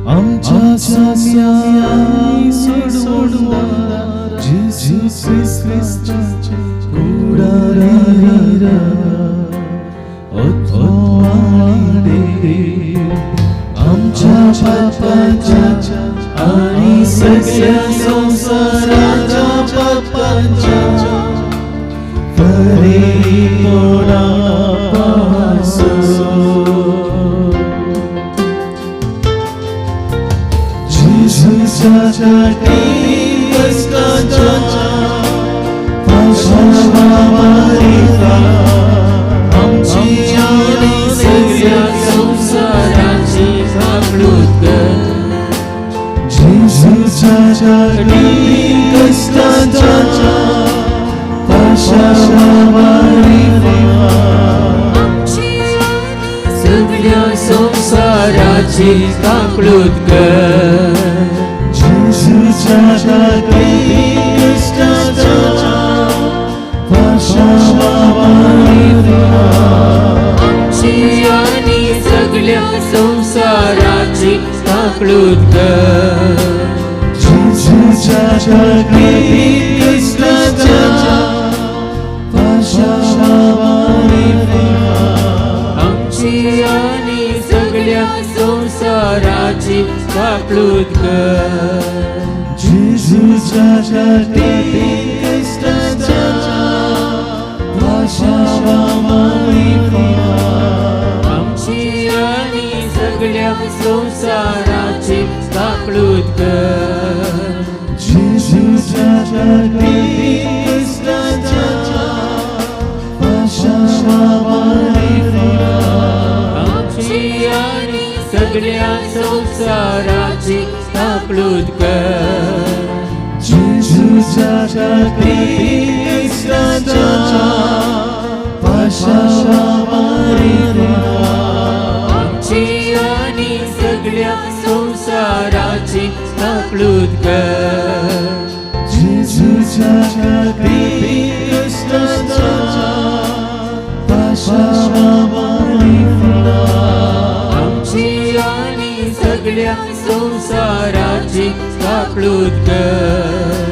आमच्या सम्यानी सोडून जिसू ख्रिस्ताचे कुडारीरा उद्भवाले आमच्या पापांच्या आणि सगळ्या संसाराच्या पापांच्या परितोडापासून जिसूसाठी कष्टाच्या पाशावारीला आमची आणि सगळ्या संसाराची भागलूत कर. जिसूसाठी कष्टाच्या पाशावारीला आमची आणि सगळ्या संसाराची भागलूत कर. जिसूसाठी कष्टाच्या पाशावारीला आमची आणि सगळ्या संसाराची भागलूत कर. जिसूसाठी कष्टाच्या पाशावारीला आमची आणि सगळ्या संसाराची भागलूत कर. जिसूसाठी कष्टाच्या पाशावारीला आमची आणि सगळ्या संसाराची भागलूत कर. जिसूसाठी कष्टाच्या पाशावारीला आमची आणि सगळ्या संसाराची भागलूत कर. जिसूसाठी कष्टाच्या पाशावारीला आमची आणि सगळ्या संसाराची भागलूत कर. जिसूसाठी कष्टाच्या पाशावारीला आमची आणि सगळ्या संसाराची भागलूत कर.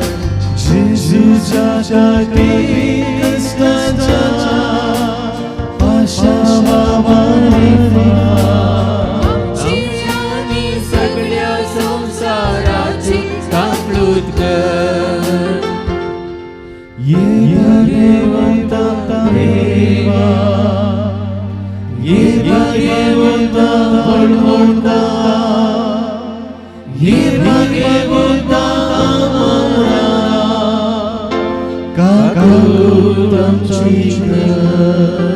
जिसूसाठी कष्टाच्या पाशावारीला आमची आणि सगळ्या संसाराची भागलूत कर. ये भगवंता देवा ये भगवंता बलवंता ये भगवंता आम्हाला काकूत आमची कर.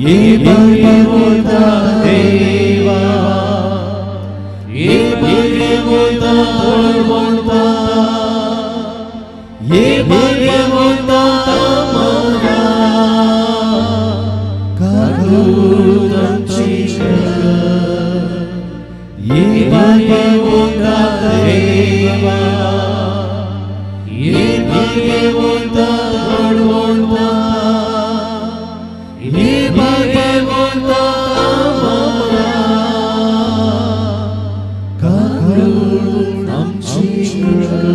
ये भगवंता देवा ये भगवंता बलवंता ये भगवंता आम्हाला काकूत आमची कर. ये भगवंता देवा ये भगवंता बलवंता ये भगवंता आम्हाला काकूत आमची कर.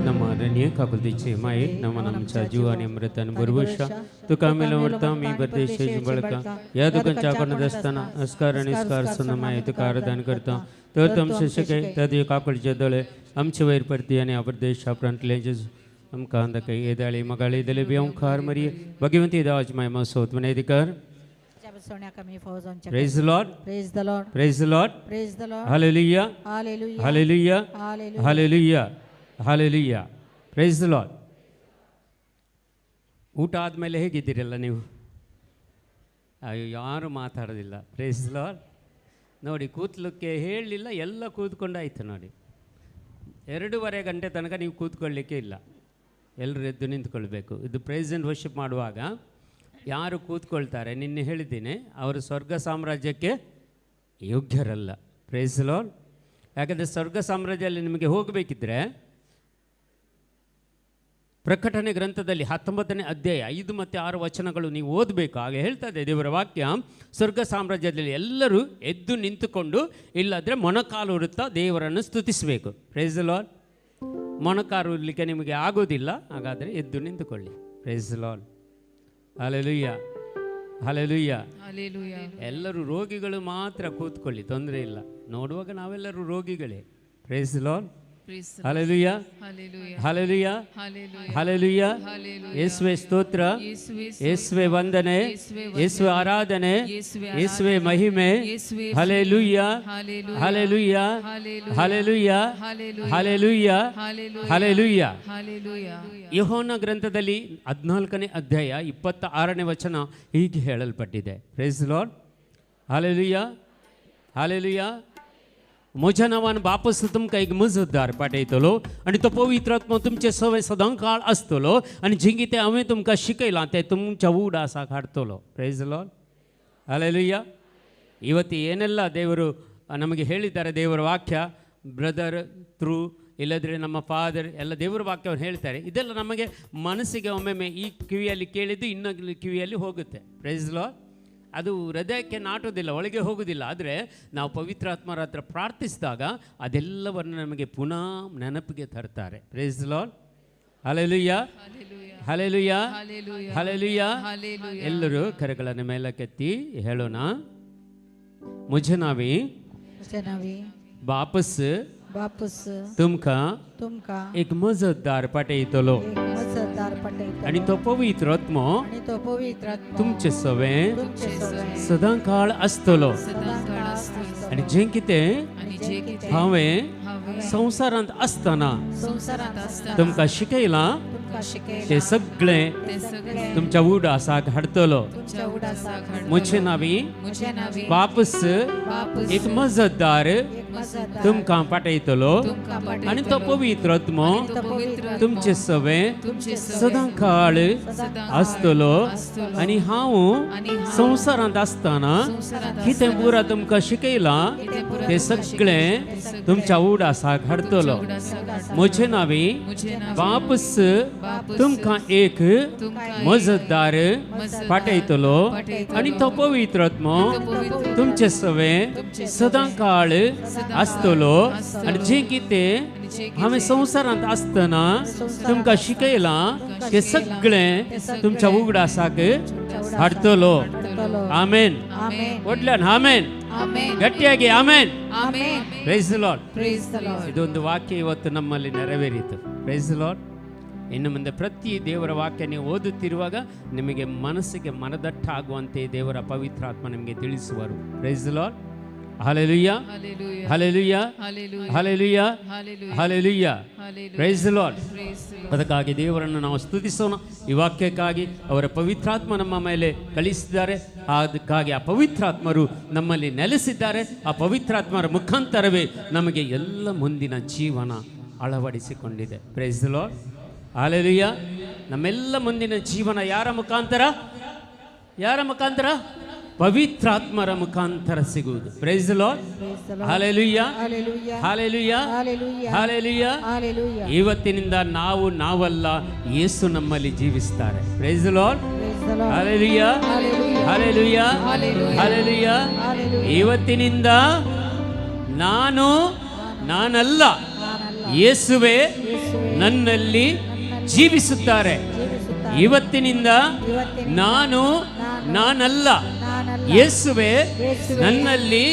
ನಮ್ಮ ಆದರಣೀಯ ಕಾಕುಲ್ದಿಚ್ಚೆ ಮಾಯೆ ನಮ್ಮ ನಮ್चा जीव आणि अमृत अनुभवशा तुका मेलवरता मी परदेशाची बळका या दुकानच्या कोणत असताना अस्कार आणि स्कार सण माये तुका आराधन करता तर तुमचे शके तदी काकुळचे दळे आमचे वैर पडती आणि अपरदेश प्रांतले आमकां अंधकೈ येदाळी मगाळी दले बेओंकार मरी भगवंती दाज महिमा सोत मनेदिकर. Praise the Lord. Praise the Lord. Praise the Lord. Praise the Lord. Hallelujah. Hallelujah. Hallelujah. Hallelujah. Hallelujah. Praise the Lord. ಊಟ ಆದಮೇಲೆ ಹೇಗಿದ್ದೀರಲ್ಲ ನೀವು? ಅಯ್ಯೋ ಯಾರು ಮಾತಾಡೋದಿಲ್ಲ. Praise the Lord. ನೋಡಿ ಕೂತ್ಲಿಕ್ಕೆ ಹೇಳಲಿಲ್ಲ, ಎಲ್ಲ ಕೂತ್ಕೊಂಡಾಯ್ತು ನೋಡಿ. 2.5 ಗಂಟೆ ತನಕ ನೀವು ಕೂತ್ಕೊಳ್ಳಿಕ್ಕೆ ಇಲ್ಲ, ಎಲ್ಲರೂ ಎದ್ದು ನಿಂತ್ಕೊಳ್ಬೇಕು. ಇದು ಪ್ರೈಸ್ ಆ್ಯಂಡ್ ವರ್ಷಿಪ್ ಮಾಡುವಾಗ ಯಾರು ಕೂತ್ಕೊಳ್ತಾರೆ, ನಿನ್ನೆ ಹೇಳಿದ್ದೀನಿ, ಅವರು ಸ್ವರ್ಗ ಸಾಮ್ರಾಜ್ಯಕ್ಕೆ ಯೋಗ್ಯರಲ್ಲ. Praise the Lord. ಯಾಕಂದರೆ ಸ್ವರ್ಗ ಸಾಮ್ರಾಜ್ಯದಲ್ಲಿ ನಿಮಗೆ ಹೋಗಬೇಕಿದ್ರೆ ಪ್ರಕಟಣೆ ಗ್ರಂಥದಲ್ಲಿ 19ನೇ ಅಧ್ಯಾಯ 5 ಮತ್ತು 6 ವಚನಗಳು ನೀವು ಓದಬೇಕು. ಹಾಗೆ ಹೇಳ್ತಾ ಇದೆ ದೇವರ ವಾಕ್ಯ, ಸ್ವರ್ಗ ಸಾಮ್ರಾಜ್ಯದಲ್ಲಿ ಎಲ್ಲರೂ ಎದ್ದು ನಿಂತುಕೊಂಡು, ಇಲ್ಲದ್ರೆ ಮೊಣಕಾಲೂರುತ್ತಾ ದೇವರನ್ನು ಸ್ತುತಿಸಬೇಕು. Praise the Lord. ಮೊಣಕಾಲೂರಲಿಕ್ಕೆ ನಿಮಗೆ ಆಗೋದಿಲ್ಲ, ಹಾಗಾದರೆ ಎದ್ದು ನಿಂತುಕೊಳ್ಳಿ. Praise the Lord. Hallelujah, hallelujah. ಎಲ್ಲರೂ ರೋಗಿಗಳು ಮಾತ್ರ ಕೂತ್ಕೊಳ್ಳಿ, ತೊಂದರೆ ಇಲ್ಲ. ನೋಡುವಾಗ ನಾವೆಲ್ಲರೂ ರೋಗಿಗಳೇ. Praise the Lord. Hallelujah, hallelujah, ಹಲ್ಲೆಲೂಯಾ. ಯೇಸುವೇ ಸ್ತೋತ್ರ, ಯೇಸುವೇ ವಂದನೆ, ಯೇಸುವೇ ಆರಾಧನೆ, ಯೇಸುವೇ ಮಹಿಮೆ. ಹಲ್ಲೆಲೂಯಾ, ಹಲ್ಲೆಲೂಯಾ, ಹಲ್ಲೆಲೂಯಾ, ಹಲ್ಲೆಲೂಯಾ, ಹಲ್ಲೆಲೂಯಾ. ಯೋಹಾನ ಗ್ರಂಥದಲ್ಲಿ 14ನೇ ಅಧ್ಯಾಯ 26ನೇ ವಚನ ಹೀಗೆ ಹೇಳಲ್ಪಟ್ಟಿದೆ. Praise the Lord. हलेलुया हालेलुया म्हज्या नांवान बापूस तुमकां एक मजतदार पाठयतलो आनी तो पवित्र आत्मा तुमचे सवय सदांकाळ आसतलो आनी जें कितें हांवें तुमकां शिकयलां तें तुमच्या उडासाक हाडतलो. Praise the Lord. हालेलुया. ಇವತ್ತು ಏನೆಲ್ಲ ದೇವರು ನಮಗೆ ಹೇಳಿದ್ದಾರೆ ದೇವರ ವಾಕ್ಯ, ಬ್ರದರ್ ಥ್ರೂ ಇಲ್ಲದ್ರೆ ನಮ್ಮ ಫಾದರ್ ಎಲ್ಲ ದೇವರ ವಾಕ್ಯವನ್ನು ಹೇಳ್ತಾರೆ. ಇದೆಲ್ಲ ನಮಗೆ ಮನಸ್ಸಿಗೆ ಒಮ್ಮೊಮ್ಮೆ ಈ ಕಿವಿಯಲ್ಲಿ ಕೇಳಿದ್ದು ಇನ್ನೊಂದು ಕಿವಿಯಲ್ಲಿ ಹೋಗುತ್ತೆ. Praise the lord. ಅದು ಹೃದಯಕ್ಕೆ ನಾಟೋದಿಲ್ಲ, ಒಳಗೆ ಹೋಗೋದಿಲ್ಲ. ಆದರೆ ನಾವು ಪವಿತ್ರಾತ್ಮರ ಹತ್ರ ಪ್ರಾರ್ಥಿಸಿದಾಗ ಅದೆಲ್ಲವನ್ನು ನಮಗೆ ಪುನಃ ನೆನಪಿಗೆ ತರ್ತಾರೆ. Praise the Lord. Hallelujah hallelujah hallelujah. ಎಲ್ಲರೂ ಕರೆಗಳನ್ನು ಮೇಲಕ್ಕೆತ್ತಿ ಹೇಳೋಣ. मुझे नावी वापस तुमका एक मजतदार पाठयतलो आणि तो पवित्र आत्मा तुमचे सवे सदांकाळ आसतलो आणि जे कितें हांवें संवसारांत आसतना तुमकां शिकयलां ते सगळे तुमच्या उडासाक हाडतलो. मुझे नावी वापस एक मजतदार तुमकां पाठयतलो आनी तो पवित्र आत्मा तुमचे सवे सदांकाळ आसतलो आनी हांव संवसारांत आसतना कितें पुरा तुमकां शिकयलां ते सगळे तुमच्या उडासाक हाडतलो. म्हजे नावी वापस तुमकां एक मजतदार पाठयतलो आनी तो पवित्र आत्मा तुमचे सवे सदांकाळ आसतलो आनी जे कितें हांवें संवसारांत आसतना तुमकां शिकयलां ते सगळे तुमच्या उगडासाक हाडतलो. आमेन. व्हडल्यान आमेन. ಗಟ್ಟಿಯಾಗಿ ಆಮೆನ್. Praise the lord. ಇದೊಂದು ವಾಕ್ಯ ಇವತ್ತು ನಮ್ಮಲ್ಲಿ ನೆರವೇರಿತು. Praise the Lord. ಇನ್ನು ಮುಂದೆ ಪ್ರತಿ ದೇವರ ವಾಕ್ಯ ನೀವು ಓದುತ್ತಿರುವಾಗ ನಿಮಗೆ ಮನಸ್ಸಿಗೆ ಮನದಟ್ಟಾಗುವಂತೆ ದೇವರ ಪವಿತ್ರಾತ್ಮ ನಿಮಗೆ ತಿಳಿಸುವರು. Praise the Lord. Hallelujah hallelujah hallelujah hallelujah. Praise the Lord. ಅದಕ್ಕಾಗಿ ದೇವರನ್ನು ನಾವು ಸ್ತುತಿಸೋಣ. ಈ ವಾಕ್ಯಕ್ಕಾಗಿ ಅವರ ಪವಿತ್ರಾತ್ಮ ನಮ್ಮ ಮೇಲೆ ಕಳಿಸಿದ್ದಾರೆ. ಅದಕ್ಕಾಗಿ ಆ ಪವಿತ್ರಾತ್ಮರು ನಮ್ಮಲ್ಲಿ ನೆಲೆಸಿದ್ದಾರೆ. ಆ ಪವಿತ್ರಾತ್ಮರ ಮುಖಾಂತರವೇ ನಮಗೆ ಎಲ್ಲ ಮುಂದಿನ ಜೀವನ ಅಳವಡಿಸಿಕೊಂಡಿದೆ. Praise the Lord. ಹಲ್ಲೆಲೂಯಾ. ನಮ್ಮೆಲ್ಲ ಮುಂದಿನ ಜೀವನ ಯಾರ ಮುಖಾಂತರ? ಯಾರ ಮುಖಾಂತರ? ಪವಿತ್ರಾತ್ಮರ ಮುಖಾಂತರ ಸಿಗುವುದು. Praise the Lord. Hallelujah hallelujah ಹಲ್ಲೆಲೂಯಾ. ಇವತ್ತಿನಿಂದ ನಾವಲ್ಲ, ಯೇಸು ನಮ್ಮಲ್ಲಿ ಜೀವಿಸ್ತಾರೆ. Praise the Lord. Hallelujah hallelujah ಹಲ್ಲೆಲೂಯಾ. ಇವತ್ತಿನಿಂದ ನಾನಲ್ಲ, ಯೇಸುವೇ ನನ್ನಲ್ಲಿ ಜೀವಿಸುತ್ತಾರೆ. ಇವತ್ತಿನಿಂದ ನಾನಲ್ಲ, ಯೇಸುವೇ ನನ್ನಲ್ಲಿ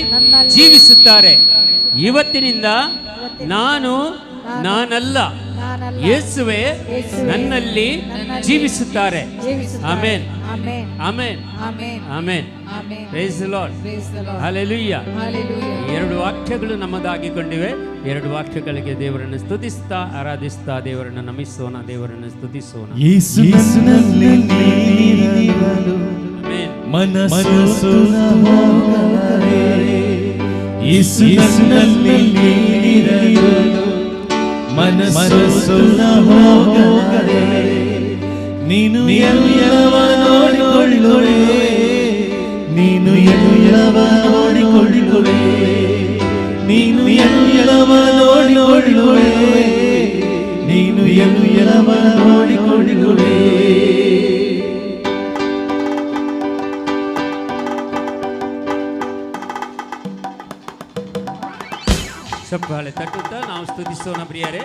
ಜೀವಿಸುತ್ತಾರೆ. ಇವತ್ತಿನಿಂದ ನಾನಲ್ಲ, ಯೇಸುವೇ ನನ್ನಲ್ಲಿ ಜೀವಿಸುತ್ತಾರೆ. ಆಮೆನ್ ಆಮೆನ್ ಆಮೆನ್. Praise the Lord. ಹಲ್ಲೆಲೂಯಾ. ಎರಡು ವಾಕ್ಯಗಳು ನಮ್ಮದಾಗಿಕೊಂಡಿವೆ. ಎರಡು ವಾಕ್ಯಗಳಿಗೆ ದೇವರನ್ನು ಸ್ತುತಿಸ್ತಾ ಆರಾಧಿಸ್ತಾ ದೇವರನ್ನು ನಮಿಸೋಣ, ದೇವರನ್ನು ಸ್ತುತಿಸೋಣ. ಯೇಸುವಿನಲ್ಲಿ ನೀನಿರಲು ಮನಸ್ಸು ಹೋಗದೆ, ಯೇಸುವಿನಲ್ಲಿ ನೀನಿರಲು ಮನಸ್ಸು ಹೋಗದೆ, ನೀನು ಎಲ್ಲವ ನೋಡಿಕೊಳ್ಳುವೆ, ನೀನು ಎಲ್ಲವ ನೋಡಿಕೊಳ್ಳುವೆ, ನೀನು ಎಲ್ಲವ ನೋಡಿಕೊಳ್ಳುವೆ, ನೀನು ಎಲ್ಲವ ನೋಡಿಕೊಳ್ಳುವೆ. ಚಪ್ಪಾಳೆ ತಟ್ಟುತ್ತಾ ನಾವು ಸ್ತುತಿಸೋಣ ಪ್ರಿಯರೇ.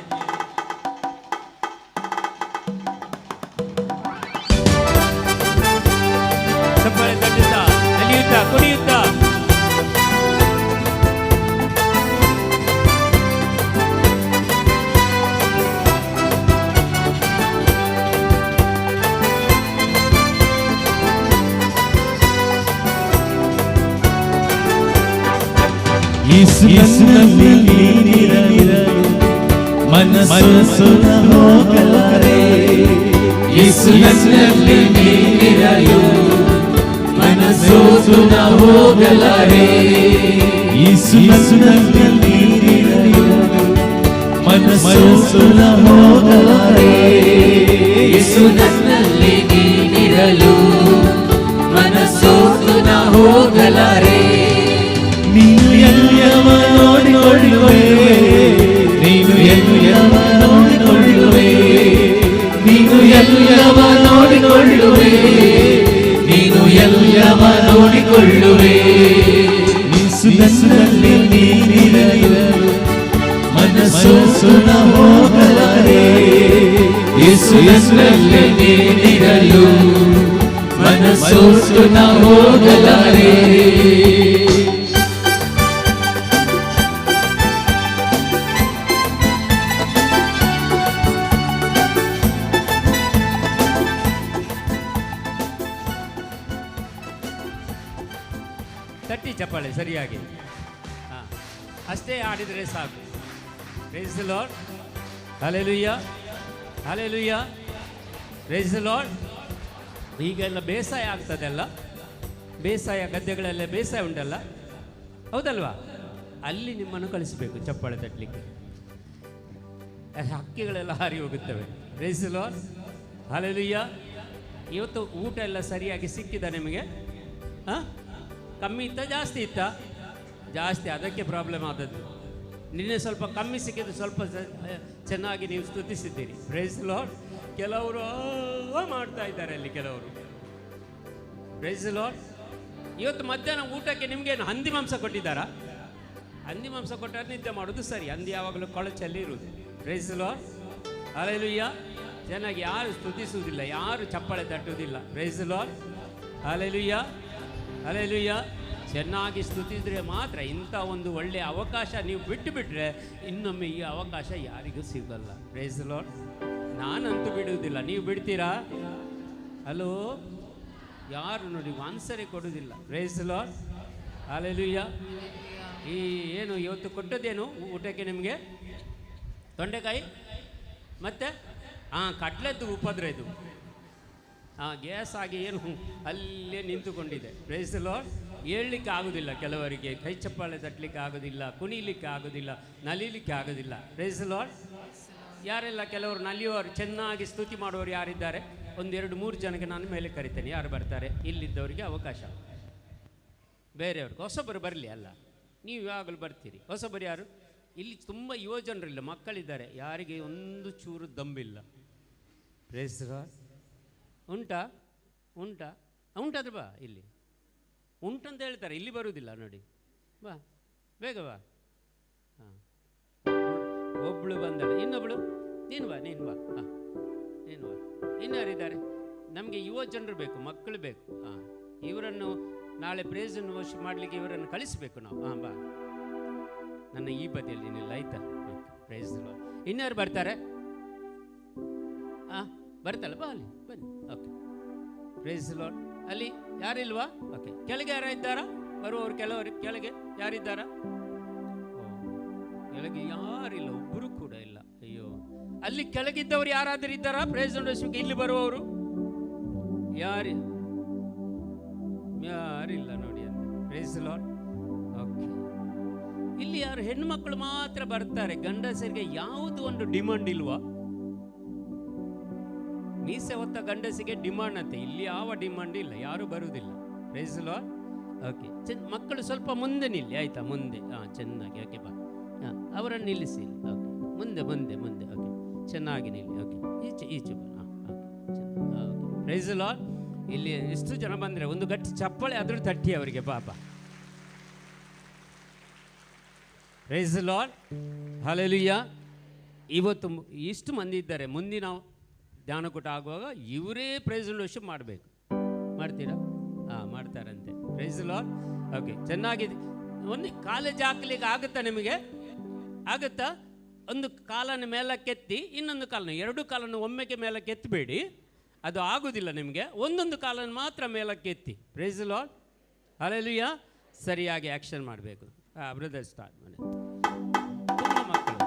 ಚಪ್ಪಾಳೆ ತಟ್ಟುತ್ತಾ ನಲಿಯುತ್ತಾ ಕುಣಿಯುತ್ತಾ ಯೇಸುನಲ್ಲಿ ನೀನಿರಲು ಮನಸ್ಸು ಹೋಗಲಾರೆ. ಯೇಸುನಲ್ಲಿ ನೀನಿರಲು ಮನಸ್ಸು ಹೋಗಲಾರೆ. ಯೇಸುನಲ್ಲಿ ನೀನಿರಲು ಮನಸ್ಸು ಹೋಗಲಾರೆ. ಯೇಸುನಲ್ಲಿ ನೀನಿರಲು ಮನಸ್ಸು ಹೋಗಲಾರೆ. ನೀನು ಎಲ್ಲವ ನೋಡಿಕೊಳ್ಳುವೆ. ನೀನು ಎಲ್ಲವ ನೋಡಿಕೊಳ್ಳುವೆ. ನೀನು ಎಲ್ಲವ ನೋಡಿಕೊಳ್ಳುವೆ. ನೀನು ಎಲ್ಲವ ನೋಡಿಕೊಳ್ಳುವೆ. ಯೇಸುನಲ್ಲಿ ನೀನಿರಲು ಮನಸ್ಸು ಹೋಗಲಾರೆ. ಯೇಸುನಲ್ಲಿ ನೀನಿರಲು ಮನಸ್ಸು ಹೋಗಲಾರೆ. ತಟ್ಟಿ ಚಪ್ಪಾಳೆ ಸರಿಯಾಗಿ. ಹಾಂ, ಅಷ್ಟೇ ಆಡಿದರೆ ಸಾಕು. Praise the Lord. Hallelujah, hallelujah, praise the Lord. ಈಗೆಲ್ಲ ಬೇಸಾಯ ಆಗ್ತದಲ್ಲ, ಬೇಸಾಯ ಗದ್ದೆಗಳೆಲ್ಲ ಬೇಸಾಯ ಉಂಟಲ್ಲ, ಹೌದಲ್ವಾ? ಅಲ್ಲಿ ನಿಮ್ಮನ್ನು ಕಳಿಸಬೇಕು ಚಪ್ಪಾಳೆ ತಟ್ಟಲಿಕ್ಕೆ. ಹಕ್ಕಿಗಳೆಲ್ಲ ಹಾರಿ ಹೋಗುತ್ತವೆ. Praise the Lord, hallelujah. ಇವತ್ತು ಊಟ ಎಲ್ಲ ಸರಿಯಾಗಿ ಸಿಕ್ಕಿದ ನಿಮಗೆ? ಹಾಂ, ಕಮ್ಮಿ ಇತ್ತಾ ಜಾಸ್ತಿ ಇತ್ತಾ? ಜಾಸ್ತಿ, ಅದಕ್ಕೆ ಪ್ರಾಬ್ಲಮ್ ಆದದ್ದು. ನಿನ್ನೆ ಸ್ವಲ್ಪ ಕಮ್ಮಿ ಸಿಕ್ಕಿದ್ದು, ಸ್ವಲ್ಪ ಚೆನ್ನಾಗಿ ನೀವು ಸ್ತುತಿಸಿದ್ದೀರಿ. Price the lord. ಕೆಲವರು ಮಾಡ್ತಾ ಇದ್ದಾರೆ ಅಲ್ಲಿ ಕೆಲವರು. Praise the Lord. ಇವತ್ತು ಮಧ್ಯಾಹ್ನ ಊಟಕ್ಕೆ ನಿಮಗೇನು ಹಂದಿ ಮಾಂಸ ಕೊಟ್ಟಿದ್ದಾರಾ? ಹಂದಿ ಮಾಂಸ ಕೊಟ್ಟರೆ ನಿದ್ದೆ ಮಾಡೋದು ಸರಿ. ಹಂದಿ ಯಾವಾಗಲೂ ಕೊಳಚಲ್ಲಿ ಇರುವುದು. ಪ್ರೈಸ್ ದಿ ಲಾರ್ಡ್, ಹಲ್ಲೆಲೂಯಾ. ಚೆನ್ನಾಗಿ ಯಾರು ಸ್ತುತಿಸುವುದಿಲ್ಲ, ಯಾರು ಚಪ್ಪಾಳೆ ತಟ್ಟುವುದಿಲ್ಲ. ಪ್ರೈಸ್ ದಿ ಲಾರ್ಡ್, ಹಲ್ಲೆಲೂಯಾ, ಹಲ್ಲೆಲೂಯಾ. ಚೆನ್ನಾಗಿ ಸ್ತುತಿಸಿದ್ರೆ ಮಾತ್ರ. ಇಂಥ ಒಂದು ಒಳ್ಳೆಯ ಅವಕಾಶ ನೀವು ಬಿಟ್ಟು ಬಿಟ್ಟರೆ ಇನ್ನೊಮ್ಮೆ ಈ ಅವಕಾಶ ಯಾರಿಗೂ ಸಿಗಲ್ಲ. Praise the Lord. ನಾನಂತೂ ಬಿಡುವುದಿಲ್ಲ, ನೀವು ಬಿಡ್ತೀರಾ? ಹಲೋ, ಯಾರು ನೋಡಿ ಆನ್ಸರೇ ಕೊಡುವುದಿಲ್ಲ. Praise the Lord, hallelujah. ಈ ಏನು ಇವತ್ತು ಕೊಟ್ಟದ್ದೇನು ಊಟಕ್ಕೆ ನಿಮಗೆ? ತೊಂಡೆಕಾಯಿ ಮತ್ತು ಕಟ್ಲೆದ್ದು ಉಪದ್ರ ಇದು. ಗ್ಯಾಸ್ ಆಗಿ ಏನು ಅಲ್ಲೇ ನಿಂತುಕೊಂಡಿದೆ. Praise the Lord. ಹೇಳಲಿಕ್ಕೆ ಆಗೋದಿಲ್ಲ ಕೆಲವರಿಗೆ, ಕೈ ಚಪ್ಪಾಳೆ ತಟ್ಟಲಿಕ್ಕೆ ಆಗೋದಿಲ್ಲ, ಕುಣಿಲಿಕ್ಕೆ ಆಗೋದಿಲ್ಲ, ನಲಿಲಿಕ್ಕೆ ಆಗೋದಿಲ್ಲ. Praise the Lord. ಯಾರೆಲ್ಲ ಕೆಲವರು ನಲಿಯುವವರು, ಚೆನ್ನಾಗಿ ಸ್ತುತಿ ಮಾಡುವವರು ಯಾರಿದ್ದಾರೆ? 1-2-3 ಜನಕ್ಕೆ ನಾನು ಮೇಲೆ ಕರಿತೇನೆ. ಯಾರು ಬರ್ತಾರೆ? ಇಲ್ಲಿದ್ದವರಿಗೆ ಅವಕಾಶ. ಬೇರೆಯವ್ರಿಗೆ ಹೊಸಬರು ಬರಲಿ ಅಲ್ಲ, ನೀವು ಯಾವಾಗಲೂ ಬರ್ತೀರಿ. ಹೊಸಬರು ಯಾರು? ಇಲ್ಲಿ ತುಂಬ ಯುವ ಜನರಿಲ್ಲ, ಮಕ್ಕಳಿದ್ದಾರೆ, ಯಾರಿಗೆ ಒಂದು ಚೂರು ದಂಬಿಲ್ಲ. Price the lord. ಉಂಟಾ? ಉಂಟಾ? ಉಂಟಾದ್ರೆ ಬಾ, ಇಲ್ಲಿ ಉಂಟಂತ ಹೇಳ್ತಾರೆ, ಇಲ್ಲಿ ಬರುವುದಿಲ್ಲ ನೋಡಿ. ಬಾ, ಬೇಗ ಬಾ. ಹಾಂ, ಒಬ್ಬಳು ಬಂದಳು, ಇನ್ನೊಬ್ಬಳು ನೀನು ಬಾ, ನೀನು ಬಾ. ಹಾಂ, ನೀನು ಬಾ. ಇನ್ಯಾರಿದ್ದಾರೆ? ನಮಗೆ ಯುವ ಜನರು ಬೇಕು, ಮಕ್ಕಳು ಬೇಕು. ಹಾಂ, ಇವರನ್ನು ನಾಳೆ ಪ್ರೇಸನ್ನು ವರ್ಷ ಮಾಡಲಿಕ್ಕೆ ಇವರನ್ನು ಕಳಿಸಬೇಕು ನಾವು. ಹಾಂ, ಬಾ, ನನ್ನ ಈ ಬದಿಯಲ್ಲಿ ನಿಲ್ಲ, ಆಯ್ತಾ? ಹಾಂ, ಪ್ರೈಸ್ ದಿ ಲಾರ್ಡ್. ಇನ್ಯಾರು ಬರ್ತಾರೆ? ಹಾಂ, ಬರ್ತಾಳೆ, ಬಾ, ಅಲ್ಲಿ ಬನ್ನಿ. Okay, praise the Lord. ಅಲ್ಲಿ ಯಾರಿಲ್ವಾ? ಓಕೆ, ಕೆಳಗೆ ಯಾರು ಇದ್ದಾರಾ? ಬರುವವರು ಕೆಲವರು ಕೆಳಗೆ ಯಾರಿದ್ದಾರಾ? ಕೆಳಗೆ ಯಾರಿಲ್ಲ, ಒಬ್ಬರು ಕೂಡ ಇಲ್ಲ. ಅಯ್ಯೋ, ಅಲ್ಲಿ ಕೆಳಗಿದ್ದವರು ಯಾರಾದರೂ ಇದ್ದಾರಾ? ಪ್ರೈಸ್ ಗೆ ಇಲ್ಲಿ ಬರುವವರು ಯಾರಿಲ್ಲ ನೋಡಿ ಅಂತ. Price the Lord. ಓಕೆ, ಇಲ್ಲಿ ಯಾರು ಹೆಣ್ಮಕ್ಳು ಮಾತ್ರ ಬರ್ತಾರೆ, ಗಂಡಸರಿಗೆ ಯಾವುದು ಒಂದು ಡಿಮಾಂಡ್ ಇಲ್ವಾ? ಮೀಸೆ ಹೊತ್ತ ಗಂಡಸಿಗೆ ಡಿಮಾಂಡ್ ಅಂತೆ, ಇಲ್ಲಿ ಯಾವ ಡಿಮಾಂಡ್ ಇಲ್ಲ, ಯಾರು ಬರುವುದಿಲ್ಲ. Price the Lord. ಓಕೆ, ಮಕ್ಕಳು ಸ್ವಲ್ಪ ಮುಂದೆ ನಿಲ್ಲಿ, ಆಯ್ತಾ? ಮುಂದೆ. ಹಾಂ, ಚೆನ್ನಾಗಿ. ಓಕೆ, ಬಾ. ಹಾಂ, ಅವರನ್ನು ನಿಲ್ಲಿಸಿ. ಓಕೆ, ಮುಂದೆ ಮುಂದೆ ಮುಂದೆ. ಓಕೆ, ಚೆನ್ನಾಗಿ ನಿಲ್ಲಿ. ಓಕೆ, ಈಚೆ ಪ್ರೈಸ್ ದಿ ಲಾರ್ಡ್. ಇಲ್ಲಿ ಎಷ್ಟು ಜನ ಬಂದರೆ ಒಂದು ಗಟ್ಟಿ ಚಪ್ಪಳೆ ಆದರೂ ತಟ್ಟಿ ಅವರಿಗೆ ಪಾಪ. Praise the Lord, hallelujah. ಇವತ್ತು ಇಷ್ಟು ಮಂದಿ ಇದ್ದಾರೆ. ಮುಂದಿನ ಧ್ಯಾನಕೂಟ ಆಗುವಾಗ ಇವರೇ ಪ್ರೈಸ್ ವರ್ಷಿಪ್ ಮಾಡಬೇಕು. ಮಾಡ್ತೀರಾ? ಮಾಡ್ತಾರಂತೆ. Price the Lord. ಓಕೆ, ಚೆನ್ನಾಗಿದೆ. ಒಂದು ಕಾಲೇಜ್ ಹಾಕ್ಲಿಕ್ಕೆ ಆಗುತ್ತಾ ನಿಮಗೆ? ಆಗುತ್ತಾ? ಒಂದು ಕಾಲನ್ನು ಮೇಲಕ್ಕೆತ್ತಿ ಇನ್ನೊಂದು ಕಾಲನ್ನು, ಎರಡು ಕಾಲನ್ನು ಒಮ್ಮೆಗೆ ಮೇಲಕ್ಕೆ ಎತ್ತಬೇಡಿ, ಅದು ಆಗುವುದಿಲ್ಲ ನಿಮಗೆ. ಒಂದೊಂದು ಕಾಲನ್ನು ಮಾತ್ರ ಮೇಲಕ್ಕೆ ಎತ್ತಿ. Praise the Lord, hallelujah. ಸರಿಯಾಗಿ ಆ್ಯಕ್ಷನ್ ಮಾಡಬೇಕು. ಬ್ರದರ್ ಸ್ಟಾರ್ಟ್ ಮಾಡಿ. ತುಂಬ ಮಕ್ಕಳು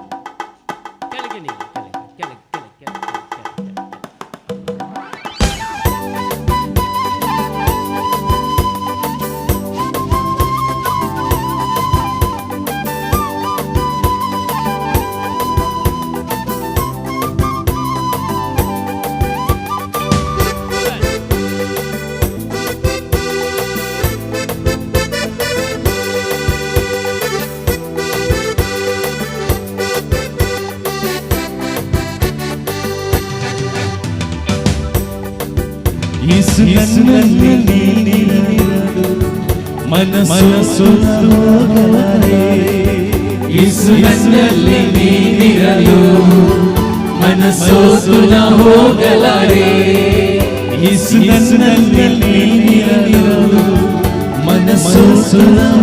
ಕೆಳಗೆ ನೀವು ಕೆಳಗೆ. ಯೇಸುನಲ್ಲಿ ನೀನಿರಲು ಮನಸ್ಸು ಹೋಗಲಾರೆ. ಯೇಸುನಲ್ಲಿ ನೀನಿರಲು ಮನಸ್ಸು ಹೋಗಲಾರೆ. ಯೇಸುನಲ್ಲಿ ನೀನಿರಲು ಮನಸ್ಸು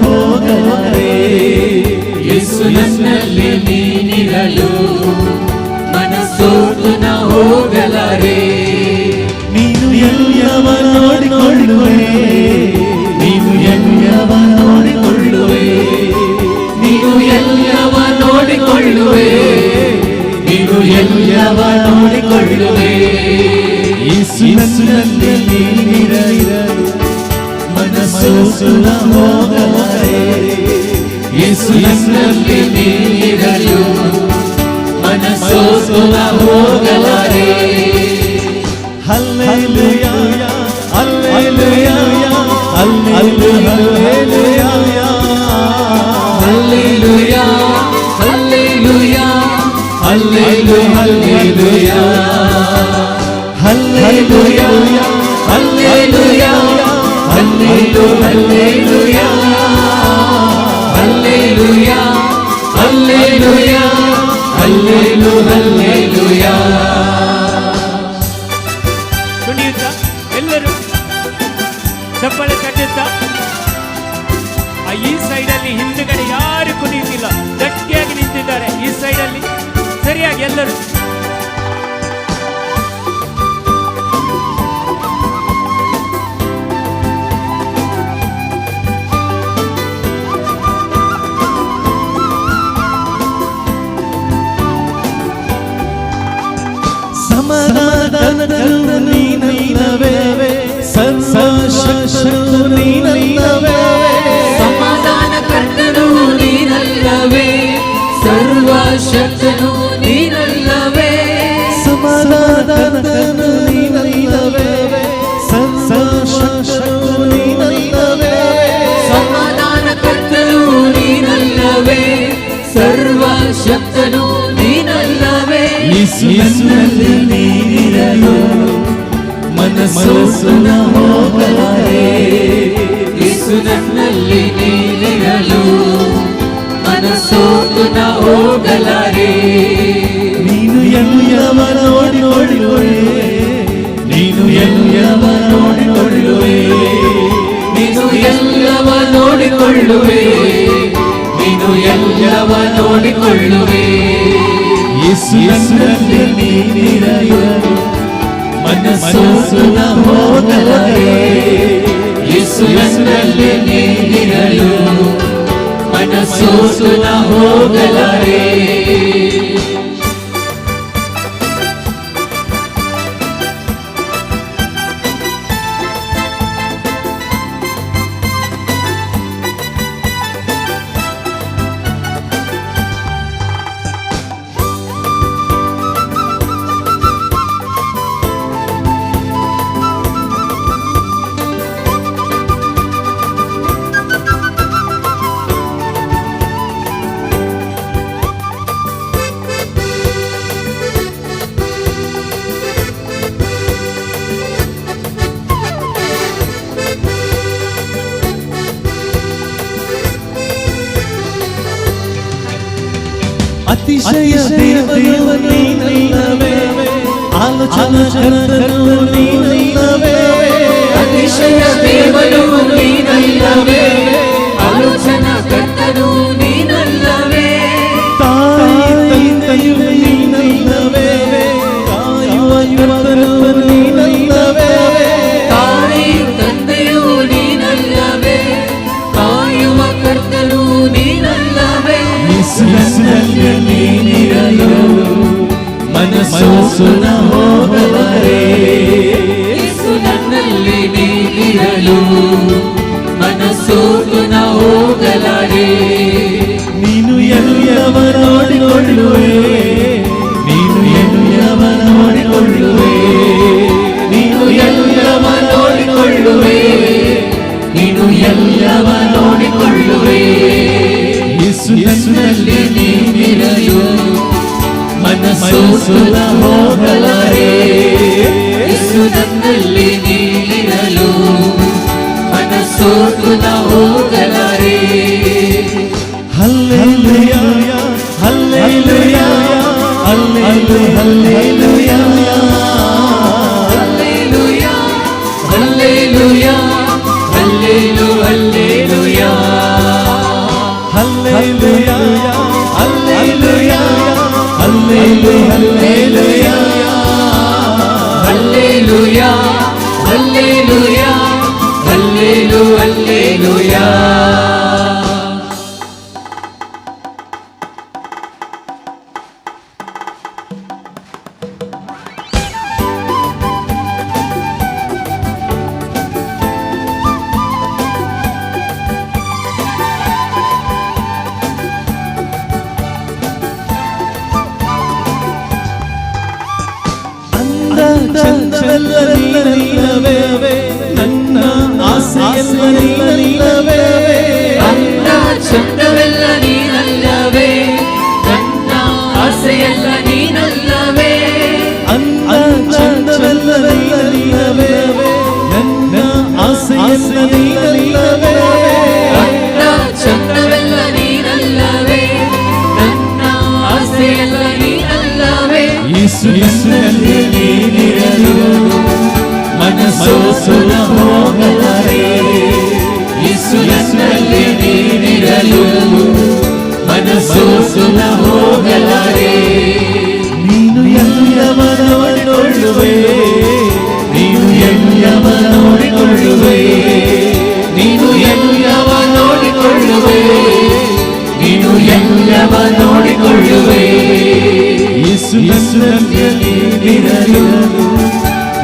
ಹೋಗಲಾರೆ. ಯೇಸುನಲ್ಲಿ ನೀನಿರಲು ಮನಸ್ಸು ಹೋಗಲಾರೆ. ನೀನು ಎಲ್ಲವ ನೋಡಿಕೊಳ್ಳುವೆ, ನೀನು ಎಲ್ಲವ ನೋಡಿಕೊಳ್ಳುವೆ, ನೀನು ಎಲ್ಲವ ನೋಡಿಕೊಳ್ಳುವೆ, ನೀನು ಎಲ್ಲವ ನೋಡಿಕೊಳ್ಳುವೆ. ಯೇಸುನಲ್ಲಿ ನೀನಿರಲು ಮನಸ್ಸು ಹೋಗಲಾರೆ. ಯೇಸುನಲ್ಲಿ ನೀನಿರಲು ಮನಸ್ಸು ಹೋಗಲಾರೆ. ಹಲ್ಲೆಲೂಯಾ, hallelujah, hallelujah, hallelujah, hallelujah, hallelujah, hallelujah, hallelujah, hallelujah, hallelujah, hallelujah, ಹಲ್ಲೆಲೂಯಾ. ಕುಣಿಯುತ್ತಾ ಎಲ್ಲರೂ ಚಪ್ಪಳೆ ಕಟ್ಟುತ್ತಾ. ಈ ಸೈಡಲ್ಲಿ ಹಿಂದುಗಡೆ ಯಾರು ಕುಣಿಯುತ್ತಿಲ್ಲ, ಗಟ್ಟಿಯಾಗಿ ನಿಂತಿದ್ದಾರೆ. ಈ ಸೈಡಲ್ಲಿ ಸರಿಯಾಗಿ ಎಲ್ಲರೂ. ಸಮಾಧಾನದನು ನೀನಲ್ಲವೇ, ಸರ್ವಶಕ್ತನು ನೀನಲ್ಲವೇ, ಸಮಾಧಾನ ಕರ್ತನು ನೀನಲ್ಲವೇ, ಸರ್ವಶಕ್ತನು ನೀನಲ್ಲವೇ, ಸಮಾಧಾನದನು ನೀನಲ್ಲವೇ, ಸರ್ವಶಕ್ತನು ನೀನಲ್ಲವೇ, ಸಮಾಧಾನ ಕರ್ತನು ನೀನಲ್ಲವೇ, ಸರ್ವಶಕ್ತನು ನೀನಲ್ಲವೇ. ಯೇಸುನಲ್ಲಿ ನೀನಿರಲು ಮನಸ್ಸು ಹೋಗಲಾರೆ. ಯೇಸುನಲ್ಲಿ ನೀನಿರಲು ಮನಸ್ಸು ಹೋಗಲಾರೆ. ನೀನು ಎಲ್ಲವ ನೋಡಿಕೊಳ್ಳುವೆ, ನೀನು ಎಲ್ಲವ ನೋಡಿಕೊಳ್ಳುವೆ, ನೀನು ಎಲ್ಲವ ನೋಡಿಕೊಳ್ಳುವೆ, ನೀನು ಎಲ್ಲವ ನೋಡಿಕೊಳ್ಳುವೆ. ಯೇಸುನಲ್ಲಿ ನೀನಿರಲು ಮನಸ್ಸು ಹೋಗಲಾರೆ. ಯೇಸುನಲ್ಲಿ ನೀನಿರಲು ಮನಸ್ಸು ಹೋಗಲಾರೆ. ಅತಿಶಯ ದೇವ ನೀನಲ್ಲವೇ, ಆಲೋಚನಾ ಕರ್ತನು ನೀನಲ್ಲವೇ, ಅತಿಶಯ ದೇವನು ನೀನಲ್ಲವೇ, ಆಲೋಚನಾ ಕರ್ತನು ನೀನಲ್ಲವೇ, ತಾಯಿ ತಂದೆಯು ನೀನಲ್ಲವೇ, ಕಾಯುವ ಕರ್ತನು ನೀನಲ್ಲವೇ, ತಾಯಿ ತಂದೆಯು ನೀನಲ್ಲವೇ, ಕಾಯುವ ಕರ್ತನು ನೀನಲ್ಲವೇ. ಯೇಸುವಿನಲ್ಲಿ ನೀನಿರಲು ಮನಸ್ಸು ಹೋಗಲಾರೆ, ಯೇಸು ನನ್ನಲ್ಲಿ ನೀನಿರಲು ಮನಸ್ಸೋತು ನ ಹೋಗಲಾರೆ. ನೀನು ಎಲ್ಲವ ನೋಡಿಕೊಳ್ಳುವೆ, ನೀನು ಎಲ್ಲವ ನೋಡಿಕೊಳ್ಳುವೆ, ನೀನು ಎಲ್ಲವ ನೋಡಿಕೊಳ್ಳುವೆ, ನೀನು ಎಲ್ಲವ ನೋಡಿಕೊಳ್ಳುವೆ. ಯೇಸುವಿನಲ್ಲಿ ನೀನಿರಲು ಮನಸ್ಸು ಹೋಗಲಾರೆ, ಯೇಸು ನನ್ನಲ್ಲಿ ನೀನಿರಲು ಮನಸ್ಸೋತು ನ ಹೋಗಲಾರೆ. ಹಲ್ಲೆಲೂಯಾ hallelujah hallelujah hallelujah hallelujah hallelujah hallelujah hallelujah hallelujah hallelujah hallelujah hallelujah hallelujah ಹಲ್ಲೆಲೂಯಾ. ಚಂದವೆಲ್ಲ ನೀನಲ್ಲವೇ, ನನ್ನ ಆಸೆಯೆಲ್ಲ ನೀನಲ್ಲವೇ, ಅಂದ ಚಂದವೆಲ್ಲ ನೀನಲ್ಲವೇ, ನನ್ನ ಆಸೆಯೆಲ್ಲ ನೀನಲ್ಲವೇ, ಅಂದ ಚಂದವೆಲ್ಲ ನೀನಲ್ಲವೇ, ನನ್ನ ಆಸೆಯೆಲ್ಲ ನೀನಲ್ಲವೇ, ಅಂದ ಚಂದವೆಲ್ಲ ನೀನಲ್ಲವೇ, ನನ್ನ ಆಸೆಯೆಲ್ಲ ನೀನಲ್ಲವೇ. ಯೇಸುವಿನಲ್ಲಿ ನೀನಿರಲು ಮನಸ್ಸು ಹೋಗಲಾರೆ, ಯೇಸುವಿನಲ್ಲಿ ನೀನಿರಲು ಮನಸ್ಸು ಹೋಗಲಾರೆ. ನೀನು ಎಲ್ಲವ ನೋಡಿಕೊಳ್ಳುವೆ, ನೀನು ಎಲ್ಲವ ನೋಡಿಕೊಳ್ಳುವೆ, ನೀನು ಎಲ್ಲವ ನೋಡಿಕೊಳ್ಳುವೆ, ನೀನು ಎಲ್ಲವ ನೋಡಿಕೊಳ್ಳುವೆ. ಯೇಸುವಿನಲ್ಲಿ ನೀನಿರಲು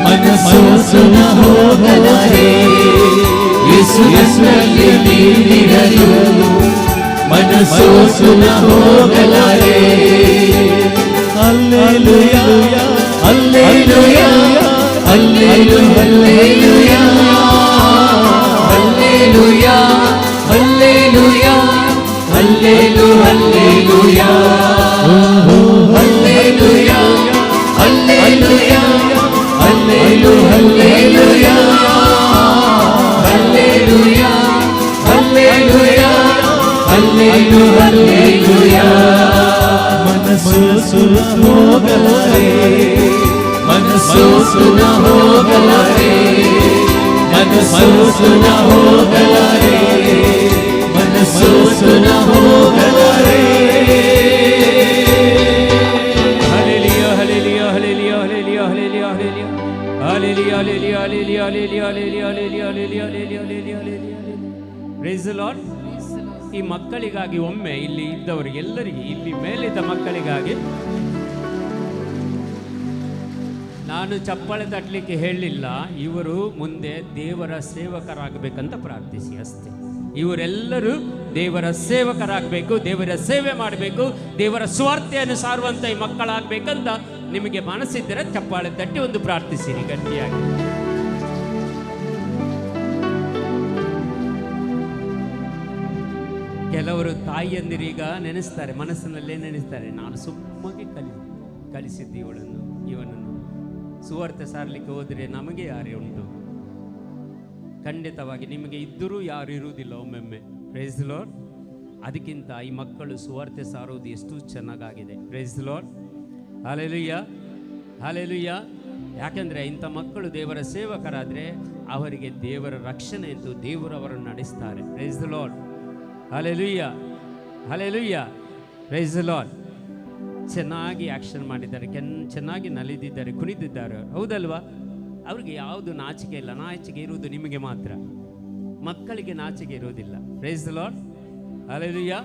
ಮನಸ್ಸು ಹೋಗಲಾರೆ, ಯೇಸುವಿನಲ್ಲಿ ನೀನಿರಲು ಮನಸ್ಸು ಹೋಗಲಾರೆ. ಹಲ್ಲೆಲೂಯಾ hallelujah hallelujah hallelujah hallelujah hallelujah hallelujah hallelujah hallelujah hallelujah hallelujah ಹಲ್ಲೆಲೂಯಾ. ಮನಸ್ಸು ಹೋಗಲಾರೆ, ಮನಸ್ಸು ಹೋಗಲಾರೆ, ಮನಸ್ಸು ಹೋಗಲಾರೆ, ಮನಸ್ಸು ಹೋಗಲಾರೆ. Hallelujah, hallelujah, hallelujah, hallelujah, hallelujah, hallelujah. Hallelujah, hallelujah, hallelujah, hallelujah, hallelujah, hallelujah, hallelujah, hallelujah, hallelujah, hallelujah. Praise the Lord. ಈ ಮಕ್ಕಳಿಗಾಗಿ ಒಮ್ಮೆ ಇಲ್ಲಿ ಇದ್ದವರಿಗೆಲ್ಲರಿಗೆ, ಇಲ್ಲಿ ಮೇಲಿದ್ದ ಮಕ್ಕಳಿಗಾಗಿ ನಾನು ಚಪ್ಪಾಳೆ ತಟ್ಟಲಿಕ್ಕೆ ಹೇಳಲಿಲ್ಲ. ಇವರು ಮುಂದೆ ದೇವರ ಸೇವಕರಾಗಬೇಕಂತ ಪ್ರಾರ್ಥಿಸಿ ಅಷ್ಟೇ. ಇವರೆಲ್ಲರೂ ದೇವರ ಸೇವಕರಾಗಬೇಕು, ದೇವರ ಸೇವೆ ಮಾಡಬೇಕು, ದೇವರ ಸ್ವಾರ್ಥೆಯನ್ನು ಸಾರುವಂಥ ಈ ಮಕ್ಕಳಾಗಬೇಕಂತ ನಿಮಗೆ ಮನಸ್ಸಿದ್ದರೆ ಚಪ್ಪಾಳೆ ತಟ್ಟಿ ಒಂದು ಪ್ರಾರ್ಥಿಸಿರಿ ಗಟ್ಟಿಯಾಗಿ. ಕೆಲವರು ತಾಯಿಯಂದಿರೀಗ ನೆನೆಸ್ತಾರೆ, ಮನಸ್ಸಿನಲ್ಲೇ ನೆನೆಸ್ತಾರೆ, ನಾನು ಸುಮ್ಮನೆ ಕಲಿಸಿದ್ದು ಇವನನ್ನು ಸುವಾರ್ತೆ ಸಾರಲಿಕ್ಕೆ ಹೋದರೆ ನಮಗೆ ಯಾರೇ ಉಂಟು. ಖಂಡಿತವಾಗಿ ನಿಮಗೆ ಇದ್ದರೂ ಯಾರು ಇರುವುದಿಲ್ಲ ಒಮ್ಮೊಮ್ಮೆ. Praise the Lord. ಅದಕ್ಕಿಂತ ಈ ಮಕ್ಕಳು ಸುವಾರ್ತೆ ಸಾರೋದು ಎಷ್ಟು ಚೆನ್ನಾಗಾಗಿದೆ. Praise the Lord. Hallelujah, hallelujah. ಯಾಕೆಂದರೆ ಇಂಥ ಮಕ್ಕಳು ದೇವರ ಸೇವಕರಾದರೆ ಅವರಿಗೆ ದೇವರ ರಕ್ಷಣೆ ಎಂದು ದೇವರು ಅವರನ್ನು ನಡೆಸ್ತಾರೆ. Praise the Lord. Hallelujah, hallelujah. Praise the Lord. ಚೆನ್ನಾಗಿ ಆ್ಯಕ್ಷನ್ ಮಾಡಿದ್ದಾರೆ, ಚೆನ್ನಾಗಿ ನಲಿದಿದ್ದಾರೆ, ಕುಣಿದಿದ್ದಾರೆ, ಹೌದಲ್ವಾ? ಅವ್ರಿಗೆ ಯಾವುದು ನಾಚಿಕೆ ಇಲ್ಲ. ನಾಚಿಕೆ ಇರುವುದು ನಿಮಗೆ ಮಾತ್ರ, ಮಕ್ಕಳಿಗೆ ನಾಚಿಕೆ ಇರುವುದಿಲ್ಲ. Praise the Lord. ಹಲ್ಲೆಲೂಯಾ.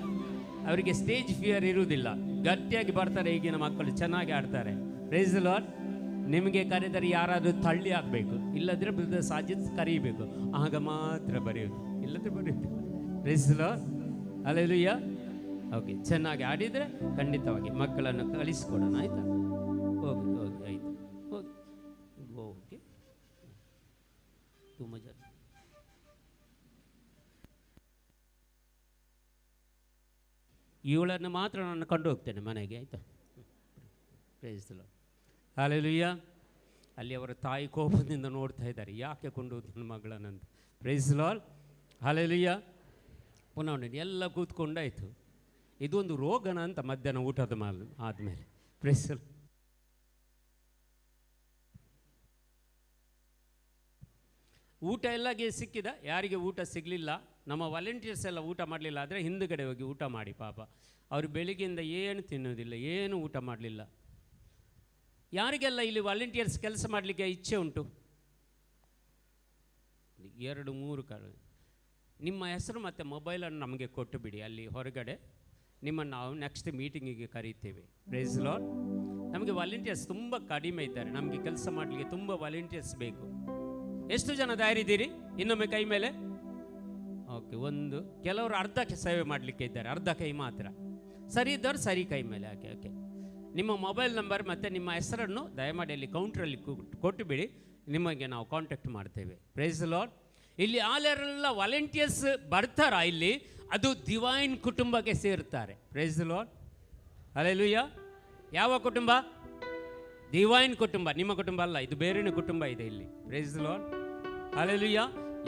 ಅವರಿಗೆ ಸ್ಟೇಜ್ ಫಿಯರ್ ಇರುವುದಿಲ್ಲ. ಗಟ್ಟಿಯಾಗಿ ಬರ್ತಾರೆ. ಈಗಿನ ಮಕ್ಕಳು ಚೆನ್ನಾಗಿ ಆಡ್ತಾರೆ. Praise the Lord. ನಿಮಗೆ ಕರೆದರೆ ಯಾರಾದರೂ ತಳ್ಳಿ ಆಗಬೇಕು, ಇಲ್ಲದ್ರೆ ಬ್ರದರ್ ಸಾಜಿತ್ ಕರೀಬೇಕು, ಆಗ ಮಾತ್ರ ಬರೆಯೋದು, ಇಲ್ಲದ್ರೆ ಬರೆಯೋದು. Praise the Lord. Hallelujah. Okay, ಚೆನ್ನಾಗಿ ಆಡಿದರೆ ಖಂಡಿತವಾಗಿ ಮಕ್ಕಳನ್ನು ಕಳಿಸ್ಕೊಡೋಣ, ಆಯಿತಾ? ಹೋಗಿ ಹೋಗಿ, ಆಯಿತು, ಹೋಗಿ ಓಕೆ. ತುಂಬ ಜನ ಇವಳನ್ನು ಮಾತ್ರ ನಾನು ಕೊಂಡು ಹೋಗ್ತೇನೆ ಮನೆಗೆ, ಆಯಿತಾ? Praise the Lord. ಹಲ್ಲೆಲೂಯಾ. ಅಲ್ಲಿ ಅವರ ತಾಯಿ ಕೋಪದಿಂದ ನೋಡ್ತಾ ಇದ್ದಾರೆ, ಯಾಕೆ ಕೊಂಡು ಹೋದ ನನ್ನ ಮಗಳನ್ನಂತ. Praise the Lord. ಹಲ್ಲೆಲೂಯಾ. ಪುನಃ ಎಲ್ಲ ಕೂತ್ಕೊಂಡಾಯಿತು. ಇದೊಂದು ರೋಗನ ಅಂತ ಮಧ್ಯಾಹ್ನ ಊಟದ ಆದಮೇಲೆ. Praise the Lord. ಊಟ ಎಲ್ಲಗೆ ಸಿಕ್ಕಿದ, ಯಾರಿಗೆ ಊಟ ಸಿಗಲಿಲ್ಲ, ನಮ್ಮ ವಾಲಂಟಿಯರ್ಸ್ ಎಲ್ಲ ಊಟ ಮಾಡಲಿಲ್ಲ ಆದರೆ ಹಿಂದುಗಡೆ ಹೋಗಿ ಊಟ ಮಾಡಿ. ಪಾಪ ಅವರು ಬೆಳಿಗ್ಗೆಯಿಂದ ಏನು ತಿನ್ನೋದಿಲ್ಲ, ಏನು ಊಟ ಮಾಡಲಿಲ್ಲ. ಯಾರಿಗೆಲ್ಲ ಇಲ್ಲಿ ವಾಲಂಟಿಯರ್ಸ್ ಕೆಲಸ ಮಾಡಲಿಕ್ಕೆ ಇಚ್ಛೆ ಉಂಟು? 2-3 ಕಾಲ ನಿಮ್ಮ ಹೆಸರು ಮತ್ತು ಮೊಬೈಲನ್ನು ನಮಗೆ ಕೊಟ್ಟು ಬಿಡಿ. ಅಲ್ಲಿ ಹೊರಗಡೆ ನಿಮ್ಮನ್ನು ನಾವು ನೆಕ್ಸ್ಟ್ ಮೀಟಿಂಗಿಗೆ ಕರೀತೇವೆ. Praise the Lord. ನಮಗೆ ವಾಲಂಟಿಯರ್ಸ್ ತುಂಬ ಕಡಿಮೆ ಇದ್ದಾರೆ, ನಮಗೆ ಕೆಲಸ ಮಾಡಲಿಕ್ಕೆ ತುಂಬ ವಾಲಂಟಿಯರ್ಸ್ ಬೇಕು. ಎಷ್ಟು ಜನ ಧೈರ್ಯದ್ದೀರಿ? ಇನ್ನೊಮ್ಮೆ ಕೈ ಮೇಲೆ. ಓಕೆ, ಒಂದು ಕೆಲವರು ಅರ್ಧಕ್ಕೆ ಸೇವೆ ಮಾಡಲಿಕ್ಕೆ ಇದ್ದಾರೆ, ಅರ್ಧ ಕೈ ಮಾತ್ರ. ಸರಿ ಇದ್ದವ್ರು ಸರಿ ಕೈ ಮೇಲೆ. Okay okay. ನಿಮ್ಮ ಮೊಬೈಲ್ ನಂಬರ್ ಮತ್ತು ನಿಮ್ಮ ಹೆಸರನ್ನು ದಯಮಾಡಿ ಅಲ್ಲಿ ಕೌಂಟ್ರಲ್ಲಿ ಕೊಟ್ಟು ಬಿಡಿ, ನಿಮಗೆ ನಾವು ಕಾಂಟ್ಯಾಕ್ಟ್ ಮಾಡ್ತೇವೆ. Praise the Lord. ಇಲ್ಲಿ ಯಾರೆಲ್ಲ ವಾಲಂಟಿಯರ್ಸ್ ಬರ್ತಾರಾ ಇಲ್ಲಿ, ಅದು ಡಿವೈನ್ ಕುಟುಂಬಕ್ಕೆ ಸೇರ್ತಾರೆ. Praise the Lord. ಹಲ್ಲೆಲೂಯಾ. ಯಾವ ಕುಟುಂಬ? ಡಿವೈನ್ ಕುಟುಂಬ. ನಿಮ್ಮ ಕುಟುಂಬ ಅಲ್ಲ, ಇದು ಬೇರೆನೇ ಕುಟುಂಬ ಇದೆ ಇಲ್ಲಿ. Praise the Lord. ಹಲ್ಲೆಲೂಯಾ.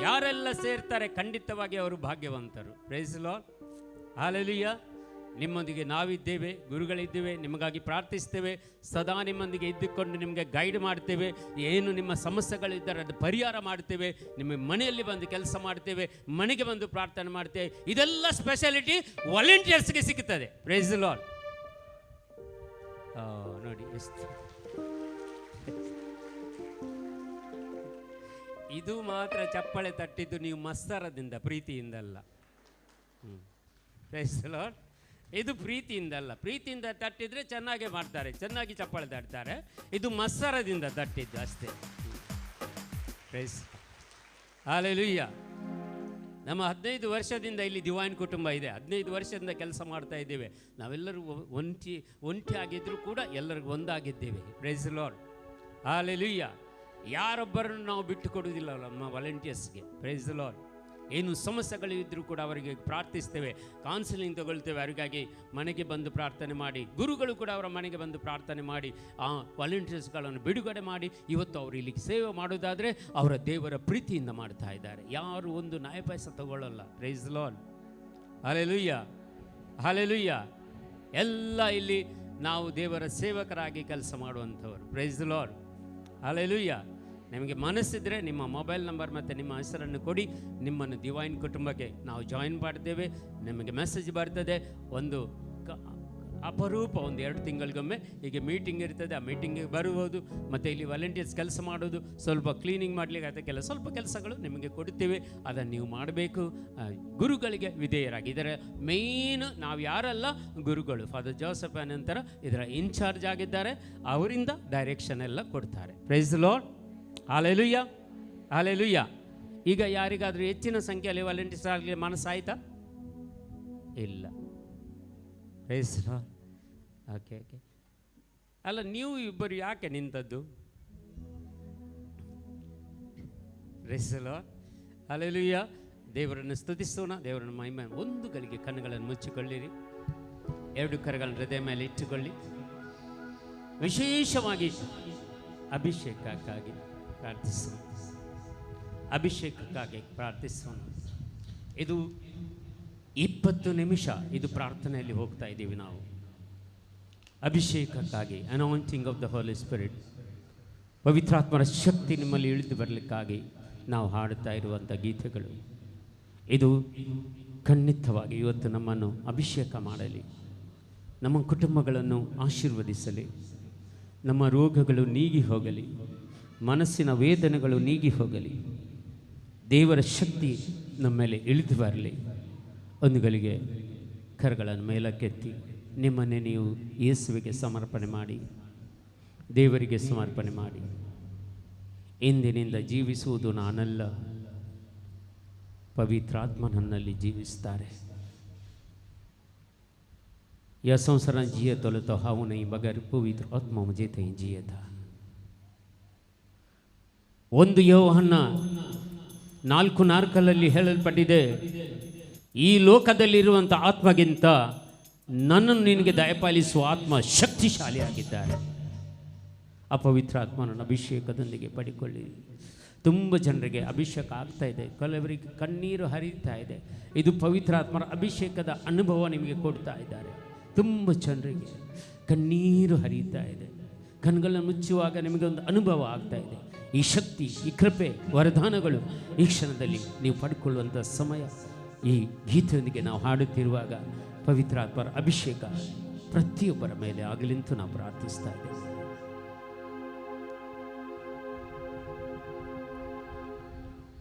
ಯಾರೆಲ್ಲ ಸೇರ್ತಾರೆ ಖಂಡಿತವಾಗಿ ಅವರು ಭಾಗ್ಯವಂತರು. Praise the Lord. ಹಲ್ಲೆಲೂಯಾ. ನಿಮ್ಮೊಂದಿಗೆ ನಾವಿದ್ದೇವೆ, ಗುರುಗಳಿದ್ದೇವೆ, ನಿಮಗಾಗಿ ಪ್ರಾರ್ಥಿಸ್ತೇವೆ, ಸದಾ ನಿಮ್ಮೊಂದಿಗೆ ಇದ್ದುಕೊಂಡು ನಿಮಗೆ ಗೈಡ್ ಮಾಡ್ತೇವೆ. ಏನು ನಿಮ್ಮ ಸಮಸ್ಯೆಗಳಿದ್ದರೆ ಅದು ಪರಿಹಾರ ಮಾಡ್ತೇವೆ. ನಿಮ್ಮ ಮನೆಯಲ್ಲಿ ಬಂದು ಕೆಲಸ ಮಾಡ್ತೇವೆ, ಮನೆಗೆ ಬಂದು ಪ್ರಾರ್ಥನೆ ಮಾಡ್ತೇವೆ. ಇದೆಲ್ಲ ಸ್ಪೆಷಾಲಿಟಿ ವಾಲಂಟಿಯರ್ಸ್ಗೆ ಸಿಗುತ್ತದೆ. Praise the Lord. ನೋಡಿ ಎಷ್ಟು ಇದು ಮಾತ್ರ ಚಪ್ಪಳೆ ತಟ್ಟಿದ್ದು ನೀವು ಮತ್ಸರದಿಂದ, ಪ್ರೀತಿಯಿಂದಲ್ಲ. Praise the Lord. ಇದು ಪ್ರೀತಿಯಿಂದಲ್ಲ. ಪ್ರೀತಿಯಿಂದ ತಟ್ಟಿದ್ರೆ ಚೆನ್ನಾಗೇ ಮಾಡ್ತಾರೆ, ಚೆನ್ನಾಗಿ ಚಪ್ಪಾಳೆ ತಟ್ತಾರೆ. ಇದು ಮತ್ಸರದಿಂದ ತಟ್ಟಿದ್ದು ಅಷ್ಟೇ. ಪ್ರೈಸ್. ಹಲ್ಲೆಲೂಯಾ. ನಮ್ಮ 15 ವರ್ಷದಿಂದ ಇಲ್ಲಿ ಡಿವೈನ್ ಕುಟುಂಬ ಇದೆ. 15 ವರ್ಷದಿಂದ ಕೆಲಸ ಮಾಡ್ತಾ ಇದ್ದೇವೆ. ನಾವೆಲ್ಲರೂ ಒಂಟಿ ಆಗಿದ್ದರೂ ಕೂಡ ಎಲ್ಲರಿಗೂ ಒಂದಾಗಿದ್ದೇವೆ. Praise the Lord. ಹಲ್ಲೆಲೂಯಾ. ಯಾರೊಬ್ಬರನ್ನು ನಾವು ಬಿಟ್ಟು ಕೊಡುವುದಿಲ್ಲ ನಮ್ಮ ವಾಲಂಟಿಯರ್ಸ್ಗೆ. Price the lord. ಏನು ಸಮಸ್ಯೆಗಳು ಇದ್ದರೂ ಕೂಡ ಅವರಿಗೆ ಪ್ರಾರ್ಥಿಸ್ತೇವೆ, ಕೌನ್ಸಿಲಿಂಗ್ ತಗೊಳ್ತೇವೆ. ಅವರಿಗಾಗಿ ಮನೆಗೆ ಬಂದು ಪ್ರಾರ್ಥನೆ ಮಾಡಿ, ಗುರುಗಳು ಕೂಡ ಅವರ ಮನೆಗೆ ಬಂದು ಪ್ರಾರ್ಥನೆ ಮಾಡಿ ಆ ವಾಲಂಟಿಯರ್ಸ್ಗಳನ್ನು ಬಿಡುಗಡೆ ಮಾಡಿ ಇವತ್ತು ಅವರು ಇಲ್ಲಿಗೆ ಸೇವೆ ಮಾಡೋದಾದರೆ ಅವರ ದೇವರ ಪ್ರೀತಿಯಿಂದ ಮಾಡ್ತಾ ಇದ್ದಾರೆ. ಯಾರು ಒಂದು ನಾಯ ಪೈಸೆ ತಗೊಳ್ಳಲ್ಲ. Praise the Lord. ಹಲ್ಲೆಲೂಯಾ, ಹಲ್ಲೆಲೂಯಾ. ಎಲ್ಲ ಇಲ್ಲಿ ನಾವು ದೇವರ ಸೇವಕರಾಗಿ ಕೆಲಸ ಮಾಡುವಂಥವರು. Praise the Lord. ಹಲ್ಲೆಲೂಯಾ. ನಿಮಗೆ ಮನಸ್ಸಿದ್ರೆ ನಿಮ್ಮ ಮೊಬೈಲ್ ನಂಬರ್ ಮತ್ತು ನಿಮ್ಮ ಹೆಸರನ್ನು ಕೊಡಿ, ನಿಮ್ಮನ್ನು ಡಿವೈನ್ ಕುಟುಂಬಕ್ಕೆ ನಾವು ಜಾಯಿನ್ ಮಾಡ್ತೇವೆ. ನಿಮಗೆ ಮೆಸೇಜ್ ಬರ್ತದೆ. ಒಂದು ಅಪರೂಪ 1-2 ತಿಂಗಳಿಗೊಮ್ಮೆ ಹೀಗೆ ಮೀಟಿಂಗ್ ಇರ್ತದೆ. ಆ ಮೀಟಿಂಗಿಗೆ ಬರ್ಬೋದು. ಮತ್ತು ಇಲ್ಲಿ ವಾಲಂಟಿಯರ್ಸ್ ಕೆಲಸ ಮಾಡೋದು, ಸ್ವಲ್ಪ ಕ್ಲೀನಿಂಗ್ ಮಾಡಲಿಕ್ಕೆ ಅದಕ್ಕೆಲ್ಲ ಸ್ವಲ್ಪ ಕೆಲಸಗಳು ನಿಮಗೆ ಕೊಡ್ತೇವೆ. ಅದನ್ನು ನೀವು ಮಾಡಬೇಕು. ಗುರುಗಳಿಗೆ ವಿಧೇಯರಾಗಿ. ಇದರ ಮೇನ್ ನಾವು ಯಾರಲ್ಲ, ಗುರುಗಳು ಫಾದರ್ ಜೋಸೆಫ್ ನಂತರ ಇದರ ಇನ್ಚಾರ್ಜ್ ಆಗಿದ್ದಾರೆ. ಅವರಿಂದ ಡೈರೆಕ್ಷನ್ ಎಲ್ಲ ಕೊಡ್ತಾರೆ. Praise the Lord. ಹಲ್ಲೆಲೂಯಾ, ಹಲ್ಲೆಲೂಯಾ. ಈಗ ಯಾರಿಗಾದರೂ ಹೆಚ್ಚಿನ ಸಂಖ್ಯೆಯಲ್ಲಿ ವಾಲಂಟಿಯರ್ಸ್ ಆಗಲಿ ಮನಸ್ಸಾಯ್ತಾ? ಇಲ್ಲ. Praise the Lord. Okay okay. ಅಲ್ಲ, ನೀವು ಇಬ್ಬರು ಯಾಕೆ ನಿಂತದ್ದು? Praise the Lord. ಹಲ್ಲೆಲೂಯಾ. ದೇವರನ್ನು ಸ್ತುತಿಸೋಣ, ದೇವರನ್ನು ಮಹಿಮೆ. ಒಂದು ಗಳಿಗೆ ಕಣ್ಣುಗಳನ್ನು ಮುಚ್ಚಿಕೊಳ್ಳಿರಿ, 2 ಕರಗಳನ್ನು ಹೃದಯ ಮೇಲೆ ಇಟ್ಟುಕೊಳ್ಳಿ. ವಿಶೇಷವಾಗಿ ಅಭಿಷೇಕಕ್ಕಾಗಿ ಪ್ರಾರ್ಥಿಸೋಣ. ಅಭಿಷೇಕಕ್ಕಾಗಿ ಪ್ರಾರ್ಥಿಸೋಣ. ಇದು 20 ನಿಮಿಷ ಇದು ಪ್ರಾರ್ಥನೆಯಲ್ಲಿ ಹೋಗ್ತಾ ಇದ್ದೀವಿ ನಾವು. ಅಭಿಷೇಕಕ್ಕಾಗಿ, anointing of the Holy Spirit, ಪವಿತ್ರಾತ್ಮರ ಶಕ್ತಿ ನಿಮ್ಮಲ್ಲಿ ಇಳಿದು ಬರಲಿಕ್ಕಾಗಿ ನಾವು ಹಾಡುತ್ತಾ ಇರುವಂಥ ಗೀತೆಗಳು. ಇದು ಖಂಡಿತವಾಗಿ ಇವತ್ತು ನಮ್ಮನ್ನು ಅಭಿಷೇಕ ಮಾಡಲಿ, ನಮ್ಮ ಕುಟುಂಬಗಳನ್ನು ಆಶೀರ್ವದಿಸಲಿ, ನಮ್ಮ ರೋಗಗಳು ನೀಗಿ ಹೋಗಲಿ, ಮನಸ್ಸಿನ ವೇದನೆಗಳು ನೀಗಿ ಹೋಗಲಿ, ದೇವರ ಶಕ್ತಿ ನಮ್ಮ ಮೇಲೆ ಇಳಿದು ಬರಲಿ. ಒಂದು ಗಳಿಗೆ ಕರಗಳನ್ನು ಮೇಲಕ್ಕೆತ್ತಿ ನಿಮ್ಮನ್ನೇ ನೀವು ಯೇಸುವಿಗೆ ಸಮರ್ಪಣೆ ಮಾಡಿ, ದೇವರಿಗೆ ಸಮರ್ಪಣೆ ಮಾಡಿ. ಇಂದಿನಿಂದ ಜೀವಿಸುವುದು ನಾನಲ್ಲ, पवित्रात्मा नन्नल्ली जीविस्तारे. यह संसार जिये तो हाउ नहीं मगर पवित्र आत्मा मुझे तहीं जिये था. ಒಂದು ಯೋಹನ್ನ 4:4 ಹೇಳಲ್ಪಟ್ಟಿದೆ, ಈ ಲೋಕದಲ್ಲಿರುವಂಥ ಆತ್ಮಗಿಂತ ನನ್ನನ್ನು ನಿನಗೆ ದಯಪಾಲಿಸುವ ಆತ್ಮ ಶಕ್ತಿಶಾಲಿಯಾಗಿದ್ದಾರೆ. ಅಪವಿತ್ರ ಆತ್ಮನ ಅಭಿಷೇಕದೊಂದಿಗೆ ಪಡಿಕೊಳ್ಳಿ. ತುಂಬ ಜನರಿಗೆ ಅಭಿಷೇಕ ಆಗ್ತಾ ಇದೆ, ಕೆಲವರಿಗೆ ಕಣ್ಣೀರು ಹರಿತಾ ಇದೆ. ಇದು ಪವಿತ್ರ ಆತ್ಮರ ಅಭಿಷೇಕದ ಅನುಭವ ನಿಮಗೆ ಕೊಡ್ತಾ ಇದ್ದಾರೆ. ತುಂಬ ಜನರಿಗೆ ಕಣ್ಣೀರು ಹರಿತಾ ಇದೆ, ಕಣ್ಗಳನ್ನು ಮುಚ್ಚುವಾಗ ನಿಮಗೆ ಒಂದು ಅನುಭವ ಆಗ್ತಾ ಇದೆ. ಈ ಶಕ್ತಿ, ಈ ಕೃಪೆ, ವರದಾನಗಳು ಈ ಕ್ಷಣದಲ್ಲಿ ನೀವು ಪಡ್ಕೊಳ್ಳುವಂಥ ಸಮಯ. ಈ ಗೀತೆಯೊಂದಿಗೆ ನಾವು ಹಾಡುತ್ತಿರುವಾಗ ಪವಿತ್ರಾತ್ಮರ ಅಭಿಷೇಕ ಪ್ರತಿಯೊಬ್ಬರ ಮೇಲೆ ಆಗಲಿಂತೂ ನಾವು ಪ್ರಾರ್ಥಿಸ್ತಾ ಇದ್ದೇವೆ.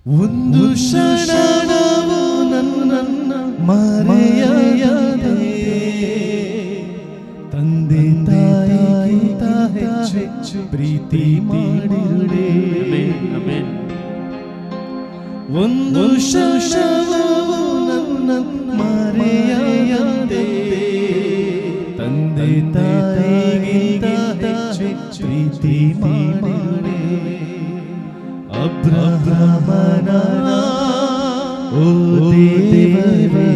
ಒಂದು ಕ್ಷಣವೂ ನನ್ನ ಮರೆಯದೆ ತಂದೆ ತಾಯಿಗಿಂತ ಹೆಚ್ಚು ಪ್ರೀತಿ ಮಾಡಿರುವೆ. ಒಂದು ಕ್ಷಣವೂ ನನ್ನ ಮರೆಯದೆ ತಂದೆ ತಾಯಿಗಿಂತ ಹೆಚ್ಚು ಪ್ರೀತಿ ಮಾಡಿರುವೆ. ಅಬ್ರಹ್ಮನ ಓ ದೇವರೇ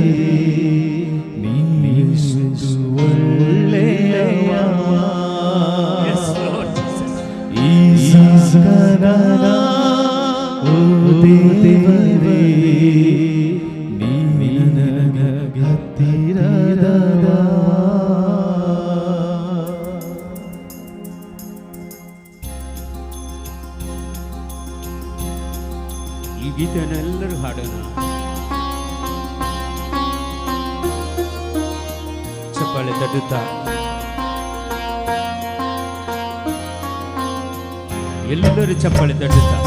ನೀನೆಷ್ಟು ಒಳ್ಳೆಯವ, ಈಸಾಕನ ಓ ದೇವರೇ ನೀ ನನಗೆ ಹತ್ತಿರದವ. ಈ ಗೀತೆಯನ್ನು ಎಲ್ಲರೂ ಹಾಡೋಣ. ಚಪ್ಪಾಳೆ ತಟ್ಟುತ್ತಾ ಎಲ್ಲರೂ ಚಪ್ಪಾಳೆ ತಟ್ಟುತ್ತಾ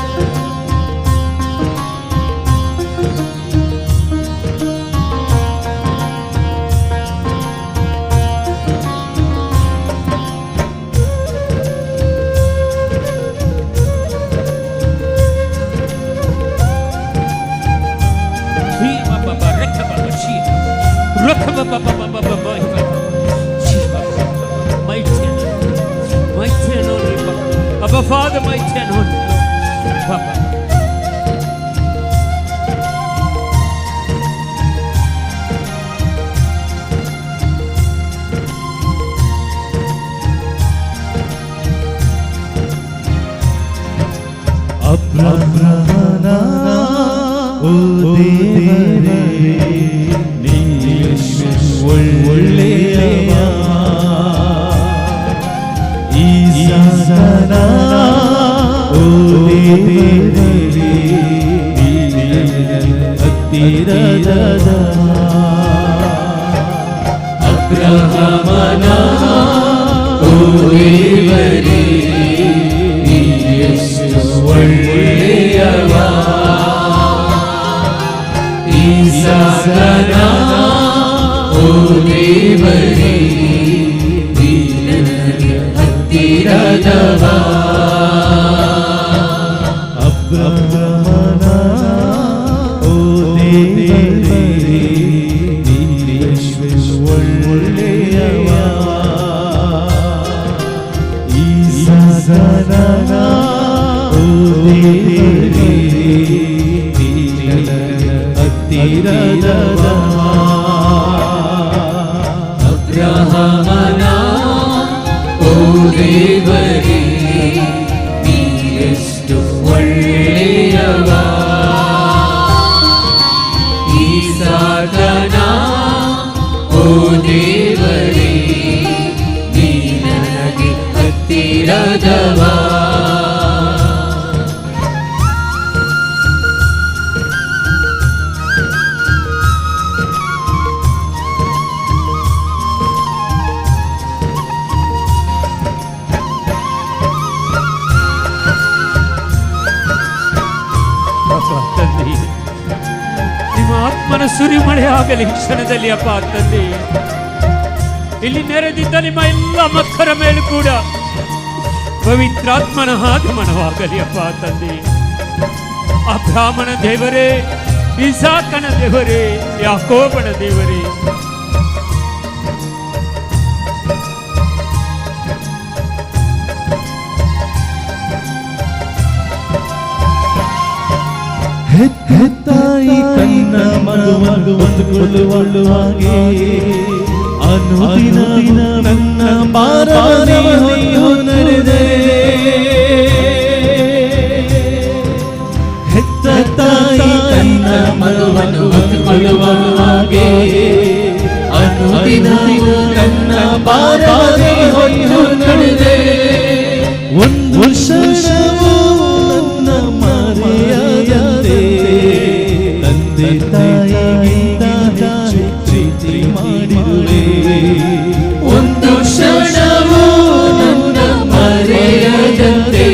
Abba Father, my ten on Papa. ಅಬ್ರಹ್ಮನ ಓ ದೇವರೇ ನೀನೆಷ್ಟು ಒಳ್ಳೆಯವ, ಈಸಾಕನ ಓ ದೇವರೇ ನೀ ಹತ್ತಿರದವ. ಅಬ್ರಹ್ಮನ ಓ ದೇವರೇ ನೀನೆಷ್ಟು ಒಳ್ಳೆಯವ, ಈಸಾಕನ ಓ ದೇವರೇ ನೀ ನನಗೆ ಹತ್ತಿರದವ. ಅಬ್ರಹ್ಮನ ಓ ದೇವರೇ ನೀನೆಷ್ಟು ಒಳ್ಳೆಯವ, ಈಸಾಕನ ಓ ದೇವರೇ ನೀ ನನಗೆ ಹತ್ತಿರದವ. ಅಬ್ರಹ್ಮನ ಓ ದೇವರೇ ನೀನೆಷ್ಟು ಒಳ್ಳೆಯವ, ಈಸಾಕನ ಹತ್ತಿರದವ. ತಂದೆ, ನಿಮ್ಮ ಆತ್ಮನ ಸುರಿಮಳೆ ಆಗಲಿ ಕ್ಷಣದಲ್ಲಿ ಅಪ್ಪ ತಂದೆ. ಇಲ್ಲಿ ನೆರೆದಿದ್ದ ನಿಮ್ಮ ಎಲ್ಲ ಮಕ್ಕಳ ಮೇಲೂ ಕೂಡ ಪವಿತ್ರಾತ್ಮನ ಆಗಮನವಾಗಲಿ ಅಪ್ಪ ತಂದೆ. ಅಬ್ರಾಹ್ಮಣ ದೇವರೇ, ಇಸಾಕನ ದೇವರೇ, ಯಾಕೋಬನ ದೇವರೇ, ಹೆತ್ತಾಯಿ ಕನ್ನ ಮಗುವನ್ನು ಹೊತ್ತುಕೊಳ್ಳುವಾಗೆ ಅನುದಿನ ನನ್ನ ಭಾರವನ್ನು ನಡೆದೆ. ಹೆತ್ತ ತಾಯಿ ತನ್ನ ಮಗುವನ್ನು ಹೊತ್ತುಕೊಳ್ಳುವಾಗೆ ಅನುದಿನ ನನ್ನ ಭಾರವನ್ನು ನಡೆದೆ. ಒಂದು ಕ್ಷಣವೂ ನನ್ನ ಮರೆಯದಂತೆ ತಂದೆ ತಾಯಿಗಿಂತ ಪ್ರೀತಿ ಮಾಡಿರುವೆ. ಒಂದು ಕ್ಷಣವೂ ನನ್ನ ಮರೆಯದಂತೆ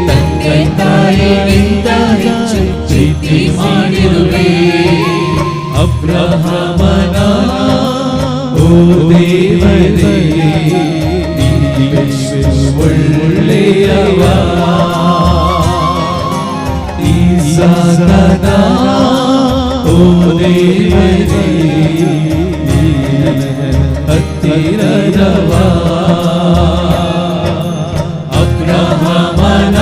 ತಂದೆ ತಾಯಿಗಿಂತ ಹೆಚ್ಚು ಪ್ರೀತಿ ಮಾಡಿರುವೆ. ಅಬ್ರಹಾಮನ ಓ ದೇವರೇ, ಒಳ್ಳೆಯವ. ಈಸಾಕನ ಓ ದೇವರೇ, ಹತ್ತಿರದವ. ಅಬ್ರಹಾಮನ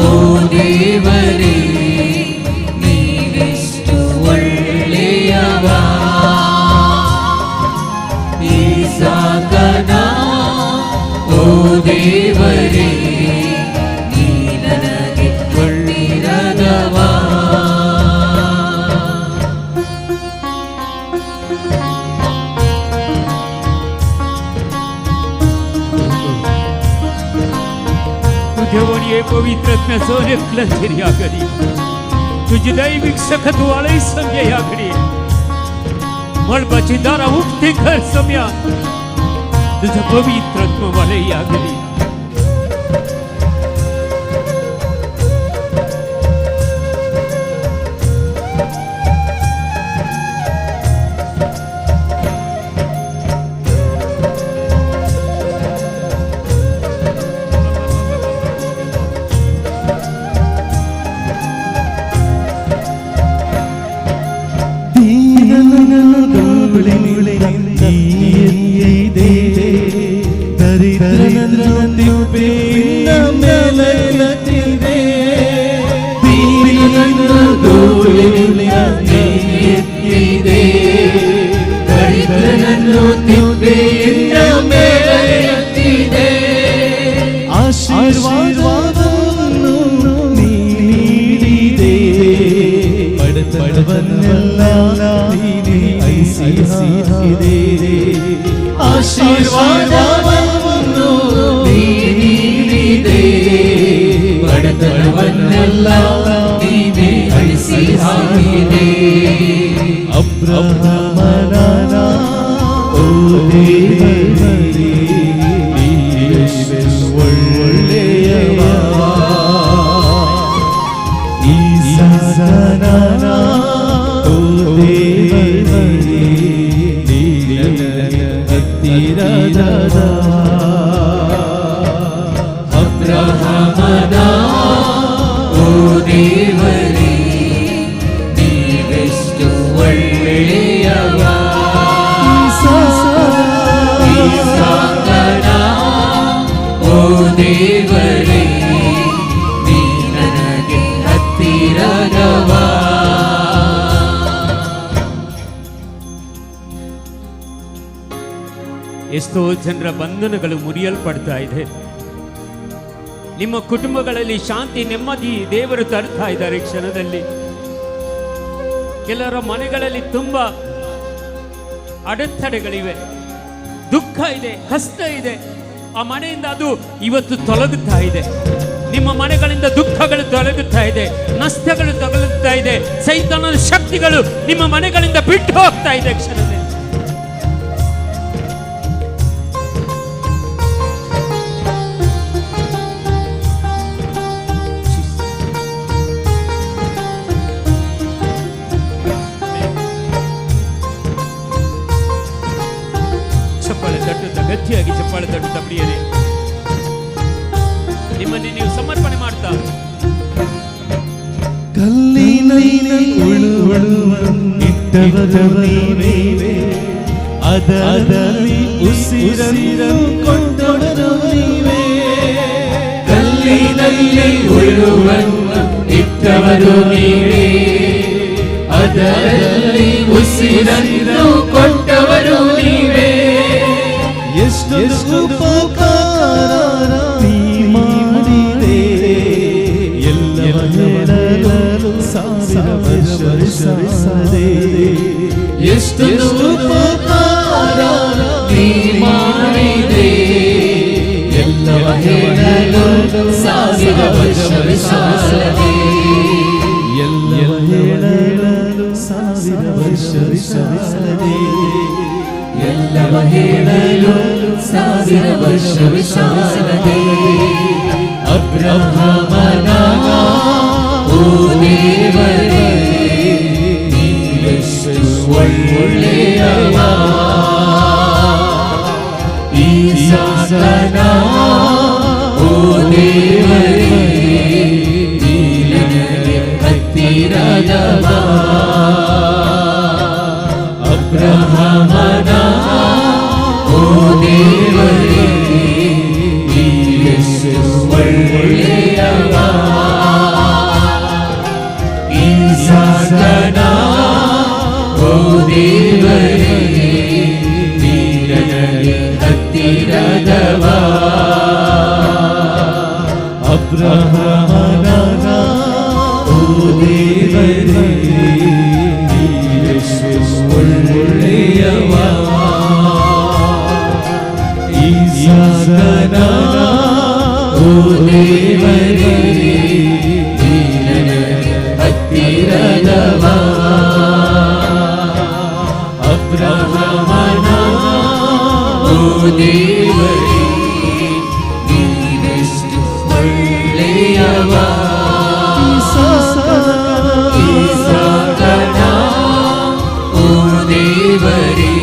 ಓ ದೇವರೇ, ನೀವೆಷ್ಟು ಒಳ್ಳೆಯವ. ಈಸಾಕನ ಓ ದೇವರೇ, ನೀ ನನಗೆ ಒಳ್ಳೆಯದವ. तुझे पवित्र सोने आगरी तुझी दैविक सखत वाले समय आगरी मळ बचिंदारा उठते घर समय तुझ पवित्र वाले आगरी. ಆಶೀರ್ವಾದವನ್ನು ನೀಡಿದೆ, ಬಡತನವನ್ನೆಲ್ಲ ನೀಡಿ ಐಸಿದೆ. ಆಶೀರ್ವಾದವನ್ನು ನೀಡಿದೆ, ಬಡತನವನ್ನೆಲ್ಲ ನೀನೇ ಅಳಿಸಿ ಹಾಕಿದೆ. ಅಬ್ರಹಾಮನ ಓ ದೇವರೇ, ಒಳ್ಳೆಯವ. ಈಸಾಕನ ಓ ದೇವರೇ, ಹತ್ತಿರದವ. ಅಬ್ರಹಾಮನ ಓ ದೇವರೇ, ನೀವೆಷ್ಟು ಒಳ್ಳೆಯವ. ಈಸಾಕನ ಓ ದೇವರೇ, ನೀ ನನಗೆ ಹತ್ತಿರದವ. ಎಷ್ಟೋ ಜನರ ಬಂಧನಗಳು ಮುರಿಯಲ್ಪಡ್ತಾ ಇದೆ. ನಿಮ್ಮ ಕುಟುಂಬಗಳಲ್ಲಿ ಶಾಂತಿ ನೆಮ್ಮದಿ ದೇವರು ತರ್ತಾ ಇದ್ದಾರೆ ಕ್ಷಣದಲ್ಲಿ. ಕೆಲವರ ಮನೆಗಳಲ್ಲಿ ತುಂಬಾ ಅಡೆತಡೆಗಳಿವೆ, ದುಃಖ ಇದೆ, ಕಷ್ಟ ಇದೆ. ಆ ಮನೆಯಿಂದ ಅದು ಇವತ್ತು ತೊಲಗುತ್ತಾ ಇದೆ. ನಿಮ್ಮ ಮನೆಗಳಿಂದ ದುಃಖಗಳು ತೊಲಗುತ್ತಾ ಇದೆ, ನಷ್ಟಗಳು ತೊಲಗುತ್ತಾ ಇದೆ, ಸೈತಾನನ ಶಕ್ತಿಗಳು ನಿಮ್ಮ ಮನೆಗಳಿಂದ ಬಿಟ್ಟು ಹೋಗ್ತಾ ಇದೆ. ಕ್ಷಣದಲ್ಲಿ ಚಪ್ಪಾಳೆ ತಟ್ಟುತ್ತಾ, ಗಟ್ಟಿಯಾಗಿ ಚಪ್ಪಾಳೆ ತಟ್ಟುತ್ತಾ ಪ್ರಿಯರೇ, ನಿಮ್ಮನ್ನೇ ನೀವು ಸಮರ್ಪಣೆ ಮಾಡ್ತಾ. ಕಲ್ಲಿನಲ್ಲಿ ಉಳುವನ್ನಿಟ್ಟವರು ನೀವೇ, ಅದರಲ್ಲಿ ಉಸಿರನ್ನು ಕೊಟ್ಟವರು ನೀವೇ. ಕಲ್ಲಿನಲ್ಲಿ ಉಳುವನ್ನಿಟ್ಟವರು ನೀವೇ, ಅದರಲ್ಲಿ ಉಸಿರನ್ನು ಕೊಟ್ಟವರು ನೀವೇ. ಎಷ್ಟು ಉಪಕಾರ ನೀ ಮಾಡಿದೆ, ಎಲ್ಲವ ಹೇಳಲು ಸಾವಿರ ವರ್ಷವಿಸದೆ. ಎಷ್ಟು ಉಪಕಾರ ನೀ ಮಾಡಿದೆ, ಎಲ್ಲವ ಹೇಳಲು ಸಾವಿರ ವರ್ಷವಿಸದೆ. ಎಲ್ಲವ ಹೇಳಲು ಸಾವಿರ ವರ್ಷವಿಸದೆ. ಎಲ್ಲವ ಹೇಳಲು ಸಾವಿರ ವರ್ಷವಿಸದೆ. ಅಬ್ರಹಾಮನ ಓ ದೇವರೇ, ನೀನೆಷ್ಟು ಒಳ್ಳೆಯವ. ಈಸಾಕನ ಓ ದೇವರೇ, ನೀ ನನಗೆ ಹತ್ತಿರದವ. ಅಬ್ರಹಾಮನ ಓ ದೇವರೇ, ನೀನೆಷ್ಟು ಒಳ್ಳೆಯವ. ಈಸಾಕನ ಓ ದೇವರೇ, ನೀ ನನಗೆ ಹತ್ತಿರದವ. ಅಬ್ರಹಾಮನ ಓ ದೇವರೇ, ಒಳ್ಳೆಯವ. ಈಸಾಕನ ಓ ದೇವರೇ, ನೀ ನನಗೆ ಹತ್ತಿರದವ. ಅಬ್ರಹಾಮನ ಓ ದೇವರೇ, ನೀನೆಷ್ಟು ಒಳ್ಳೆಯವ. ಈಸಾಕನ ಓ ದೇವರೇ,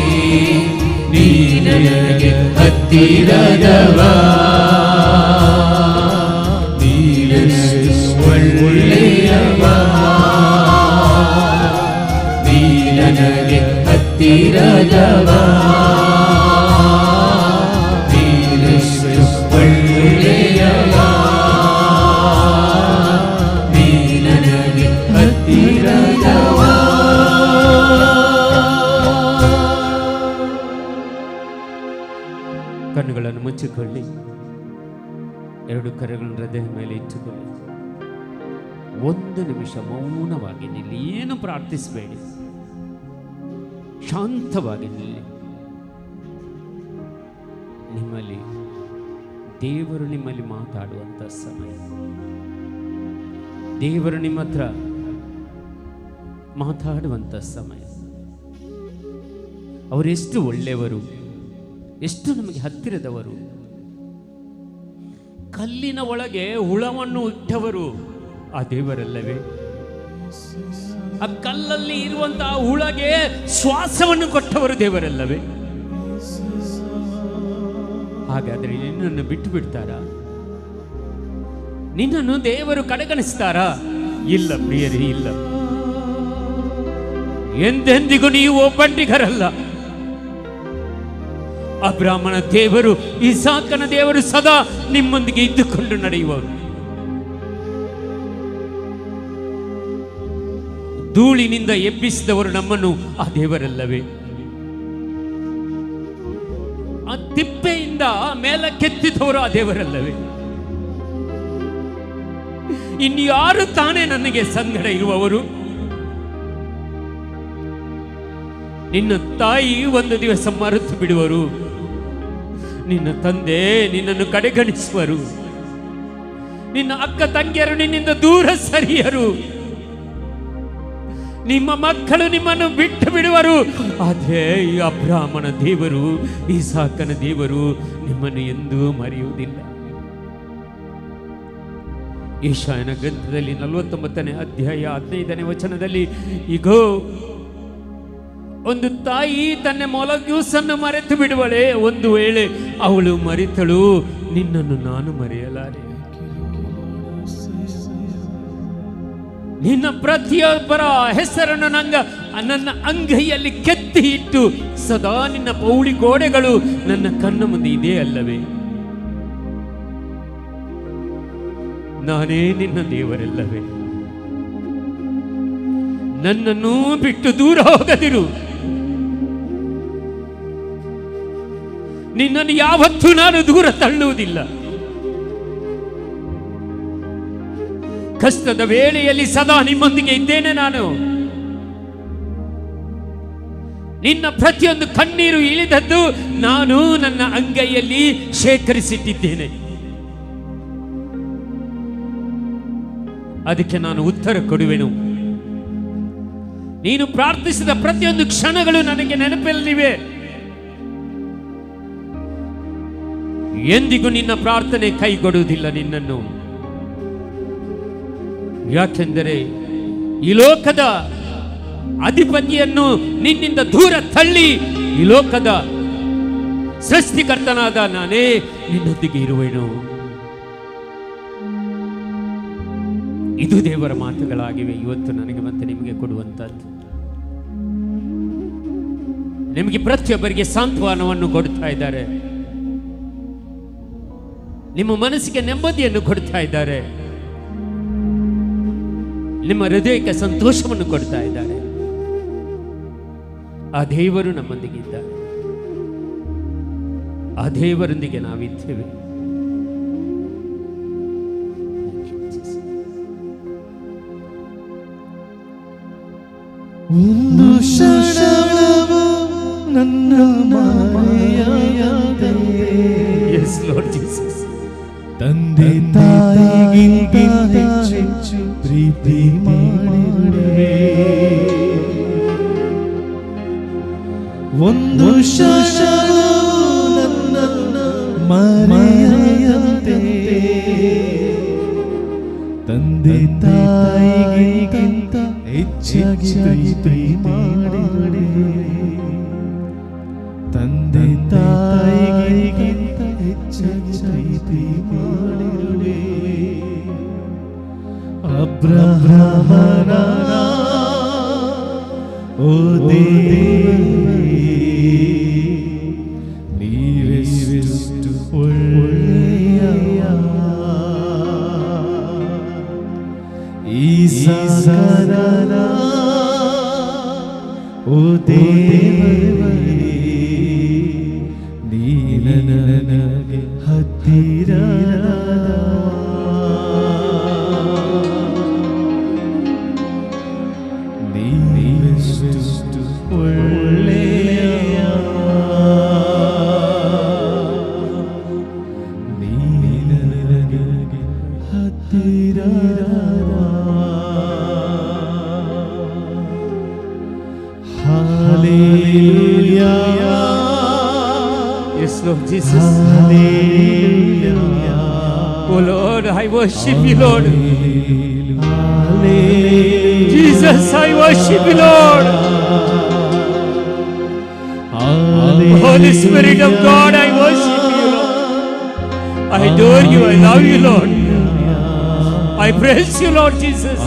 ನೀ ನನಗೆ ಹತ್ತಿರದವ. ನೀನೆಷ್ಟು ಒಳ್ಳೆಯವ. ನೀ ನನಗೆ ಹತ್ತಿರದವ. ನೀನೆಷ್ಟು ಒಳ್ಳೆಯವ. ನೀ ನನಗೆ ಹತ್ತಿರದವ. ಕಣ್ಣುಗಳನ್ನು ಮುಚ್ಚಿಕೊಳ್ಳಿ, ಎರಡು ಕರೆಗಳನ್ನು ಹೃದಯ ಮೇಲೆ ಇಟ್ಟುಕೊಳ್ಳಿ. ಒಂದು ನಿಮಿಷ ಮೌನವಾಗಿ ನಿಲ್ಲಿ, ಏನು ಪ್ರಾರ್ಥಿಸಬೇಡಿ, ಶಾಂತವಾಗಿ ನಿಲ್ಲಿ. ನಿಮ್ಮಲ್ಲಿ ದೇವರು ನಿಮ್ಮಲ್ಲಿ ಮಾತಾಡುವಂಥ ಸಮಯ, ದೇವರು ನಿಮ್ಮ ಹತ್ರ ಮಾತಾಡುವಂಥ ಸಮಯ. ಅವರೆಷ್ಟು ಒಳ್ಳೆಯವರು, ಎಷ್ಟು ನಮಗೆ ಹತ್ತಿರದವರು. ಕಲ್ಲಿನ ಒಳಗೆ ಹುಳವನ್ನು ಇಟ್ಟವರು ಆ ದೇವರಲ್ಲವೇ? ಆ ಕಲ್ಲಲ್ಲಿ ಇರುವಂತಹ ಹುಳಗೆ ಶ್ವಾಸವನ್ನು ಕೊಟ್ಟವರು ದೇವರಲ್ಲವೇ? ಹಾಗಾದ್ರೆ ನಿನ್ನನ್ನು ಬಿಟ್ಟು ಬಿಡ್ತಾರಾ? ನಿನ್ನನ್ನು ದೇವರು ಕಡೆಗಣಿಸ್ತಾರಾ? ಇಲ್ಲ ಪ್ರಿಯರೇ, ಇಲ್ಲ. ಎಂದೆಂದಿಗೂ ನೀವು ಒಬ್ಬಂಟಿಗರಲ್ಲ. ಅಬ್ರಾಹ್ಮಣ ದೇವರು, ಇಸಾಕನ ದೇವರು ಸದಾ ನಿಮ್ಮೊಂದಿಗೆ ಇದ್ದುಕೊಂಡು ನಡೆಯುವರು. ಧೂಳಿನಿಂದ ಎಬ್ಬಿಸಿದವರು ನಮ್ಮನ್ನು ಆ ದೇವರಲ್ಲವೇ? ಆ ತಿಪ್ಪೆಯಿಂದ ಮೇಲಕ್ಕೆತ್ತಿದವರು ಆ ದೇವರಲ್ಲವೇ? ಇನ್ಯಾರು ತಾನೇ ನನಗೆ ಸಂಗಡ ಇರುವವರು? ನಿನ್ನ ತಾಯಿ ಒಂದು ದಿವಸ ಮರೆತು ಬಿಡುವರು, ನಿನ್ನ ತಂದೆ ನಿನ್ನನ್ನು ಕಡೆಗಣಿಸುವರು, ನಿನ್ನ ಅಕ್ಕ ತಂಗಿಯರು ನಿನ್ನಿಂದ ದೂರ ಸರಿಯರು, ನಿಮ್ಮ ಮಕ್ಕಳು ನಿಮ್ಮನ್ನು ಬಿಟ್ಟು ಬಿಡುವರು. ಆದರೆ ಈ ಅಬ್ರಾಹ್ಮನ ದೇವರು, ಇಸಾಕನ ದೇವರು ನಿಮ್ಮನ್ನು ಎಂದೂ ಮರೆಯುವುದಿಲ್ಲ. ಯೆಶಾಯನ ಗ್ರಂಥದಲ್ಲಿ 49ನೇ ಅಧ್ಯಾಯ 15ನೇ ವಚನದಲ್ಲಿ, ಇಗೋ ಒಂದು ತಾಯಿ ತನ್ನ ಮೊಲಗೂಸನ್ನು ಮರೆತು ಬಿಡುವಳೆ, ಒಂದು ವೇಳೆ ಅವಳು ಮರೆತಳು, ನಿನ್ನನ್ನು ನಾನು ಮರೆಯಲಾರೆ. ನಿನ್ನ ಪ್ರತಿಯೊಬ್ಬರ ಹೆಸರನ್ನು ನನ್ನ ಅಂಗೈಯಲ್ಲಿ ಕೆತ್ತಿ ಇಟ್ಟು ಸದಾ ನಿನ್ನ ಪೌಳಿ ಗೋಡೆಗಳು ನನ್ನ ಕಣ್ಣ ಮುಂದೆ ಇದೆ ಅಲ್ಲವೇ? ನಾನೇ ನಿನ್ನ ದೇವರಲ್ಲವೇ? ನನ್ನನ್ನು ಬಿಟ್ಟು ದೂರ ಹೋಗದಿರು. ನಿನ್ನನ್ನು ಯಾವತ್ತೂ ನಾನು ದೂರ ತಳ್ಳುವುದಿಲ್ಲ. ಕಷ್ಟದ ವೇಳೆಯಲ್ಲಿ ಸದಾ ನಿಮ್ಮೊಂದಿಗೆ ಇದ್ದೇನೆ. ನಾನು ನಿನ್ನ ಪ್ರತಿಯೊಂದು ಕಣ್ಣೀರು ಇಳಿದದ್ದು ನಾನು ನನ್ನ ಅಂಗೈಯಲ್ಲಿ ಶೇಖರಿಸಿಟ್ಟಿದ್ದೇನೆ. ಅದಕ್ಕೆ ನಾನು ಉತ್ತರ ಕೊಡುವೆನು. ನೀನು ಪ್ರಾರ್ಥಿಸಿದ ಪ್ರತಿಯೊಂದು ಕ್ಷಣಗಳು ನನಗೆ ನೆನಪಲ್ಲಿವೆ. ಎಂದಿಗೂ ನಿನ್ನ ಪ್ರಾರ್ಥನೆ ಕೈಗೊಡುವುದಿಲ್ಲ ನಿನ್ನನ್ನು. ಯಾಕೆಂದರೆ ಈ ಲೋಕದ ಅಧಿಪತಿಯನ್ನು ನಿನ್ನಿಂದ ದೂರ ತಳ್ಳಿ ಈ ಲೋಕದ ಸೃಷ್ಟಿಕರ್ತನಾದ ನಾನೇ ನಿನ್ನೊಂದಿಗೆ ಇರುವೆನು. ಇದು ದೇವರ ಮಾತುಗಳಾಗಿವೆ. ಇವತ್ತು ನನಗೆ ಮತ್ತೆ ನಿಮಗೆ ಕೊಡುವಂತದ್ದು. ನಿಮಗೆ ಪ್ರತಿಯೊಬ್ಬರಿಗೆ ಸಾಂತ್ವನವನ್ನು ಕೊಡ್ತಾ ಇದ್ದಾರೆ. ನಿಮ್ಮ ಮನಸ್ಸಿಗೆ ನೆಮ್ಮದಿಯನ್ನು ಕೊಡ್ತಾ ಇದ್ದಾರೆ. ನಿಮ್ಮ ಹೃದಯಕ್ಕೆ ಸಂತೋಷವನ್ನು ಕೊಡ್ತಾ ಇದ್ದಾರೆ. ಆ ದೇವರು ನಮ್ಮೊಂದಿಗೆ ಇದ್ದಾರೆ. ಆ ದೇವರೊಂದಿಗೆ ನಾವಿದ್ದೇವೆ. ಒಂದು ಕ್ಷಣವು ನನ್ನ ಮರೆಯದೆ, Yes, Lord Jesus. ತಂದೆ ತಾಯಿಗಿಂತ ಹೆಚ್ಚು ಪ್ರೀತಿ ಮಾಡಿರುವೆ. ಒಂದು ಕ್ಷಣವು ನನ್ನ ಮರೆಯದೆ, ತಂದೆ ತಾಯಿಗಿಂತ ಹೆಚ್ಚಾಗಿ ಪ್ರೀತಿ ಮಾಡಿರುವೆ. ತಂದೆ ತಾಯಿಗಿಂತ ಹೆಚ್ಚಾಗಿ ಪ್ರೀತಿ ಮಾಡಿರುವೆ. ಅಬ್ರಹಾಮನ ಓ ದೇವರೇ, ನೀವೆಷ್ಟು ಒಳ್ಳೆಯ. ಈಸಾಕನ ಓ ದೇವರೇ, ನೀ ನನಗೆ ಹತ್ತಿರದ. ನೀವೆಷ್ಟು ಒಳ್ಳೆಯ. ನೀ ನನಗೆ ಹತ್ತಿರದ. Hallelujah. Yes, Lord Jesus. Hallelujah. Oh Lord, I worship you, Lord. Hallelujah. Jesus, I worship you, Lord. Hallelujah. Holy Spirit of God, I worship you, Lord. I adore you, I love you, Lord. I praise you, Lord Jesus.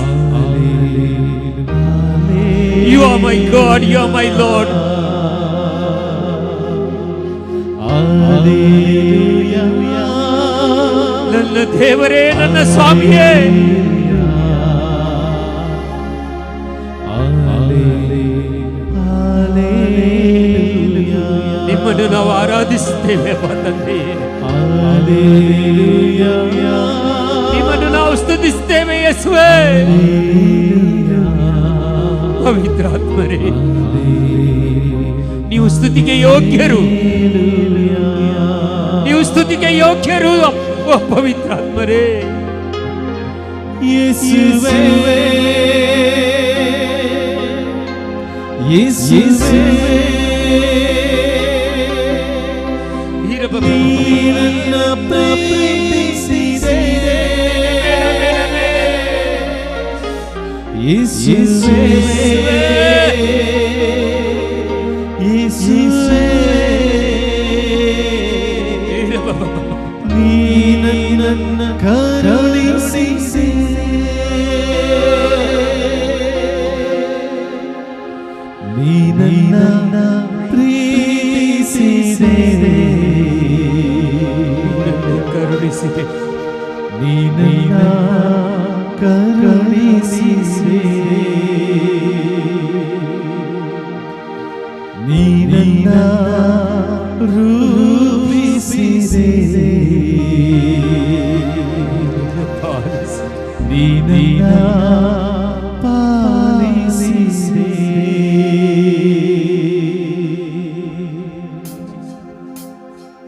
You are my God, you are my Lord. ನನ್ನ ದೇವರೇ, ನನ್ನ ಸ್ವಾಮಿಯೇ, ನಿಮ್ಮನ್ನು ನಾವು ಆರಾಧಿಸುತ್ತೇವೆ ತಂದೆಯೇ. ನಿಮ್ಮನ್ನು ನಾವು ಸ್ತುತಿಸುತ್ತೇವೆ ಯೇಸುವೇ. ಪವಿತ್ರಾತ್ಮರೇ, ನೀವು ಸ್ತುತಿಗೆ ಯೋಗ್ಯರು. ಸ್ತುತಿಗೆ ಯೋಗ್ಯರು. ಓ ಪವಿತ್ರಾತ್ಮರೇ, ಯೇಸುವೇ ಯೇಸುವೇ ನೀನನ್ನ ಪ್ರೀತಿಸಿದೆ. ಯೇಸುವೇ ಯೇಸುವೇ ನೀನನ್ನ ಕರುಣಿಸಿದೆ. ನೀನನ್ನ ಪ್ರೀತಿಸಿದೆ. ಕರುಣಿಸಿದೆ. ನೀನನ್ನ ಕರುಣಿಸಿದೆ. ನೀನನ್ನ ರೂಪಿಸಿದೆ. ನೀನನ್ನ ಪಾಲಿಸಿದೆ.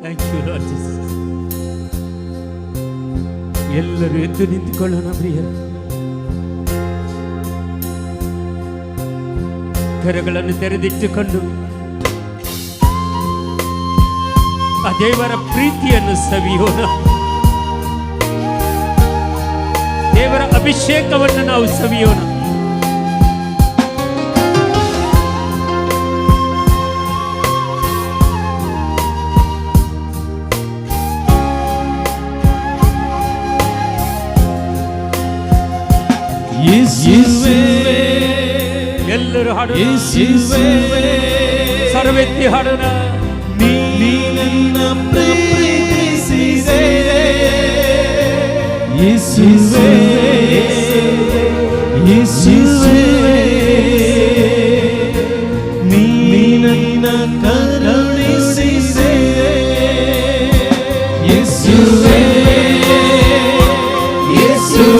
Thank you Lord Jesus. ಎಲ್ಲರೂ ಎದ್ದು ನಿಂತುಕೊಳ್ಳೋಣ ಪ್ರಿಯರು. ಕರಗಳನ್ನು ತೆರೆದಿಟ್ಟುಕೊಂಡು ಆ ದೇವರ ಪ್ರೀತಿಯನ್ನು ಸವಿಯೋಣ. ದೇವರ ಅಭಿಷೇಕವನ್ನು ನಾವು ಸವಿಯೋಣ. ಯೇಸುವೇ ಎಲ್ಲರೂ ಹಾಡೋಣ. ಯೇಸುವೇ ಸರ್ವೆತ್ತಿ ಹಾಡೋಣ. ನೀನನ್ನ ಪ್ರೀತಿಸಿದೆ. ಯೇಸುವೇ ಯೇಸುವೇ ನೀನನ್ನ ಕರುಣಿಸಿದೆ. ಯೇಸುವೇ ಯೇಸುವೇ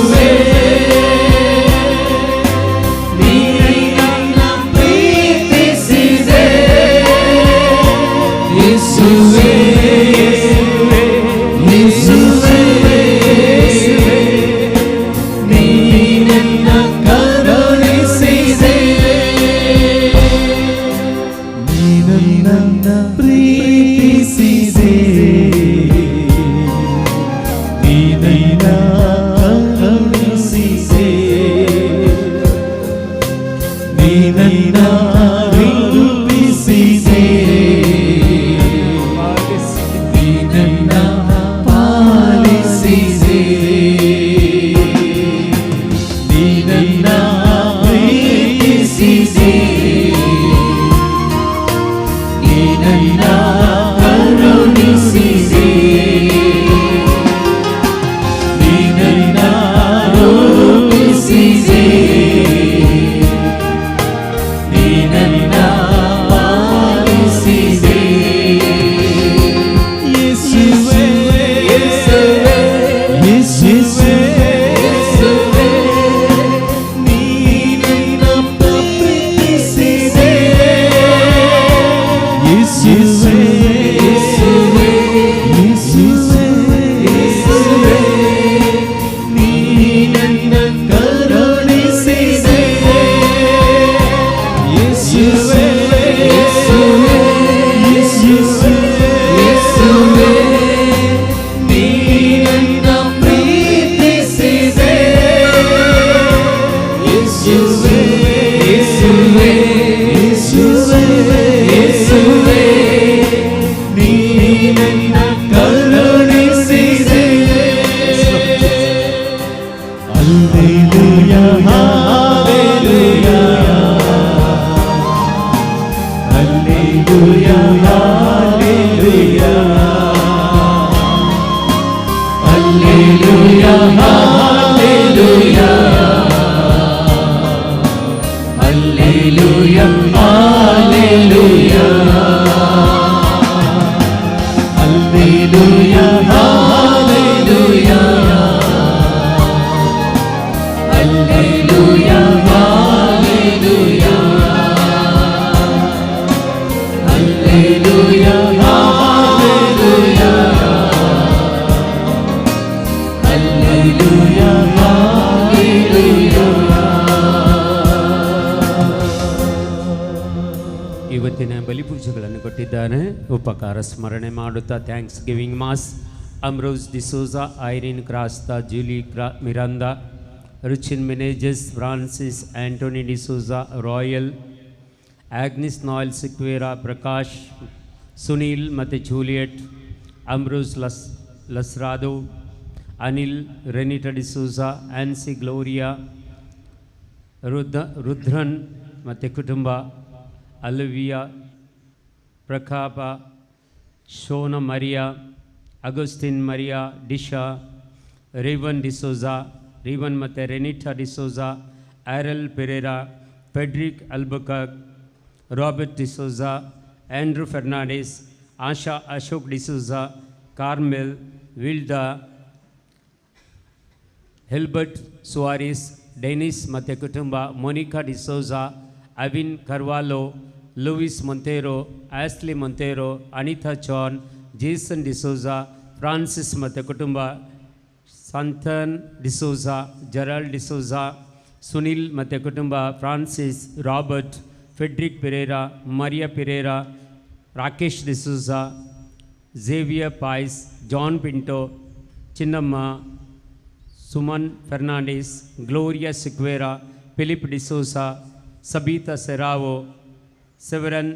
ಉಪಕಾರ ಸ್ಮರಣೆ ಮಾಡುತ್ತಾ thanksgiving mass Ambrose D'Souza, Irene Crasta, Julie Miranda, Ruchin Menezes, Francis Antony D'Souza, Royal, Agnes Noel Sequeira, Prakash, Sunil ಮತ್ತು Juliet, Ambrose Lasrado, Anil, Renita D'Souza, Ancy Gloria, Rudran ಮತ್ತು ಕುಟುಂಬ, ಅಲ್ವಿಯಾ, ಪ್ರಕಾಪ, Shona Maria, Augustine Maria, Disha, Raven D'Souza, Raven ಮತ್ತು Renita D'Souza, Aral Pereira, Fredrick Albuquerque, Robert D'Souza, Andrew Fernandes, Asha Ashok D'Souza, Carmel, Wilda, Helbert Soares, Denis ಮತ್ತು ಕುಟುಂಬ, Monica D'Souza, Avin Carvalho, Louis Monteiro, Ashley Monteiro, Anita John, Jason D'Souza, Francis ಮತ್ತು ಕುಟುಂಬ, Santhan D'Souza, Gerald D'Souza, Sunil ಮತ್ತು ಕುಟುಂಬ, Francis, Robert, Fredrick Pereira, Maria Pereira, Rakesh D'Souza, Xavier Pais, John Pinto, Chinnamma, Suman Fernandes, Gloria Sequeira, Philip D'Sousa, Sabitha Serrao, Severine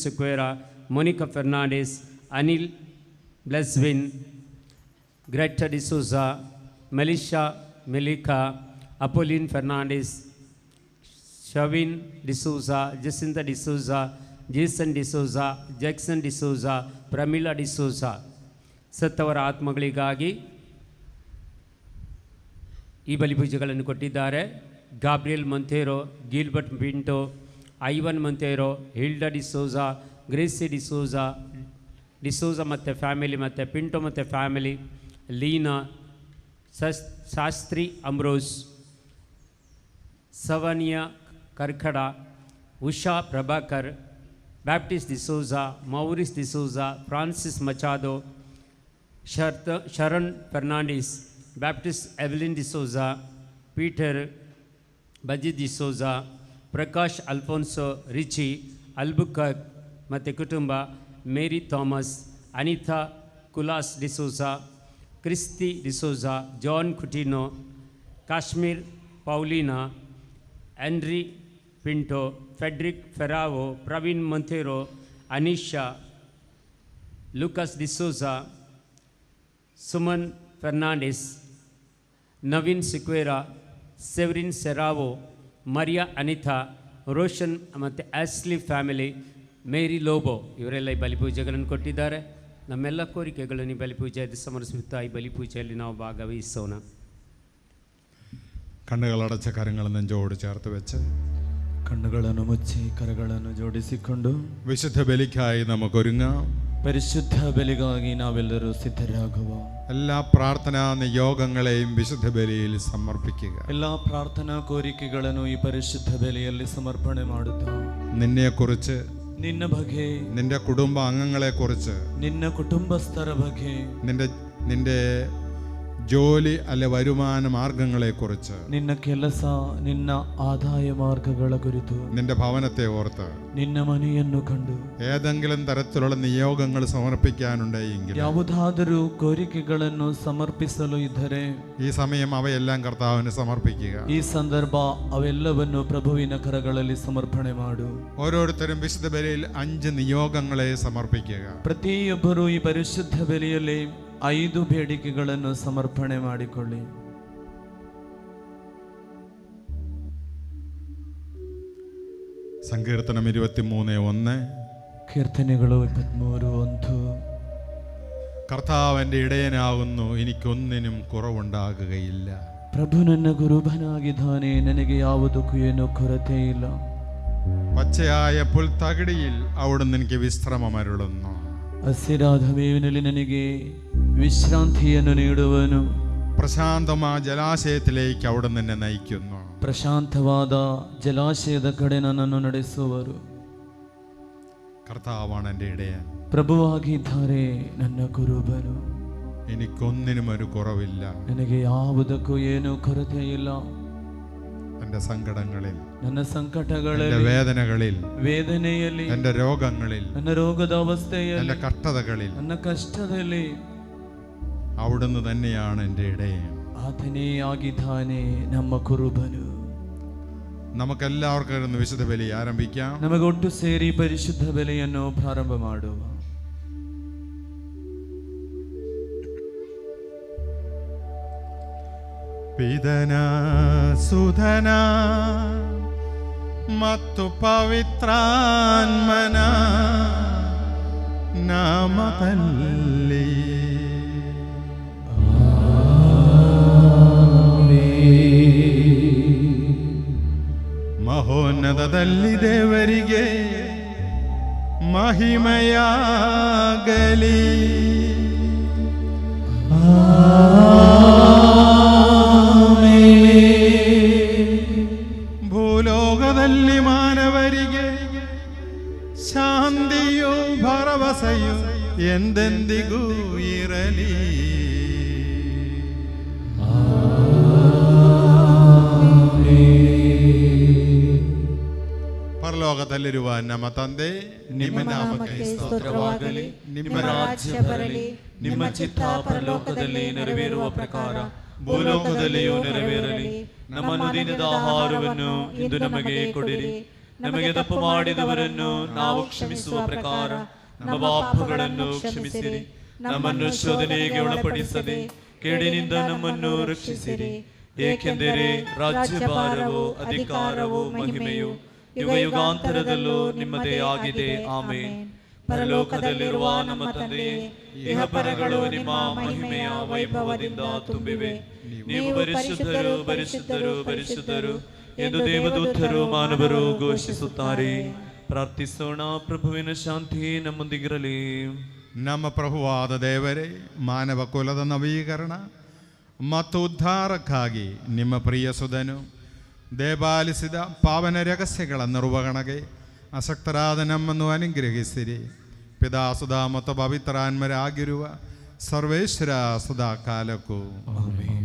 Sequeira, Monica Fernandes, Anil Blesswin, Greta D'Souza, Melisha Melika, Apoline Fernandes, Shavin D'Souza, Jacinta D'Souza, Jason D'Souza, Jackson D'Souza, Pramila D'Souza. ಸತ್ತವರ ಆತ್ಮಗಳಿಗಾಗಿ ಈ ಬಲಿಪೂಜೆಗಳನ್ನು ಕೊಟ್ಟಿದ್ದಾರೆ. Gabriel Monteiro, Gilbert Pinto, Ivan Monteiro, Hilda D'Souza, Gracy D'Souza ಮತ್ತು ಫ್ಯಾಮಿಲಿ, ಮತ್ತು ಪಿಂಟೋ ಮತ್ತು ಫ್ಯಾಮಿಲಿ, ಲೀನಾ, ಶಾಸ್ತ್ರಿ ಅಮ್ರೋಸ್, ಸವನಿಯಾ Karkada, Usha Prabhakar, Baptist D'Souza, Maurice D'Souza, Francis Machado, Sharan Fernandes, Baptist Evelyn D'Souza, Peter ಬಜಿತ್ ಡಿಸೋಜಾ, ಪ್ರಕಾಶ್ ಅಲ್ಫೋನ್ಸೋ, ರಿಚಿ ಅಲ್ಬುಕರ್ ಮತ್ತು ಕುಟುಂಬ, Mary Thomas, Anita Kulas D'Souza, Christy D'Souza, John Coutinho, Casimir Paulina, Andre Pinto, Fredrick Ferrao, Praveen Monteiro, Anisha, Lucas D'Souza, Suman Fernandes, Naveen Sequeira, Severine Serrao, Maria Anita, Roshan ಮತ್ತು ಆಸ್ಲಿ ಫ್ಯಾಮಿಲಿ, ಮೇರಿ ಲೋಬೋ ಇವರೆಲ್ಲ ಈ ಬಲಿಪೂಜೆಗಳನ್ನು ಕೊಟ್ಟಿದ್ದಾರೆ. ನಮ್ಮೆಲ್ಲ ಕೋರಿಕೆಗಳನ್ನು ಈ ಬಲಿಪೂಜೆಯಲ್ಲಿ ಸಮರ್ಪಿಸುತ್ತಾ ಈ ಬಲಿಪೂಜೆಯಲ್ಲಿ ನಾವು ಭಾಗವಹಿಸೋಣ. കണ്ണുകളടച്ച കരങ്ങൾ നെഞ്ചോട് ചേർത്ത് വെച്ച് കണ്ണുಗಳನ್ನು ಮುಚ್ಚಿ ಕರಗಳನ್ನು ಜೋಡಿಸಿಕೊಂಡು വിശുദ്ധ ബലിക്കായി നമുക്കൊരുങ്ങാം. ಪರಿಶುದ್ಧ ಬಲಿಗಾಗಿ ನಾವೆಲ್ಲರೂ ಸಿದ್ಧರಾಗುವ. എല്ലാ പ്രാർത്ഥനാ നിയോഗങ്ങളെയും വിശുദ്ധ ബലിയിൽ സമർപ്പിക്കുക. എല്ലാ ಪ್ರಾರ್ಥನಾ ಕೋರಿಕೆಗಳನ್ನು ಈ ಪರಿಶುದ್ಧ ಬಲಿಯಲ್ಲಿ ಸಮರ್ಪಣೆ ಮಾಡುತ್ತಾ നിന്നെക്കുറിച്ച്, ನಿನ್ನ ಬಗ್ಗೆ, നിന്റെ കുടുംബ അംഗങ്ങളെക്കുറിച്ച്, ನಿನ್ನ ಕುಟುಂಬಸ್ಥರ ಬಗ್ಗೆ, നിന്റെ ജോലി അല്ലെ വരുമാന മാർഗങ്ങളെക്കുറിച്ച്, ನಿನ್ನ ಕೆಲಸ, ನಿನ್ನ ಆದಾಯ ಮಾರ್ಗಗಳ ಕುರಿತು, നിന്റെ ഭവനത്തെ ഓർത്ത്, ನಿನ್ನ ಮನೆಯನ್ನು ಕಂಡು ഏതെങ്കിലും തരത്തിലുള്ള നിയോഗങ്ങൾ സമർപ്പിക്കാനുണ്ടെങ്കിൽ ಯಾವುದಾದರೂ ಕೋರಿಕೆಗಳನ್ನು ಸಮರ್ಪಿಸಲು ಇದ್ದರೆ ഈ സമയം അവയെല്ലാം കർത്താവിന് സമർപ്പിക്കുക. ಈ ಸಂದರ್ಭ ಅವೆಲ್ಲವನ್ನು ಪ್ರಭುವಿನ ಕರಗಳಲ್ಲಿ ಸಮರ್ಪಣೆ ಮಾಡು. ഓരോരുത്തരും വിശുദ്ധ ബലിയിൽ 5 നിയോഗങ്ങളെ സമർപ്പിക്കുക. ಪ್ರತಿಯೊಬ್ಬರು ಈ ಪರಿಶುದ್ಧ ಬಲಿಯಲ್ಲಿ 5 ಬೇಡಿಕೆಗಳನ್ನು ಸಮರ್ಪಣೆ ಮಾಡಿಕೊಳ್ಳಿ. സങ്കീർത്തനം 23:1. കീർത്തനಗಳು 23:1. കർത്താവ് എൻ്റെ ഇടയനാകുന്നു, എനിക്കൊന്നിനും കുറവുണ്ടാകുകയില്ല. ಪ್ರಭು ನನ್ನ ಗುರುಬನಾಗಿದ್ದಾನೆ, ನನಗೆ ಯಾವುದಕ್ಕೂ ಏನೂ ಕೊರತೆ ಇಲ್ಲ. പച്ചയായ പുൽത്തകിടിയിൽ അവിടുന്ന് എനിക്ക് വിശ്രമമരുളുന്നു. ಹಸಿರಾದ ಮೇವಿನಲ್ಲಿ ನನಗೆ ವಿಶ್ರಾಂತಿಯನ್ನು ನೀಡುವನು. പ്രശാന്തമായ ജലാശയത്തിലേക്ക് അവിടുന്ന് എന്നെ നയിക്കുന്നു. ಪ್ರಶಾಂತವಾದ ಜಲಾಶಯದ ಕಡೆ ನನ್ನನ್ನು ನಡೆಸುವರು. കർത്താവാണ് എൻ്റെ ഇടയൻ, ಪ್ರಭುವಾಗಿದ್ದಾರೆ ನನ್ನ ಕುರುಬನು, എനിക്കൊന്നിനും ഒരു കുറവില്ല. ನನಗೆ ಯಾವುದಕ್ಕೂ ಏನೂ ಕೊರತೆ ಇಲ್ಲ. എൻ്റെ എൻ്റെ സങ്കടങ്ങളിൽ, ನನ್ನ എൻ്റെ ಸಂಕಟಗಳಲ್ಲಿ, വേദനകളിൽ, ವೇದನೆಯಲ್ಲಿ, എൻ്റെ രോഗങ്ങളിൽ, ನನ್ನ ರೋಗದ ಅವಸ್ಥೆಯಲ್ಲಿ, എൻ്റെ കഷ്ടതകളിൽ, ನನ್ನ ಕಷ್ಟದಲ್ಲಿ അവിടുന്ന് തന്നെയാണ് എൻ്റെ ഇടയൻ. ಆತನೇ ಆಗಿದ್ದಾನೆ ನಮ್ಮ ಕುರುಬನು. നമുക്കെല്ലാവർക്കും ഇരുന്ന് വിശുദ്ധ ബലി ആരംഭിക്കാം. ನಮಗೊಟ್ಟು ಸೇರಿ ಪರಿಶುದ್ಧ ಬಲಿಯನ್ನು ಪ್ರಾರಂಭ ಮಾಡುವ. ಪಿತನ ಸುಧನ ಮತ್ತು ಪವಿತ್ರಾತ್ಮನ ನಾಮದಲ್ಲಿ ಮಹೋನ್ನತದಲ್ಲಿ ದೇವರಿಗೆ ಮಹಿಮೆಯಾಗಲಿ. ಭೂಲೋಕದಲ್ಲಿ ಮಾನವರಿಗೆ ಶಾಂತಿಯೂ ಭರವಸೆಯೂ ಎಂದೆಂದಿಗೂ ಇರಲಿ. ಪರಲೋಕದಲ್ಲಿರುವ ನಮ್ಮ ತಂದೆ, ನಿಮ್ಮ ನಾಮಕ್ಕೆ ಸ್ತೋತ್ರವಾಗಲಿ. ನಿಮ್ಮ ರಾಜ್ಯ ಬರಲಿ. ನಿಮ್ಮ ಚಿತ್ತ ಪರಲೋಕದಲ್ಲಿ ನೆರವೇರುವ ಪ್ರಕಾರ ಭೂಲೋಕದಲ್ಲಿಯೂ ನೆರವೇರಲಿ. ನಮ್ಮ ಅನುದಿನದ ಆಹಾರವನ್ನು ಇಂದು ನಮಗೆ ಕೊಡಿರಿ. ನಮಗೆ ತಪ್ಪು ಮಾಡಿದವರನ್ನು ನಾವು ಕ್ಷಮಿಸುವ ಪ್ರಕಾರ ನಮ್ಮ ಪಾಪಗಳನ್ನು ಕ್ಷಮಿಸಿರಿ. ನಮ್ಮನ್ನು ಶೋಧನೆಗೆ ಒಳಪಡಿಸದೆ ಕೇಡಿನಿಂದ ನಮ್ಮನ್ನು ರಕ್ಷಿಸಿರಿ. ಏಕೆಂದರೆ ರಾಜ್ಯಭಾರವು, ಅಧಿಕಾರವು, ಮಹಿಮೆಯು ಯುಗ ಯುಗಾಂತರದಲ್ಲೂ ನಿಮ್ಮದೇ ಆಗಿದೆ. ಆಮೇನ್. ಪರಲೋಕದಲ್ಲಿರುವ ನಮ್ಮ ತಂದೆಯೇ, ಇಹಪರಗಳು ನಿಮ್ಮ ಮಹಿಮೆಯ ವೈಭವದಿಂದ ತುಂಬಿವೆ. ನೀವು ಪರಿಶುದ್ಧರು, ಪರಿಶುದ್ಧರು, ಪರಿಶುದ್ಧರು ಎಂದು ದೇವದೂತರು ಮಾನವರು ಘೋಷಿಸುತ್ತಾರೆ. ಪ್ರಾರ್ಥಿಸೋಣ. ಪ್ರಭುವಿನ ಶಾಂತಿ ನಮ್ಮೊಂದಿಗಿರಲಿ. ನಮ್ಮ ಪ್ರಭುವಾದ ದೇವರೇ, ಮಾನವ ಕುಲದ ನವೀಕರಣ ಮತ್ತು ಉದ್ಧಾರಕ್ಕಾಗಿ ನಿಮ್ಮ ಪ್ರಿಯ ಸುಧನು ದೇವಾಲಿಸಿದ ಪಾವನ ರಹಸ್ಯಗಳ ನಿರ್ವಹಣೆಗೆ ಆಸಕ್ತರಾದ ನಮ್ಮನ್ನು ಅನುಗ್ರಹಿಸಿರಿ. ಪಿತಾಸುಧ ಮತ್ತು ಪವಿತ್ರಾತ್ಮರಾಗಿರುವ ಸರ್ವೇಶ್ವರ ಸದಾ ಕಾಲಕ್ಕೂ ಆಮೆನ್.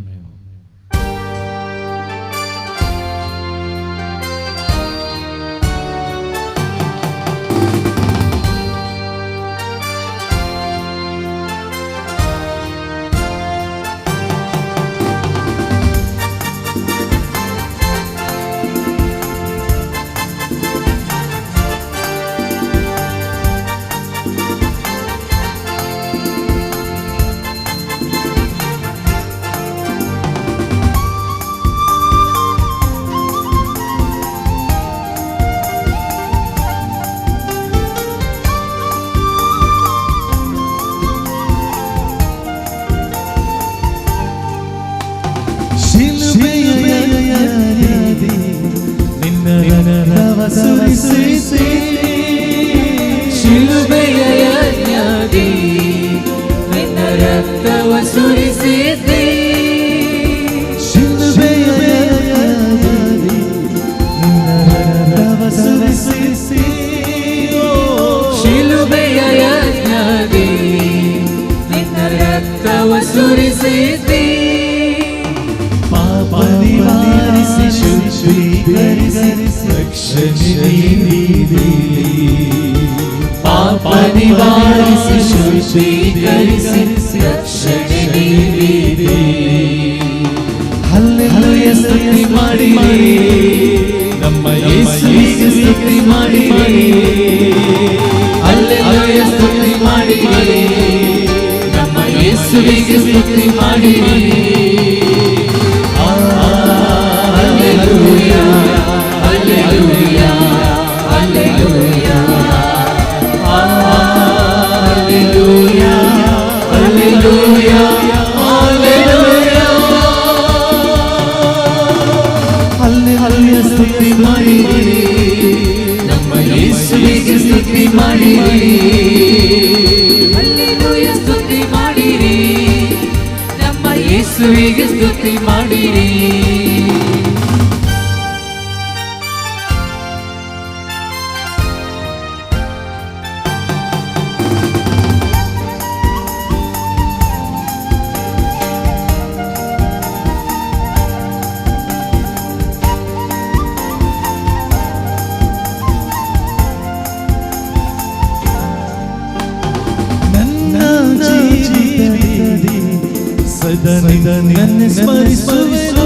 ಸದಾ ನಿನ್ನನ್ನು ಸ್ಮರಿಸುವೆನು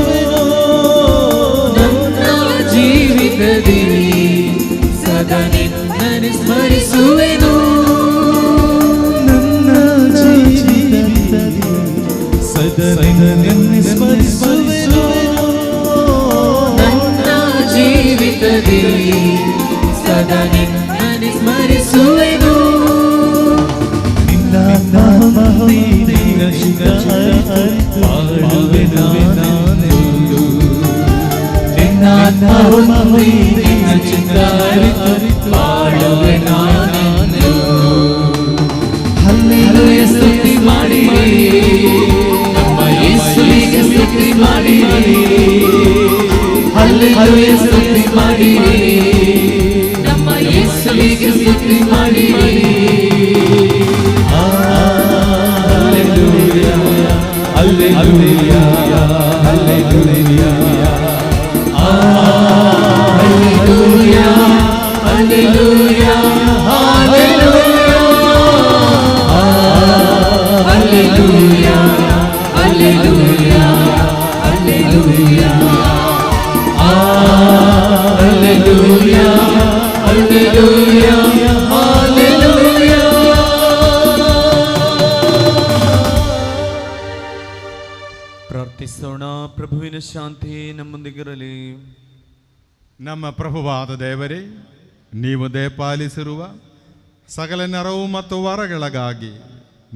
ನನ್ನ ಜೀವಿತದಿ ಸದಾ ನಿನ್ನನ್ನು ಸ್ಮರಿಸುವೆನು ನನ್ನ ಜೀವಿತದಿ ಸದಾ ನಿನ್ನನ್ನು ಸ್ಮರಿಸುವೆನು ನನ್ನ ಜೀವಿತದಿ ಸದಾ ನಿನ್ನನ್ನು ಸ್ಮರಿಸುವೆನು ನಿನ್ನ ಪಾಡುವೆ ನಾನು ನಿನ್ನ ಪಾಡುವೆ ನಾನು ಹಲ್ಲೆಲೂಯ ಸ್ತುತಿ ಮಾಡಿರಿ ನಮ್ಮ ಯೇಸುವಿಗೆ ಸ್ತುತಿ ಮಾಡಿರಿ ಹಲ್ಲೆಲೂಯ ಸ್ತುತಿ ಮಾಡಿರಿ ನಮ್ಮ ಯೇಸುವಿಗೆ ಸ್ತುತಿ ಮಾಡಿರಿ Hallelujah, hallelujah, hallelujah, hallelujah, hallelujah, hallelujah, hallelujah, hallelujah, hallelujah, hallelujah, hallelujah. ಪ್ರಾರ್ಥಿಸೋಣ. ಪ್ರಭುವಿನ ಶಾಂತಿ ನಮ್ಮೊಂದಿಗಿರಲಿ. ನಮ್ಮ ಪ್ರಭುವಾದ ದೇವರೇ, ನೀವು ದಯಪಾಲಿಸಿರುವ ಸಕಲ ನೆರವು ಮತ್ತು ವರಗಳಿಗಾಗಿ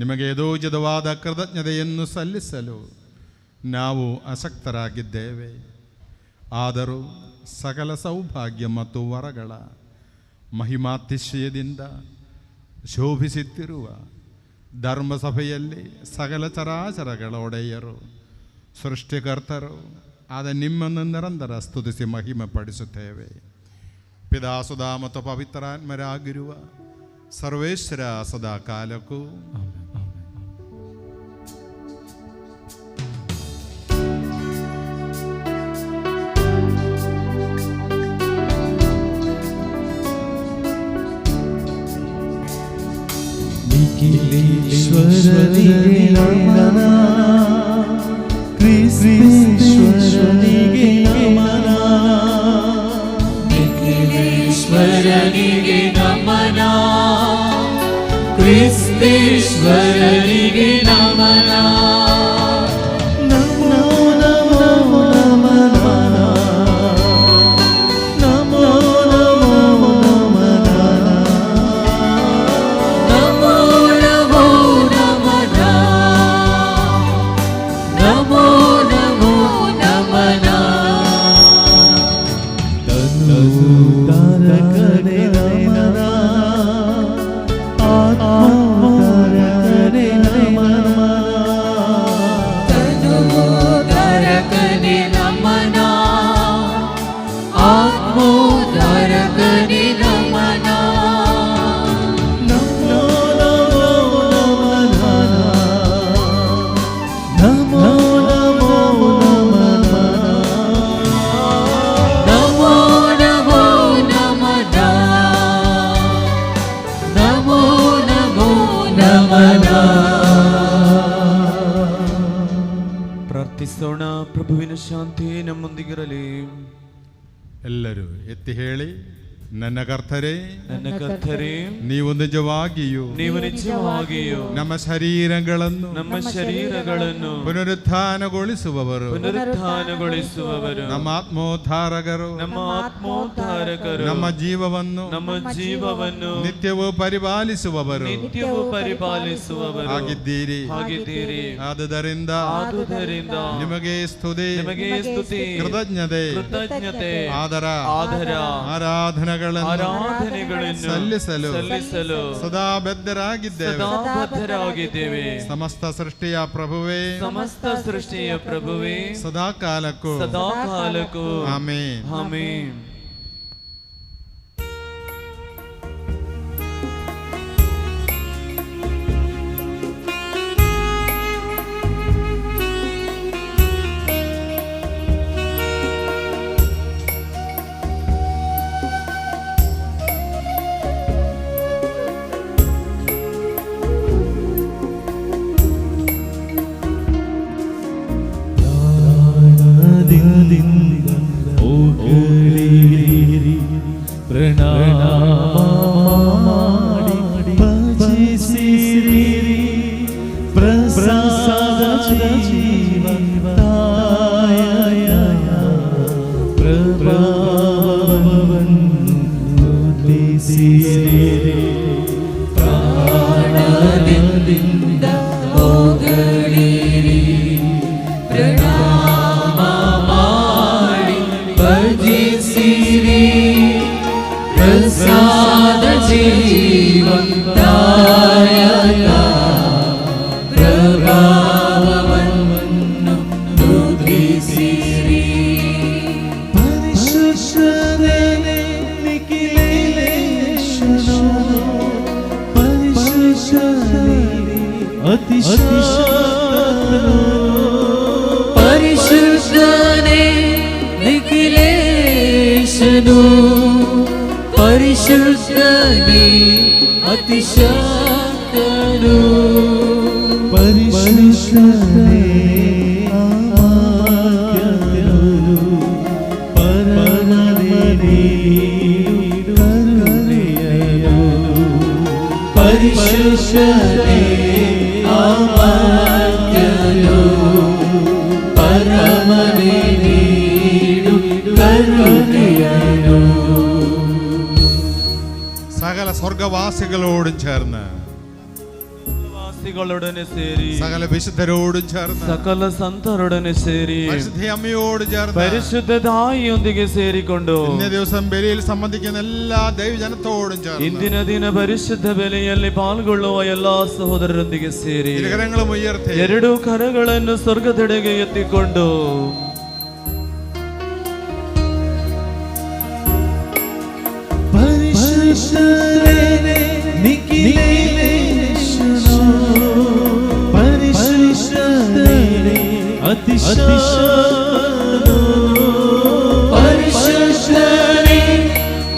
ನಿಮಗೆ ಯಥೋಚಿತವಾದ ಕೃತಜ್ಞತೆಯನ್ನು ಸಲ್ಲಿಸಲು ನಾವು ಅಸಕ್ತರಾಗಿದ್ದೇವೆ. ಆದರೂ ಸಕಲ ಸೌಭಾಗ್ಯ ಮತ್ತು ವರಗಳ ಮಹಿಮಾತಿಶಯದಿಂದ ಶೋಭಿಸುತ್ತಿರುವ ಧರ್ಮಸಭೆಯಲ್ಲಿ ಸಕಲ ಚರಾಚರಗಳ ಒಡೆಯರು ಸೃಷ್ಟಿಕರ್ತರು ಆದ ನಿಮ್ಮನ್ನು ನಿರಂತರ ಸ್ತುತಿಸಿ ಮಹಿಮೆ ಪಡಿಸುತ್ತೇವೆ. ಪಿತಾಸುಧಾ ಮತ್ತು ಪವಿತ್ರಾತ್ಮರಾಗಿರುವ ಸರ್ವೇಶ್ವರ ಸದಾ ಕಾಲಕ್ಕೂ ಈಶ್ವರನಿಗೆ ನಮನ ಕ್ರಿಸ್ತೇಶ್ವರನಿಗೆ ನಮನ ಈಶ್ವರನಿಗೆ ನಮನ ಕ್ರಿಸ್ತೇಶ್ವರನಿಗೆ ನಮನ ನಮೋ ನಮೋ ನಮನ ನಮೋ ನಮೋ ನಮನ ನಮೋ ನಮೋ ನಮನ ನಮೋ ನಮೋ ನಮನ ತನುಧಾರಕನೇ ನಮನ ಆತ್ಮಧಾರಕನೇ ನಮನ ತನುಧಾರಕನೇ ನಮನ ಆತ್ಮೋದ್ಧಾರಕನೇ ನಮನ ನಮೋ ನಮೋ ನಮನ ನಮೋ ನಮೋ ನಮನ ನಮೋ ನಮೋ ನಮನ ನಮೋ ನಮೋ ನಮನ ಪ್ರಾರ್ಥಿಸೋಣ. ಪ್ರಭುವಿನ ಶಾಂತಿ ನಮ್ಮೊಂದಿಗಿರಲಿ. ಎಲ್ಲರೂ ಎತ್ತಿ ಹೇಳಿ, ನನ್ನ ಕರ್ತರೇ, ನನ್ನ ಕರ್ತರೇ, ನೀವು ನಿಜವಾಗಿಯೂ ನೀವು ನಿಜವಾಗಿಯೂ ನಮ್ಮ ಶರೀರಗಳನ್ನು ನಮ್ಮ ಶರೀರಗಳನ್ನು ಪುನರುತ್ಥಾನಗೊಳಿಸುವವರು, ಪುನರುತ್ಥಾನಗೊಳಿಸುವವರು, ನಮ್ಮ ಆತ್ಮೋದ್ಧಾರಕರು, ನಮ್ಮ ಆತ್ಮೋದ್ಧಾರಕರು, ನಮ್ಮ ಜೀವವನ್ನು ಜೀವವನ್ನು ನಿತ್ಯವೂ ಪರಿಪಾಲಿಸುವವರು ನಿತ್ಯವೂ ಪರಿಪಾಲಿಸುವವರು ಆಗಿದ್ದೀರಿ. ಆದುದರಿಂದ ನಿಮಗೆ ಸ್ತುತಿ, ನಿಮಗೆ ಸ್ತುತಿ, ಕೃತಜ್ಞತೆ, ಆದರ ಆರಾಧನೆಗಳನ್ನು ಸಲ್ಲಿಸಲು ಸದಾ ಬದ್ಧರಾಗಿದ್ದೇವೆ. ಸಮಸ್ತ ಸೃಷ್ಟಿಯ ಪ್ರಭುವೇ, ಸದಾ ಕಾಲಕ್ಕೂ ಆಮೆನ್. ಆಮೆನ್. ಭಯದಿಂದ ಹೋಗಲಿರಿ, ಪ್ರಣಾಮ ಮಾಡಿ ಭಜಿಸಿರಿ, ಪ್ರಸಾದ ಜೀವದಾಯಕ ಪ್ರಭಾವವನ್ನು ನುಡಿಸಿರಿ. ಪರಿಶುದ್ಧನೇ ನಿಖಿಲೇಶನು, ಪರಿಶುದ್ಧನೇ ಅತಿಶಕ್ತನು, ಪರಿಶುದ್ಧನೇ ನಿಖಿಲೇಶನು, ಪರಿಶುದ್ಧನೇ ಅತಿಶಕ್ತನು, ಪರಿಶುದ್ಧನೇ ಅಮಾತ್ಯನು, ಪರಮನೇ ಕರುಣೆಯನು, ಪರಿಶುದ್ಧನೇ ಅಮಾತ್ಯನು, ಪರಮನೇ കരുണയനു. സകല സ്വർഗവാസികളോടും ചേർന്ന് വാസികളോടനെ സേരി സകല വിശുദ്ധരോടും ചേർന്ന് സകല സന്തരോടനെ സേരി പരിശുദ്ധ അമ്മയോട് ചേർന്ന് പരിശുദ്ധതായിയൊന്നിಗೆ ಸೇರಿಕೊಂಡು ഇന്നേ ദിവസം ബലിയിൽ സംബന്ധിക്കുന്ന എല്ലാ ദൈവജനത്തോടും ചേർന്ന് ಇಂದಿನ ದಿನ ಪರಿಶುದ್ಧ ಬಲಿಯಲ್ಲಿ ಪಾಲ್ಗೊಳ್ಳುವ ಎಲ್ಲಾ ಸಹೋದರರೊಂದಿಗೆ ಸೇರಿ ഇരുകരങ്ങളും ഉയർത്തി ಎರಡು ಕರಗಳನ್ನು ಸ್ವರ್ಗದೆಡೆಗೆ ಎತ್ತಿಕೊಂಡು പരിശുദ്ധനെ നിഖിലേശനോ, പരിശുദ്ധനെ അതിശക്തനോ, പരിശുദ്ധനെ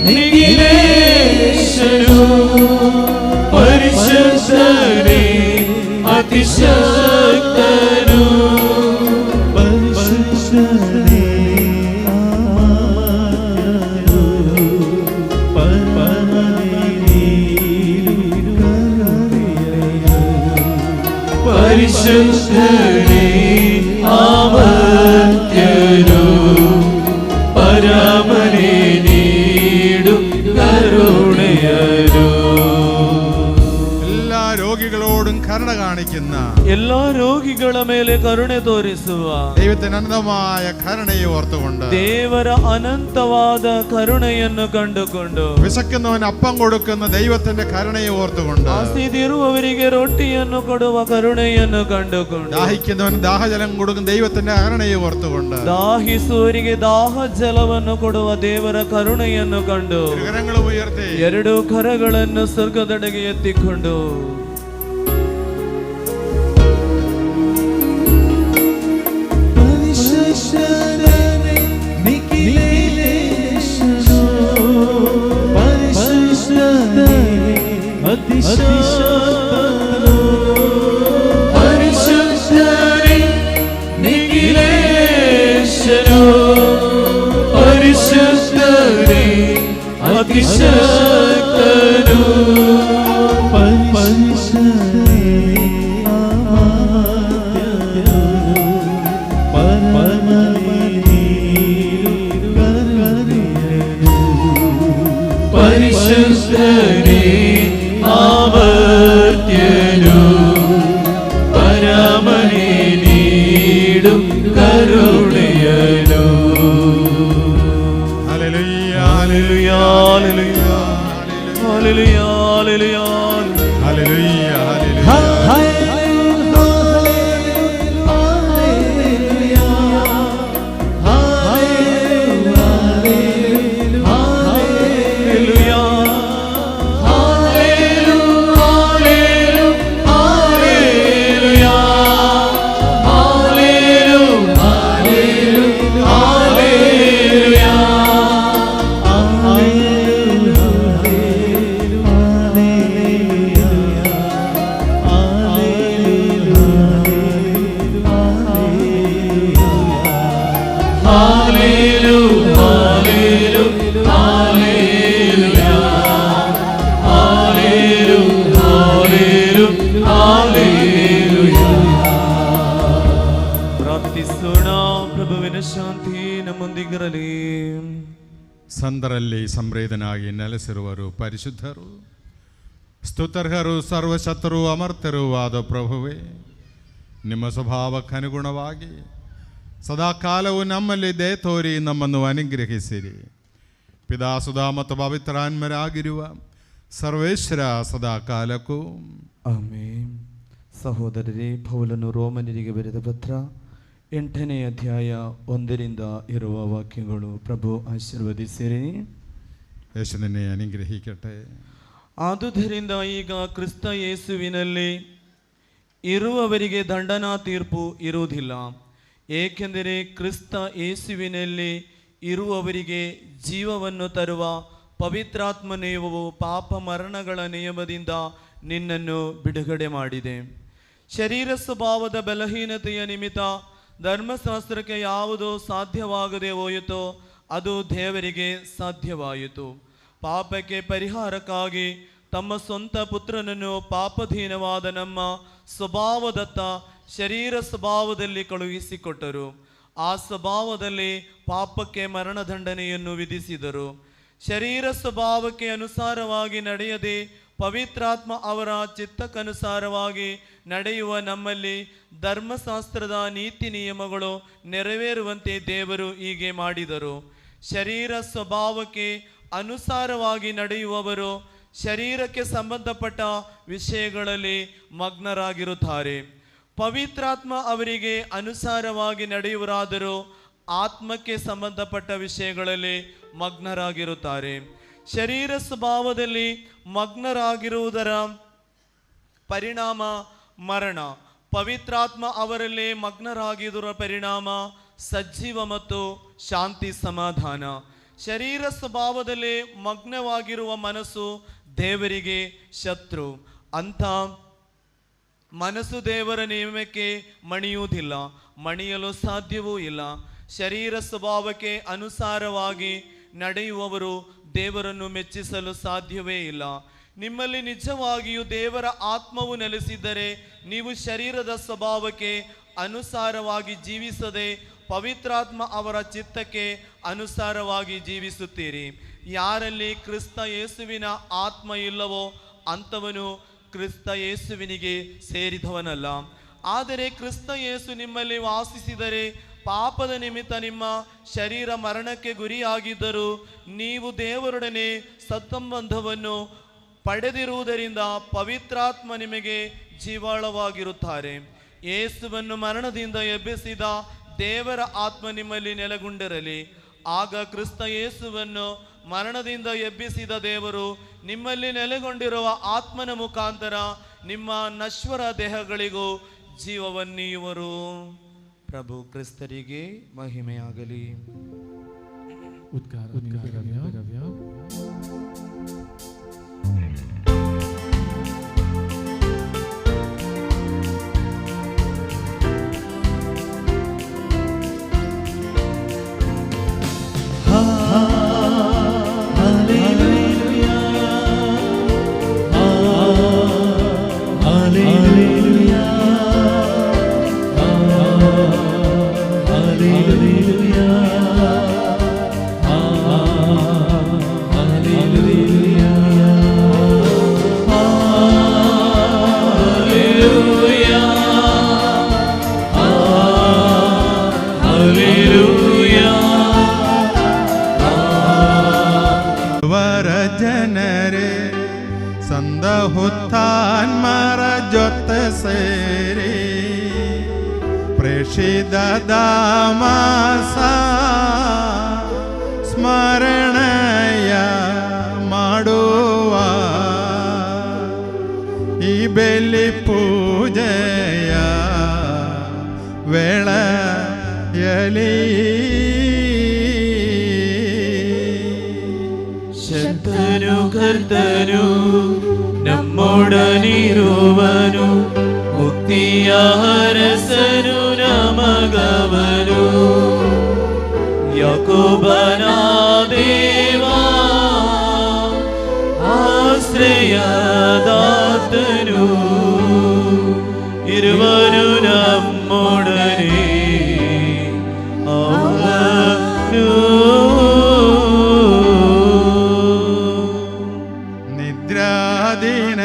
നിഖിലേശനോ, പരിശുദ്ധനെ അതിശക്തനോ, പരിശുദ്ധനെ പരിശുദ്ധനെ അമർത്യനു, പരമനെ നീടും കരുണയനു. എല്ലാ രോഗികളോടും കരുണ കാണിക്കുന്ന എല്ലാ രോഗിಗಳ ಮೇಲೆ ಕರುಣೆ ತೋರಿಸುವ ദൈവത്തിന്റെ അനന്തമായ കരുണയെ ഓർത്തുകൊണ്ട് ದೇವರ ಅನಂತವಾದ ಕರುಣೆಯನ್ನು ಕಂಡುಕೊಂಡು വിശക്കുന്നവന് അപ്പം കൊടുക്കുന്ന ദൈവത്തിന്റെ കരുണയെ ഓർത്തുകൊണ്ട് ಹಸಿದಿರುವವರಿಗೆ ರೊಟ್ಟಿಯನ್ನು ಕೊಡುವ ಕರುಣೆಯನ್ನು ಕಂಡುಕೊಂಡು ദാഹിക്കുന്നവന് ദാഹജലം കൊടുക്കുന്ന ദൈവത്തിന്റെ കരുണയെ ഓർത്തുകൊണ്ട് ದಾಹಿಸುವವರಿಗೆ ದಾಹ ಜಲವನ್ನು ಕೊಡುವ ದೇವರ ಕರುಣೆಯನ್ನು ಕಂಡು ഇരുകരങ്ങളും ഉയർത്തി ಎರಡು ಕರಗಳನ್ನು ಸ್ವರ್ಗದೆಡೆಗೆ ಎತ್ತಿಕೊಂಡು പരിശുദ്ധനെ നിഖിലേശനോ, പരിശുദ്ധനെ അതിശക്തനോ, പരിശുദ്ധനെ നിഖിലേശനോ, പരിശുദ്ധനെ അതിശക്തനോ, പരിശുദ്ധനെ അമാത്യനോ, പരമനെ കരുണയനു, പരിശുദ്ധനെ അമർത്യനു, പരമനെ നീടും കരുണയനു. Hallelujah hallelujah hallelujah hallelujah hallelujah hallelujah ಪ್ರಾರ್ಥಿಸೋಣ. ಪ್ರಭುವಿನ ಶಾಂತಿ ನಮ್ಮೊಂದಿಗಿರಲಿ. ಸಂತರಲ್ಲಿ ಸಂಪ್ರೀತನಾಗಿ ನೆಲೆಸಿರುವರು ಪರಿಶುದ್ಧರು, ಸ್ತುತರ್ಹರು ಸರ್ವಶತರು ಅಮರ್ತರೂ ಆದ ಪ್ರಭುವೇ, ನಿಮ್ಮ ಸ್ವಭಾವಕ್ಕನುಗುಣವಾಗಿ ಸದಾಕಾಲವು ನಮ್ಮಲ್ಲಿ ದಯೆ ತೋರಿ ನಮ್ಮನ್ನು ಅನುಗ್ರಹಿಸಿರಿ. ಪಿತಾಸುಧಾ ಮತ್ತು ಪವಿತ್ರಾತ್ಮರಾಗಿರುವ ಸರ್ವೇಶ್ವರ ಸದಾಕಾಲಕ್ಕೂ ಆಮೇನ್. ಸಹೋದರರೇ, ಪೌಲನು ರೋಮನರಿಗೆ ಬರೆದ ಪತ್ರ 8ನೇ ಅಧ್ಯಾಯ 1ರಿಂದ ಇರುವ ವಾಕ್ಯಗಳು. ಪ್ರಭು ಆಶೀರ್ವದಿಸಿರಿ. ಯೇಸುವಿನೇ ಅನುಗ್ರಹಿಕಟ್ಟೆ. ಆದುದರಿಂದ ಈಗ ಕ್ರಿಸ್ತ ಯೇಸುವಿನಲ್ಲಿ ಇರುವವರಿಗೆ ದಂಡನಾ ತೀರ್ಪು ಇರುವುದಿಲ್ಲ, ಏಕೆಂದರೆ ಕ್ರಿಸ್ತ ಯೇಸುವಿನಲ್ಲಿ ಇರುವವರಿಗೆ ಜೀವವನ್ನು ತರುವ ಪವಿತ್ರಾತ್ಮ ನಿಯಮವು ಪಾಪ ಮರಣಗಳ ನಿಯಮದಿಂದ ನಿನ್ನನ್ನು ಬಿಡುಗಡೆ ಮಾಡಿದೆ. ಶರೀರ ಸ್ವಭಾವದ ಬಲಹೀನತೆಯ ನಿಮಿತ್ತ ಧರ್ಮಶಾಸ್ತ್ರಕ್ಕೆ ಯಾವುದೋ ಸಾಧ್ಯವಾಗದೆ ಹೋಯಿತೋ ಅದು ದೇವರಿಗೆ ಸಾಧ್ಯವಾಯಿತು. ಪಾಪಕ್ಕೆ ಪರಿಹಾರಕ್ಕಾಗಿ ತಮ್ಮ ಸ್ವಂತ ಪುತ್ರನನ್ನು ಪಾಪಧೀನವಾದ ನಮ್ಮ ಸ್ವಭಾವದತ್ತ ಶರೀರ ಸ್ವಭಾವದಲ್ಲಿ ಕಳುಹಿಸಿಕೊಟ್ಟರು. ಆ ಸ್ವಭಾವದಲ್ಲಿ ಪಾಪಕ್ಕೆ ಮರಣದಂಡನೆಯನ್ನು ವಿಧಿಸಿದರು. ಶರೀರ ಸ್ವಭಾವಕ್ಕೆ ಅನುಸಾರವಾಗಿ ನಡೆಯದೆ ಪವಿತ್ರಾತ್ಮ ಅವರ ಚಿತ್ತಕ್ಕನುಸಾರವಾಗಿ ನಡೆಯುವ ನಮ್ಮಲ್ಲಿ ಧರ್ಮಶಾಸ್ತ್ರದ ನೀತಿ ನಿಯಮಗಳು ನೆರವೇರುವಂತೆ ದೇವರು ಹೀಗೆ ಮಾಡಿದರು. ಶರೀರ ಸ್ವಭಾವಕ್ಕೆ ಅನುಸಾರವಾಗಿ ನಡೆಯುವವರು ಶರೀರಕ್ಕೆ ಸಂಬಂಧಪಟ್ಟ ವಿಷಯಗಳಲ್ಲಿ ಮಗ್ನರಾಗಿರುತ್ತಾರೆ. ಪವಿತ್ರಾತ್ಮ ಅವರಿಗೆ ಅನುಸಾರವಾಗಿ ನಡೆಯುವರಾದರೂ ಆತ್ಮಕ್ಕೆ ಸಂಬಂಧಪಟ್ಟ ವಿಷಯಗಳಲ್ಲಿ ಮಗ್ನರಾಗಿರುತ್ತಾರೆ. ಶರೀರ ಸ್ವಭಾವದಲ್ಲಿ ಮಗ್ನರಾಗಿರುವುದರ ಪರಿಣಾಮ ಮರಣ. ಪವಿತ್ರಾತ್ಮ ಅವರಲ್ಲಿ ಮಗ್ನರಾಗಿರುವ ಪರಿಣಾಮ ಸಜೀವ ಮತ್ತು ಶಾಂತಿ ಸಮಾಧಾನ. ಶರೀರ ಸ್ವಭಾವದಲ್ಲಿ ಮಗ್ನವಾಗಿರುವ ಮನಸ್ಸು ದೇವರಿಗೆ ಶತ್ರು. ಅಂಥ ಮನಸ್ಸು ದೇವರ ನಿಯಮಕ್ಕೆ ಮಣಿಯುವುದಿಲ್ಲ, ಮಣಿಯಲು ಸಾಧ್ಯವೂ ಇಲ್ಲ. ಶರೀರ ಸ್ವಭಾವಕ್ಕೆ ಅನುಸಾರವಾಗಿ ನಡೆಯುವವರು ದೇವರನ್ನು ಮೆಚ್ಚಿಸಲು ಸಾಧ್ಯವೇ ಇಲ್ಲ. ನಿಮ್ಮಲ್ಲಿ ನಿಜವಾಗಿಯೂ ದೇವರ ಆತ್ಮವು ನೆಲೆಸಿದ್ದರೆ ನೀವು ಶರೀರದ ಸ್ವಭಾವಕ್ಕೆ ಅನುಸಾರವಾಗಿ ಜೀವಿಸದೆ ಪವಿತ್ರಾತ್ಮ ಅವರ ಚಿತ್ತಕ್ಕೆ ಅನುಸಾರವಾಗಿ ಜೀವಿಸುತ್ತೀರಿ. ಯಾರಲ್ಲಿ ಕ್ರಿಸ್ತ ಯೇಸುವಿನ ಆತ್ಮ ಇಲ್ಲವೋ ಅಂಥವನು ಕ್ರಿಸ್ತ ಯೇಸುವಿನಿಗೆ ಸೇರಿದವನಲ್ಲ. ಆದರೆ ಕ್ರಿಸ್ತ ಯೇಸು ನಿಮ್ಮಲ್ಲಿ ವಾಸಿಸಿದರೆ ಪಾಪದ ನಿಮಿತ್ತ ನಿಮ್ಮ ಶರೀರ ಮರಣಕ್ಕೆ ಗುರಿಯಾಗಿದ್ದರೂ ನೀವು ದೇವರೊಡನೆ ಸತ್ಸಂಬಂಧವನ್ನು ಪಡೆದಿರುವುದರಿಂದ ಪವಿತ್ರಾತ್ಮ ನಿಮಗೆ ಜೀವಾಳವಾಗಿರುತ್ತಾರೆ. ಯೇಸುವನ್ನು ಮರಣದಿಂದ ಎಬ್ಬಿಸಿದ ದೇವರ ಆತ್ಮ ನಿಮ್ಮಲ್ಲಿ ನೆಲೆಗೊಂಡಿರಲಿ. ಆಗ ಕ್ರಿಸ್ತ ಯೇಸುವನ್ನು ಮರಣದಿಂದ ಎಬ್ಬಿಸಿದ ದೇವರು ನಿಮ್ಮಲ್ಲಿ ನೆಲೆಗೊಂಡಿರುವ ಆತ್ಮನ ಮುಖಾಂತರ ನಿಮ್ಮ ನಶ್ವರ ದೇಹಗಳಿಗೂ ಜೀವವನ್ನೀಯುವರು. ಪ್ರಭು ಕ್ರಿಸ್ತರಿಗೆ ಮಹಿಮೆಯಾಗಲಿ. ಜನರೇ ಸಂದ ಹುತ್ತಾನ್ಮರ ಜೊತೆ ಸೇರಿ ಪ್ರೇಷಿತ ದಾಮಾಸ ಸ್ಮರಣೆಯ ಮಾಡುವ ಈ ಬೆಲಿ ಪೂಜೆಯ ವೇಳೆಯಲಿ ಶಕ್ತನು ಕರ್ತನು ನಮ್ಮೊಡನಿರುವನು, ಮುಕ್ತಿಯ ಅರಸನು ನಮಗವನು. ಯಾಕೋಬನ ದೇವಾ ಆಶ್ರಯದಾತನು ಇರುವನು ನಮ್ಮೊಡನೆ. ಅವನು ನಿದ್ರಾದಿನ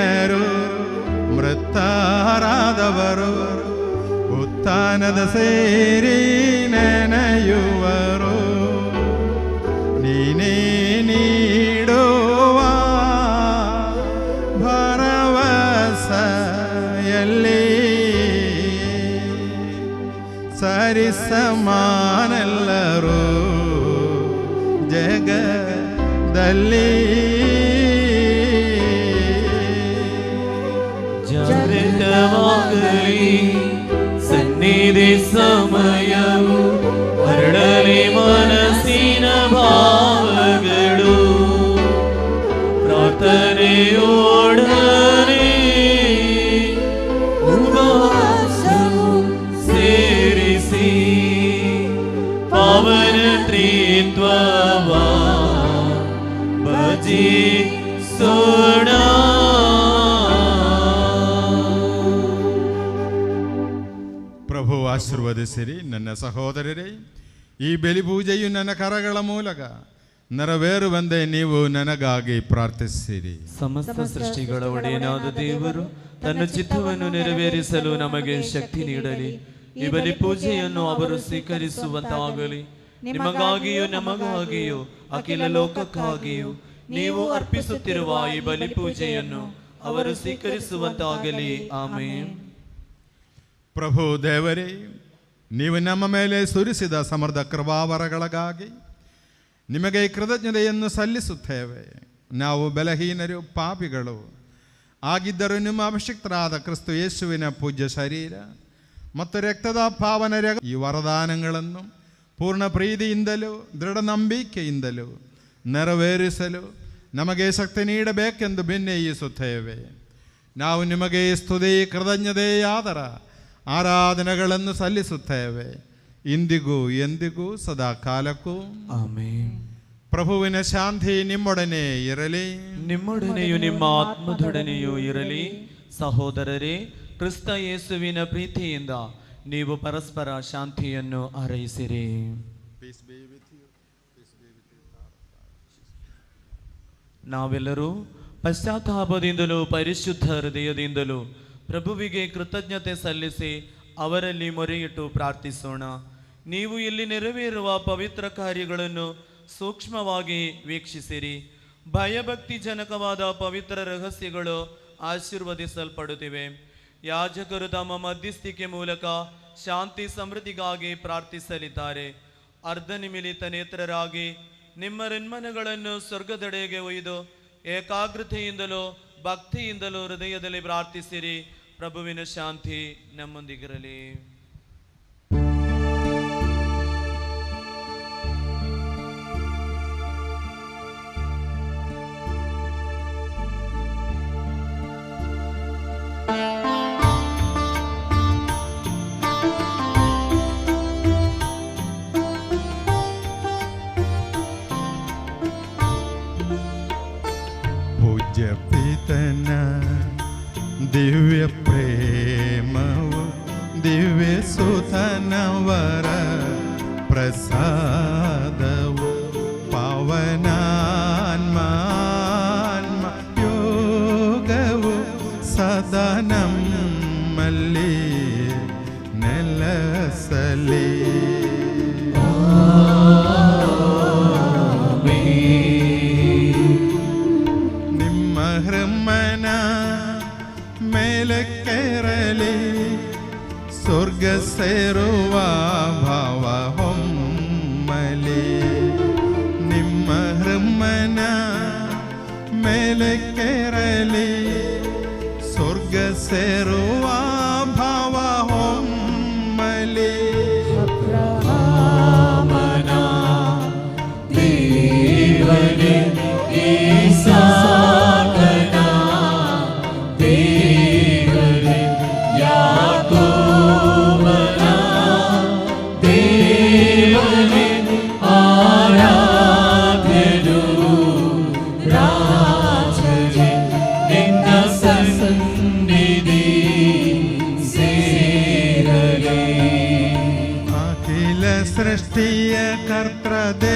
ಎತ್ತಾರಾದವರು ಉತ್ಥಾನದ ಸೇರಿ ನೆನೆಯುವರು. ನೀನೇ ನೀಡುವ ಭರವಸೆಯಲ್ಲಿ ಸರಿಸಮಾನೆಲ್ಲರೂ ಜಗದಲ್ಲಿ ಜಾಗೃತವಾಗಲಿ ಸನ್ನಿಧಿ ಸಮಯವು ಹರಡಲಿ ಮನಸ್ಸಿನ ಭಾವಗಳು ಪ್ರಾರ್ಥನೆಯೋಡನೆ ಉಪವಾಸವು ಸೇರಿಸಿ ಪಾವನ ತ್ರಿತ್ವವ ಭಜಿಸೋಣ. ಪ್ರಭು ಆಶೀರ್ವದಿಸಿರಿ. ನನ್ನ ಸಹೋದರರೇ, ಈ ಬಲಿಪೂಜೆಯು ನನ್ನ ಕರಗಳ ಮೂಲಕ ನೆರವೇರುವಂತೆ ನೀವು ನನಗಾಗಿ ಪ್ರಾರ್ಥಿಸಿರಿ. ಸಮಸ್ತ ಸೃಷ್ಟಿಗಳ ಒಡೆಯನಾದ ದೇವರು ತನ್ನ ಚಿತ್ತವನ್ನು ನೆರವೇರಿಸಲು ನಮಗೆ ಶಕ್ತಿ ನೀಡಲಿ. ಈ ಬಲಿ ಪೂಜೆಯನ್ನು ಅವರು ಸ್ವೀಕರಿಸುವಂತಾಗಲಿ. ನಿಮಗಾಗಿಯೂ ನಮಗಾಗಿಯೂ ಅಖಿಲ ಲೋಕಕ್ಕಾಗಿಯೂ ನೀವು ಅರ್ಪಿಸುತ್ತಿರುವ ಈ ಬಲಿ ಪೂಜೆಯನ್ನು ಅವರು ಸ್ವೀಕರಿಸುವಂತಾಗಲಿ. ಆಮೆನ್. ಪ್ರಭು ದೇವರೇ, ನೀವು ನಮ್ಮ ಮೇಲೆ ಸುರಿಸಿದ ಸಮೃದ್ಧ ಕೃಪಾವರಗಳಿಗಾಗಿ ನಿಮಗೆ ಕೃತಜ್ಞತೆಯನ್ನು ಸಲ್ಲಿಸುತ್ತೇವೆ. ನಾವು ಬಲಹೀನರು, ಪಾಪಿಗಳು ಆಗಿದ್ದರೂ ನಿಮ್ಮ ಅಭಿಷಿಕ್ತರಾದ ಕ್ರಿಸ್ತ ಯೇಸುವಿನ ಪೂಜ್ಯ ಶರೀರ ಮತ್ತು ರಕ್ತದ ಪಾವನ ಈ ವರದಾನಗಳನ್ನು ಪೂರ್ಣ ಪ್ರೀತಿಯಿಂದಲೂ ದೃಢ ನಂಬಿಕೆಯಿಂದಲೂ ನೆರವೇರಿಸಲು ನಮಗೆ ಶಕ್ತಿ ನೀಡಬೇಕೆಂದು ಭಿನ್ನಯಿಸುತ್ತೇವೆ. ನಾವು ನಿಮಗೆ ಸ್ತುತಿ, ಕೃತಜ್ಞತೆ, ಆದರ ಆರಾಧನೆಗಳನ್ನು ಸಲ್ಲಿಸುತ್ತೇವೆ, ಇಂದಿಗೂ ಎಂದಿಗೂ ಸದಾ ಕಾಲಕ್ಕೂ. ಆಮೆನ್. ಪ್ರಭುವಿನ ಶಾಂತಿ ನಿಮ್ಮೊಡನೆ ಇರಲಿ. ನಿಮ್ಮೊಡನೆಯೂ ನಿಮ್ಮ ಆತ್ಮದೊಡನೆಯೂ ಇರಲಿ. ಸಹೋದರರೇ, ಕ್ರಿಸ್ತ ಯೇಸುವಿನ ಪ್ರೀತಿಯಿಂದ ನೀವು ಪರಸ್ಪರ ಶಾಂತಿಯನ್ನು ಹಾರೈಸಿರಿ. ನಾವೆಲ್ಲರೂ ಪಶ್ಚಾತ್ತಾಪದಿಂದಲೂ ಪರಿಶುದ್ಧ ಹೃದಯದಿಂದಲೂ ಪ್ರಭುವಿಗೆ ಕೃತಜ್ಞತೆ ಸಲ್ಲಿಸಿ ಅವರಲ್ಲಿ ಮೊರೆಯಿಟ್ಟು ಪ್ರಾರ್ಥಿಸೋಣ. ನೀವು ಇಲ್ಲಿ ನೆರವೇರುವ ಪವಿತ್ರ ಕಾರ್ಯಗಳನ್ನು ಸೂಕ್ಷ್ಮವಾಗಿ ವೀಕ್ಷಿಸಿರಿ. ಭಯಭಕ್ತಿ ಜನಕವಾದ ಪವಿತ್ರ ರಹಸ್ಯಗಳು ಆಶೀರ್ವದಿಸಲ್ಪಡುತ್ತಿವೆ. ಯಾಜಕರು ತಮ್ಮ ಮಧ್ಯಸ್ಥಿಕೆ ಮೂಲಕ ಶಾಂತಿ ಸಮೃದ್ಧಿಗಾಗಿ ಪ್ರಾರ್ಥಿಸಲಿದ್ದಾರೆ. ಅರ್ಧನಿಮಿಲಿತ ನೇತ್ರರಾಗಿ ನಿಮ್ಮ ರೆನ್ಮನಗಳನ್ನು ಸ್ವರ್ಗದೆಡೆಗೆ ಒಯ್ದು ಏಕಾಗ್ರತೆಯಿಂದಲೂ ಭಕ್ತಿಯಿಂದಲೂ ಹೃದಯದಲ್ಲಿ ಪ್ರಾರ್ಥಿಸಿರಿ. ಪ್ರಭುವಿನ ಶಾಂತಿ ನಮ್ಮೊಂದಿಗಿರಲಿ. ಪೂಜ್ಯ ಪಿತನ ದಿವ್ಯ ಪ್ರೇಮವು ದಿವ್ಯ ಸುತನವರ ಪ್ರಸಾದವು ಪಾವನಾನ್ಮಾನ್ಮ ಯೋಗವು ಸದಾ ನಮ್ಮಲ್ಲಿ ನೆಲೆಸಲಿ. ನಿಮ್ಮ ಹೃಮನ ಮೇಲೆ ಕೆರಲಿ, ಸ್ವರ್ಗ ಸೇರುವ ಭಾವ ಹೊಮ್ಮಲಿ. ನಿಮ್ಮ ಹೃಮನ ಮೇಲೆ ಕೆರಲಿ, ಸ್ವರ್ಗ ಸೇರುವ ಭಾವ ಹೊಮ್ಮಲಿ. ಅಖಿಲ ಸೃಷ್ಟಿಯ ಕರ್ತೃದೇವಗೆ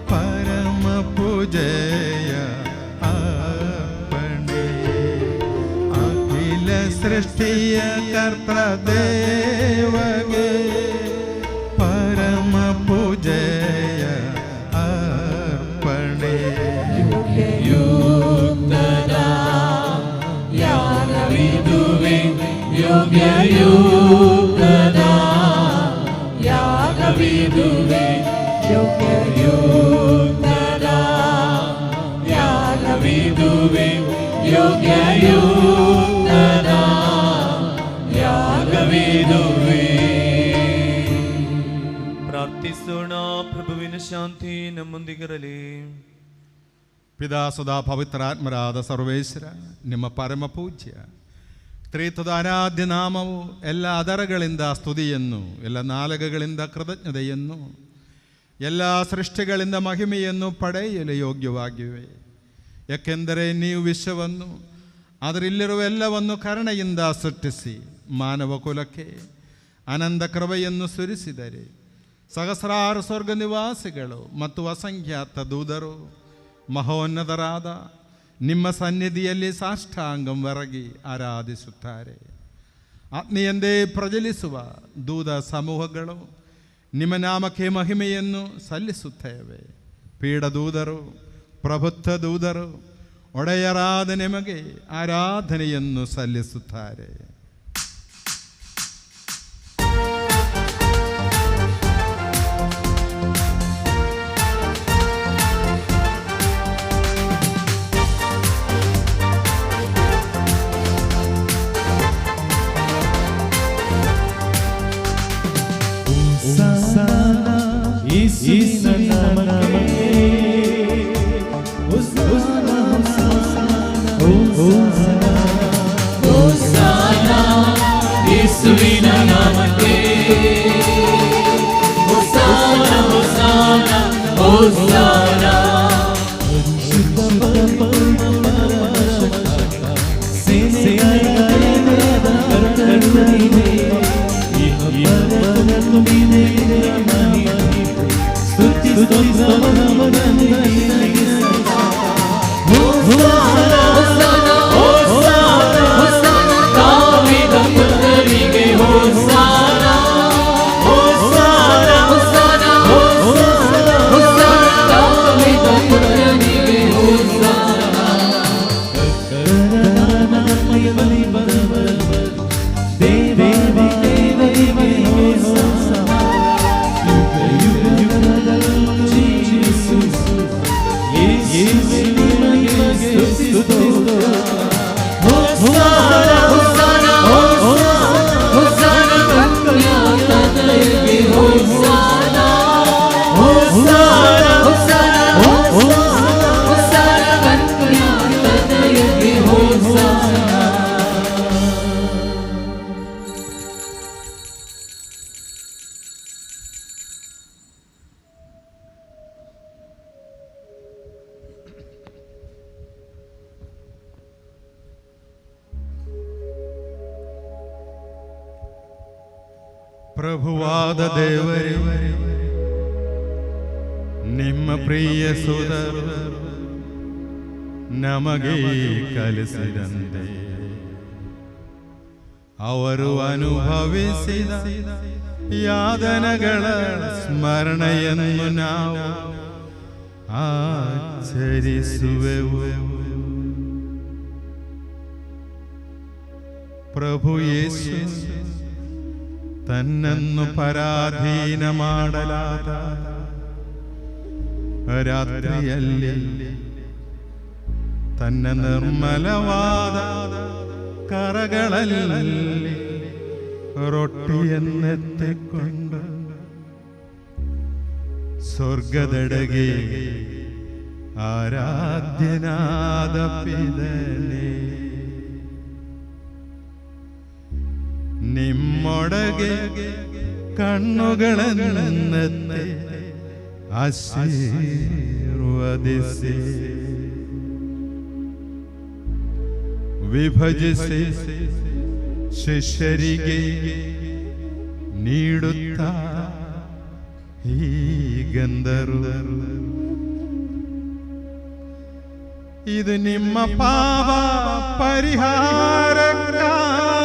ಪರಮ ಪೂಜೆಯ ಅರ್ಪಣೆ. ಸೃಷ್ಟಿಯ ಕರ್ತೃದೇವಗೆ ಪರಮ ಪೂಜೆಯ ಅರ್ಪಣೆ. ಯುಕ್ತದ ಯಾಗವಿದುವೆ ಯೋಗ್ಯ ಯುಕ್ತದ ಯಾಗವಿದುವೆ ಯೋಗ್ಯ ಯುಕ್ತದ ಯಾಗವಿದುವೆ ಯೋಗ್ಯ ಯುಕ್ತದ ಯಾಗವಿದುವೆ. ಪ್ರಾರ್ಥಿಸೋಣ. ಪ್ರಭುವಿನ ಶಾಂತಿ ನಮ್ಮೊಂದಿಗಿರಲಿ. ಪಿತಾ ಸುಧಾ ಪವಿತ್ರಾತ್ಮರಾದ ಸರ್ವೇಶ್ವರ, ನಿಮ್ಮ ಪರಮ ಪೂಜ್ಯ ತ್ರಿತ್ವದ ಆರಾಧ್ಯ ನಾಮವು ಎಲ್ಲ ಅದರಗಳಿಂದ ಸ್ತುತಿಯನ್ನು, ಎಲ್ಲ ನಾಲಗೆಗಳಿಂದ ಕೃತಜ್ಞತೆಯನ್ನು, ಎಲ್ಲ ಸೃಷ್ಟಿಗಳಿಂದ ಮಹಿಮೆಯನ್ನು ಪಡೆಯಲು ಯೋಗ್ಯವಾಗಿವೆ. ಯಾಕೆಂದರೆ ನೀವು ವಿಶ್ವವನ್ನು ಅದರಲ್ಲಿರುವ ಎಲ್ಲವನ್ನು ಕರುಣೆಯಿಂದ ಸೃಷ್ಟಿಸಿ ಮಾನವ ಕುಲಕ್ಕೆ ಆನಂದ ಕೃಪೆಯನ್ನು ಸುರಿಸಿದರೆ ಸಹಸ್ರಾರು ಸ್ವರ್ಗ ನಿವಾಸಿಗಳು ಮತ್ತು ಅಸಂಖ್ಯಾತ ದೂತರು ಮಹೋನ್ನತರಾದ ನಿಮ್ಮ ಸನ್ನಿಧಿಯಲ್ಲಿ ಸಾಷ್ಟಾಂಗಂ ವರಗಿ ಆರಾಧಿಸುತ್ತಾರೆ. ಆತ್ಮೀಯಂದೇ ಪ್ರಜ್ವಲಿಸುವ ದೂತ ಸಮೂಹಗಳು ನಿಮ್ಮ ನಾಮಕ್ಕೆ ಮಹಿಮೆಯನ್ನು ಸಲ್ಲಿಸುತ್ತೇವೆ. ಪೀಡದೂತರು, ಪ್ರಭುತ್ವ ದೂತರು ಒಡೆಯರಾದ ನಿಮಗೆ ಆರಾಧನೆಯನ್ನು ಸಲ್ಲಿಸುತ್ತಾರೆ. ಯೇಸುವಿನ ನಾಮಕ್ಕೆ ಹೋಸಾನ ಹೋಸಾನ ಹೋಸಾನ. ಪ್ರಭುವಾದ ದೇವರೇ, ನಿಮ್ಮ ಪ್ರಿಯ ಸುಧರು ನಮಗೆ ಕಲಿಸಿದಂತೆ ಅವರು ಅನುಭವಿಸಿದ ಯಾತನೆಗಳ ಸ್ಮರಣೆಯನ್ನು ನಾವು ಆಚರಿಸುವೆವು. ಪ್ರಭು ಯೇಸು ತನ್ನನ್ನು ಪರಾಧೀನ ಮಾಡಲಾದ ರಾತ್ರಿಯಲ್ಲಿ ತನ್ನ ನಿರ್ಮಲವಾದ ಕರಗಳಲ್ಲಿ ರೊಟ್ಟಿಯನ್ನೆತ್ತಿಕೊಂಡು ಸ್ವರ್ಗದೆಡೆಗೆ ಆರಾಧ್ಯನಾದ ಪಿತನೇ, ನಿಮ್ಮೊಳಗೆ ಕಣ್ಣುಗಳನ್ನೆತ್ತಿ ಆಶೀರ್ವದಿಸಿ ವಿಭಜಿಸಿ ಶಿಷ್ಯರಿಗೆ ನೀಡುತ್ತಾ ಹೀಗೆಂದರು, ಇದು ನಿಮ್ಮ ಪಾಪ ಪರಿಹಾರಕ್ಕಾಗಿ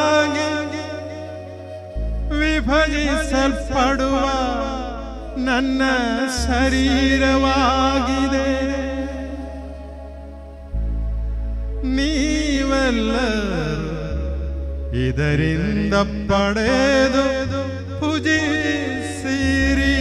ಸುರಿಸಲ್ಪಡುವ ನನ್ನ ಶರೀರವಾಗಿದೆ. ನೀವೆಲ್ಲರೂ ಇದರಿಂದ ಪಡೆದು ಪೂಜಿಸಿರಿ.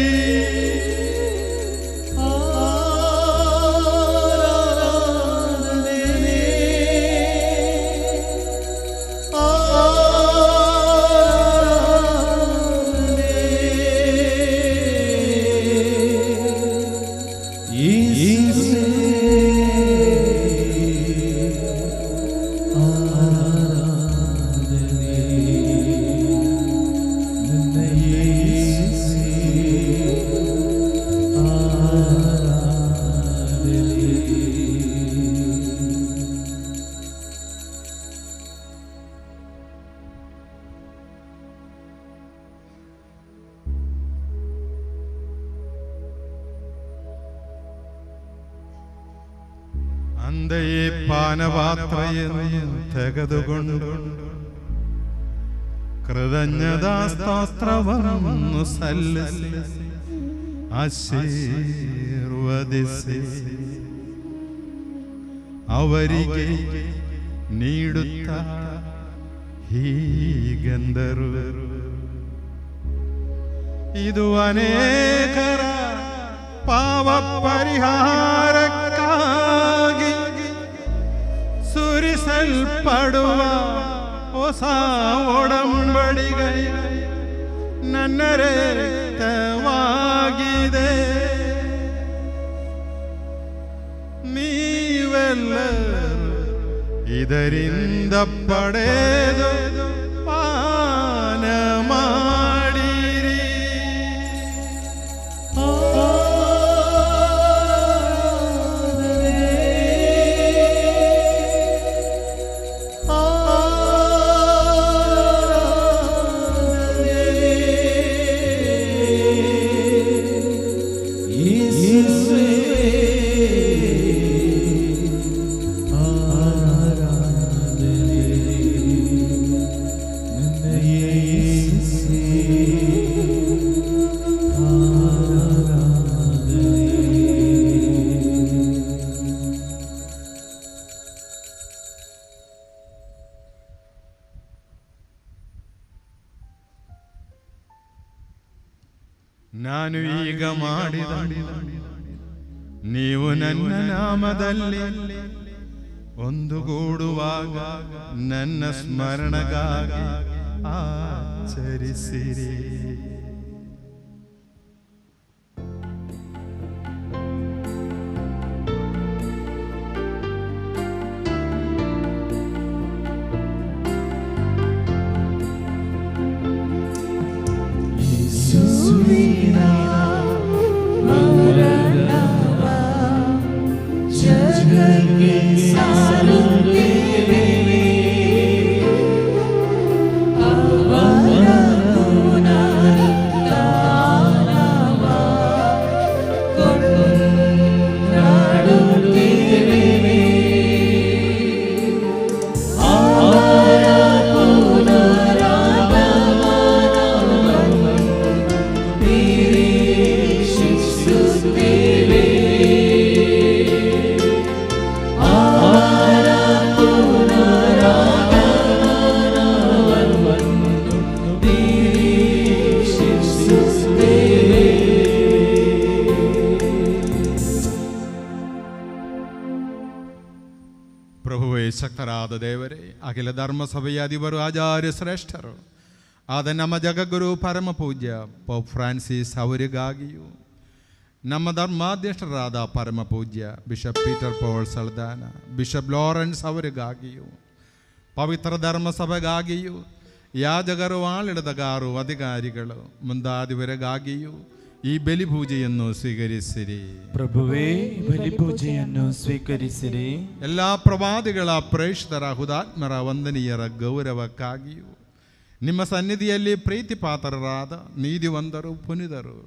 ಅಂದೆಯೇ ಪಾನಪಾತ್ರೆಯನ್ನು ತೆಗೆದುಕೊಂಡು ಕೃತಜ್ಞತಾಸ್ತೋತ್ರವನ್ನು ಸಲ್ಲಿಸಿ ಆಶೀರ್ವದಿಸಿ ಅವರಿಗೆ ನೀಡುತ್ತಾ ಹೀಗೆಂದರು. ಇದು ಅನೇಕರ ಪಾಪ ಪರಿಹಾರಕ್ಕಾಗಿ ಸುರಿಸಲ್ಪಡುವ ಹೊಸ ಒಡಂಬಡಿಕೆ ನನ್ನ ರಕ್ತವಾಗಿದೆ. ನೀವೆಲ್ಲರೂ ಇದರಿಂದ ಪಡೆದು ಪಾನ ಮಾಡಿರಿ. ನಾನು ಈಗ ಮಾಡಿದ ನೀವು ನನ್ನ ನಾಮದಲ್ಲಿ ಒಂದುಗೂಡುವಾಗ ನನ್ನ ಸ್ಮರಣೆಗಾಗಿ ಆಚರಿಸಿರಿ. ಶಕ್ತರಾದ ದೇವರೇ, ಅಖಿಲ ಧರ್ಮಸಭೆಯ ಅಧಿಪರು ಆಚಾರ್ಯ ಶ್ರೇಷ್ಠರು ಆದ ನಮ್ಮ ಜಗದ್ಗುರು ಪರಮ ಪೂಜ್ಯ ಪೋಪ್ ಫ್ರಾನ್ಸಿಸ್ ಅವರಿಗಾಗಿಯೂ, ನಮ್ಮ ಧರ್ಮಾಧ್ಯಕ್ಷರಾದ ಪರಮ ಪೂಜ್ಯ bishop Peter Paul ಸಲ್ದಾನ, bishop Lawrence ಅವರಿಗಾಗಿಯೂ, ಪವಿತ್ರ ಧರ್ಮಸಭೆಗಾಗಿಯೂ, ಯಾಜಕರು, ಆಡಳಿತಗಾರರು, ಅಧಿಕಾರಿಗಳು ಮುಂದಾದವರಿಗಾಗಿಯೂ ಈ ಬಲಿಪೂಜೆಯನ್ನು ಸ್ವೀಕರಿಸಿರಿ. ಪ್ರಭುವೇ, ಬಲಿಪೂಜೆಯನ್ನು ಸ್ವೀಕರಿಸಿರಿ. ಎಲ್ಲ ಪ್ರವಾದಿಗಳ ಪ್ರೇಷಿತರ ಹುತಾತ್ಮರ ವಂದನೀಯರ ಗೌರವಕ್ಕಾಗಿಯೂ ನಿಮ್ಮ ಸನ್ನಿಧಿಯಲ್ಲಿ ಪ್ರೀತಿಪಾತ್ರರಾದ ನೀತಿವಂತರು, ಪುನೀತರು,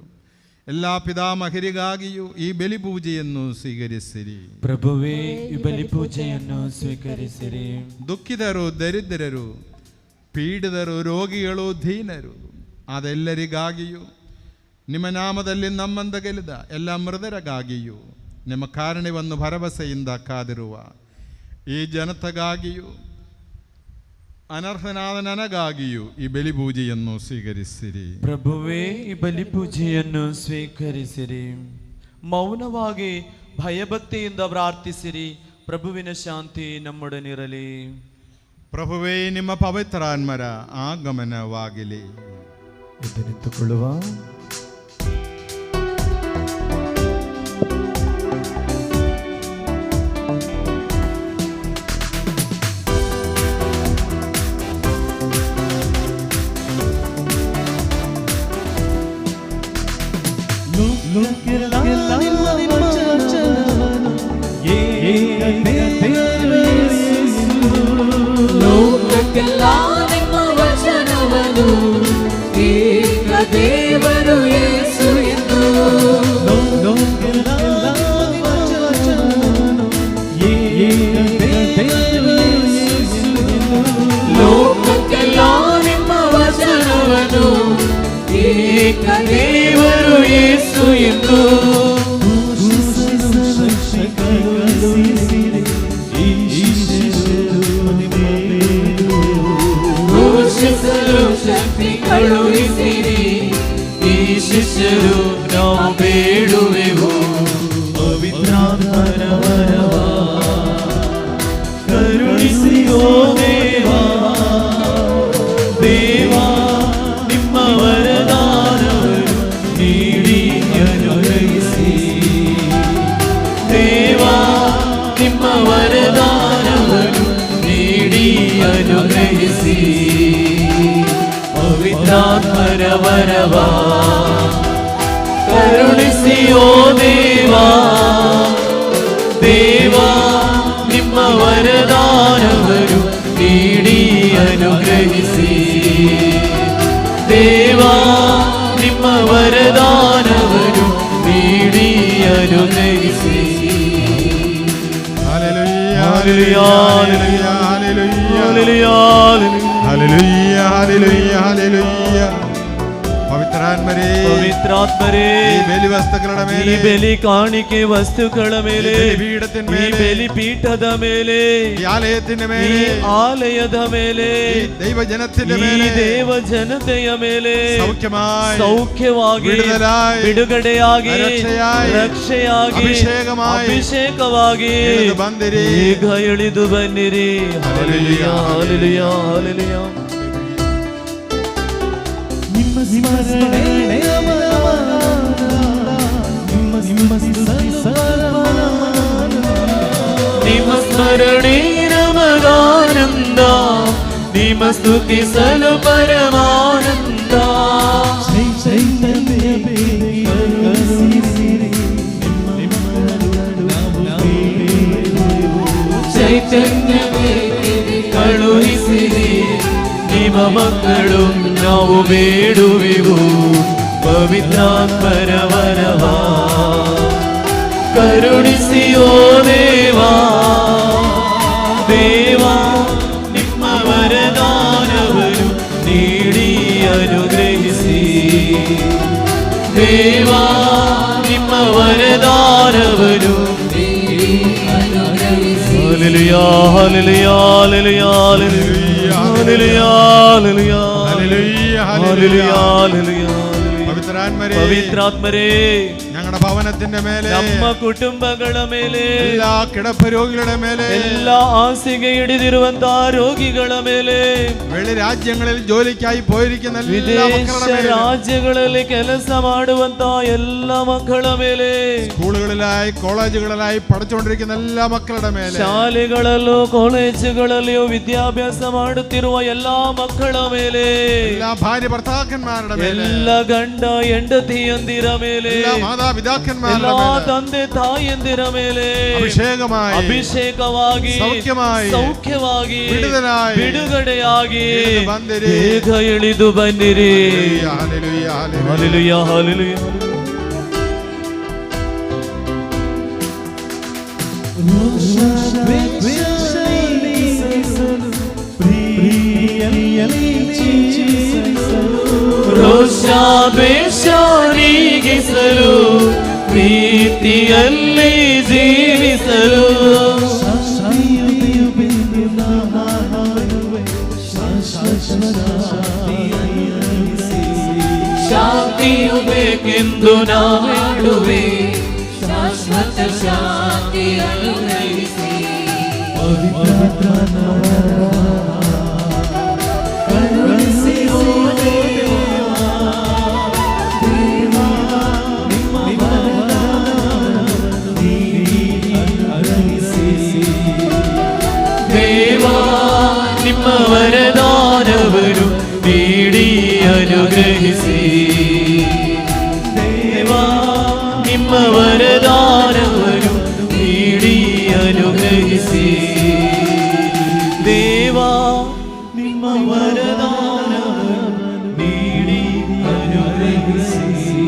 ಎಲ್ಲ ಪಿತಾಮಹರಿಗಾಗಿಯೂ ಈ ಬಲಿಪೂಜೆಯನ್ನು ಸ್ವೀಕರಿಸಿರಿ. ಪ್ರಭುವೇ, ಈ ಬಲಿಪೂಜೆಯನ್ನು ಸ್ವೀಕರಿಸಿರಿ. ದುಃಖಿತರು, ದರಿದ್ರರು, ಪೀಡಿತರು, ರೋಗಿಗಳು, ದೀನರು, ಅದೆಲ್ಲರಿಗಾಗಿಯೂ ನಿಮ್ಮ ನಾಮದಲ್ಲಿ ನಮ್ಮಂದ ಗೆಲಿದ ಎಲ್ಲ ಮೃದರಿಗಾಗಿಯೂ ನಿಮ್ಮ ಕಾರಣವನ್ನು ಭರವಸೆಯಿಂದ ಕಾದಿರುವ ಈ ಜನತೆಗಾಗಿಯೂ ಅನರ್ಹನಾದ ನನಗಾಗಿಯೂ ಈ ಬಲಿಪೂಜೆಯನ್ನು ಸ್ವೀಕರಿಸಿರಿ. ಪ್ರಭುವೇ, ಈ ಬಲಿಪೂಜೆಯನ್ನು ಸ್ವೀಕರಿಸಿರಿ. ಮೌನವಾಗಿ ಭಯಭಕ್ತಿಯಿಂದ ಪ್ರಾರ್ಥಿಸಿರಿ. ಪ್ರಭುವಿನ ಶಾಂತಿ ನಮ್ಮೊಡನಿರಲಿ. ಪ್ರಭುವೇ, ನಿಮ್ಮ ಪವಿತ್ರಾತ್ಮರ ಆಗಮನವಾಗಲಿ. ಎದ್ದು ನಿಂತುಕೊಳ್ಳುವ. ಲೋಕಕ್ಕೆಲ್ಲ ನಿಮ್ಮ ವಚನವನ್ನು ಏಕ ದೇವರು ಯೇಸು ಎಂದು. ಲೋಕಕ್ಕೆಲ್ಲ ನಿಮ್ಮ ವಚನವನ್ನು ಏಕ ದೇವರು ಯೇಸು ಎಂದು. ಶಕ್ತಿ ಕಳುಹಿಸಿರಿ, ಈ ಶಿಷ್ಯರು ನಾವು ಬೇಡುವೆವು. ಪವಿತ್ರಾತ್ಮರ ವರವ ಕರುಣಿಸಿ ಓ ದೇವಾ, ದೇವಾ ನಿಮ್ಮ ವರದಾನವನ್ನು ನೀಡಿ ಅನುಗ್ರಹಿಸಿ. ದೇವಾ ನಿಮ್ಮ ವರದಾನವನ್ನು ನೀಡಿ ಅನುಗ್ರಹಿಸಿ. ಪವಿತ್ರಾತ್ಮರ ವರವ ಕರುಣಿಸಿ ಓ ದೇವಾ, ದೇವಾ ನಿಮ್ಮ ವರದಾನವನ್ನು ನೀಡಿ ಅನುಗ್ರಹಿಸಿ. ದೇವಾ ನಿಮ್ಮ ವರದಾನವನ್ನು ನೀಡಿ ಅನುಗ್ರಹಿಸಿ. Hallelujah, Hallelujah, hallelujah, hallelujah, hallelujah, hallelujah. ಪವಿತ್ರಾತ್ಮರೇ, ಪವಿತ್ರಾತ್ಮರೇ, ಈ ಬಲಿ ವಸ್ತುಗಳ ಮೇಲೆ, ಈ ಬಲಿ ಕಾಣಿಕೆ ವಸ್ತುಗಳ ಮೇಲೆ, ಈ ಬಲಿಪೀಠದ ಈ ಮೇಲೆ, ಬಲಿಪೀಠದ ಮೇಲೆ, ಈ ಆಲಯದ ಈ ಮೇಲೆ, ಆಲಯದ ಮೇಲೆ, ಈ ದೈವ ಜನತೆಯ ಈ ಮೇಲೆ, ದೇವ ಜನತೆಯ ಮೇಲೆ ಸೌಖ್ಯವಾಗಿ, ಬಿಡುಗಡೆಯಾಗಿ, ರಕ್ಷೆಯಾಗಿ, ಅಭಿಷೇಕವಾಗಿ ಬಂದಿರಿ. ಈಗ ಇಳಿದು ಬನ್ನಿರಿ. Hallelujah, hallelujah, hallelujah. ನಿಮ್ಮ ಸ್ಮರಣೆ ನಮಗಾನಂದ, ನಿಮ್ಮ ಸ್ತುತಿಸಲು ಪರಮಾನಂದ. ಚೈತನ್ಯವೇ ಕಳುಹಿಸಿರಿ, ನಿಮ್ಮ ಮಕ್ಕಳು ನಾವು ಬೇಡುವೆವು. ಪವಿತ್ರಾತ್ಮರ ವರವ ಕರುಣಿಸಿ ಓ ದೇವಾ, ದೇವಾ ನಿಮ್ಮ ವರದಾನವನ್ನು ನೀಡಿ ಅನುಗ್ರಹಿಸಿ. ದೇವಾ ನಿಮ್ಮ ವರದಾನವನ್ನು ನೀಡಿ ಅನುಗ್ರಹಿಸಿ. Hallelujah, hallelujah, hallelujah, hallelujah, hallelujah, Hallelujah, hallelujah, hallelujah. ಪವಿತ್ರಾತ್ಮರೇ, ഞങ്ങളുടെ ಭವನത്തിന്റെ ಮೇಲೆ, ನಮ್ಮ ಕುಟುಂಬಗಳ ಮೇಲೆ, ಎಲ್ಲಾ ಕಿಡಪ ರೋಗಿಗಳ ಮೇಲೆ, ಎಲ್ಲ ಹಾಸಿಗೆ ಹಿಡಿದಿರುವಂತಹ ರೋಗಿಗಳ ಮೇಲೆ, വെളി രാജ്യങ്ങളിൽ ജോലിക്കായി പോയിരിക്കുന്ന എല്ലാ മക്കളുടെ ವಿದೇಶ ಮೇಲೆ, ರಾಜ್ಯಗಳಲ್ಲಿ ಕೆಲಸ ಮಾಡುವಂತಹ ಎಲ್ಲ ಮಕ್ಕಳ ಮೇಲೆ, സ്കൂളുകളിലായി കോളേജുകളിലായി പഠിച്ചുകൊണ്ടിരിക്കുന്ന എല്ലാ മക്കളുടെ ಮೇಲೆ, ಶಾಲೆಗಳಲ್ಲೂ ಕಾಲೇಜುಗಳಲ್ಲಿಯೂ ವಿದ್ಯಾಭ್ಯಾಸ ಮಾಡುತ್ತಿರುವ ಎಲ್ಲಾ ಮಕ್ಕಳ ಮೇಲೆ, എല്ലാ ഭാര്യ ഭർത്താക്കന്മാരുടെ ಮೇಲೆ, ಎಲ್ಲ ಗಂಡ ಹೆಂಡತಿಯಂದಿರ ಮೇಲೆ, എല്ലാ മാതാപിതാക്കന്മാരുടെ ಎಲ್ಲಾ ಮೇಲೆ, ತಂದೆ ತಾಯಿಯಂದಿರ ಮೇಲೆ ಅಭಿಷೇಕವಾಗಿ, ಸೌಖ್ಯವಾಗಿ, ಬಿಡುಗಡೆಯಾಗಿ ಬೇಗ ಇಳಿದು ಬನ್ನಿರಿ. Hallelujah, hallelujah, hallelujah. ರೋಷ ರೋಷಾದ್ವೇಷ ನೀಗಿಸಲು ಪ್ರೀತಿಯಲ್ಲಿ ಜೀವಿಸಲು ಶಾಂತಿಯು ಬೇಕೆಂದು ನಾಡುವೆ ಶಾಶ್ವತ ಶಾಂತಿಯನ್ನು ಗ್ರಹಿಸಿ ದೇವಾ ನಿಮ್ಮ ವರದಾನವನ್ನು ನೀಡಿ ಅನುಗ್ರಹಿಸಿ ದೇವಾ ನಿಮ್ಮ ವರದಾನವನ್ನು ನೀಡಿ ಅನುಗ್ರಹಿಸಿ ದೇವಾ ನಿಮ್ಮ ವರದಾನವನ್ನು ನೀಡಿ ಅನುಗ್ರಹಿಸಿ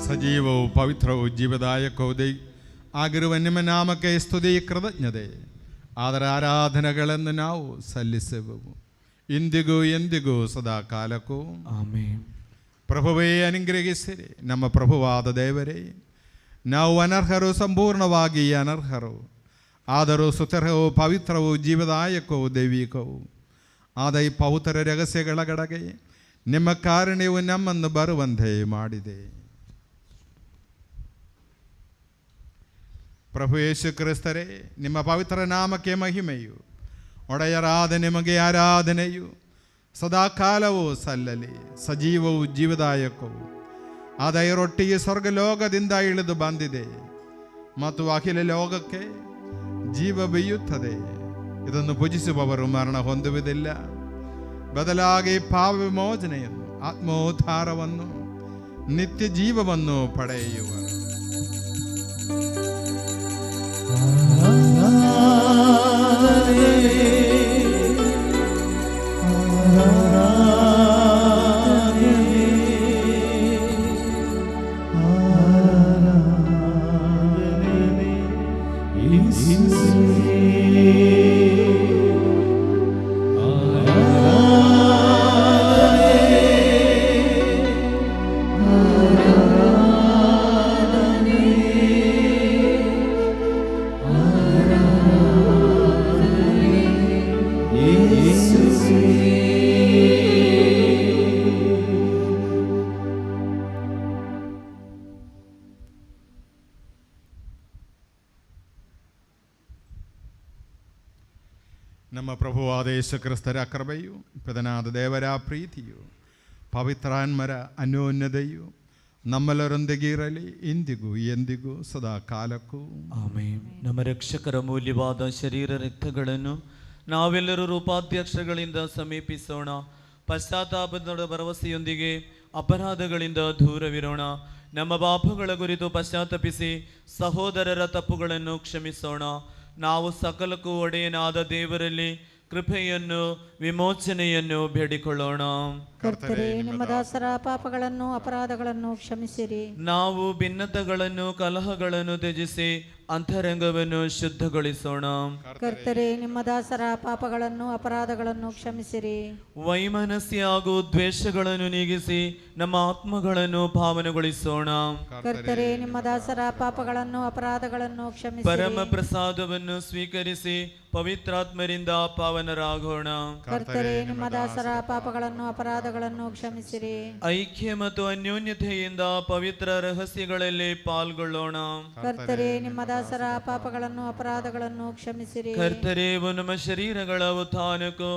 ಸಜೀವವು ಪವಿತ್ರವು ಜೀವದಾಯಕವು ಆಗಿರುವ ನಿಮ್ಮ ನಾಮಕ್ಕೆ ಸ್ತುತಿ ಕೃತಜ್ಞತೆ ಅದರ ಆರಾಧನೆಗಳನ್ನು ನಾವು ಸಲ್ಲಿಸುವೆವು ಇಂದಿಗೂ ಎಂದಿಗೂ ಸದಾ ಕಾಲಕ್ಕೂ ಆಮೆನ್. ಪ್ರಭುವೇ ಅನುಗ್ರಹಿಸಿರಿ. ನಮ್ಮ ಪ್ರಭುವಾದ ದೇವರೇ, ನಾವು ಅನರ್ಹರು, ಸಂಪೂರ್ಣವಾಗಿ ಅನರ್ಹರು. ಆದರೂ ಸುತರವು ಪವಿತ್ರವು ಜೀವದಾಯಕವು ದೈವಿಕವು ಆದ ಈ ಪವಿತ್ರ ರಹಸ್ಯಗಳ ಕಡೆಗೆ ನಿಮ್ಮ ಕಾರುಣ್ಯವು ನಮ್ಮನ್ನು ಬರುವಂತೆ ಮಾಡಿದೆ. ಪ್ರಭು ಯೇಸು ಕ್ರಿಸ್ತರೇ, ನಿಮ್ಮ ಪವಿತ್ರ ನಾಮಕ್ಕೆ ಮಹಿಮೆಯು, ಒಡೆಯರಾದ ನಿಮಗೆ ಆರಾಧನೆಯು ಸದಾಕಾಲವೂ ಸಲ್ಲಲಿ. ಸಜೀವವು ಜೀವದಾಯಕವು ಆದ ಈ ರೊಟ್ಟಿಗೆ ಸ್ವರ್ಗಲೋಕದಿಂದ ಇಳಿದು ಬಂದಿದೆ ಮತ್ತು ಅಖಿಲ ಲೋಕಕ್ಕೆ ಜೀವ ಬೀಯುತ್ತದೆ. ಇದನ್ನು ಭುಜಿಸುವವರು ಮರಣ ಹೊಂದುವುದಿಲ್ಲ, ಬದಲಾಗಿ ಪಾಪ ವಿಮೋಚನೆಯನ್ನು, ಆತ್ಮೋದ್ಧಾರವನ್ನು, ನಿತ್ಯ ಜೀವವನ್ನು ಪಡೆಯುವರು. ನಮ್ಮ ಪ್ರಭುವಾದ ಯೇಸು ಕ್ರಿಸ್ತರ ಕೃಪೆಯು, ಪಿತನಾದ ದೇವರ ಪ್ರೀತಿಯು, ಪವಿತ್ರಾನ್ಮರ ಅನ್ಯೋನ್ಯತೆಯು ನಮ್ಮೆಲ್ಲರೊಂದಿಗೆ ಇರಲಿ, ಇಂದಿಗೂ ಎಂದಿಗೂ ಸದಾ ಕಾಲಕ್ಕೂ ಆಮೆನ್. ನಮ್ಮ ರಕ್ಷಕರ ಮೂಲ್ಯವಾದ ಶರೀರ ರಕ್ತಗಳನ್ನು ನಾವೆಲ್ಲರೂ ರೂಪಾಧ್ಯಕ್ಷಗಳಿಂದ ಸಮೀಪಿಸೋಣ. ಪಶ್ಚಾತ್ತಾಪದ ಭರವಸೆಯೊಂದಿಗೆ ಅಪರಾಧಗಳಿಂದ ದೂರವಿರೋಣ. ನಮ್ಮ ಪಾಪಗಳ ಕುರಿತು ಪಶ್ಚಾತ್ತಾಪಿಸಿ ಸಹೋದರರ ತಪ್ಪುಗಳನ್ನು ಕ್ಷಮಿಸೋಣ. ನಾವು ಸಕಲಕ್ಕೂ ಒಡೆಯನಾದ ದೇವರಲ್ಲಿ ಕೃಪೆಯನ್ನು, ವಿಮೋಚನೆಯನ್ನು ಬೇಡಿಕೊಳ್ಳೋಣ. ಕರ್ತರೇ, ನಿಮ್ಮ ದಾಸರ ಪಾಪಗಳನ್ನು ಅಪರಾಧಗಳನ್ನು ಕ್ಷಮಿಸಿರಿ. ನಾವು ಭಿನ್ನತೆಗಳನ್ನು, ಕಲಹಗಳನ್ನು ತ್ಯಜಿಸಿ ಅಂತರಂಗವನ್ನು ಶುದ್ಧಗೊಳಿಸೋಣ. ಕರ್ತರೇ, ನಿಮ್ಮ ದಾಸರ ಪಾಪಗಳನ್ನು ಅಪರಾಧಗಳನ್ನು ಕ್ಷಮಿಸಿರಿ. ವೈಮನಸ್ಯ ಹಾಗೂ ದ್ವೇಷಗಳನ್ನು ನೀಗಿಸಿ ನಮ್ಮ ಆತ್ಮಗಳನ್ನು ಪಾವನಗೊಳಿಸೋಣ. ಕರ್ತರೇ, ನಿಮ್ಮ ದಾಸರ ಪಾಪಗಳನ್ನು ಅಪರಾಧಗಳನ್ನು ಕ್ಷಮಿಸಿರಿ. ಪರಮ ಪ್ರಸಾದವನ್ನು ಸ್ವೀಕರಿಸಿ ಪವಿತ್ರಾತ್ಮರಿಂದ ಪಾವನರಾಗೋಣ. ಕರ್ತರೇ, ನಿಮ್ಮ ದಾಸರ ಪಾಪಗಳನ್ನು ಅಪರಾಧಗಳನ್ನು ಕ್ಷಮಿಸಿರಿ. ಐಕ್ಯ ಮತ್ತು ಅನ್ಯೋನ್ಯತೆಯಿಂದ ಪವಿತ್ರ ರಹಸ್ಯಗಳಲ್ಲಿ ಪಾಲ್ಗೊಳ್ಳೋಣ. ಕರ್ತರೇ, ನಿಮ್ಮ ದಾಸರ ಪಾಪಗಳನ್ನು ಅಪರಾಧಗಳನ್ನು ಕ್ಷಮಿಸಿರಿ. ಕರ್ತರೇ, ನಮ್ಮ ಶರೀರಗಳ ಉತ್ಥಾನಕ್ಕೂ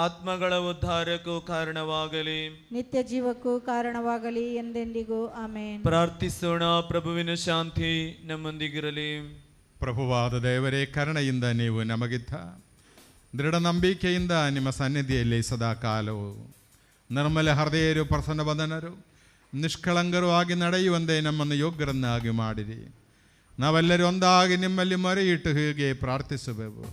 ಆತ್ಮಗಳ ಉದ್ಧಾರಕ್ಕೂ ಕಾರಣವಾಗಲಿ, ನಿತ್ಯ ಜೀವಕ್ಕೂ ಕಾರಣವಾಗಲಿ, ಎಂದೆಂದಿಗೂ ಆಮೇನ್. ಪ್ರಾರ್ಥಿಸೋಣ. ಪ್ರಭುವಿನ ಶಾಂತಿ ನಮ್ಮೊಂದಿಗಿರಲಿ. ಪ್ರಭುವಾದ ದೇವರೇ, ಕರುಣೆಯಿಂದ ನೀವು ನಮಗಿದ್ದ ದೃಢ ನಂಬಿಕೆಯಿಂದ ನಿಮ್ಮ ಸನ್ನಿಧಿಯಲ್ಲಿ ಸದಾ ಕಾಲವು ನಿರ್ಮಲ ಹೃದಯರು, ಪ್ರಸನ್ನವದನರು, ನಿಷ್ಕಳಂಕರು ಆಗಿ ನಡೆಯುವಂತೆ ನಮ್ಮನ್ನು ಯೋಗ್ಯರನ್ನಾಗಿ ಮಾಡಿರಿ. ನಾವೆಲ್ಲರೂ ಒಂದಾಗಿ ನಿಮ್ಮಲ್ಲಿ ಮೊರೆಯಿಟ್ಟು ಹೀಗೆ ಪ್ರಾರ್ಥಿಸುವೆವು.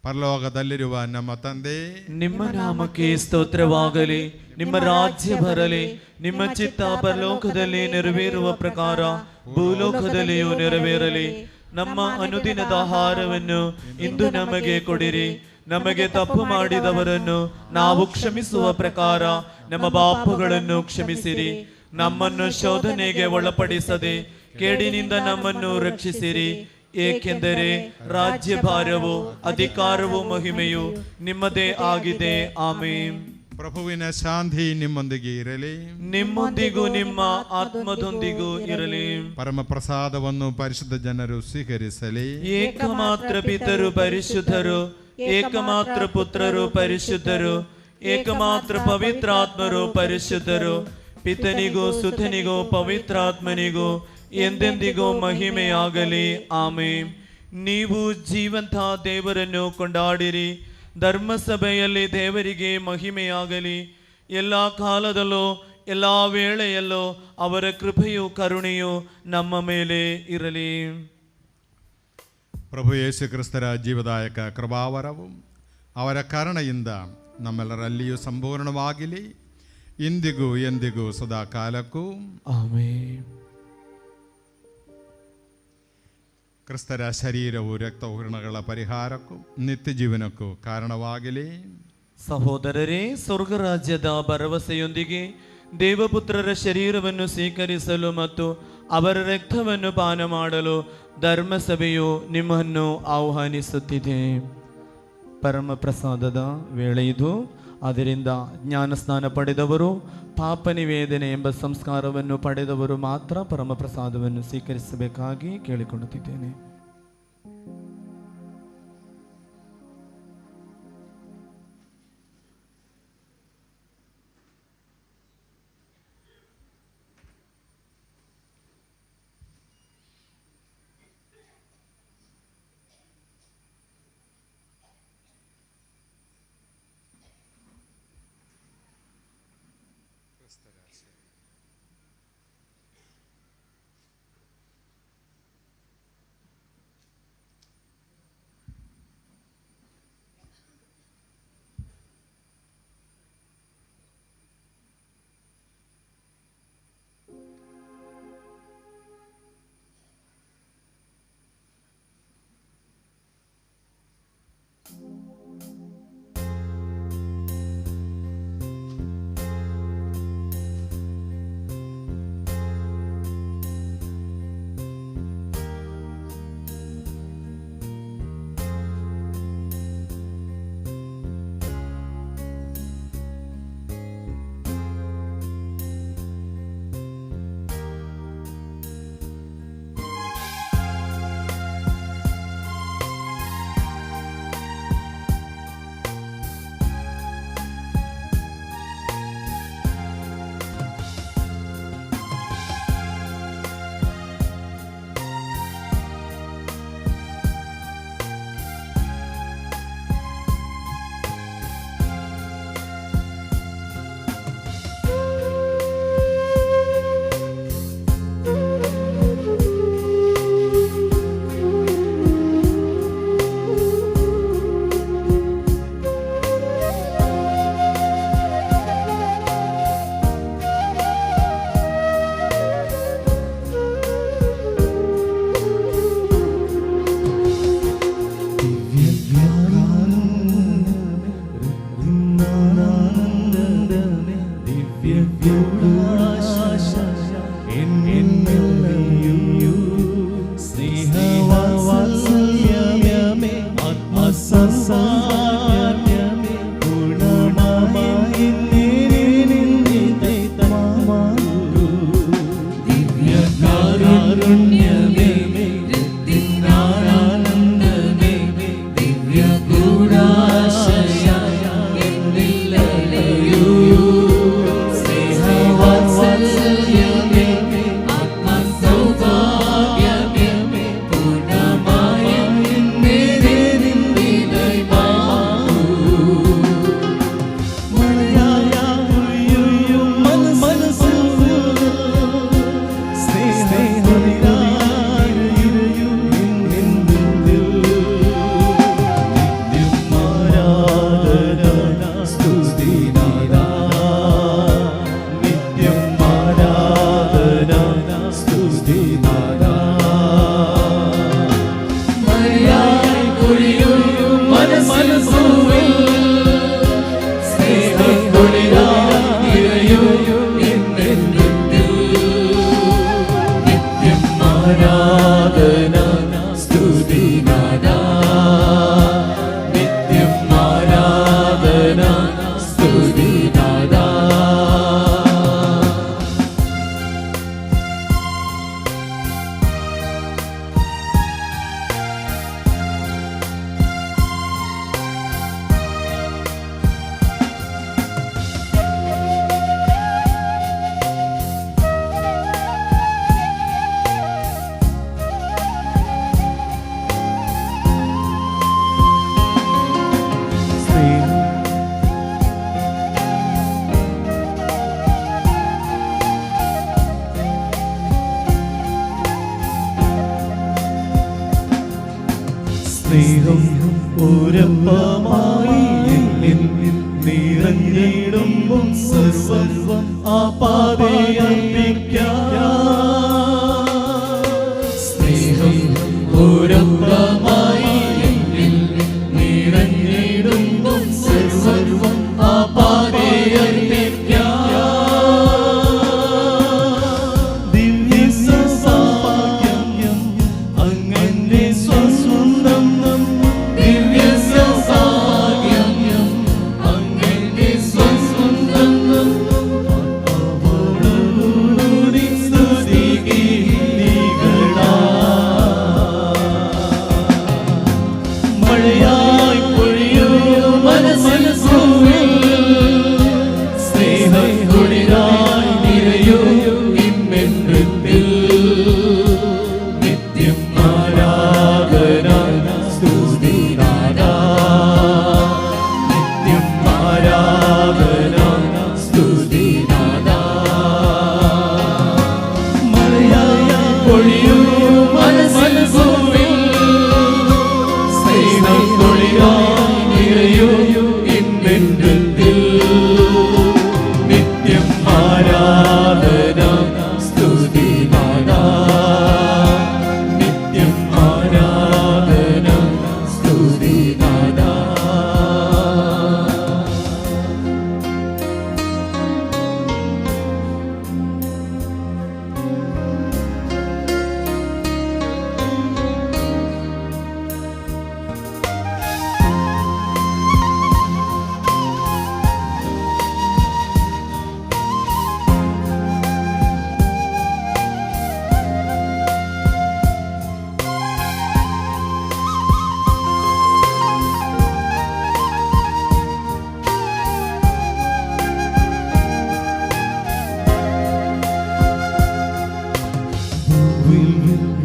ಪರಲೋಕದಲ್ಲಿರುವ ನಮ್ಮ ತಂದೆ, ನಿಮ್ಮ ನಾಮಕ್ಕೆ ಸ್ತೋತ್ರವಾಗಲಿ. ನಿಮ್ಮ ರಾಜ್ಯ ಬರಲಿ. ನಿಮ್ಮ ಚಿತ್ತ ಪರಲೋಕದಲ್ಲಿ ನೆರವೇರುವ ಪ್ರಕಾರ ಭೂಲೋಕದಲ್ಲಿಯೂ ನೆರವೇರಲಿ. ನಮ್ಮ ಅನುದಿನದ ಆಹಾರವನ್ನು ಇಂದು ನಮಗೆ ಕೊಡಿರಿ. ನಮಗೆ ತಪ್ಪು ಮಾಡಿದವರನ್ನು ನಾವು ಕ್ಷಮಿಸುವ ಪ್ರಕಾರ ನಮ್ಮ ಪಾಪಗಳನ್ನು ಕ್ಷಮಿಸಿರಿ. ನಮ್ಮನ್ನು ಶೋಧನೆಗೆ ಒಳಪಡಿಸದೆ ಕೇಡಿನಿಂದ ನಮ್ಮನ್ನು ರಕ್ಷಿಸಿರಿ. ಏಕೆಂದರೆ ರಾಜ್ಯಭಾರವು, ಅಧಿಕಾರವು, ಮಹಿಮೆಯು ನಿಮ್ಮದೇ ಆಗಿದೆ. ಆಮೆನ್. ಪ್ರಭುವಿನ ಶಾಂತಿ ನಿಮ್ಮೊಂದಿಗೆ ಇರಲಿ, ನಿಮ್ಮೊಂದಿಗೂ ನಿಮ್ಮ ಆತ್ಮದೊಂದಿಗೂ ಇರಲಿ. ಪರಮ ಪ್ರಸಾದವನ್ನು ಪರಿಶುದ್ಧ ಜನರು ಸ್ವೀಕರಿಸಲಿ. ಏಕಮಾತ್ರ ಪಿತರು ಪರಿಶುದ್ಧರು, ಏಕಮಾತ್ರ ಪುತ್ರರು ಪರಿಶುದ್ಧರು, ಏಕಮಾತ್ರ ಪವಿತ್ರಾತ್ಮರು ಪರಿಶುದ್ಧರು. ಪಿತನಿಗೂ ಸುತನಿಗೂ ಪವಿತ್ರಾತ್ಮನಿಗೂ ಎಂದೆಂದಿಗೂ ಮಹಿಮೆಯಾಗಲಿ. ಆಮೆನ್. ನೀವು ಜೀವಂತ ದೇವರನ್ನು ಕೊಂಡಾಡಿರಿ. ಧರ್ಮಸಭೆಯಲ್ಲಿ ದೇವರಿಗೆ ಮಹಿಮೆಯಾಗಲಿ. ಎಲ್ಲ ಕಾಲದಲ್ಲೂ ಎಲ್ಲ ವೇಳೆಯಲ್ಲೂ ಅವರ ಕೃಪೆಯು ಕರುಣೆಯು ನಮ್ಮ ಮೇಲೆ ಇರಲಿ. ಪ್ರಭು ಯೇಸು ಕ್ರಿಸ್ತರ ಜೀವದಾಯಕ ಕೃಪಾವರವು ಅವರ ಕರುಣೆಯಿಂದ ನಮ್ಮೆಲ್ಲರಲ್ಲಿಯೂ ಸಂಪೂರ್ಣವಾಗಿಲಿ, ಇಂದಿಗೂ ಎಂದಿಗೂ ಸದಾ ಕಾಲಕ್ಕೂ. ಆಮೆನ್. ಕ್ರಿಸ್ತರ ಶರೀರವು ರಕ್ತಹೂರಣಗಳ ಪರಿಹಾರಕ್ಕೂ ನಿತ್ಯ ಜೀವನಕ್ಕೂ ಕಾರಣವಾಗಲಿ. ಸಹೋದರರೇ, ಸ್ವರ್ಗರಾಜ್ಯದ ಭರವಸೆಯೊಂದಿಗೆ ದೇವಪುತ್ರರ ಶರೀರವನ್ನು ಸ್ವೀಕರಿಸಲು ಮತ್ತು ಅವರ ರಕ್ತವನ್ನು ಪಾನ ಮಾಡಲು ಧರ್ಮಸಭೆಯು ನಿಮ್ಮನ್ನು ಆಹ್ವಾನಿಸುತ್ತಿದೆ. ಪರಮ ಪ್ರಸಾದದ ವೇಳೆ ಇದು. ಆದ್ದರಿಂದ ಜ್ಞಾನಸ್ನಾನ ಪಡೆದವರು, ಪಾಪ ನಿವೇದನೆ ಎಂಬ ಸಂಸ್ಕಾರವನ್ನು ಪಡೆದವರು ಮಾತ್ರ ಪರಮ ಪ್ರಸಾದವನ್ನು ಸ್ವೀಕರಿಸಬೇಕಾಗಿ ಕೇಳಿಕೊಳ್ಳುತ್ತಿದ್ದೇನೆ. മനസ്സു പൂരമായി എന്നിൽ നിറഞ്ഞിടുമ്പോൾ സർവം ആ പാതയർപ്പിക്കാം. സ്നേഹം പൂരമായി എന്നിൽ നിറഞ്ഞിടുമ്പോൾ സർവം ആ പാതയർപ്പിക്കാം.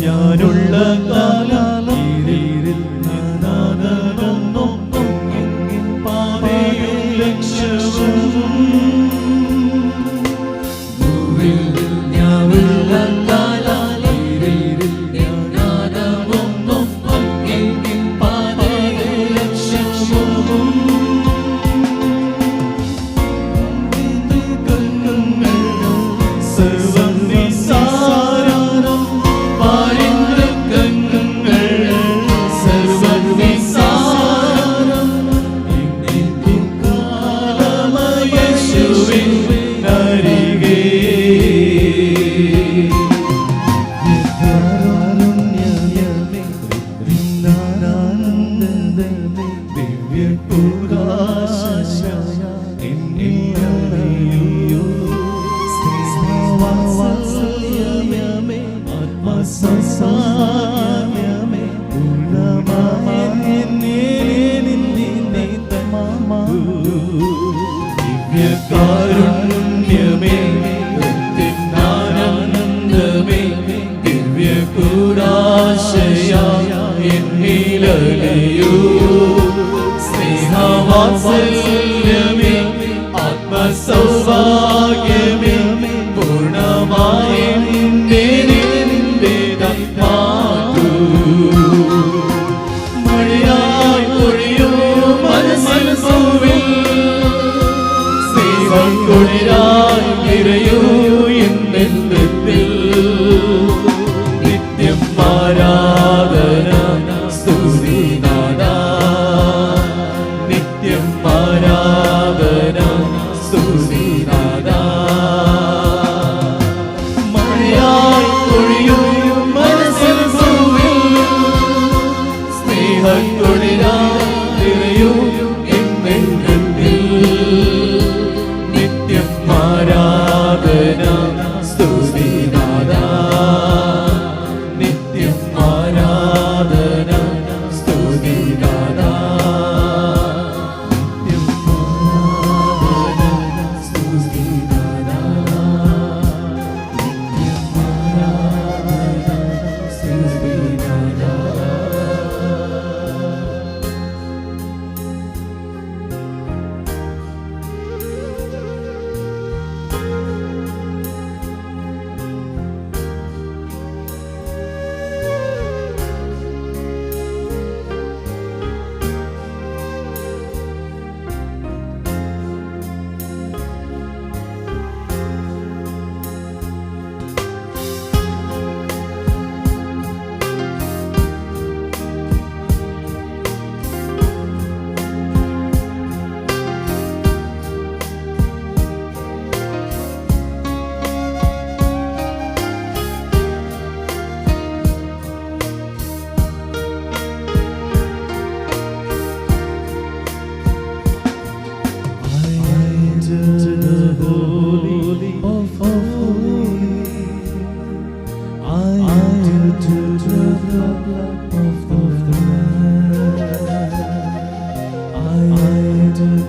ഞാനുള്ള കാലീരിൽ നാദനൊന്നും പാതയും ലക്ഷ്യവും ഭൂവിൽ ഞാനുള്ള കാലീരിൽ നാദനൊന്നും പാതയും ലക്ഷ്യവും സർവം നിസാരം കാരുണ്യമേ ആനന്ദമേ ദിവ്യകൂടാശയായ എന്നിലലയൂ സ്നേഹവാത്സല്യമേ ആത്മസൗഭാഗ്യമേ പൂർണ്ണമായ മാറ്റൂ മഴയായി പൊഴിയൂ മനസ്സിൽ പൂവിൽ സ്നേഹം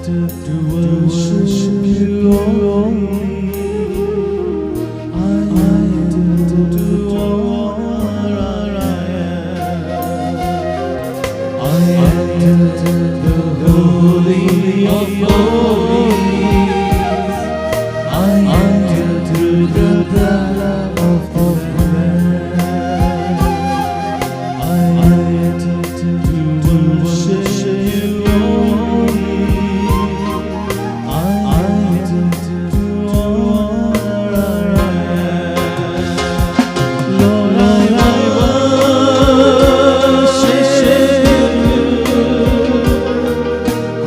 to worship you only. I enter to all I am. I enter the holy of holies. I enter the blood of the Lamb. I enter to worship you only. I enter to all I am. Lord, I worship you. I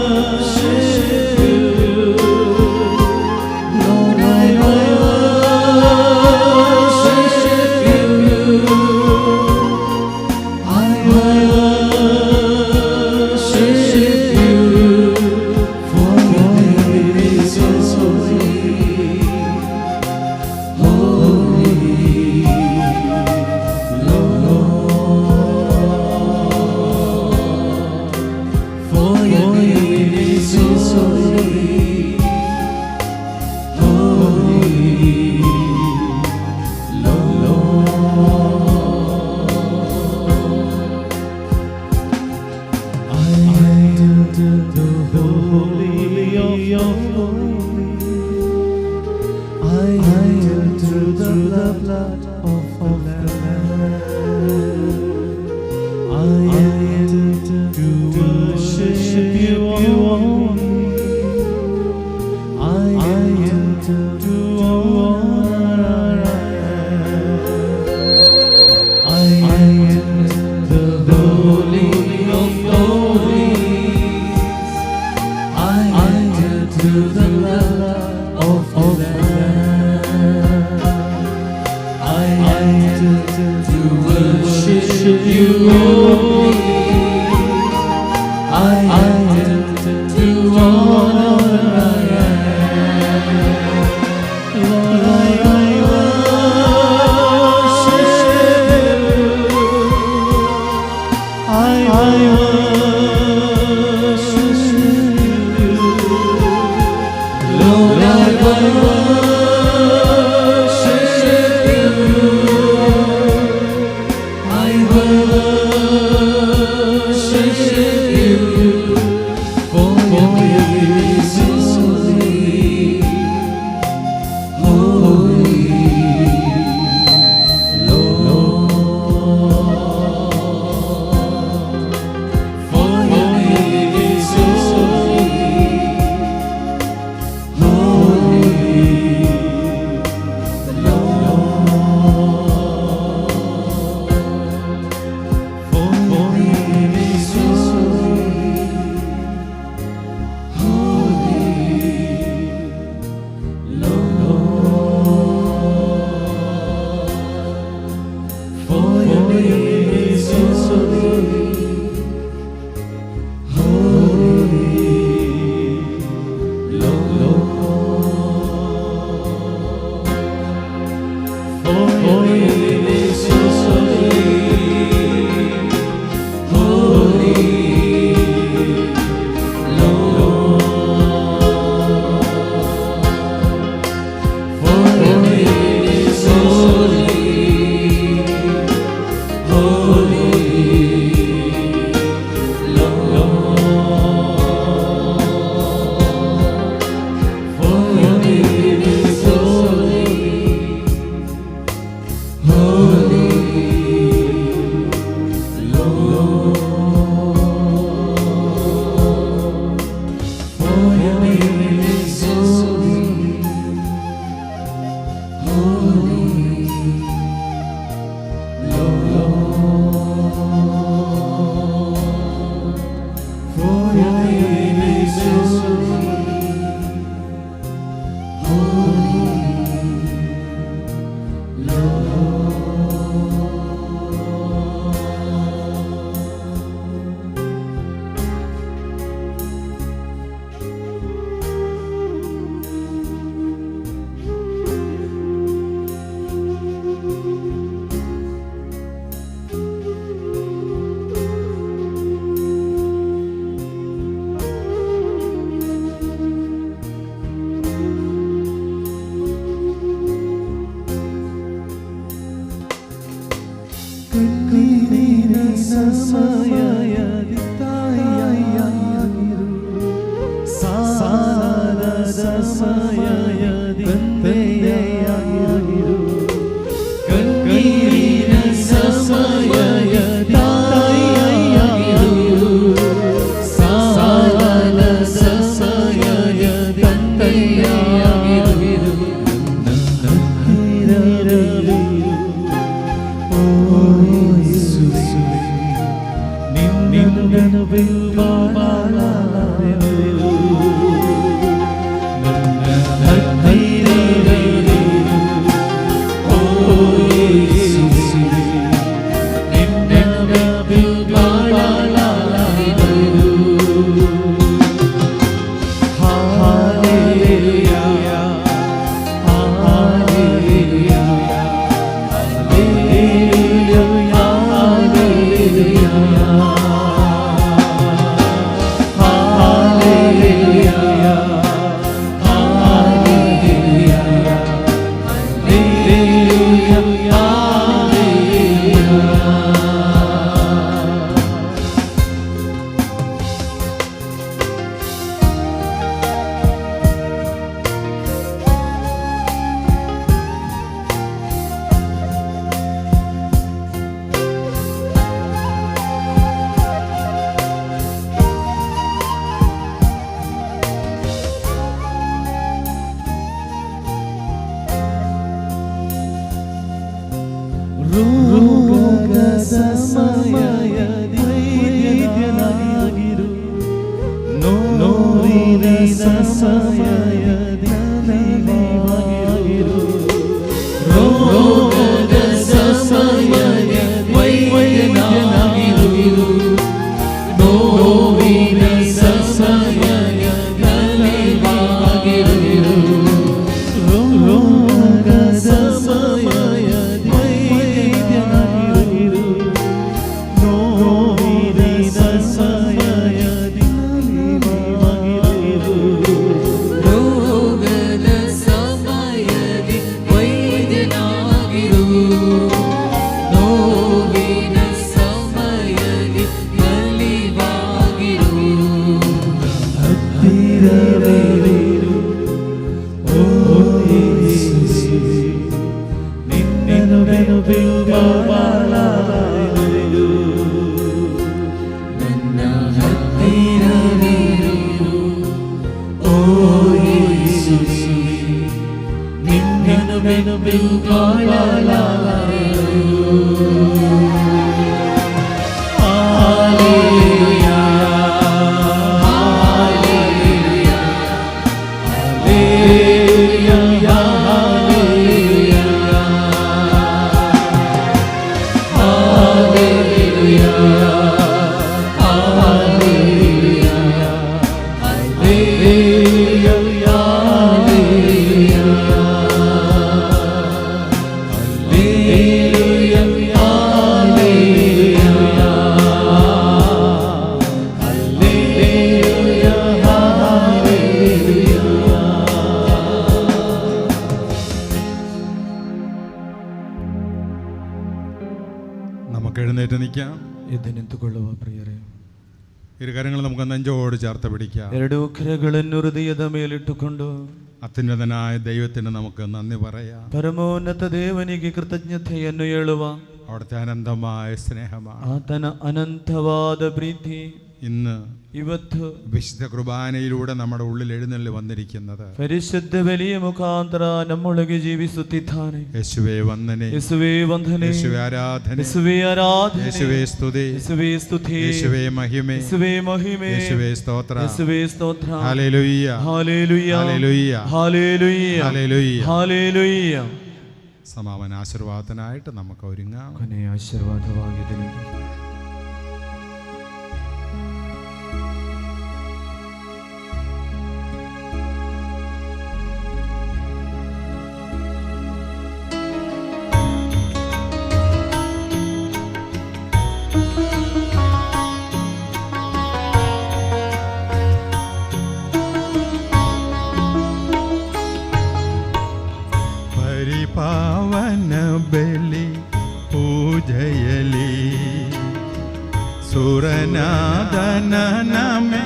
worship you. Lord, I worship you. I worship you, for your name is holy, holy, Lord. For your name is holy, holy, I enter the holy of holies. I enter the blood of the Lamb. I enter to worship you only. I enter to all I am. I enter the holy of holies. I enter the blood of the Lamb. I enter to worship you only. എഴുന്നേറ്റ് നിൽക്കാം. ಎದ್ದೆನಿಂತುಕೊಳ್ಳುವ ಪ್ರಿಯರೇ, ഇരുകരങ്ങൾ നമുക്ക് നെഞ്ചോട് ചേർത്ത് പിടിക്കാം. ಎರಡು ಕರಗಳನ್ನು ಹೃದಯದ ಮೇಲಿಟ್ಟುಕೊಂಡು അത്യുന്നതനായ ദൈവത്തിന് നമുക്ക് നന്ദി പറയാം. ಪರಮೋನ್ನತ ದೇವನಿಗೆ ಕೃತಜ್ಞತೆಯನ್ನು ಹೇಳುವ അവിടുത്തെ അനന്തമായ സ്നേഹമാണ്, ಆತನ ಅನಂತವಾದ ಪ್ರೀತಿ ഇന്ന് ಇವತ್ತು വിശുദ്ധ കുർബാനയിലൂടെ നമ്മുടെ ഉള്ളിൽ എഴുന്നള്ളി വന്നിരിക്കുന്നത്. ಪರಿಶುದ್ಧ ಬಲಿಯ ಮುಖಾಂತರ ನಮ್ಮೊಳಗೆ ಜೀವಿಸುತ್ತಿದ್ದಾನೆ. യേശുവേ വന്ദനേ, യേശുവേ ವಂದನೆ, യേശുവേ ആരാധന, യേശുവೇ ಆರಾಧನೆ, യേശുവേ സ്തുതി, യേശുവೇ ಸ್ತುತಿ, യേശുവേ മഹിമೆ, യേശുവೇ ಮಹಿಮೆ, യേശുവേ സ്തോത്ര, യേശുവೇ ಸ್ತೋತ್ರ. Hallelujah, hallelujah, hallelujah, hallelujah, hallelujah, hallelujah. സമാപന ആശീർവാദത്തിനായിട്ട് നമുക്ക് ഒരുങ്ങാം. ಕೊನೆಯ ಆಶೀರ್ವಾದವಾಗಿದೆ. പരിപാവന ബലി പൂജയലി സുരനാദന നമേ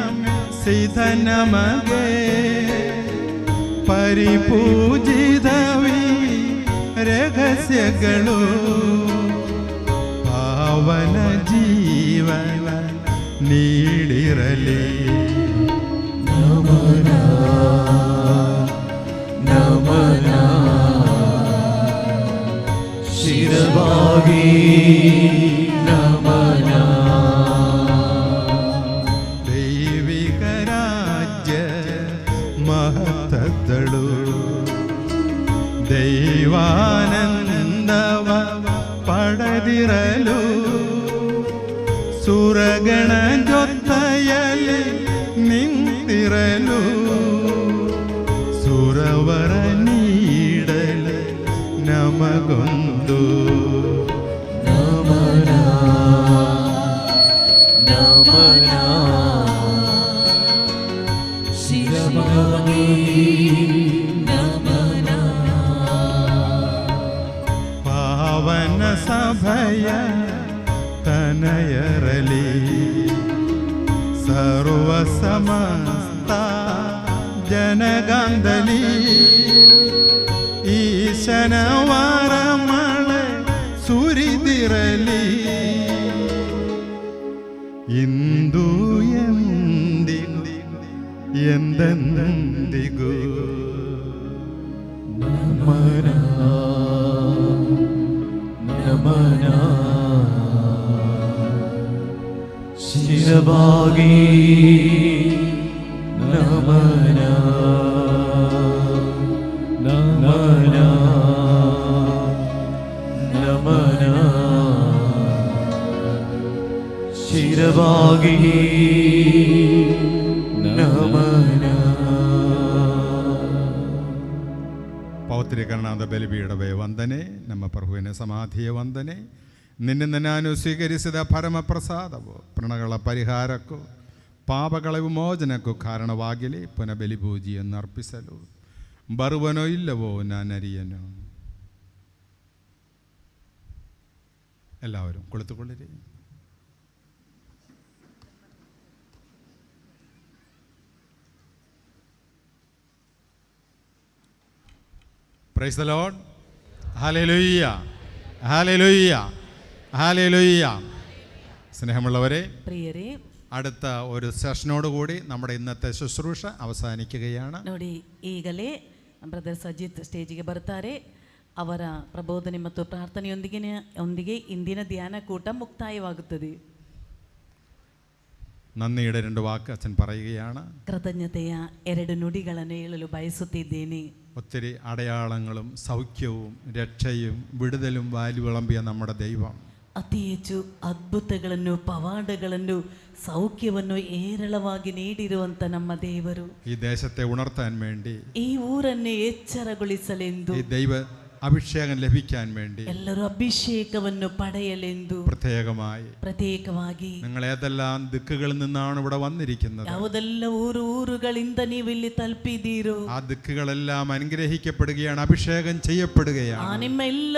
സിധ നമഗേ ಪರಿಪೂಜಿದವಿ ರಹಸ್ಯಗಳು ಪಾವನ ಜೀವನ ನೀಡಿರಲಿ. ನಮನ ನಮನ ಶಿರವಾಗಿ ನಮನ ಜೊತೆಯಲ್ಲಿ ನಿಂತಿರಲು ಸುರವರ ನೀಡಲು ನಮಗೊಂದು ನಮನ ನಮನ ಶಿರವಾಗಿ ನಮನ ಪಾವನ ಸಭೆಯ ತನಯರಲಿ ಸರ್ವ ಸಮಸ್ತ ಜನಗಂಧಲಿ ಈಶನ ವಾರಮಳೆ ಸುರಿದಿರಲಿ ಇಂದು ಎಂದೆಂದಿಗೂ ನಮನ ನಮನ ಶಿರವಾಗಿ ನಮನ ನಮನ ನಮನ ಶಿರವಾಗಿ ನಮನ ಪೌತ್ರೀಕರಣದ ಬಲಿಪೀಠವೇ ವಂದನೆ, ನಮ್ಮ ಪ್ರಭುವಿನ ಸಮಾಧಿಯ ವಂದನೆ. ನಿನ್ನಿಂದ ನಾನು ಸ್ವೀಕರಿಸಿದ ಪರಮಪ್ರಸಾದವು ಪ್ರಣಗಳ ಪರಿಹಾರಕ್ಕೂ ಪಾಪಗಳ ವಿಮೋಚನಕ್ಕೂ ಕಾರಣವಾಗಲಿ. ಪುನಃ ಬಲಿಪೂಜೆಯನ್ನು ಅರ್ಪಿಸಲು ಬರುವನೋ ಇಲ್ಲವೋ ನಾನರಿಯನು. എല്ലാവരും കുളിത്തുകൊള്ളിരി. Praise the Lord. Hallelujah, hallelujah, hallelujah. സ്നേഹമുള്ളവരെ, പ്രിയരേ, അടുത്ത ഒരു സെഷനോടുകൂടി നമ്മുടെ ഇന്നത്തെ ശുശ്രൂഷ അവസാനിക്കുകയാണ്. ನೋಡಿ, ಈಗಲೇ ಬ್ರದರ್ ಸಜಿತ್ ಸ್ಟೇಜಿಗೆ ಬರ್ತಾರೆ. ಅವರ ಪ್ರಬೋಧನೆ ಮತ್ತು ಪ್ರಾರ್ಥನೆಯೊಂದಿಗೆ ಇಂದಿನ ಧ್ಯಾನ ಕೂಟ ಮುಕ್ತಾಯವಾಗುತ್ತದೆ. നന്ദിയുടെ 2 വാക്ക് അച്ഛൻ പറയുകയാണ്. ಕೃತಜ್ಞತೆಯ 2 ನುಡಿಗಳನ್ನು ಹೇಳಲು ಬಯಸುತ್ತಿದ್ದೇನೆ. ഒത്തിരി അടയാളങ്ങളും സൗഖ്യവും രക്ഷയും വിടുതലും വാരി വിളമ്പിയ നമ്മുടെ ദൈവം ಅತಿ ಹೆಚ್ಚು ಅದ್ಭುತಗಳನ್ನು, ಪವಾಡಗಳನ್ನು, ಸೌಖ್ಯವನ್ನು ಏರಳವಾಗಿ ನೀಡಿರುವಂತ ನಮ್ಮ ದೇವರು ഈ ദേശത്തെ ഉണർത്താൻ വേണ്ടി, ಈ ಊರನ್ನೇ ಎಚ್ಚರಗೊಳಿಸಲೆಂದು, ഈ ദൈവ അഭിഷേകം ലഭിക്കാൻ വേണ്ടി ಎಲ್ಲರೂ ಅಭಿಷೇಕವನ್ನು ಪಡೆಯಲೆಂದು പ്രത്യേകമായി നിങ്ങൾ ഏതെല്ലാം ദിക്കുകളിൽ നിന്നാണ് ഇവിടെ വന്നിരിക്കുന്നത്, ಯಾವುದೆಲ್ಲ ಊರುಗಳಿಂದ ನೀವು ಇಲ್ಲಿ ತಲುಪಿದ್ದೀರೋ ആ ദിക്കുകളെല്ലാം അനുഗ്രഹിക്കപ്പെടുകയാണ്, അഭിഷേകം ചെയ്യപ്പെടുകയാണ്. ನಿಮ್ಮ ಎಲ್ಲ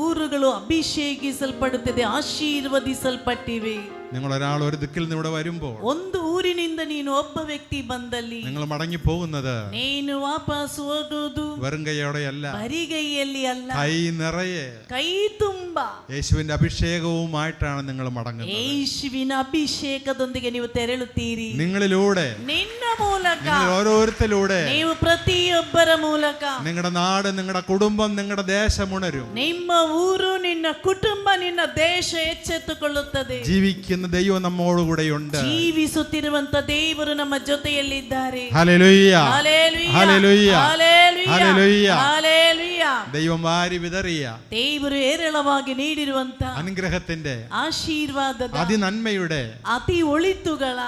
ಊರುಗಳು ಅಭಿಷೇಕಿಸಲ್ಪಡುತ್ತದೆ, ಆಶೀರ್ವದಿಸಲ್ಪಟ್ಟಿವೆ. നിങ്ങൾ ഒരാൾ ഒരു ദിക്കിൽ നിന്ന് ഇവിടെ വരുമ്പോൾ, ಒಂದು ಊರಿನಿಂದ ನೀನು ಒಬ್ಬ ವ್ಯಕ್ತಿ ಬಂದಲ್ಲಿ നിങ്ങൾ മടങ്ങി പോകുന്നത് ನೀನು ವಾಪಸ್ ಹೋಗುವುದು വെറും കൈയോടെയല്ല, ಬರಿಗೈಯಲ್ಲಿ ಅಲ್ಲ, കൈ നിറയെ ಕೈ ತುಂಬ യേശുവിന്റെ അഭിഷേകവുമായിട്ടാണ് നിങ്ങൾ മടങ്ങുന്നത്. ಯೇಸುವಿನ ಅಭಿಷೇಕದೊಂದಿಗೆ ನೀವು ತೆರಳುತ್ತೀರಿ. നിങ്ങളിലൂടെ, ನಿನ್ನ ಮೂಲಕ, നിങ്ങൾ ഓരോരുത്തരിലൂടെ, ನೀವು ಪ್ರತಿಯೊಬ್ಬರ ಮೂಲಕ നിങ്ങളുടെ നാട്, നിങ്ങളുടെ കുടുംബം, നിങ്ങളുടെ ദേശം ഉണരും. ನಿಮ್ಮ ಊರು, ನಿನ್ನ ಕುಟುಂಬ, ನಿನ್ನ ದೇಶ ಎಚ್ಚೆತ್ತುಕೊಳ್ಳುತ್ತದೆ. ജീവിക്കുന്ന ദൈവം നമ്മോടുകൂടെയുണ്ട്. ಜೀವಿಸುತ್ತಿರುವಂತ ದೇವರು ನಮ್ಮ ಜೊತೆಯಲ್ಲಿದ್ದಾರೆ. Hallelujah, hallelujah, hallelujah, hallelujah, hallelujah. Hallelujah. ദൈവം വാരി വിതറിയ ದೇವರು ಏರಳವಾಗಿ ನೀಡಿರುವಂತ അനുഗ്രഹത്തിന്റെ, ಆಶೀರ್ವಾದದ, അതിനന്മയുടെ, ಅತಿ ಒಳಿತುಗಳ,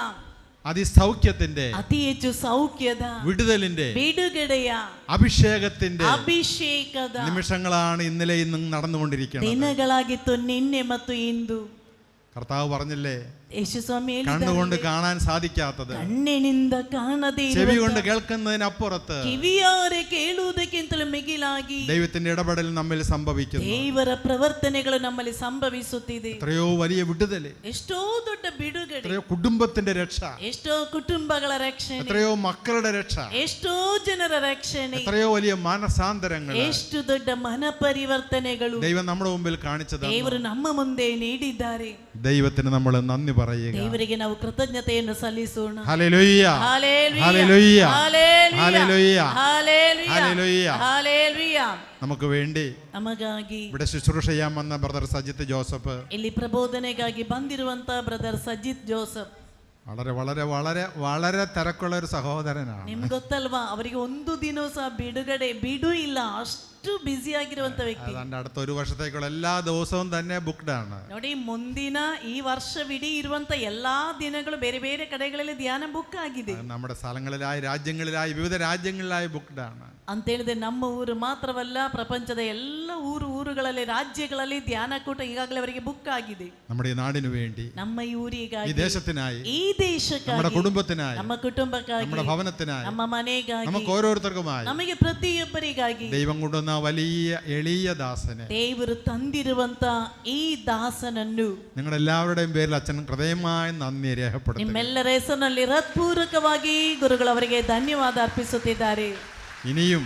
അതിസൗഖ്യത്തിന്റെ, ಅತಿ ಹೆಚ್ಚು ಸೌಖ್ಯದ, വിടുതലിന്റെ, ಬಿಡುಗಡೆಯ, അഭിഷേകത്തിന്റെ ಅಭಿಷೇಕದ നിമിഷങ്ങളാണ് ഇന്നലെ ഇന്നും നടന്നുകൊണ്ടിരിക്കുന്നത്. ದಿನಗಳಾಗಿತ್ತು ನಿನ್ನೆ ಮತ್ತು ಇಂದು. കർത്താവ് പറഞ്ഞില്ലേ, ಯೇಸುಸ್ವಾಮಿ കണ്ണുകൊണ്ട് കാണാൻ സാധിക്കാത്തത്, ಕಣ್ಣಿನಿಂದ ಕಾಣದೇ ചെവി കൊണ്ട് കേൾക്കുന്നതിനപ്പുറത്ത് ಕಿವಿಯಾರೆ ಕೇಳುವುದಕ್ಕಿಂತಲೂ ಮಿಗಿಲಾಗಿ ദൈവത്തിന്റെ ഇടപെടൽ നമ്മിൽ സംഭവിക്കുന്നു. ದೇವರ ಪ್ರವರ್ತನೆಗಳು ನಮ್ಮಲ್ಲಿ ಸಂಭವಿಸುತ್ತಿದೆ. എത്രയോ വലിയ വിടുതല്, ಎಷ್ಟೋ ದೊಡ್ಡ ಬಿಡುಗಡೆ, എത്രയോ കുടുംബത്തിന്റെ രക്ഷ, ಎಷ್ಟೋ ಕುಟುಂಬಗಳ ರಕ್ಷಣೆ, എത്രയോ മക്കളുടെ രക്ഷ, ಎಷ್ಟೋ ಜನರ ರಕ್ಷಣೆ, എത്രയോ വലിയ മാനസാന്തരങ്ങൾ ಎಷ್ಟು ದೊಡ್ಡ ಮನ ಪರಿವರ್ತನೆಗಳು ദൈവം നമ്മുടെ മുമ്പിൽ കാണിച്ചത്. ದೇವರು ನಮ್ಮ ಮುಂದೆ ನೀಡಿದ್ದಾರೆ. ദൈവത്തിന് നമ്മൾ നന്ദി പറയുക. ದೇವರಿಗೆ ನಾವು ಕೃತಜ್ಞತೆಯನ್ನು ಸಲ್ಲಿಸೋಣ. Hallelujah, hallelujah, hallelujah, hallelujah, hallelujah, hallelujah, hallelujah. Hallelujah. നമുക്ക് വേണ്ടി ನಮಗಾಗಿ ഇവിടെ ശുശ്രൂഷ ചെയ്യാൻ വന്ന ബ്രദർ സജിത്ത് ജോസഫ്, ಇಲ್ಲಿ ಪ್ರಬೋಧನೆಗಾಗಿ ಬಂದಿರುವಂತ ಬ್ರದರ್ ಸಜಿತ್ ಜೋಸಫ್, വളരെ വളരെ വളരെ വളരെ തിരക്കുള്ള ഒരു സഹോദരനാണ്. ನಿಮ್ಗೆ ಗೊತ್ತಲ್ವಾ, ಅವರಿಗೆ ಒಂದು ದಿನ ಸಹ ಬಿಡು ಇಲ್ಲ, ಅಷ್ಟು ಬ್ಯುಸಿ ಆಗಿರುವಂತ ವ್ಯಕ್ತಿ. അതാണ്ട് അടുത്ത ഒരു വർഷത്തേക്കുള്ള എല്ലാ ദിവസവും തന്നെ ബുക്ക്ഡ് ആണ്. ನೋಡಿ, ಮುಂದಿನ ಈ ವರ್ಷವಿಡೀ ಇರುವಂತ ಎಲ್ಲಾ ದಿನಗಳು ಬೇರೆ ಬೇರೆ ಕಡೆಗಳಲ್ಲಿ ಧ್ಯಾನ ಬುಕ್ ಆಗಿದೆ. നമ്മുടെ സ്ഥലങ്ങളിലായി രാജ്യങ്ങളിലായി വിവിധ രാജ്യങ്ങളിലായി ബുക്ക്ഡ് ആണ്. ಅಂತ ಹೇಳಿದ್ರೆ ನಮ್ಮ ಊರು ಮಾತ್ರವಲ್ಲ, ಪ್ರಪಂಚದ ಎಲ್ಲ ಊರುಗಳಲ್ಲಿ ರಾಜ್ಯಗಳಲ್ಲಿ ಧ್ಯಾನ ಕೂಟ ಈಗಾಗಲೇ ಅವರಿಗೆ ಬುಕ್ ಆಗಿದೆ. നമ്മുടെ ഈ നാടിനു വേണ്ടി, ನಮ್ಮ ಈ ಊರಿಗಾಗಿ, ഈ ദേശത്തിനായി, ಈ ದೇಶಕ್ಕಾಗಿ, നമ്മുടെ കുടുംബത്തിനായി, ನಮ್ಮ ಕುಟುಂಬಕ್ಕಾಗಿ, നമ്മുടെ ഭവനത്തിനായി, ನಮ್ಮ ಮನೆಗಾಗಿ, നമുക്ക് ഓരോരുത്തർക്കുമായി ನಮಗೆ ಪ್ರತಿಯೊಬ್ಬರಿಗಾಗಿ ദൈവം കൊണ്ടുവന്ന വലിയ എളിയ ദാസനെ, ದೇವರು ತಂದಿರುವಂತ ಈ ದಾಸನನ್ನು നിങ്ങളെല്ലാവരുടെയും പേരിൽ അച്ഛൻ ഹൃദയമായി നന്ദി രേഖപ്പെടുത്തുന്നു. ನಿಮ್ಮೆಲ್ಲರ ಹೆಸರಿನಲ್ಲಿ ಹೃತ್ಪೂರ್ವಕವಾಗಿ ಗುರುಗಳು ಅವರಿಗೆ ಧನ್ಯವಾದ ಅರ್ಪಿಸುತ್ತಿದ್ದಾರೆ. ഇനിയും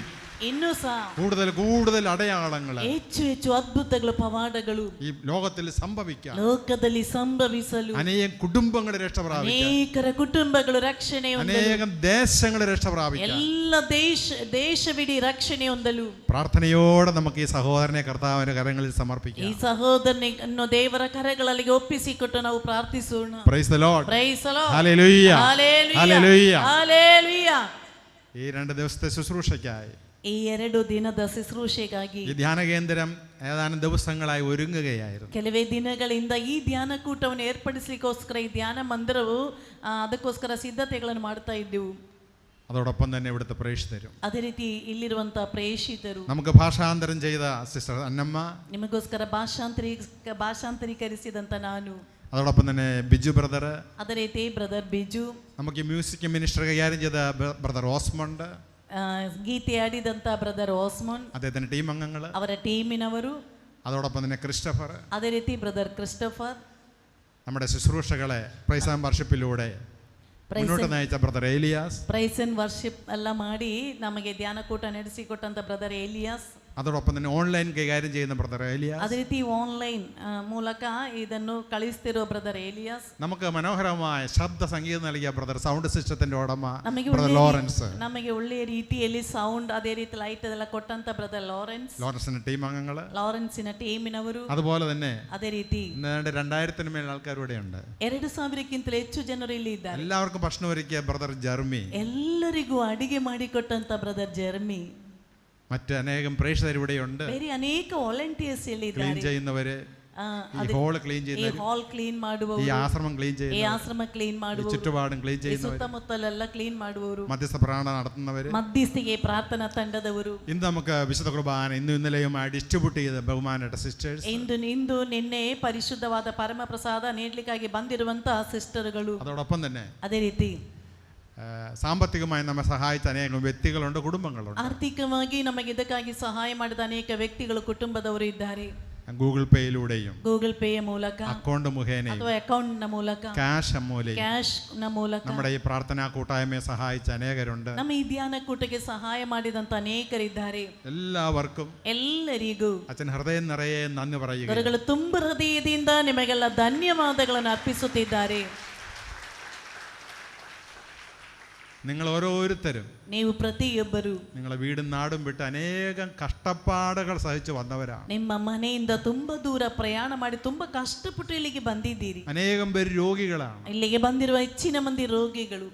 ಇನ್ನೂ ಸಹ കൂടുതൽ കൂടുതൽ അടയാളങ്ങൾ ಹೆಚ್ಚು ಹೆಚ್ಚು ಅದ್ಭುತಗಳು, ಪವಾಡಗಳು ഈ ലോകത്തിൽ സംഭവിക്കാം. ಲೋಕದಲ್ಲಿ ಸಂಭವಿಸಲು അനേകം കുടുംബങ്ങൾ രക്ഷ പ്രാപിക്കാം. ಅನೇಕರ ಕುಟುಂಬಗಳು ರಕ್ಷಣೆ ಹೊಂದಲು, അനേകം ദേശങ്ങൾ രക്ഷ പ്രാപിക്കാം. ಎಲ್ಲ ದೇಶವಿಡೀ ರಕ್ಷಣೆ ಹೊಂದಲು പ്രാർത്ഥനയോടെ നമുക്ക് ഈ സഹോദരനെ കർത്താവിന്റെ കരങ്ങളിൽ ಈ സമർപ്പിക്കാം. ಸಹೋದರನನ್ನು ದೇವರ ಕರಗಳಲ್ಲಿ ಒಪ್ಪಿಸಿಕೊಟ್ಟು ನಾವು ಪ್ರಾರ್ಥಿಸೋಣ. Praise the Lord. Praise the Lord. Hallelujah. Hallelujah. Hallelujah. Hallelujah. ഈ 2 ദിവസത്തെ ശുശ്രൂഷയ്ക്കായി, ಈ 2 ದಿನದ ಶುಶ್ರೂಷೆಗಾಗಿ ഈ ധ്യാന കേന്ദ്രം ഏതാനും ദിവസങ്ങളായി ഒരുങ്ങുകയായിരുന്നു. ಕೆಲವೇ ದಿನಗಳಿಂದ ಈ ಧ್ಯಾನ ಕೂಟವನ್ನು ಏರ್ಪಡಿಸಲಿಕ್ಕೋಸ್ಕರ ಈ ಧ್ಯಾನ ಮಂದಿರವು ಅದಕ್ಕೋಸ್ಕರ ಸಿದ್ಧತೆಗಳನ್ನು ಮಾಡ್ತಾ ಇದ್ದೆವು. അതോടൊപ്പം തന്നെ ഇവിടുത്തെ പ്രേക്ഷിതരും, ಅದೇ ರೀತಿ ಇಲ್ಲಿರುವಂತಹ ಪ್ರೇಷಿತರು, നമുക്ക് ഭാഷാന്തരം ചെയ്ത സിസ്റ്റർ അന്നമ്മ, ನಿಮಗೋಸ್ಕರ ಭಾಷಾಂತರೀಕರಿಸಿದಂತ ನಾನು, അതോടൊപ്പം തന്നെ ബിജു ബ്രദർ, ಅದೇ ರೀತಿ ಬ್ರದರ್ ಬಿಜು, നമുക്ക് മ്യൂസിക് മിനിസ്റ്റർ കൈകാര്യം ചെയ്ത ബ്രദർ ഓസ്മണ്ട്, ಗೀತೆ ಆಡಿದಂತ ಬ್ರದರ್ ಓಸ್ಮೋನ್, അദ്ദേഹത്തിന്റെ ടീം അംഗങ്ങൾ, ಅವರ ಟೀಮಿನವರು, അതോടൊപ്പം തന്നെ ക്രിസ്റ്റഫർ, ಅದೇ ರೀತಿ ಬ್ರದರ್ ಕ್ರಿಸ್ಟೋಫರ್, നമ്മുടെ ശുശ്രൂഷകളെ പ്രൈസ് ആൻഡ് വർഷിപ്പിലൂടെ മുന്നോട്ട് നയിച്ച brother Elias, praise and worship ಎಲ್ಲ ಮಾಡಿ ನಮಗೆ ಧ್ಯಾನ ಕೂಟ ನಡೆಸಿಕೊಟ್ಟಂತ ಬ್ರದರ್ ಏಲಿಯಾಸ್, അതോടൊപ്പം തന്നെ ഓൺലൈൻ കൈകാര്യം ചെയ്യുന്ന ബ്രദർ ഏലിയാസ്, ಅದೇ ರೀತಿ ಆನ್ಲೈನ್ ಮೂಲಕ ಇದನ್ನು ಕಳಿಸ್ತಿರೋ ಬ್ರದರ್ ಏಲಿಯಾಸ್, നമുക്ക് മനോഹരമായ ശബ്ദ സംഗീതം നൽകിയ ബ്രദർ സൗണ്ട് സിസ്റ്റത്തിന്റെ ഉടമ ನಮಗೆ ബ്രദർ ലോറൻസ്, ನಮಗೆ ಒಳ್ಳೆಯ ರೀತಿಯಲ್ಲಿ ಸೌಂಡ್ ಅದೇ ರೀತಿ ಲೈಟ್ ಅದೆಲ್ಲ ಕೊಟ್ಟಂತ ಬ್ರದರ್ ലോറൻസിന്റെ ടീം അംഗങ്ങൾ, ಲಾರೆನ್ಸಿನ ಟೀಮಿನವರು, അതുപോലെ തന്നെ ಅದೇ ರೀತಿ 2000 മേൽ ആൾക്കാർ ഇവിടെ ഉണ്ട്. 2000ಕ್ಕಿಂತಲೂ ಹೆಚ್ಚು ಜನರು ಇಲ್ಲಿ ಇದ್ದಾರೆ. എല്ലാവർക്കും ഭക്ഷണം ഒരുക്കിയ ബ്രദർ ജർമി, ಎಲ್ಲರಿಗೂ ಅಡಿಗೆ ಮಾಡಿಕೊಟ್ಟಂತ ಬ್ರದರ್ ಜರ್ಮಿ, മറ്റ് അനേകം പ്രേക്ഷകർ ഇവിടെയുണ്ട്. ಬೇರೆ ಅನೇಕ ವಾಲಂಟಿಯರ್ಸ್ ಇಲ್ಲಿ ക്ലീൻ ಇದ್ದಾರೆ. ചെയ്യുന്നവര്, ഈ ഹോൾ ക്ലീൻ ಈ ചെയ്യുന്നവര്, ಹಾಲ್ ಕ್ಲೀನ್ ഈ ಮಾಡುವವರು, ആശ്രമം ക്ലീൻ ಈ ചെയ്യുന്നവര്, ಆಶ್ರಮ ಕ್ಲೀನ್ ഈ ಮಾಡುವವರು, ചുറ്റുപാടും ക്ലീൻ ಈ ചെയ്യുന്നവര്, ಸುತ್ತಮುತ್ತಲೆಲ್ಲ ಕ್ಲೀನ್ ಮಾಡುವವರು, മധ്യസ്ഥ പ്രാർത്ഥന നടത്തുന്നവര്, ಮಧ್ಯಸ್ಥಿಗೆ ಪ್ರಾರ್ಥನಾ ತಂಡದವರು, ഇന്ന് നമുക്ക് വിശുദ്ധ കുർബാന ഇന്നും ഇന്നലെയുമായി ഡിസ്ട്രിബ്യൂട്ട് ചെയ്ത ബഹുമാനപ്പെട്ട സിസ്റ്റേഴ്സ്, ಇಂದು ನಿನ್ನೆ ಪರಿಶುದ್ಧವಾದ ಪರಮ ಪ್ರಸಾದ ನೀಡಲಿಕ್ಕಾಗಿ ಬಂದಿರುವಂತಹ ಸಿಸ್ಟರ್ಗಳು, അതോടൊപ്പം തന്നെ ಅದೇ ರೀತಿ സാമ്പത്തികമായി നമ്മെ സഹായിച്ച അനേകം വ്യക്തികളുണ്ട്, കുടുംബങ്ങളുണ്ട്. ಆರ್ಥಿಕವಾಗಿ ನಮಗೆ ಇದಕ್ಕಾಗಿ ಸಹಾಯ ಮಾಡಿದ ಅನೇಕ ವ್ಯಕ್ತಿಗಳು, ಕುಟುಂಬದವರು ಇದ್ದಾರೆ. ഗൂഗിൾ പേയിലൂടെയും ಗೂಗಲ್ ಪೇ ಮೂಲಕ അക്കൗണ്ട് മുഖേനയും ಅಥವಾ ಅಕೌಂಟ್ ನ ಮೂಲಕ ക്യാഷ് മൂലയും ಕ್ಯಾಶ್ ನ ಮೂಲಕ നമ്മുടെ ഈ പ്രാർത്ഥനാ കൂട്ടായ്മയെ സഹായിച്ച അനേകരുണ്ട്. ನಮ್ಮ ಈ ಧ್ಯಾನ ಕೂಟಕ್ಕೆ ಸಹಾಯ ಮಾಡಿದಂತ ಅನೇಕರಿದ್ದಾರೆ. എല്ലാവർക്കും ಎಲ್ಲರಿಗೂ അച്ഛൻ ഹൃദയം നിറയെ നന്ദി പറയുക. ಗುರುಗಳು ತುಂಬ ಹೃದಯದಿಂದ ನಿಮಗೆಲ್ಲ ಧನ್ಯವಾದಗಳನ್ನು ಅರ್ಪಿಸುತ್ತಿದ್ದಾರೆ. നിങ്ങൾ ഓരോരുത്തരും, ನೀವು ಪ್ರತಿಯೊಬ್ಬರು നിങ്ങളെ വീടും നാടും വിട്ട് അനേകം കഷ്ടപ്പാടുകൾ സഹിച്ചു വന്നവരാണ്. ನಿಮ್ಮ ಮನೆಯಿಂದ ತುಂಬಾ ದೂರ ಪ್ರಯಾಣ ಮಾಡಿ ತುಂಬಾ ಕಷ್ಟಪಟ್ಟು ಇಲ್ಲಿಗೆ ಬಂದಿದ್ದೀರಿ. അനേകം പേര് രോഗികളാണ്. ಇಲ್ಲಿಗೆ ಬಂದಿರುವ ಹೆಚ್ಚಿನ ಮಂದಿ ರೋಗಿಗಳು.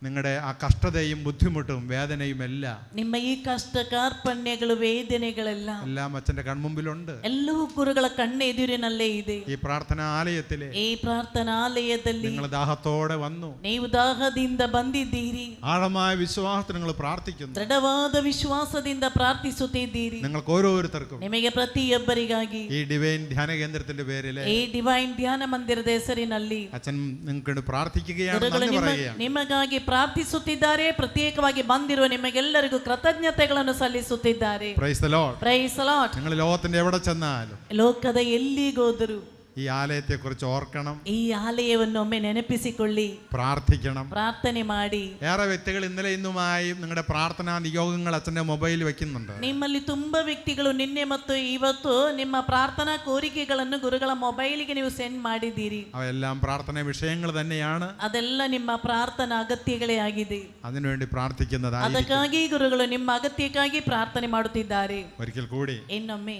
നിങ്ങളുടെ ആ കഷ്ടതയും ബുദ്ധിമുട്ടും വേദനയും എല്ലാം ನಿಮ್ಮ ಈ ಕಷ್ಟ ಕಾರ್ಪಣ್ಯಗಳು ವೇದನೆಗಳೆಲ್ಲ അച്ഛന്റെ കൺമുമ്പിലുണ്ട്. ಎಲ್ಲವೂ ಗುರುಗಳ ಕಣ್ಣೆದುರಿನಲ್ಲೇ ಇದೆ. ഈ പ്രാർത്ഥനാലയത്തിലെ ಈ ಪ್ರಾರ್ಥನಾಲಯದಲ್ಲಿ നിങ്ങൾ ദാഹത്തോടെ വന്നു, ನೀವು ದಾಹದಿಂದ ಬಂದಿದ್ದೀರಿ. ആഴമായ വിശ്വാസത്തിൽ നിങ്ങൾ പ്രാർത്ഥിക്കുന്നു. ದೃಢವಾದ ವಿಶ್ವಾಸದಿಂದ ಪ್ರಾರ್ಥಿಸುತ್ತಿದ್ದೀರಿ. നിങ്ങൾക്ക് ഓരോരുത്തർക്കും ನಿಮಗೆ ಪ್ರತಿಯೊಬ್ಬರಿಗಾಗಿ ഈ ഡിവൈൻ ധ്യാന കേന്ദ്രത്തിന്റെ പേരില് ಈ ಡಿವೈನ್ ಧ್ಯಾನ ಮಂದಿರದ ಹೆಸರಿನಲ್ಲಿ അച്ഛൻ നിങ്ങൾക്ക് പ്രാർത്ഥിക്കുകയാണ്, ಗುರುಗಳು നന്ദി പറയുകയാണ്. ನಿಮಗಾಗಿ ಪ್ರಾರ್ಥಿಸುತ್ತಿದ್ದಾರೆ. ಪ್ರತ್ಯೇಕವಾಗಿ ಬಂದಿರುವ ನಿಮಗೆಲ್ಲರಿಗೂ ಕೃತಜ್ಞತೆಗಳನ್ನು ಸಲ್ಲಿಸುತ್ತಿದ್ದಾರೆ. Praise the Lord. Praise the Lord. നിങ്ങൾ ലോകത്തിന്റെ എവിടെ ചെന്നാലും ಲೋಕದ ಎಲ್ಲಿಗೋದರೂ ഈ ആലയത്തെ കുറിച്ച് ഓർക്കണം, ಈ ಆಲಯವನ್ನು ಒಮ್ಮೆ ನೆನಪಿಸಿಕೊಳ್ಳಿ, പ്രാർത്ഥിക്കണം. ಪ್ರಾರ್ಥನೆ ಮಾಡಿ. ഏറെ വ്യക്തികൾ ഇന്നലെ ഇന്നുമായി നിങ്ങളുടെ പ്രാർത്ഥനാ നിയോഗങ്ങൾ അച്ഛന്റെ മൊബൈലിൽ വെക്കുന്നുണ്ട്. ನಿಮ್ಮಲ್ಲಿ ತುಂಬಾ ವ್ಯಕ್ತಿಗಳು ನಿನ್ನೆ ಮತ್ತು ಇವತ್ತು ನಿಮ್ಮ ಪ್ರಾರ್ಥನಾ ಕೋರಿಕೆಗಳನ್ನು ಗುರುಗಳ ಮೊಬೈಲಿಗೆ ನೀವು ಸೆಂಡ್ ಮಾಡಿದ್ದೀರಿ. അവയെല്ലാം പ്രാർത്ഥന വിഷയങ്ങൾ തന്നെയാണ്. ಅದೆಲ್ಲ ನಿಮ್ಮ ಪ್ರಾರ್ಥನಾ ಅಗತ್ಯಗಳೇ ಆಗಿದೆ. അതിനുവേണ്ടി പ്രാർത്ഥിക്കുന്നതായി ಅದಕ್ಕಾಗಿ ಗುರುಗಳು ನಿಮ್ಮ ಅಗತ್ಯಕ್ಕಾಗಿ ಪ್ರಾರ್ಥನೆ ಮಾಡುತ್ತಿದ್ದಾರೆ. ഒരിക്കൽ കൂടി ಇನ್ನೊಮ್ಮೆ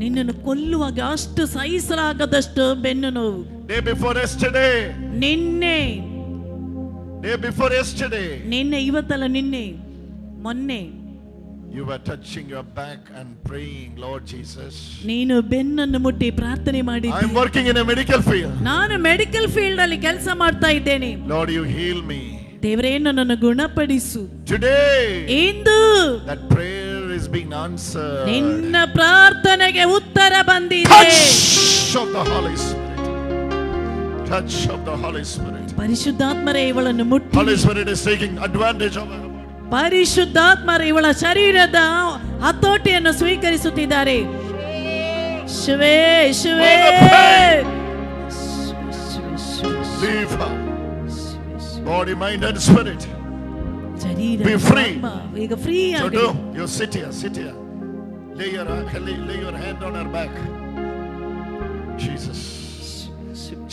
ನಿನ್ನನ್ನು ಕೊಲ್ಲುವಾಗ ಅಷ್ಟು ಸಹಿಸಲಾಗದಷ್ಟು ಬೆನ್ನು ನೋವು. Day before yesterday. ನಿನ್ನೆ. Day before yesterday. ನಿನ್ನೆ ಇವತ್ತಲ್ಲ ನಿನ್ನೆ ಮೊನ್ನೆ. You were touching your back and praying, Lord Jesus. ನೀನು ಬೆನ್ನನ್ನು ಮುಟ್ಟಿ ಪ್ರಾರ್ಥನೆ ಮಾಡಿದ್ದೆ. I am working in a medical field. ನಾನು ಮೆಡಿಕಲ್ ಫೀಲ್ಡ್ ಅಲ್ಲಿ ಕೆಲಸ ಮಾಡ್ತಾ ಇದ್ದೇನೆ. Lord, you heal me. ದೇವರೇ ನನ್ನನ್ನು ಗುಣಪಡಿಸು. Today. Into. That prayer is being answered. ನಿನ್ನ ಪ್ರಾರ್ಥನೆಗೆ ಉತ್ತರ ಬಂದಿದೆ. Touch of the Holy Spirit. Touch of the Holy Spirit. ಪರಿಶುದ್ಧಾತ್ಮರೇ ಇವಳನ್ನು ಮುಟ್ಟಿ. Holy Spirit is taking advantage of her. ಪರಿಶುದ್ಧಾತ್ಮರು ಇವಳ ಶರೀರದ ಹತೋಟಿಯನ್ನು ಸ್ವೀಕರಿಸುತ್ತಿದ್ದಾರೆ. ಶಿವೇ ಶಿವೇ. Leave her. Body, mind and spirit. Be free. ಈಗ ಫ್ರೀ So ಆಗಿ. do. You sit here. Lay your hand on her back.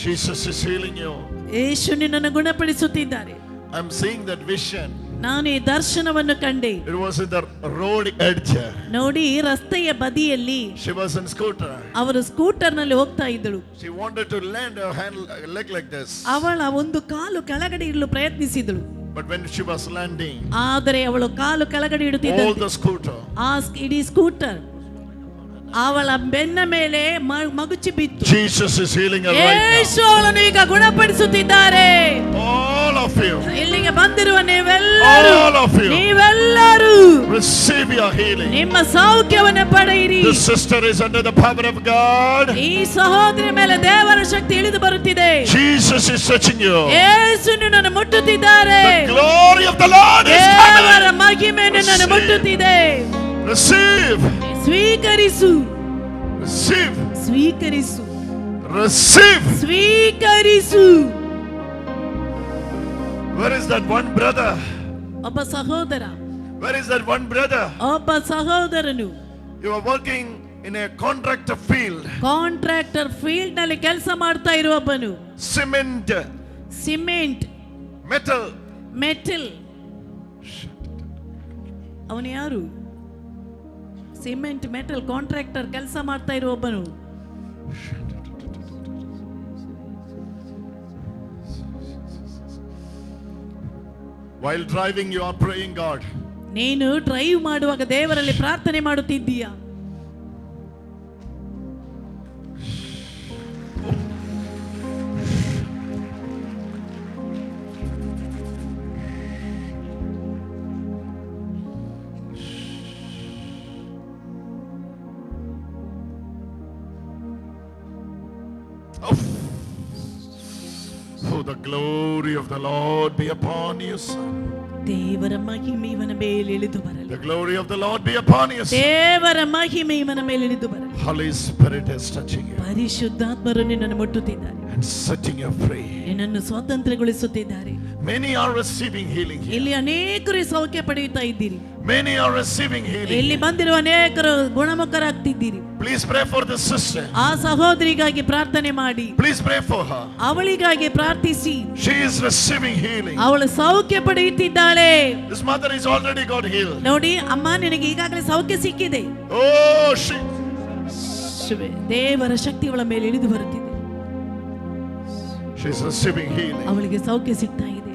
Jesus is healing you. ಯೇಸು ನಿನ್ನನ್ನು ಗುಣಪಡಿಸುತ್ತಿದ್ದಾರೆ. I'm seeing that vision. ನಾನು ಈ ದರ್ಶನವನ್ನು ಕಂಡೆ. It was in the road edge. ನೋಡಿ ರಸ್ತೆಯ ಬದಿಯಲ್ಲಿ. She was in scooter. ಅವರು ಸ್ಕೂಟರ್ ನಲ್ಲಿ ಹೋಗ್ತಾ ಇದ್ದಳು. She wanted to land her leg like this. ಅವಳ ಒಂದು ಕಾಲು ಕೆಳಗಡೆ ಇಡಲು ಪ್ರಯತ್ನಿಸಿದಳು. But when she was landing, ಆದರೆ ಅವಳು ಕಾಲು ಕೆಳಗಡೆ ಇಡುತ್ತಿದ್ದಂತೆ all the scooter, ಆ ಇಡೀ ಸ್ಕೂಟರ್ ಅವಳ ಬೆನ್ನ ಮೇಲೆ ಮಗುಚಿ ಬಿತ್ತು. Jesus is healing her right now. ಯೇಸು ಅವಳನ್ನು ಈಗ ಗುಣಪಡಿಸುತ್ತಿದ್ದಾರೆ. All of you, ಇಲ್ಲಿಗೆ ಬಂದಿರುವ ನೀವೆಲ್ಲರೂ, all of you, ನೀವೆಲ್ಲರೂ receive your healing. ನಿಮ್ಮ ಸೌಖ್ಯವನ್ನು ಪಡೆಯಿರಿ. This sister is under the power of God. ಈ ಸಹೋದರಿ ಮೇಲೆ ದೇವರ ಶಕ್ತಿ ಇಳಿದು ಬರುತ್ತಿದೆ. Jesus is touching you. ಯೇಸು ನಿನ್ನನ್ನು ಮುಟ್ಟುತ್ತಿದ್ದಾರೆ. The glory of the Lord is coming. ದೇವರ ಮಹಿಮೆ ನಿನ್ನನ್ನು ಮುಟ್ಟುತ್ತಿದೆ. Receive. ಸ್ವೀಕರಿಸು. Receive. ಸ್ವೀಕರಿಸು. Receive. ಸ್ವೀಕರಿಸು. Where is that one brother? ಒಬ್ಬ ಸಹೋದರ. Where is that one brother? ಒಬ್ಬ ಸಹೋದರನು. You are working in a contractor field. Contractor field ನಲ್ಲಿ ಕೆಲಸ ಮಾಡ್ತಾ ಇರುವವನು. Cement. ಸಿಮೆಂಟ್. Metal. ಮೆಟಲ್. ಅವನು ಯಾರು? ಸಿಮೆಂಟ್ ಮೆಟಲ್ ಕಾಂಟ್ರಾಕ್ಟರ್ ಕೆಲಸ ಮಾಡ್ತಾ ಇರುವವನು. While driving you are praying God. ನೀನು ಡ್ರೈವ್ ಮಾಡುವಾಗ ದೇವರಲ್ಲಿ ಪ್ರಾರ್ಥನೆ ಮಾಡುತ್ತಿದ್ದೀಯಾ? Oh, the glory of the Lord be upon you, son. ದೇವರ ಮಹಿಮೆ ಇವನ ಮೇಲೆ ಇಳಿದು ಬರಲಿ. The glory of the Lord be upon you, son. ದೇವರ ಮಹಿಮೆ ಇವನ ಮೇಲೆ ಇಳಿದು ಬರಲಿ. Holy Spirit is touching you ಪರಿಶುದ್ಧಾತ್ಮರು ನಿನ್ನನ್ನು ಮುಟ್ಟುತ್ತಿದ್ದಾರೆ. and setting you free. ನಿನ್ನನ್ನು ಸ್ವಾತಂತ್ರ್ಯಗೊಳಿಸುತ್ತಿದ್ದಾರೆ. Many are receiving healing here. ಇಲ್ಲಿ ಅನೇಕರು ಸೌಖ್ಯ ಪಡೆಯುತ್ತಾ ಇದ್ದೀರಿ. Many are receiving healing. ಇಲ್ಲಿ ಬಂದಿರುವ ಅನೇಕರು ಗುಣಮುಖರಾಗ್ತಿದ್ದೀರಿ. Please pray for this sister. ಆ ಸಹೋದರಿಗಾಗಿ ಪ್ರಾರ್ಥನೆ ಮಾಡಿ. Please pray for her. ಅವಳಿಗಾಗಿ ಪ್ರಾರ್ಥಿಸಿ. She is receiving healing. ಅವಳು ಸೌಖ್ಯ ಪಡೆಯುತ್ತಿದ್ದಾಳೆ. This mother is already got healed. ನೋಡಿ ಅಮ್ಮ ನಿನಗೆ ಈಗಾಗಲೇ ಸೌಖ್ಯ ಸಿಕ್ಕಿದೆ. Oh, ದೇವರ ಶಕ್ತಿ ಅವಳ ಮೇಲೆ ಇಳಿದು ಬರುತ್ತಿದೆ. She is receiving healing. ಅವಳಿಗೆ ಸೌಖ್ಯ ಸಿಗ್ತಾ ಇದೆ.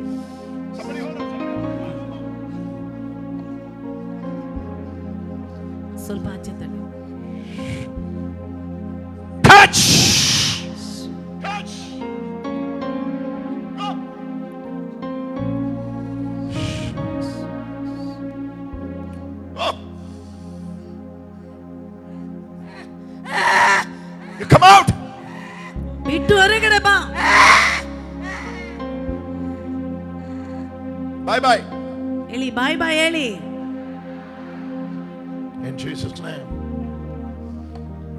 ಸ್ವಲ್ಪ ಆಚೆ ತಳ್ಳಿ. Touch. Touch. Go. Oh. You come out. ಬಿಟ್ಟು ಹೊರಗಡೆ ಬಾ. Bye bye. ಹೇಳಿ ಬಾಯ್ ಬಾಯ್ ಹೇಳಿ. In Jesus' name.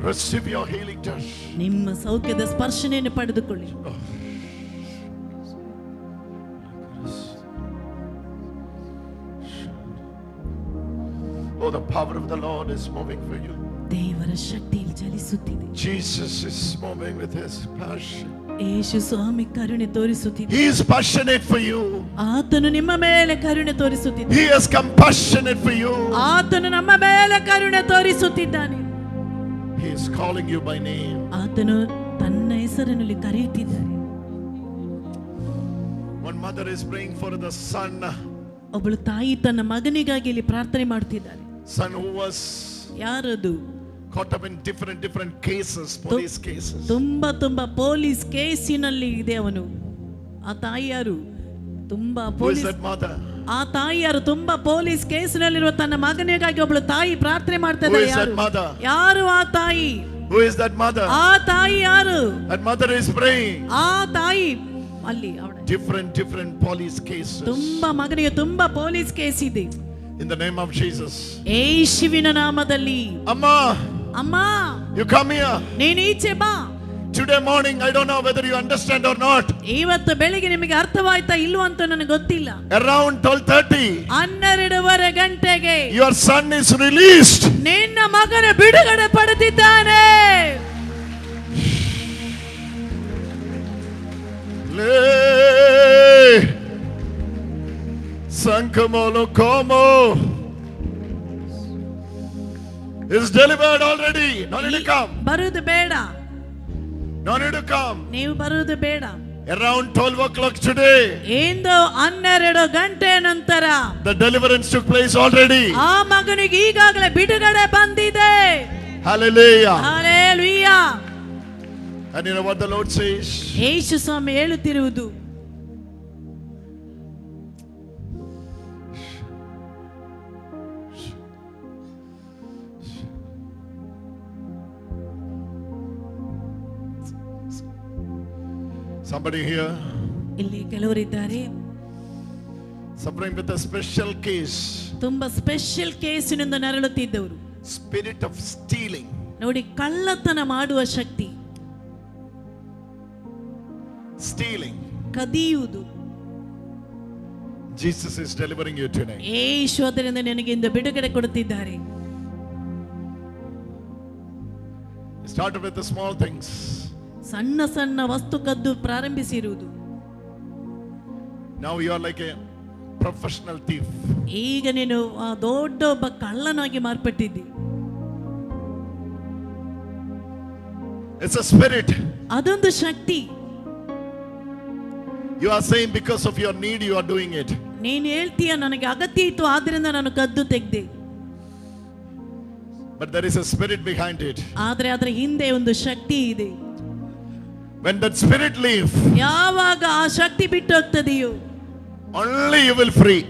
Receive your healing touch. ನಿಮ್ಮ ಸೌಖ್ಯದ ಸ್ಪರ್ಶನೆಯನ್ನು ಪಡೆದುಕೊಳ್ಳಿ. Oh, the power of the Lord is moving for you. ದೇವರ ಶಕ್ತಿ ಚಲಿಸುತ್ತಿದೆ. Jesus is moving with his passion. ಯೇಸು ಸ್ವಾಮಿ ಕರುಣೆ ತೋರಿಸುತ್ತಿದ್ದಾನೆ. He is passionate for you. ಆತನು ನಿಮ್ಮ ಮೇಲೆ ಕರುಣೆ ತೋರಿಸುತ್ತಿದ್ದಾನೆ. He is compassionate for you. ಆತನು ನಮ್ಮ ಮೇಲೆ ಕರುಣೆ ತೋರಿಸುತ್ತಿದ್ದಾನೆ. He is calling you by name. ಆತನು ತನ್ನ ಹೆಸರಿನಲ್ಲಿ ಕರೆಯುತ್ತಿದ್ದಾನೆ. One mother is praying for the son. ಒಬ್ಬಳು ತಾಯಿ ತನ್ನ ಮಗನಿಗಾಗಿ ಇಲ್ಲಿ ಪ್ರಾರ್ಥನೆ ಮಾಡ್ತಿದ್ದಾರೆ. Son who was ಯಾರದು? caught up in different cases, police cases. ತುಂಬಾ ಪೊಲೀಸ್ ಕೇಸಿನಲ್ಲಿ ಇದೆ ಅವನು. ಆ ತಾಯಿ ಯಾರು? ತುಂಬಾ Who is police. that mother? ಆ ತಾಯಿ ಯಾರು? ತುಂಬಾ ಪೊಲೀಸ್ ಕೇಸಿನಲ್ಲಿರುವ ತನ್ನ ಮಗನಿಗಾಗಿ ಒಬ್ಬಳು ತಾಯಿ ಪ್ರಾರ್ಥನೆ ಮಾಡ್ತಾ Who ಇದ್ದಾರೆ. is that mother? ಯಾರು ಆ ತಾಯಿ? Who is that mother? ಆ ತಾಯಿ ಯಾರು? That mother is praying. ಆ ತಾಯಿ ಅಲ್ಲಿ different police cases. ತುಂಬಾ ಮಗನಿಗೆ ತುಂಬಾ ಪೊಲೀಸ್ ಕೇಸ್ ಇದೆ. In the name of Jesus. ಯೇಸುವಿನ ನಾಮದಲ್ಲಿ. ಅಮ್ಮ you come here. ನೀನು ಈಚೆ ಬಾ. Today morning, I don't know whether you understand or not. ಇವತ್ತು ಬೆಳಿಗ್ಗೆ ನಿಮಗೆ ಅರ್ಥವಾಯ್ತಾ ಇಲ್ವೋ ಅಂತ ನನಗೆ ಗೊತ್ತಿಲ್ಲ. Around 12:30. 12:30 ಗಂಟೆಗೆ your son is released. ನಿನ್ನ ಮಗನ ಬಿಡುಗಡೆ ಪಡೆದಿದ್ದಾನೆ. Sankamolo Como is delivered already. No need to come. ಬರುವುದು ಬೇಡ. No need to come. ನೀವು ಬರುವುದು ಬೇಡ. Around 12 o'clock today. ಇಂದು 12 ಗಂಟೆ ನಂತರ the deliverance took place already. ಆ ಮಗನಿಗೆ ಈಗಾಗಲೇ ಬಿಡುಗಡೆ ಬಂದಿದೆ. Hallelujah. Hallelujah. And you know what the Lord says? ಯೇಸು ಸ್ವಾಮಿ ಹೇಳುತ್ತಿರುವುದು, somebody here ಇಲ್ಲಿ ಕೆಲವರಿದ್ದಾರೆ suffering with a special case. ತುಂಬಾ ಸ್ಪೆಷಲ್ ಕೇಸಿನಿಂದ ನರಳುತ್ತಿದ್ದವರು. Spirit of stealing. ನೋಡಿ, ಕಳ್ಳತನ ಮಾಡುವ ಶಕ್ತಿ. Stealing. ಕದಿಯುವುದು. Jesus is delivering you tonight. ಯೇಸು ಅದರಿಂದ ನಿನಗೆ ಇಂದು ಬಿಡುಗಡೆ ಕೊಡುತ್ತಿದ್ದಾರೆ. Started with the small things. ಸಣ್ಣ ಸಣ್ಣ ವಸ್ತು ಕದ್ದು ಪ್ರಾರಂಭಿಸಿರುವುದು. Now you are like a professional thief. ಈಗ ನೀನು ದೊಡ್ಡ ಒಬ್ಬ ಕಳ್ಳನಾಗಿ ಮಾರ್ಪಟ್ಟಿದ್ದಿ. It's a spirit. ಅದೊಂದು ಶಕ್ತಿ. You are saying because of your need you are doing it. ನೀನು ಹೇಳ್ತೀಯ, ನನಗೆ ಅಗತ್ಯ ಇತ್ತು ಆದ್ರಿಂದ ನಾನು ಕದ್ದು ತೆಗೆದೆ. But there is a spirit behind it. ಆದ್ರೆ ಅದರ ಹಿಂದೆ ಒಂದು ಶಕ್ತಿ ಇದೆ. When that spirit leave, ಯಾವಾಗ ಆ ಶಕ್ತಿ ಬಿಟ್ಟು ಹೋಗ್ತದೆಯೋ only you will free.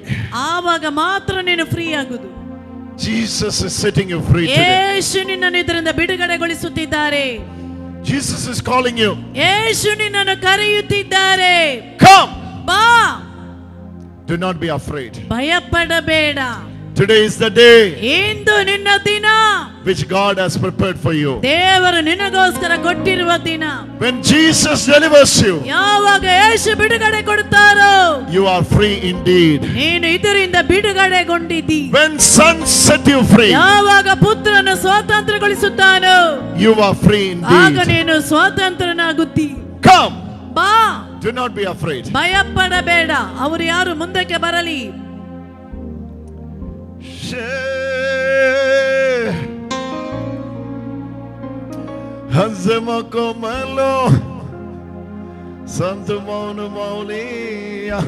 ಆವಾಗ ಮಾತ್ರ ನೀನು ಫ್ರೀ ಆಗುದು. Jesus is setting you free today. ಯೇಸು ನಿನ್ನನ್ನು ಇದರಿಂದ ಬಿಡುಗಡೆಗೊಳಿಸುತ್ತಿದ್ದಾರೆ. Jesus is calling you. ಯೇಸು ನಿನ್ನನ್ನು ಕರೆಯುತ್ತಿದ್ದಾರೆ. Come. ಬಾ. Do not be afraid. ಭಯಪಡಬೇಡ. Today is the day ಇಂದು ನಿನ್ನ ದಿನ which God has prepared for you. ದೇವರು ನಿನಗೋಸ್ಕರ ಕೊಟ್ಟಿರುವ ದಿನ. When Jesus delivers you, ಯಾವಾಗ ಯೇಸು ಬಿಡುಗಡೆ ಕೊಡುತ್ತಾರೋ you are free indeed. ನೀನು ಇದರಿಂದ ಬಿಡುಗಡೆಗೊಂಡಿದ್ದಿ. When son set you free, ಯಾವಾಗ ಪುತ್ರನು ಸ್ವಾತಂತ್ರ್ಯಗೊಳಿಸುತ್ತಾನೋ you are free ಆಗ indeed. ನೀನು ಸ್ವಾತಂತ್ರ್ಯನಾಗುತ್ತಿ. Come. ಬಾ. Do not be afraid. ಭಯಪಡಬೇಡ. ಅವರು ಯಾರು ಮುಂದಕ್ಕೆ ಬರಲಿ. Hazmako malo Sant Monu Mauliya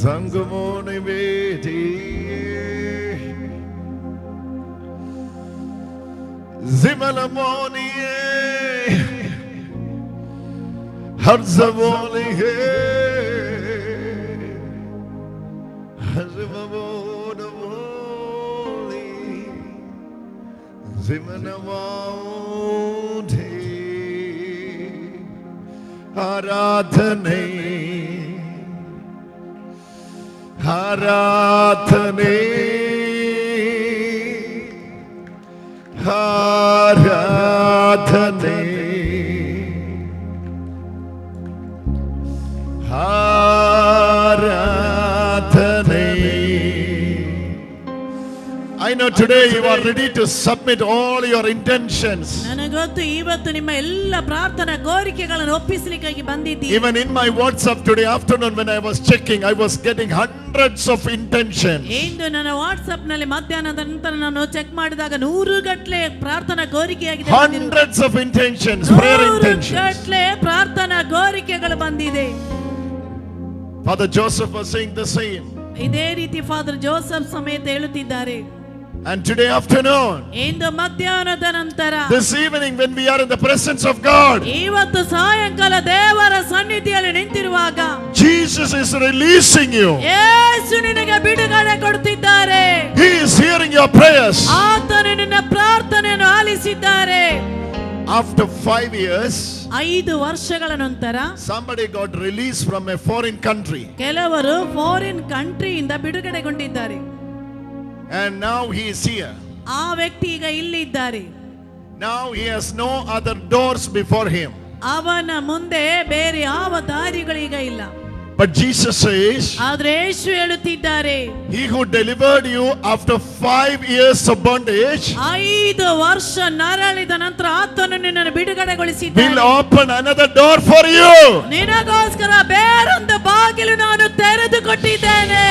Zangamoni Beti Zimalamoni Harzavoli Hazmavoni Zimanavoni Aradhane Aradhane Aradhane Aradhane I know today you are ready to submit all your intentions. ನನಗೊತ್ತು ಇವತ್ತು ನಿಮ್ಮ ಎಲ್ಲ ಪ್ರಾರ್ಥನಾ ಕೋರಿಕೆಗಳನ್ನು ಒಪ್ಪಿಸಲಿಕ್ಕಾಗಿ ಬಂದಿದ್ದೀರಿ. Even in my WhatsApp today afternoon when I was checking, I was getting hundreds of intentions. ಇಂದು ನನ್ನ WhatsApp ನಲ್ಲಿ ಮಧ್ಯಾಹ್ನದ ನಂತರ ನಾನು ಚೆಕ್ ಮಾಡಿದಾಗ 100 ಗಟ್ಟಲೆ ಪ್ರಾರ್ಥನಾ ಕೋರಿಕೆಯಾಗಿದೆ. Hundreds of intentions, prayer intentions. 100 ಗಟ್ಟಲೆ ಪ್ರಾರ್ಥನಾ ಕೋರಿಕೆಗಳು ಬಂದಿದೆ. Father Joseph was saying the same. ಇದೇ ರೀತಿ ಫಾದರ್ ಜೋಸೆಫ್ ಸಮೇತ ಹೇಳುತ್ತಿದ್ದಾರೆ. And today afternoon, ಇಂದು ಮಧ್ಯಾಹ್ನದ ನಂತರ, this evening when we are in the presence of God, ಇವತ್ತು ಸಾಯಂಕಾಲ ದೇವರ ಸನ್ನಿಧಿಯಲ್ಲಿ ನಿಂತಿರುವಾಗ Jesus is releasing you. ಯೇಸು ನಿನಗೆ ಬಿಡುಗಡೆ ಕೊಡುತ್ತಿದ್ದಾರೆ. He is hearing your prayers. ಆತನು ನಿನ್ನ ಪ್ರಾರ್ಥನೆಯನ್ನು ಆಲಿಸಿದ್ದಾರೆ. After 5 years, 5 ವರ್ಷಗಳ ನಂತರ somebody got released from a foreign country. ಕೆಲವರು foreign ಕಂಟ್ರಿಯಿಂದ ಬಿಡುಗಡೆಗೊಂಡಿದ್ದಾರೆ. And now he is here. ಆ ವ್ಯಕ್ತಿ ಈಗ ಇಲ್ಲಿ ಇದ್ದಾರೆ. Now he has no other doors before him. ಅವನ ಮುಂದೆ ಬೇರೆ ಯಾವ ದಾರಿಗಳು ಈಗ ಇಲ್ಲ. But Jesus says, ಆದ್ರೆ ಯೇಸು ಹೇಳುತ್ತಿದ್ದಾರೆ, he who delivered you after 5 years of bondage 5 ವರ್ಷ ನರಳಿದ ನಂತರ ಆತನು ನಿನ್ನನ್ನು ಬಿಡುಗಡೆಗೊಳಿಸಿದ್ದಾನೆ. will open another door for you. ನಿನಗೋಸ್ಕರ ಬೇರೊಂದು ಬಾಗಿಲು ನಾನು ತೆರೆದು ಕೊಟ್ಟಿದ್ದೇನೆ.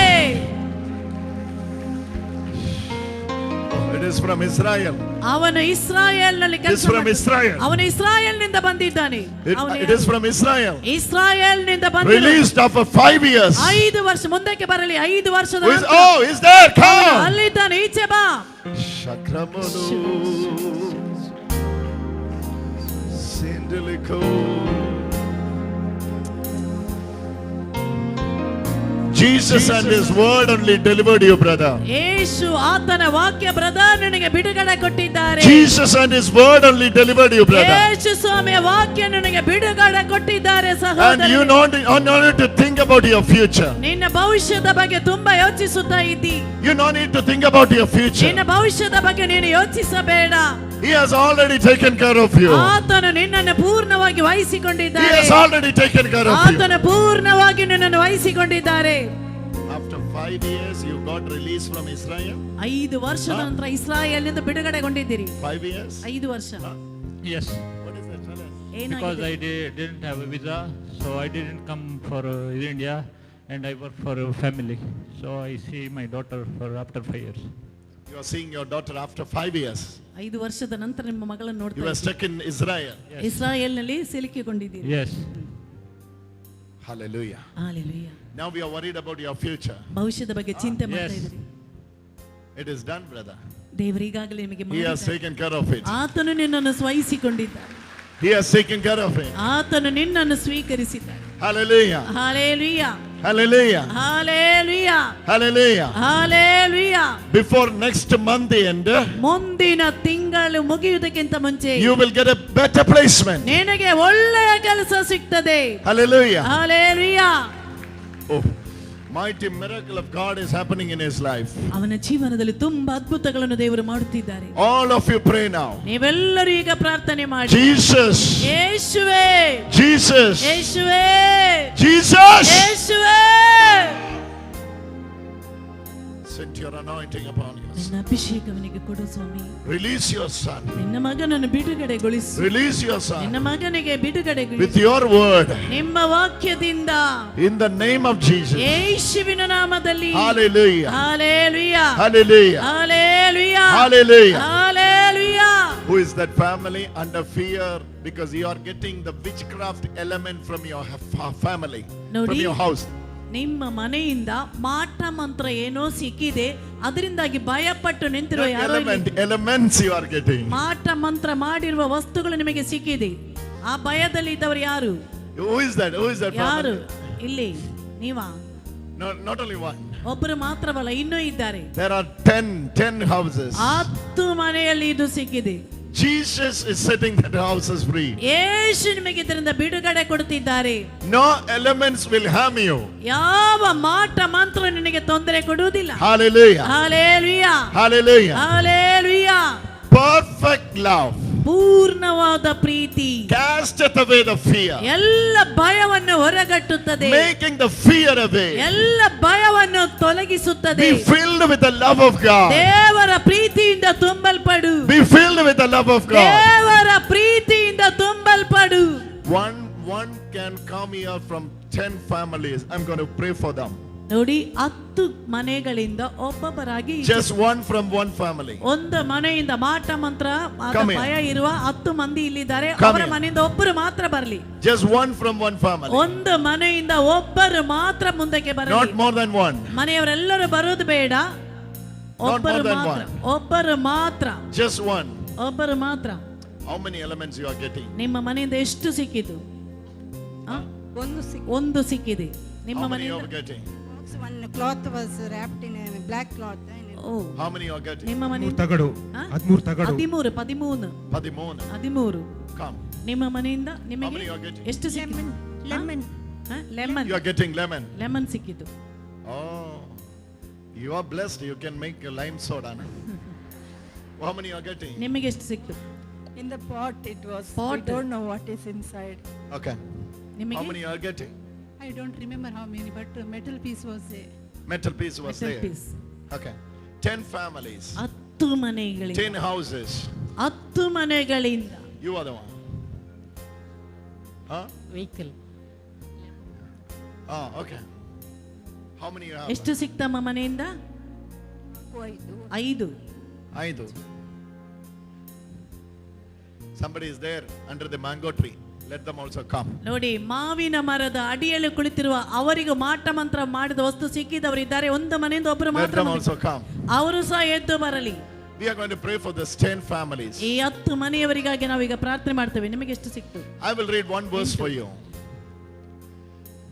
It is from Israel. ಅವನು ಇಸ್ರಾಯೇಲ್ ನಲ್ಲಿ It is from Israel. ಅವನು ಇಸ್ರಾಯೇಲ್ ನಿಂದ ಬಂದಿದ್ದಾನೆ. It is from Israel. Israel ನಿಂದ Released after 5 years. 5 ವರ್ಷ ಮುಂದಕ್ಕೆ ಬರಲಿ. 5 ವರ್ಷದ ನಂತರ Oh, is there? Come. ಅಲ್ಲಿದ್ದಾನೆ, ಈಚೆ ಬಾ. Shakramonu. Sindiliko. Jesus and his word only delivered you, brother. ಯೇಸು ಆತನ ವಾಕ್ಯ ಬ್ರದರ್ ನಿನಗೆ ಬಿಡುಗಡೆ ಕೊಟ್ಟಿದ್ದಾರೆ. Jesus and his word only delivered you, brother. ಯೇಸು ಸ್ವಾಮಿಯ ವಾಕ್ಯ ನಿನಗೆ ಬಿಡುಗಡೆ ಕೊಟ್ಟಿದ್ದಾರೆ ಸಹೋದರ. And you no need to think about your future. ನಿನ್ನ ಭವಿಷ್ಯದ ಬಗ್ಗೆ ತುಂಬಾ ಯೋಚಿಸುತ್ತಾ ಇದ್ದಿ. You no need to think about your future. ನಿನ್ನ ಭವಿಷ್ಯದ ಬಗ್ಗೆ ನೀನು ಯೋಚಿಸಬೇಡ. He has already taken care of you. ಆತನು ನಿನ್ನನ್ನು ಪೂರ್ಣವಾಗಿ He ವಹಿಸಿಕೊಂಡಿದ್ದಾರೆ. has already taken care of you. ಆತನು ಪೂರ್ಣವಾಗಿ ನಿನ್ನನ್ನು ವಹಿಸಿಕೊಂಡಿದ್ದಾರೆ. After 5 years, you got released from Israel. 5 ವರ್ಷದ ನಂತರ ಇಸ್ರಾಯೇಲ್ನಿಂದ ಬಿಡುಗಡೆಗೊಂಡಿದ್ದೀರಿ. 5 years. 5 ವರ್ಷ. Yes, What is that? Tell us. because ಏನಾಗಿದೆ? I didn't have a visa, so I didn't come for India, and I work for a family. So I see my daughter for after 5 years. You are seeing your daughter after 5 years. 5 ವರ್ಷದ ನಂತರ ನಿಮ್ಮ ಮಗಳನ್ನು You ನೋಡ್ತಾ were ಇದ್ದೀರಿ. stuck in Israel. ಇಸ್ರಾಯೇಲ್ನಲ್ಲಿ ಸಿಲುಕಿಕೊಂಡಿದ್ದೀರಿ. Yes, Hallelujah. Hallelujah. Now we are worried about your future. ಭವಿಷ್ಯದ ಬಗ್ಗೆ ಚಿಂತೆ ಮಾಡ್ತಾ Yes. ಇದ್ದೀರಿ. It is done, brother. ದೇವರಿಗಾಗಲೇ ನಿಮಗೆ He has ಮಾಡಿದ್ದಾನೆ. taken care of it. ಆತನು ನಿನ್ನನ್ನು ವಹಿಸಿಕೊಂಡಿದ್ದಾನೆ. He has taken care of it. ಆತನು ನಿನ್ನನ್ನು ಸ್ವೀಕರಿಸಿದ್ದಾನೆ. Hallelujah. Hallelujah. Hallelujah. Hallelujah. Hallelujah. Hallelujah. Before next month end, ಮುಂದಿನ ತಿಂಗಳು ಮುಗಿಯುವುದಕ್ಕಿಂತ ಮುಂಚೆ you will get a better placement. ನಿನಗೆ ಒಳ್ಳೆಯ ಕೆಲಸ ಸಿಗ್ತದೆ. Hallelujah. Hallelujah. Oh, mighty miracle of God is happening in his life. ಅವನ ಜೀವನದಲ್ಲಿ ತುಂಬಾ ಅದ್ಭುತಗಳನ್ನು ದೇವರು ಮಾಡುತ್ತಿದ್ದಾರೆ. All of you pray now. ನೀವೆಲ್ಲರೂ ಈಗ ಪ್ರಾರ್ಥನೆ ಮಾಡಿ. Jesus. ಯೇಸುವೇ. Jesus. ಯೇಸುವೇ. Jesus. ಯೇಸುವೇ. Send your anointing upon you. ನಿನ್ನ ಅಭಿಷೇಕವನಿಗೆ ಕೊಡು ಸ್ವಾಮಿ. Release your son. ನಿನ್ನ ಮಗನನ್ನು ಬಿಡುಗಡೆಗೊಳಿಸು. Release your ನಿನ್ನ son ಮಗನಿಗೆ with ಬಿಡುಗಡೆಗೊಳಿಸು. your word. ನಿಮ್ಮ ವಾಕ್ಯದಿಂದ. In the name of Jesus. ಯೇಸುವಿನ ನಾಮದಲ್ಲಿ. Hallelujah. Hallelujah. Hallelujah. Hallelujah. Hallelujah. Hallelujah. Who is that family under fear because you are getting the witchcraft element from your family, from Nodi. your house? ನಿಮ್ಮ ಮನೆಯಿಂದ ಮಾಟ ಮಂತ್ರ ಏನೋ ಸಿಕ್ಕಿದೆ, ಅದರಿಂದಾಗಿ ಭಯಪಟ್ಟು ನಿಂತಿರುವ The ಯಾರೋ ಇಲ್ಲಿ. elements you are getting. ಮಾಟ ಮಂತ್ರ ಮಾಡಿರುವ ವಸ್ತುಗಳು ನಿಮಗೆ ಸಿಕ್ಕಿದೆ. ಆ ಭಯದಲ್ಲಿ ಇದ್ದವರು ಯಾರು? Who is that? Who is that ಯಾರು? family? ಇಲ್ಲಿ ನೀವಾ? No, not only one. ಒಬ್ಬರು ಮಾತ್ರವಲ್ಲ, ಇನ್ನೂ ಇದ್ದಾರೆ. There are 10 houses. 10 ಮನೆಯಲ್ಲಿ ಇದು ಸಿಕ್ಕಿದೆ. Jesus is setting that houses free. ಯೇಸು ನಿಮಗೆ ಇದರಿಂದ ಬಿಡುಗಡೆ ಕೊಡುತ್ತಿದ್ದಾರೆ. No elements will harm you. ಯಾವ ಮಾಟ ಮಂತ್ರ ನಿನಗೆ ತೊಂದರೆ ಕೊಡುವುದಿಲ್ಲ. Hallelujah. Hallelujah. Hallelujah. Hallelujah. Perfect love. ಪೂರ್ಣವಾದ ಪ್ರೀತಿ casteth away the fear, ಎಲ್ಲ ಭಯವನ್ನು ಹೊರಗಟ್ಟುತ್ತದೆ, making the fear away. ಎಲ್ಲ ಭಯವನ್ನು ತೊಲಗಿಸುತ್ತದೆ. Be filled with the love of God. ದೇವರ ಪ್ರೀತಿಯಿಂದ ತುಂಬಲ್ಪಡು, Be filled with the love of God. ದೇವರ ಪ್ರೀತಿಯಿಂದ ತುಂಬಲ್ಪಡು. One can come here from 10 families. I'm going to pray for them. ನೋಡಿ, 10 ಮನೆಗಳಿಂದ ಒಬ್ಬೊಬ್ಬರಾಗಿ, Just one from one family. ಒಂದು ಮನೆಯಿಂದ ಮಾಟ ಮಂತ್ರ Come here. ಭಯ ಇರುವ 10 ಮಂದಿ ಇಲ್ಲಿದ್ದಾರೆ. Come ಅವರ here. ಮನೆಯಿಂದ ಒಬ್ಬರು ಮಾತ್ರ ಬರಲಿ. Just one from one family. ಒಂದು ಮನೆಯಿಂದ ಒಬ್ಬರು ಮಾತ್ರ ಮುಂದಕ್ಕೆ Not ಬರಲಿ. more than one. ಮನೆಯವರೆಲ್ಲರೂ ಬರೋದು ಬೇಡ, ಒಬ್ಬರು more than ಮಾತ್ರ, one. ಒಬ್ಬರು ಮಾತ್ರ, Just one. ಒಬ್ಬರು ಮಾತ್ರ. How many elements you are getting? ನಿಮ್ಮ ಮನೆಯಿಂದ ಎಷ್ಟು ಸಿಕ್ಕಿತು? ಒಂದು ಸಿಕ್ಕಿದೆ. ನಿಮ್ಮ How many you ಮನೆಯಿಂದ are getting? One cloth was wrapped in a black cloth. O, How many you are getting? ನಿಮ್ಮ ಮನೆಯಿಂದ ತಗಡು ಆ? 13 ತಗಡು 13. 13. Come. ನಿಮ್ಮ ಮನೆಯಿಂದ How ನಿಮಗೆ many you are getting? ಎಷ್ಟು ಸಿಕ್ಕಿತು? Lemon. Lemon, You are getting lemon. Lemon ಸಿಕ್ಕಿತು. Oh, you are blessed. You can make a lime soda. No? How many you are getting? ನಿಮಗೆ ಎಷ್ಟು ಸಿಕ್ತು? In the pot it was. Pot. We don't know what is inside. Okay. How ನಿಮಗೆ many you are getting? I don't remember how many, but a metal piece was there. Metal piece was metal there. piece. Okay. 10 families. 10 ಮನೆಗಳಿಂದ, 10 houses. 10 ಮನೆಗಳಿಂದ. You are the one. Huh? Vehicle. Ah, okay. How many you have? ಎಷ್ಟು ಸಿಕ್ತಮ್ಮ ಮನೆಯಿಂದ? 5. 5. Somebody is there under the mango tree. Let them also come. ನೋಡಿ, ಮಾವಿನ ಮರದ ಅಡಿಯಲ್ಲಿ ಕುಳಿತಿರುವ ಅವರಿಗೂ ಮಾಟ ಮಂತ್ರ ಮಾಡಿದ ವಸ್ತು ಸಿಕ್ಕಿದವರಿದ್ದಾರೆ. ಒಂದು ಮನೆಯಿಂದ ಒಬ್ಬರು Let ಮಾತ್ರ them also come. ಅವರು ಸಹ ಎದ್ದು ಬರಲಿ. We are going to pray for this 10 families. ಈ 10 ಮನೆಯವರಿಗಾಗಿ ನಾವೀಗ ಪ್ರಾರ್ಥನೆ ಮಾಡ್ತೇವೆ. ನಿಮಗೆ ಎಷ್ಟು ಸಿಕ್ತು? I will read one verse for you.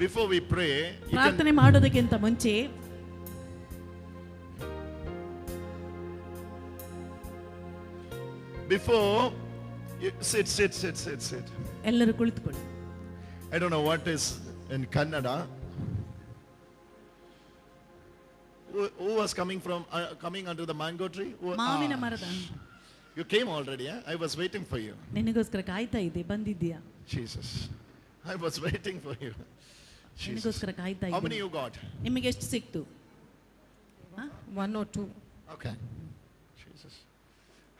Before we pray, you can, ಪ್ರಾರ್ಥನೆ ಮಾಡೋದಕ್ಕಿಂತ ಮುಂಚೆ before you sit. ಎಲ್ಲರೂ ಕುಳಿತುಕೊಳ್ಳಿ. I don't know what is in Kannada. Who was coming under the mango tree? ಮಾವಿನ ಮರದ. You came already, eh? I was waiting for you. ನಿನಗೋಸ್ಕರ ಕಾಯ್ತಾ ಇದ್ದೆ, ಬಂದಿದ್ದೀಯಾ? Jesus. I was waiting for you. Jesus. ನಿನಗೋಸ್ಕರ ಕಾಯ್ತಾ How many ಇದ್ದೆ. you got? ನಿಮಗೆ ಎಷ್ಟು ಸಿಕ್ತು? 1 or 2. Okay. Jesus.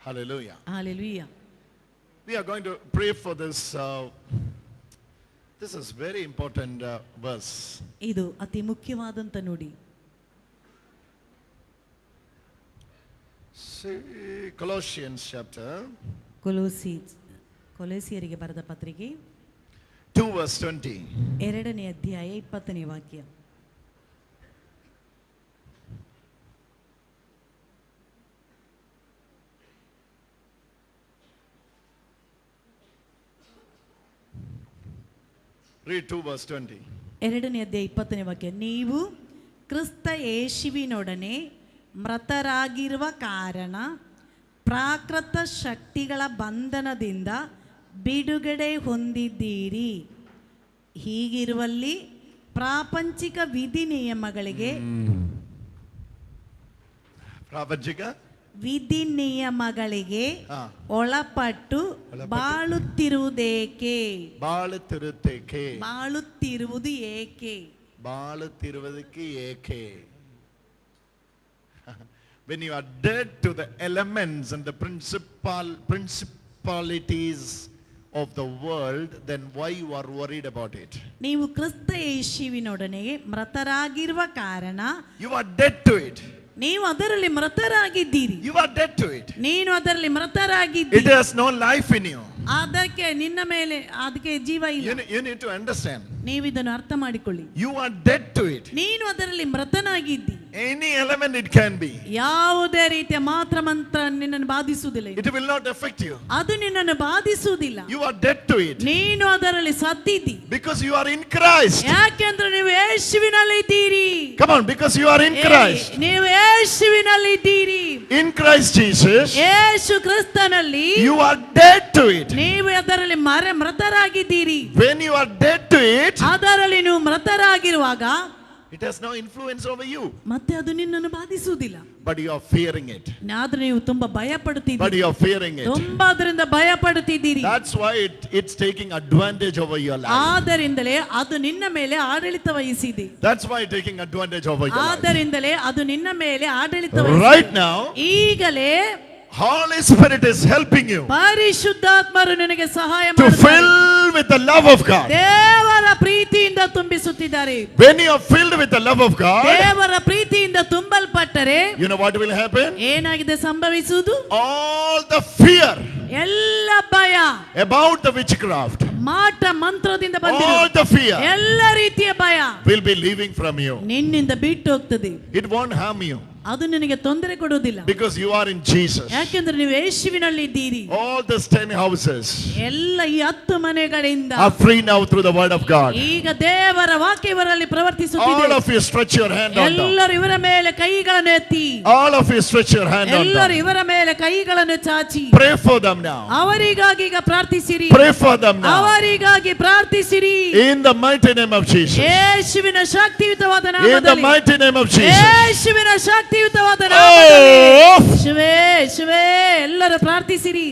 Hallelujah. Hallelujah. We are going to pray for this. This is very important verse. ಇದು ಅತಿ ಮುಖ್ಯವಾದಂತ ನುಡಿ. See, Colossians chapter ಕೊಲೋಸಿಯರಿಗೆ ಬರೆದ ಪತ್ರಿಕೆ 2 verse 20. 2ನೇ ಅಧ್ಯಾಯ 20ನೇ ವಾಕ್ಯ. Read 2 verse 20. 2ನೇ ಅಧ್ಯಾಯ 20ನೇ ವಾಕ್ಯ. ನೀವು ಕ್ರಿಸ್ತ ಯೇಸುವಿನೊಡನೆ ಮೃತರಾಗಿರುವ ಕಾರಣ ಪ್ರಾಕೃತ ಶಕ್ತಿಗಳ ಬಂಧನದಿಂದ ಬಿಡುಗಡೆ ಹೊಂದಿದ್ದೀರಿ. ಹೀಗಿರುವಲ್ಲಿ ಪ್ರಾಪಂಚಿಕ ವಿಧಿ ನಿಯಮಗಳಿಗೆ ಒಳಪಟ್ಟು ಬಾಳುತ್ತಿರುವುದೇಕೆ? ಬಾಳುತ್ತಿರುವುದು ಏಕೆ? When you are dead to the elements and the principalities of the world, then why you are worried about it? ನೀವು ಕ್ರಿಸ್ತ ಯೇಸುವಿನೊಡನೆ ಮೃತರಾಗಿರುವ ಕಾರಣ You are dead to it. ನೀವು ಅದರಲ್ಲಿ ಮೃತರಾಗಿದ್ದೀರಿ. You are dead to it. ನೀನು ಅದರಲ್ಲಿ ಮೃತರಾಗಿದ್ದೀರಿ. It has no life in you. ಅದಕ್ಕೆ ನಿನ್ನ ಮೇಲೆ ಅದಕ್ಕೆ ಜೀವ ಇಲ್ಲ. You need to understand. ನೀವು ಇದನ್ನು ಅರ್ಥ ಮಾಡಿಕೊಳ್ಳಿ. You are dead to it. ನೀನು ಅದರಲ್ಲಿ ಮೃತನಾಗಿದ್ದಿ. Any element it can be. ಯಾವುದೇ ರೀತಿಯ ಮಾತ್ರ ಮಂತ್ರ ನಿನ್ನನ್ನು ಬಾಧಿಸುವುದಿಲ್ಲ. It will not affect you. ಅದು ನಿನ್ನನ್ನು ಬಾಧಿಸುವುದಿಲ್ಲ. You are dead to it. ನೀನು ಅದರಲ್ಲಿ ಸತ್ತಿದ್ದಿ. Because you are in Christ. ಯಾಕೆಂದ್ರೆ ನೀವು ಯೇಸುವಿನಲ್ಲಿ ಇದ್ದೀರಿ. Come on, because you are in Christ. ನೀವು ಯೇಸುವಿನಲ್ಲಿ ಇದ್ದೀರಿ. In Christ Jesus. ಯೇಸು ಕ್ರಿಸ್ತನಲ್ಲಿ You are dead to it. ನೀವು ಅದರಲ್ಲಿ ಮೃತರಾಗಿದ್ದೀರಿ. When you are dead to it, ಅದರಲ್ಲಿ ನೀವು ಮೃತರಾಗಿರುವಾಗ It has no influence over you. ಮತ್ತೆ ಅದು ನಿನ್ನನ್ನು ಬಾಧಿಸುವುದಿಲ್ಲ. But you are fearing it. ಆದ್ರೆ ನೀವು ತುಂಬಾ ಭಯ But ಪಡುತ್ತಿದ್ದೀರಿ. you are fearing it. ತುಂಬಾ ಅದರಿಂದ ಭಯ ಪಡುತ್ತಿದ್ದೀರಿ. That's why it's taking advantage over your life. ಆದ್ದರಿಂದಲೇ ಅದು ನಿನ್ನ ಮೇಲೆ ಆಡಳಿತ ವಹಿಸಿದೆ. That's why it's taking advantage over your life. ಆದ್ದರಿಂದಲೇ ಅದು ನಿನ್ನ ಮೇಲೆ ಆಡಳಿತ ವಹಿಸಿದೆ. Right now, ಈಗಲೇ Holy Spirit is helping you ಪರಿಶುದ್ಧಾತ್ಮರು ನಿನಗೆ ಸಹಾಯ to ಮಾಡುತ್ತಾರೆ. fill with the love of God. ದೇವರ ಪ್ರೀತಿಯಿಂದ ತುಂಬಿಸುತ್ತಿದ್ದಾರೆ. When you are filled with the love of God, ದೇವರ ಪ್ರೀತಿಯಿಂದ ತುಂಬಲ್ಪಟ್ಟರೆ you know what will happen? ಏನಾಗಿದೆ ಸಂಭವಿಸುವುದು? All the fear ಎಲ್ಲ ಭಯ, about the witchcraft, ಮಾಟ ಮಂತ್ರದಿಂದ all ಬಂದಿರುವ the fear ಎಲ್ಲ ರೀತಿಯ ಭಯ will be leaving from you. ನಿನ್ನಿಂದ ಬಿಟ್ಟು ಹೋಗ್ತದೆ. It won't harm you ಅದು ನಿನಗೆ ತೊಂದರೆ ಕೊಡುವುದಿಲ್ಲ. because you are in Jesus. ಯಾಕೆಂದ್ರೆ ನೀವು ಯೇಸುವಿನಲ್ಲಿ ಇದ್ದೀರಿ. All the 10 houses ಎಲ್ಲ ಈ 10 ಮನೆಗಳಿಂದ are free now through the word of God. ಈಗ ದೇವರ ವಾಕ್ಯವರಲ್ಲಿ ಪ್ರವರ್ತಿಸುತ್ತಿದೆ. All of you stretch your hand on them. ಎಲ್ಲರೂ ಇವರ ಮೇಲೆ ಕೈಗಳನ್ನು ಎತ್ತಿ, All of you stretch your hand on ಎಲ್ಲರೂ them. ಇವರ ಮೇಲೆ ಕೈಗಳನ್ನು ಚಾಚಿ Pray for them now. ಅವರಿಗಾಗಿ ಈಗ ಪ್ರಾರ್ಥಿಸಿರಿ. Pray for them now. ಅವರಿಗಾಗಿ ಪ್ರಾರ್ಥಿಸಿರಿ. In the mighty name of Jesus. ಯೇಸುವಿನ ಶಕ್ತಿಯುತವಾದ In the ನಾಮದಲ್ಲಿ. mighty name of Jesus. ಯೇಸುವಿನ ಶಕ್ತಿಯುತವಾದ ನಾಮದಲ್ಲಿ. Oh! ಶಿವೇ ಶಿವೇ ಎಲ್ಲರೂ ಪ್ರಾರ್ಥಿಸಿರಿ.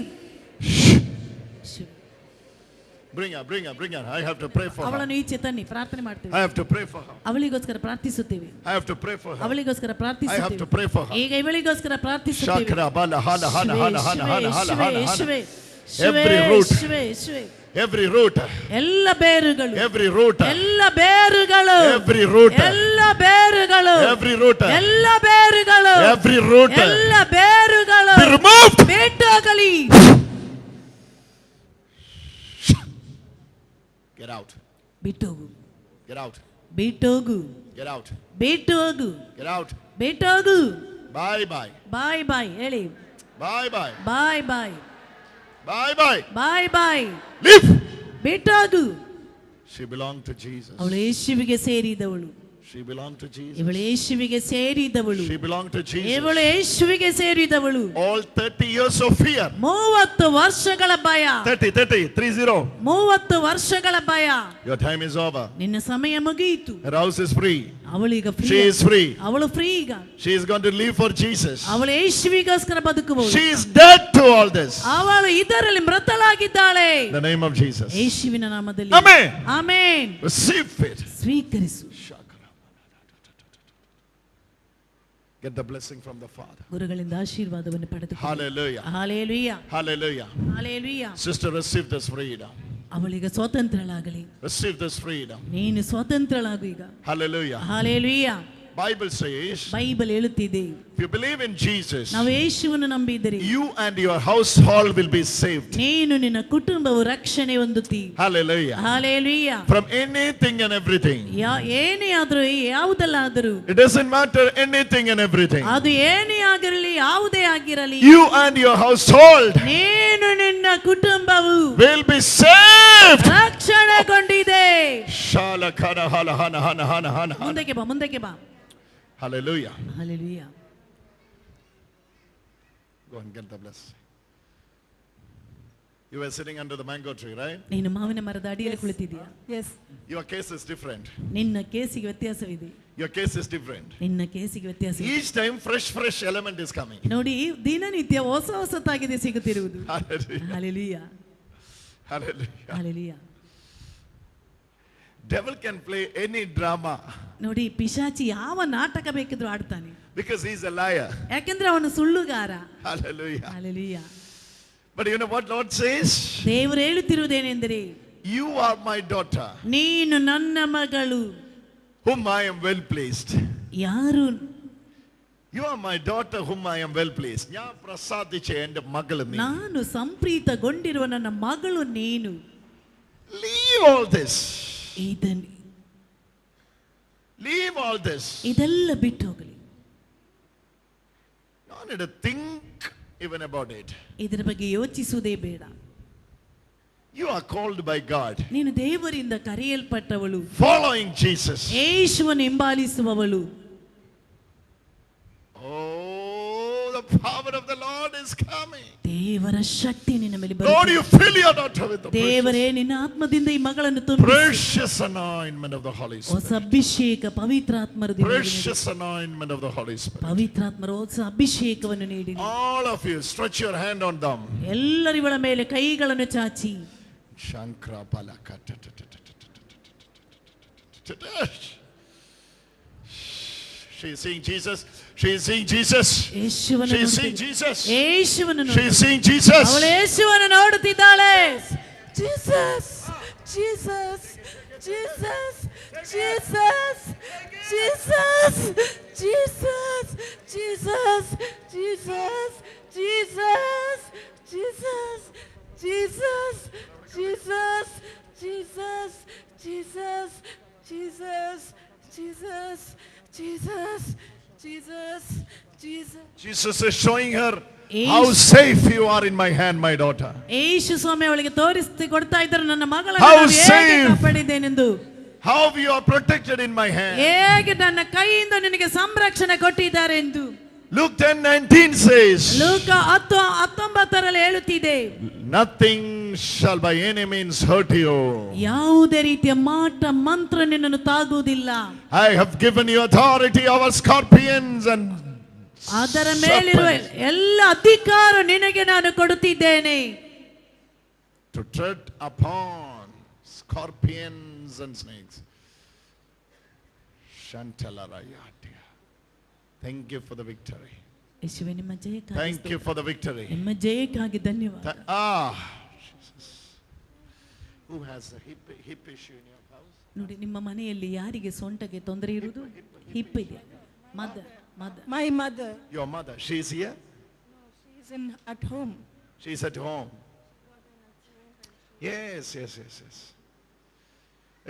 Bring her. I have to pray for her. ಅವಳನ್ನು ಈಚೆ ತನ್ನಿ, ಪ್ರಾರ್ಥನೆ ಮಾಡ್ತೇವೆ. I have to pray for her. ಅವಳಿಗೋಸ್ಕರ ಪ್ರಾರ್ಥಿಸುತ್ತೇವೆ. I have to pray for her. ಅವಳಿಗೋಸ್ಕರ I have to ಪ್ರಾರ್ಥಿಸುತ್ತೇವೆ. pray for her. ಈಗ ಇವಳಿಗೋಸ್ಕರ ಪ್ರಾರ್ಥಿಸುತ್ತೇವೆ. Shakra bala hala hana hana hana hana hana hana. ಶಿವೇ Every root. ಶಿವೇ ಶಿವೇ Every root. ಎಲ್ಲ ಬೇರುಗಳು, Every root. ಎಲ್ಲ ಬೇರುಗಳು, Every root. ಎಲ್ಲ ಬೇರುಗಳು, Every root. ಎಲ್ಲ ಬೇರುಗಳು, Every root. ಎಲ್ಲ ಬೇರುಗಳು Be removed. ಬಿಟ್ಟೋಗಲಿ. Get out. ಬಿಟ್ಟೋಗು, Get out. ಬಿಟ್ಟೋಗು, Get out. ಬಿಟ್ಟೋಗು, Get out. ಬಿಟ್ಟೋಗು. Bye bye. ಬಾಯ್ ಬಾಯ್ ಹೇಳಿ. Bye bye. Bye bye Bye bye. Bye bye. Leave. ಬಿಟ್ಟೋಗು. She belonged to Jesus. ಅವಳು ಯೇಸುವಿಗೆ ಸೇರಿದವಳು. She belonged to Jesus. ಇವಳು ಯೇಸುವಿಗೆ ಸೇರಿದವಳು. She belonged to Jesus. ಇವಳು ಯೇಸುವಿಗೆ ಸೇರಿದವಳು. All 30 years of fear. 30 ವರ್ಷಗಳ ಭಯ. 30. 30 ವರ್ಷಗಳ ಭಯ. Your time is over. ನಿನ್ನ ಸಮಯ ಮುಗಿಯಿತು. Her house is free. ಅವಳೀಗ ಫ್ರೀ. She is free. ಅವಳು ಫ್ರೀ ಈಗ. She is going to live for Jesus. ಅವಳು ಯೇಸುವಿಗೋಸ್ಕರ ಬದುಕುವವಳು. She is dead to all this. ಅವಳು ಇದರಲ್ಲಿ ಮೃತಳಾಗಿದ್ದಾಳೆ. In the name of Jesus. ಯೇಸುವಿನ ನಾಮದಲ್ಲಿ. Amen. ಆಮೆನ್. Receive it. ಸ್ವೀಕರಿಸು. Get the blessing from the Father. ಗುರುಗಳಿಂದ ಆಶೀರ್ವಾದವನ್ನು ಪಡೆದುಕೋ. Hallelujah. Hallelujah. Hallelujah. Hallelujah. Sister, receive this freedom. ಅವಳಿಗೆ ಸ್ವತಂತ್ರಳಾಗಲಿ. Receive this freedom. ನೀನು ಸ್ವತಂತ್ರಳಾಗು ಈಗ. Hallelujah. Hallelujah. Bible says, Bible ಹೇಳುತ್ತಿದೆ, if you believe in Jesus, ನಾವು ಯೇಸುವನ್ನು ನಂಬಿದರೆ you and your household will be saved. ನೀನು ನಿನ್ನ ಕುಟುಂಬವು ರಕ್ಷಣೆ ಹೊಂದುತ್ತಿ. Hallelujah. Hallelujah. From anything and everything. ಏನೇ ಆದರೂ ಯಾವುದಲ್ಲಾದರೂ, It doesn't matter anything and everything. ಅದು ಏನೇ ಆಗಿರಲಿ ಯಾವುದೇ ಆಗಿರಲಿ, You and your household ನೀನು ನಿನ್ನ ಕುಟುಂಬವು will be saved. ರಕ್ಷಣೆಗೊಂಡಿದೆ. Shala kana hala hana hana hana hana. ಮುಂದಕ್ಕೆ ಬಾ, ಮುಂದಕ್ಕೆ ಬಾ. Hallelujah. Hallelujah. Go and get the blessing. You were sitting under the mango tree, right? ನೀನು ಮಾವಿನ ಮರದ ಅಡಿಯಲ್ಲಿ ಕುಳಿತಿದ್ದೀಯಾ? Yes. Your case is different. ನಿನ್ನ ಕೇಸಿಗೆ ವ್ಯತ್ಯಾಸವಿದೆ. Your case is different. ನಿನ್ನ ಕೇಸಿಗೆ ವ್ಯತ್ಯಾಸವಿದೆ. Each time fresh element is coming. ನೋಡಿ, ದಿನನಿತ್ಯ ಹೊಸತಾಗಿದೆ ಸಿಗುತ್ತಿರುವುದು. Hallelujah. Hallelujah. Hallelujah. Hallelujah. Devil can play any drama ನೋಡಿ, ಪಿಶಾಚಿ ಯಾವ ನಾಟಕ ಬೇಕಿದ್ರು ಆಡ್ತಾನೆ. because he's a liar. ಯಾಕೆಂದ್ರೆ ಅವನು ಸುಳ್ಳುಗಾರ. Hallelujah. Hallelujah. But you know what Lord says? ದೇವರು ಹೇಳುತ್ತಿರುವುದೇನೆಂದರೆ, You are my daughter, ನೀನು ನನ್ನ ಮಗಳು. whom I am well pleased. ಯಾರು? You are my daughter, whom I am well pleased. ഞാൻ പ്രസാദിച്ച എൻ്റെ മകൾ നീ. ನಾನು ಸಂಪ್ರೀತಗೊಂಡಿರುವ ನನ್ನ ಮಗಳು ನೀನು. Leave all this. Leave all this. ಇದೆಲ್ಲ ಬಿಟ್ಟು ಹೋಗಲಿ. You don't need to think even about it. ಇದರ ಬಗ್ಗೆ ಯೋಚಿಸುವುದೇ ಬೇಡ. You are called by God. ನೀನು ದೇವರಿಂದ ಕರೆಯಲ್ಪಟ್ಟವಳು. Following Jesus. ಯೇಸುವನ್ನು ಹಿಂಬಾಲಿಸುವವಳು. Oh, the the power of the Lord is coming. ದೇವರ ಶಕ್ತಿ ನಿನ್ನ ಮೇಲೆ Lord, ಬರುತ್ತದೆ. you fill your daughter with the ದೇವರೇ ನಿನ್ನ ಆತ್ಮದಿಂದ ಈ ಮಗಳನ್ನು ತುಂಬಿಸಿ. precious anointment of the Holy ಹೊಸ Spirit. ಅಭಿಷೇಕ ಪವಿತ್ರಾತ್ಮರದಿಂದ Precious anointment of the Holy Spirit. ಪವಿತ್ರಾತ್ಮರ ಹೊಸ ಅಭಿಷೇಕವನ್ನು ನೀಡಿ. All of you, stretch your hand on them. ಎಲ್ಲರಿಗಳ ಮೇಲೆ ಕೈಗಳನ್ನು ಚಾಚಿ. Shankra palaka. She is seeing Jesus. She is seeing Jesus. ಯೇಸುವನ್ನು She is seeing ನೋಡುತ್ತಿದ್ದಾಳೆ. Jesus. ಯೇಸುವನ್ನು She is ನೋಡುತ್ತಿದ್ದಾಳೆ. seeing Jesus. ಅವಳು ಯೇಸುವನ್ನು ನೋಡುತ್ತಿದ್ದಾಳೆ. Jesus, Jesus, Jesus, Jesus, Jesus, Jesus, Jesus, Jesus, Jesus, Jesus, Jesus, Jesus, Jesus, Jesus, Jesus, Jesus, Jesus, Jesus, Jesus. Jesus is showing her how safe you are in my hand, my daughter. ಯೇಸು ಸ್ವಾಮಿ ಅವಳಿಗೆ ತೋರಿಸಿ ಕೊಡ್ತಾ ಇದ್ದಾರೆ ನನ್ನ ಮಗಳನ್ನು How ನಾನು ಹೇಗೆ safe. ಕಾಪಾಡಿದ್ದೇನೆಂದು. How you are protected in my hand. ಹೇಗೆ ನನ್ನ ಕೈಯಿಂದ ನಿನಗೆ ಸಂರಕ್ಷಣೆ ಕೊಟ್ಟಿದ್ದಾರೆ ಎಂದು. Luke 10:19 says, ಲೂಕ 10:19 ಹೇಳುತ್ತಿದೆ, nothing shall by any means hurt you. ಯಾವುದೇ ರೀತಿಯ ಮಾಟ ಮಂತ್ರ ನಿನ್ನನ್ನು ತಾಗುವುದಿಲ್ಲ. I have given you authority over scorpions and ಅದರ ಮೇಲಿರುವ ಎಲ್ಲ ಅಧಿಕಾರ ನಿನಗೆ ನಾನು ಕೊಡುತ್ತಿದ್ದೇನೆ. to tread upon scorpions and snakes. Shantalarayatya. Thank you for the victory. ಯೇಸುವೇ ನಿಮ್ಮ ಜಯಕ್ಕಾಗಿ Thank you for the victory. ನಿಮ್ಮ ಜಯಕ್ಕಾಗಿ ಧನ್ಯವಾದ. Jesus. Who has a hip issue in your house? ನೋಡಿ ನಿಮ್ಮ ಮನೆಯಲ್ಲಿ ಯಾರಿಗೆ ಸೊಂಟಕ್ಕೆ ತೊಂದರೆ ಇರುವುದು? ಹಿಪ್ ಇದೆ. My mother. Your mother. She is here? She is at home. She is at home. Yes.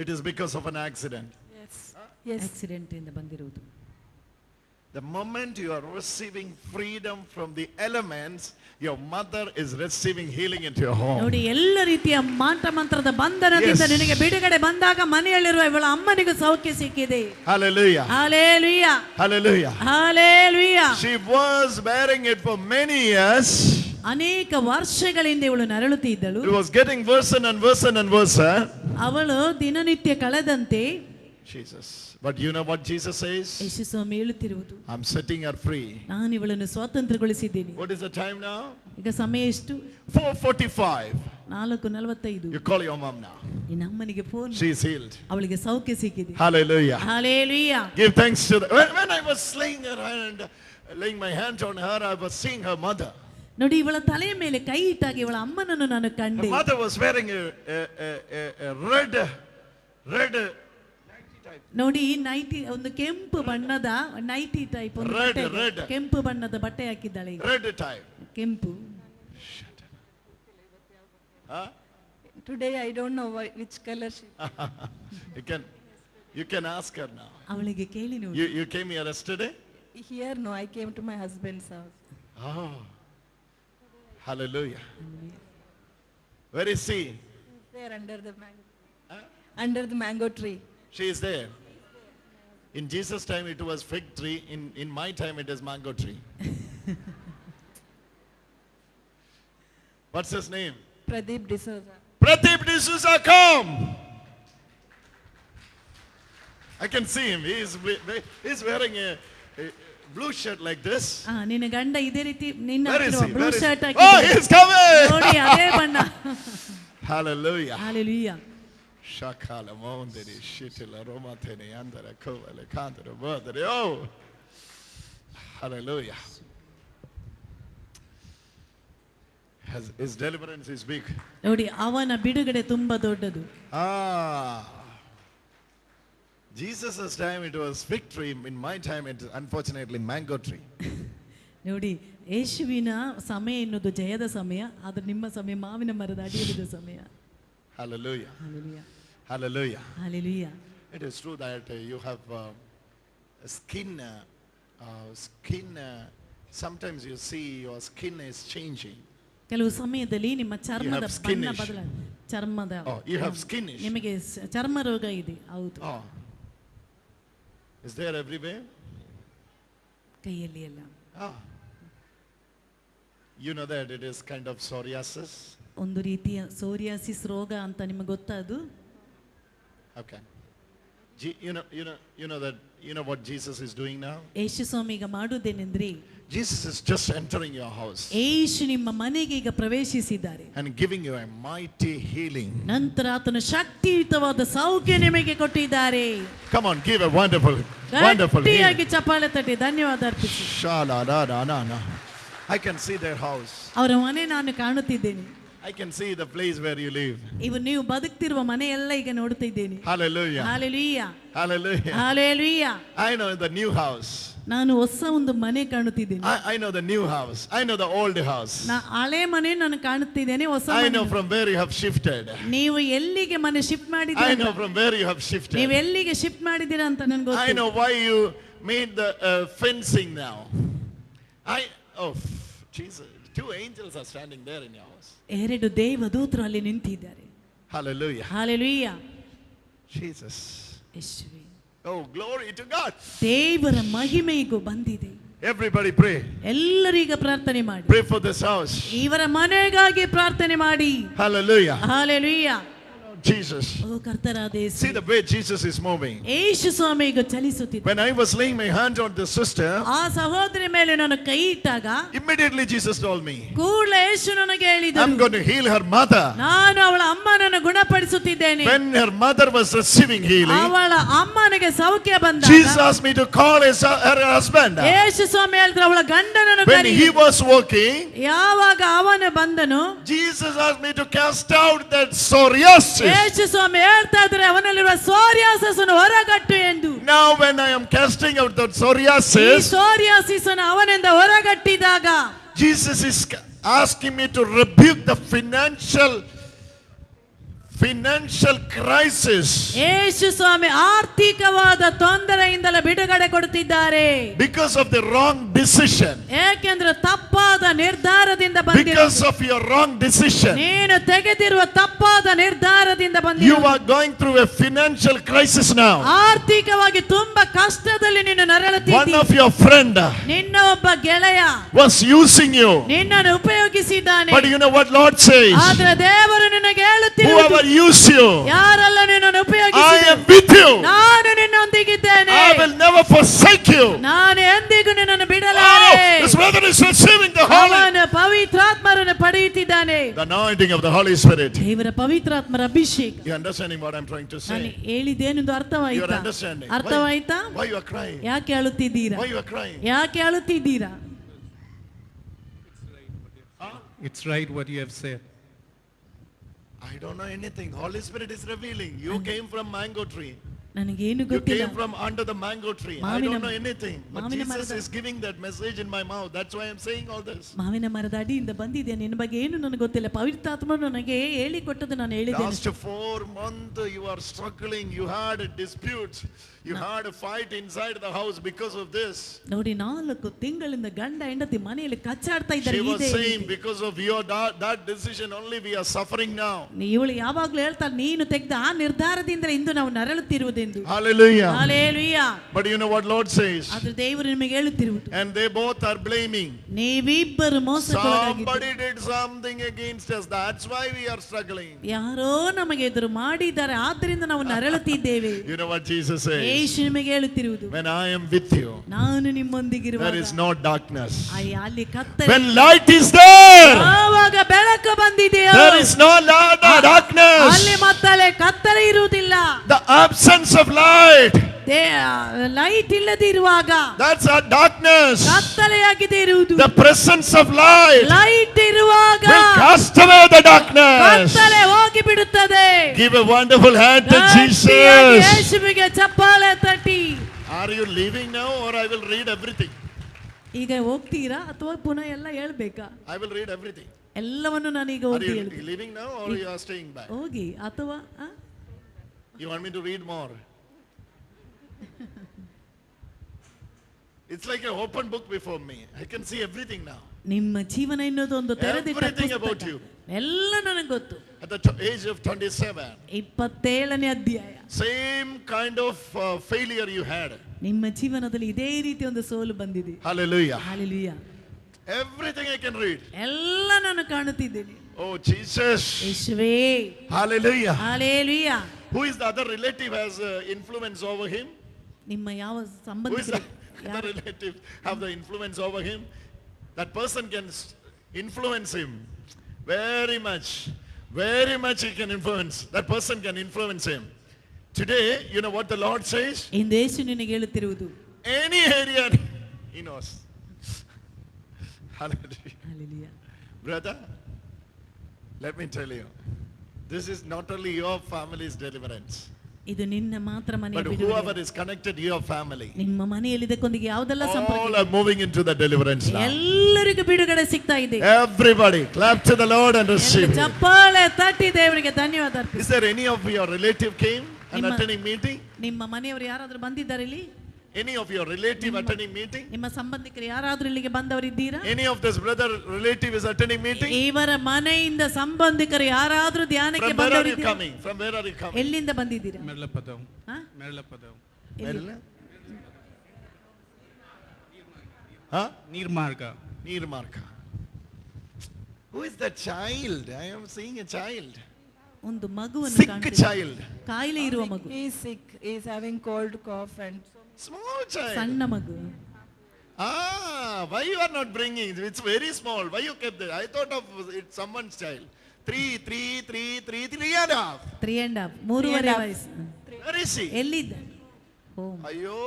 It is because of an accident. Yes. Accident ಇಂದ ಬಂದಿರುವುದು. The moment you are receiving freedom from the elements, your mother is receiving healing into your home. ನೋಡಿ ಎಲ್ಲ ರೀತಿಯ ಮಾಟ ಮಂತ್ರದ ಬಂಧನದಿಂದ ನಿನಗೆ ಬಿಡುಗಡೆ ಬಂದಾಗ ಮನೆಯಲ್ಲಿರುವ ಇವಳ ಅಮ್ಮನಿಗೆ ಸೌಖ್ಯ ಸಿಕ್ಕಿದೆ. Hallelujah. Hallelujah. Hallelujah. Hallelujah. She was bearing it for many years. ಅನೇಕ ವರ್ಷಗಳಿಂದ ಇವಳು ನರಳುತ್ತಿದ್ದಳು. It was getting worse and worse and worse. ಅವಳು ದಿನನಿತ್ಯ ಕಳೆದಂತೆ Jesus. But you know what Jesus says? ಯೇಸು ಸ್ವಾಮಿ ಹೇಳುತ್ತಿರುವುದು, I'm setting her free. ನಾನು ಇವಳನ್ನು ಸ್ವಾತಂತ್ರ್ಯಗೊಳಿಸಿದ್ದೇನೆ. What is the time now? ಈಗ ಸಮಯ ಎಷ್ಟು? 4:45. 4:45. You call your mom now. ನಿನ್ನ ಅಮ್ಮನಿಗೆ ಫೋನ್. She is healed. ಅವಳಿಗೆ ಸೌಖ್ಯ ಸಿಕ್ಕಿದೆ. Hallelujah. Hallelujah. Give thanks to the, when I was laying my hand on her, I was seeing her mother. ನೋಡಿ ಇವಳ ತಲೆಯ ಮೇಲೆ ಕೈ ಇಟ್ಟಾಗ ಇವಳ ಅಮ್ಮನನ್ನು ನಾನು ಕಂಡೆ. Her mother was wearing a red ನೋಡಿ ನೈಟಿ, ಒಂದು ಕೆಂಪು ಬಣ್ಣದ ನೈಟಿ ಟೈಪ್, red. ಕೆಂಪು ಬಣ್ಣದ ಬಟ್ಟೆ ಹಾಕಿದ್ದಾಳೆ. red type. ಕೆಂಪು. Today I don't know which color she. You can ask her now. ಅವಳಿಗೆ ಕೇಳಿ ನೋಡಿ. You came here yesterday? Here no, I came to my husband's house. Oh. Hallelujah. Where is she? There under the mango tree. She is there. In Jesus' time it was fig tree. In my time it is mango tree. What's his name? Pradeep D'Souza. Pradeep D'Souza, come. I can see him. He's wearing a blue shirt like this. ನಿನ್ನ ಗಂಡ ಇದೇ ರೀತಿ ನಿನ್ನ Where is he? Blue Where is shirt he? ಹಾಕಿದ್ದಾನೆ. Oh, he's coming. ನೋಡಿ ಅದೇ ಬಣ್ಣ. Hallelujah. Hallelujah. Shakala mondere shitila romatene andara kovale kandara bodere. Oh. Hallelujah. His deliverance is big. ನೋಡಿ ಅವನ ಬಿಡುಗಡೆ ತುಂಬಾ ದೊಡ್ಡದು. Jesus' time it was fig tree. In my time it is unfortunately mango tree. ನೋಡಿ ಯೇಸುವಿನ ಸಮಯ ಎನ್ನುವುದು ಜಯದ ಸಮಯ, ಆದ್ರೆ ನಿಮ್ಮ ಸಮಯ ಮಾವಿನ ಮರದ ಅಡಿಯಲ್ಲಿದ್ದ ಸಮಯ. Hallelujah. Hallelujah. Hallelujah. Hallelujah. It is true that you have skin. Sometimes you see your skin is changing. ಕೆಲವು ಸಮಯದಲ್ಲಿ ನಿಮ್ಮ ಚರ್ಮದ ಬಣ್ಣ ಬದಲಾಗ ಚರ್ಮದ you have skin issue. ನಿಮಗೆ ಚರ್ಮ ರೋಗ ಇದೆ. ಹೌದು. Is there everywhere? ಕೈಯಲ್ಲಿ ಎಲ್ಲ. You know that it is kind of psoriasis. ಒಂದು ರೀತಿಯ ಸೋರಿಯಾಸಿಸ್ ರೋಗ ಅಂತ ನಿಮಗೆ ಗೊತ್ತಾ ಅದು? Okay. You know what Jesus is doing now? ಯೇಸು ಸ್ವಾಮಿ ಈಗ ಮಾಡುವುದೇನೆಂದ್ರೆ Jesus is just entering your house ಯೇಸು ನಿಮ್ಮ ಮನೆಗೆ ಈಗ ಪ್ರವೇಶಿಸಿದ್ದಾರೆ and giving you a mighty healing. ನಂತರ ಆತನ ಶಕ್ತಿಯುತವಾದ ಸೌಖ್ಯ ನಿಮಗೆ ಕೊಟ್ಟಿದ್ದಾರೆ. Come on, give a wonderful healing. ಗಟ್ಟಿಯಾಗಿ ಚಪ್ಪಾಳೆ ತಟ್ಟಿ ಧನ್ಯವಾದ ಅರ್ಪಿಸಿ. I can see their house. ಅವರ ಮನೆ ನಾನು ಕಾಣುತ್ತಿದ್ದೇನೆ. I can see the place where you live. ಇವು ನೀವು ಬದುಕ್ತಿರುವ ಮನೆ ಎಲ್ಲ ಈಗ ನೋಡ್ತಾ ಇದ್ದೇನೆ. Hallelujah. Hallelujah. Hallelujah. Hallelujah. I know the new house. ನಾನು ಹೊಸ ಒಂದು ಮನೆ ಕಾಣುತ್ತಿದ್ದೇನೆ. I know the new house. I know the old house. ಹಳೆ ಮನೆ ನಾನು ಕಾಣುತ್ತಿದ್ದೇನೆ, ಹೊಸ I ಮನೆ. know from where you have shifted. ನೀವು ಎಲ್ಲಿಗೆ ಮನೆ ಶಿಫ್ಟ್ ಮಾಡಿದ್ದೀರಾ? I know from where you have shifted. ನೀವು ಎಲ್ಲಿಗೆ ಶಿಫ್ಟ್ ಮಾಡಿದ್ದೀರಾ ಅಂತ ನನಗೆ ಗೊತ್ತು. I know why you made the fencing now. Oh Jesus, 2 angels are standing there in your house. 2 ದೇವದೂತರು ಅಲ್ಲಿ ನಿಂತಿದ್ದಾರೆ. Hallelujah. Hallelujah. Jesus. ಯೇಸುವೇ. Oh, glory to God. ದೇವರ ಮಹಿಮೆಗೂ ಬಂದಿದೆ. Everybody pray. ಎಲ್ಲರಿಗೂ ಪ್ರಾರ್ಥನೆ ಮಾಡಿ. Pray for this house. ಇವರ ಮನೆಗಾಗಿ ಪ್ರಾರ್ಥನೆ ಮಾಡಿ. Hallelujah. Hallelujah. Jesus. ಓ ಕರ್ತನಾದ ಯೇಸು. See the way Jesus is moving. ಯೇಸು ಸ್ವಾಮಿ ಈಗ ಚಲಿಸುತ್ತಿದ್ದಾರೆ. When I was laying my hand on the sister, ಆ ಸಹೋದರಿ ಮೇಲೆ ನಾನು ಕೈ ಇಟ್ಟಾಗ immediately Jesus told me, ಕೂಡಲೇ ಯೇಸು ನನಗೆ ಹೇಳಿದರು, I'm going to heal her mother. ನಾನು ಅವಳ ಅಮ್ಮನನ್ನು ಗುಣಪಡಿಸುತ್ತಿದ್ದೇನೆ. When her mother was receiving healing, ಅವಳ ಅಮ್ಮನಿಗೆ ಸೌಖ್ಯ ಬಂದಾಗ Jesus asked me to call her husband. ಯೇಸು ಸ್ವಾಮಿ ಹೇಳಿದ್ರು ಅವಳ ಗಂಡನನ್ನು When ಕರೆಯಿರಿ. he was walking, ಯಾವಾಗ ಅವನು ಬಂದನು Jesus asked me to cast out that psoriasis. ಯೇಸು ಸ್ವಾಮಿ ಹೇಳ್ತಾ ಇದ್ದಾರೆ ಅವನಲ್ಲಿರುವ ಸೋರಿಯಾಸಿಸ್ ಅನ್ನು ಹೊರಗಟ್ಟು ಎಂದು. Now when I am casting out that ಈ psoriasis, ಸೋರಿಯಾಸಿಸ್ ಅನ್ನು ಅವನಿಂದ ಹೊರಗಟ್ಟಿದಾಗ Jesus is asking me to rebuke the financial crisis. ಯೇಸು ಸ್ವಾಮಿ ಆರ್ಥಿಕವಾದ ತೊಂದರೆಯಿಂದಲೇ ಬಿಡುಗಡೆ ಕೊಡುತ್ತಿದ್ದಾರೆ. Because of the wrong decision. ಏಕೆಂದರೆ ತಪ್ಪಾದ ನಿರ್ಧಾರದಿಂದ ಬಂದಿರುವ, Because of your wrong decision. ನೀನು ತೆಗೆದಿರುವ ತಪ್ಪಾದ ನಿರ್ಧಾರದಿಂದ You ಬಂದಿರುವ, are going through a financial crisis now. ಆರ್ಥಿಕವಾಗಿ ತುಂಬಾ ಕಷ್ಟದಲ್ಲಿ ನೀನು One ನರಳುತ್ತಿದ್ದೀಯ. of your friend ನಿನ್ನ ಒಬ್ಬ ಗೆಳೆಯ was using you. ನಿನ್ನನ್ನು ಉಪಯೋಗಿಸಿದ್ದಾನೆ. But you know what Lord says? ಆದ್ರೆ ದೇವರು ನಿನಗೆ ಹೇಳುತ್ತಿರುವುದು, Whoever use you, ಯಾರೆಲ್ಲ ನಿನ್ನನ್ನು I ಉಪಯೋಗಿಸಿದರು, am with you. ನಾನು ನಿನ್ನೊಂದಿಗಿದ್ದೇನೆ. I will never forsake you. ನಾನು ಎಂದಿಗೂ ನಿನ್ನನ್ನು ಬಿಡಲಾರೆ. This brother is receiving the Holy, ಅವನು ಪವಿತ್ರಾತ್ಮರನ್ನು ಪಡೆಯುತ್ತಿದ್ದಾನೆ. the anointing of the Holy Spirit. ದೇವರ ಪವಿತ್ರಾತ್ಮರ ಅಭಿಷೇಕ. You understanding what I'm trying to ನಾನು say? ಹೇಳಿದ್ದೇನೆಂದು You are ಅರ್ಥವಾಯಿತಾ? understanding? ಅರ್ಥವಾಯಿತಾ? Why you are crying? ಯಾಕೆ ಅಳುತ್ತಿದ್ದೀರಾ? Why you are crying? ಯಾಕೆ ಅಳುತ್ತಿದ್ದೀರಾ? It's right what you have said. I don't know anything. Holy Spirit is revealing. You came from mango tree. ನನಗೇನು You ಗೊತ್ತಿಲ್ಲ. came from under the mango tree. I ಮಾವಿನ don't know anything. But ಮಾವಿನ Jesus ಮರದ- is giving that message in my mouth. That's why I'm saying all this. ಮಾವಿನ ಮರದ ಅಡಿಯಿಂದ ಬಂದಿದೆ. ನಿನ್ನ ಬಗ್ಗೆ ಏನು ನನಗೆ ಗೊತ್ತಿಲ್ಲ. ಪವಿತ್ರಾತ್ಮನು ನನಗೆ ಹೇಳಿಕೊಟ್ಟದ್ದು ನಾನು ಹೇಳಿದ್ದೇನೆ. Last 4 months you are struggling. You had a dispute. You had a fight inside the house because of this. ನೋಡಿ 4 ತಿಂಗಳಿಂದ ಗಂಡ ಹೆಂಡತಿ ಮನೆಯಲ್ಲಿ ಕಚ್ಚಾಡ್ತಾ ಇದ್ದಾರೆ. She was saying because of your that decision only we are suffering now. ಇವಳು ಯಾವಾಗಲೂ ಹೇಳ್ತಾಳೆ, ನೀನು ತೆಗೆದ ಆ ನಿರ್ಧಾರದಿಂದ ಇಂದು ನಾವು ನರಳುತ್ತಿರುವುದೆಂದು. Hallelujah. Hallelujah. But you know what Lord says? ಆದ್ರೆ ದೇವರು ನಿಮಗೆ ಹೇಳುತ್ತಿರುವುದು, And they both are blaming. ನೀವಿಬ್ಬರು ಮೋಸಕ್ಕೊಳಗಾಗಿದ್ದೀರಿ. Somebody did something against us. That's why we are struggling. ಯಾರೋ ನಮಗೆ ಎದುರು ಮಾಡಿದ್ದಾರೆ, ಆದ್ದರಿಂದ ನಾವು ನರಳುತ್ತಿದ್ದೇವೆ. You know what Jesus says? ಯೇಸು ನಿಮಗೆ ಹೇಳುತ್ತಿರುವುದು, When I am with you, ನಾನು ನಿಮ್ಮೊಂದಿಗಿರುವಾಗ there is no darkness. ಅಲ್ಲಿ ಕತ್ತಲೆ. When light is there, ಯಾವಾಗ ಬೆಳಕು ಬಂದಿದೆಯೋ there is no darkness. ಅಲ್ಲಿ ಮತ್ತಲೆ ಕತ್ತಲೆ ಇರುವುದಿಲ್ಲ. The absence of light, light ಇಲ್ಲದಿರುವಾಗ that's our darkness. ಕತ್ತಲೆಯಾಗಿದೆ ಇರುವುದು. The presence of light light ಇರುವಾಗ will cast away the darkness. ಕತ್ತಲೆ ಹೋಗಿ ಬಿಡುತ್ತದೆ. Give a wonderful hand to ಗಟ್ಟಿಯಾಗಿ Jesus. ಯೇಸುವಿಗೆ ಚಪ್ಪಾಳೆ ತಟ್ಟಿ. Are you leaving now or I will read everything? ಈಗ ಹೋಗ್ತೀರಾ ಅಥವಾ ಪುನಃ ಎಲ್ಲ ಹೇಳ್ಬೇಕಾ? I will read everything. ಎಲ್ಲವನ್ನು ನಾನೀಗ Are ಓದಿ you ಹೇಳ್ತೀನಿ. leaving now or you are staying back? ಹೋಗಿ ಅಥವಾ You want me to read more? It's like an open book before me. I can see everything now. ನಿಮ್ಮ ಜೀವನ ಎನ್ನುವುದು ಒಂದು ತೆರೆದಿಟ್ಟ Everything about ಪುಸ್ತಕ. you. ಎಲ್ಲ ನನಗೆ ಗೊತ್ತು. At the age of 27, 27ನೇ ಅಧ್ಯಾಯ. same kind of failure you had. ನಿಮ್ಮ ಜೀವನದಲ್ಲಿ ಇದೇ ರೀತಿ ಒಂದು ಸೋಲು ಬಂದಿದೆ. Hallelujah. Hallelujah. Everything I can read. ಎಲ್ಲ ನಾನು ಕಾಣುತ್ತಿದ್ದೇನೆ. Oh Jesus. ಯೇಸುವೇ. Hallelujah. Hallelujah. Who is the other relative has influence over him? ನಿಮ್ಮ ಯಾವ Who is ಸಂಬಂಧಿಕರು the other relative have the influence over him? That person can influence him very much. Very much he can influence. That person can influence him. Today, you know what the Lord says? ಇಂದು ಯೇಸು ನಿನಗೆ ಹೇಳುತ್ತಿರುವುದು. Any area he knows. Hallelujah. Hallelujah. Brother, let me tell you, this is not only your family's deliverance, ಇದು ನಿನ್ನ ಮಾತ್ರ ಮನೆಯ but ಬಿಡುಗಡೆ. whoever is connected to your family, ನಿಮ್ಮ ಮನೆಯಲ್ಲಿದ್ದಕ್ಕೊಂದಿಗೆ ಯಾವುದೆಲ್ಲ all ಸಂಪರ್ಕ are moving into the deliverance now. ಎಲ್ಲರಿಗೂ ಬಿಡುಗಡೆ ಸಿಗ್ತಾ ಇದೆ. Everybody, clap to the Lord and receive it. ಚಪ್ಪಾಳೆ ತಟ್ಟಿ ದೇವರಿಗೆ ಧನ್ಯವಾದ ಅರ್ಪಿಸಿ. Is there any of your relative came and attending meeting? ನಿಮ್ಮ ಮನೆಯವರು ಯಾರಾದರೂ ಬಂದಿದ್ದಾರೆ ಇಲ್ಲಿ? Any of your relative attending meeting? ನಿಮ್ಮ ಸಂಬಂಧಿಕರು ಯಾರಾದರೂ ಇಲ್ಲಿಗೆ ಬಂದವರಿದ್ದೀರಾ? Any of this brother relative is attending meeting? ಇವರ ಮನೆಯಿಂದ ಸಂಬಂಧಿಕರು ಯಾರಾದರೂ ಧ್ಯಾನಕ್ಕೆ From where are you ಬಂದವರಿದ್ದೀರಾ? coming? From where are you coming? ಎಲ್ಲಿಂದ ಬಂದಿದ್ದೀರಾ? ಮೆರಳಪದವು ಹಾ? ಮೆರಳಪದವು Merla? ನೀರ್ಮಾರ್ಗ Nirmarka. Who is that child? I am seeing a child. ಒಂದು ಮಗುವನ್ನು Sick ಕಾಣ್ತಿದ್ದೇನೆ. child. ಕಾಯಿಲೆ ಇರುವ ಮಗು. He is sick. He is having cold, cough, and Small child. ಸಣ್ಣ ಮಗು. Why you are not bringing? It's very small. Why you kept that? I thought of it someone's child. 3 and a half. 3.5 3.5 ವಯಸ್ಸು. Where is he? ಎಲ್ಲಿದ್ದ? O Ayo.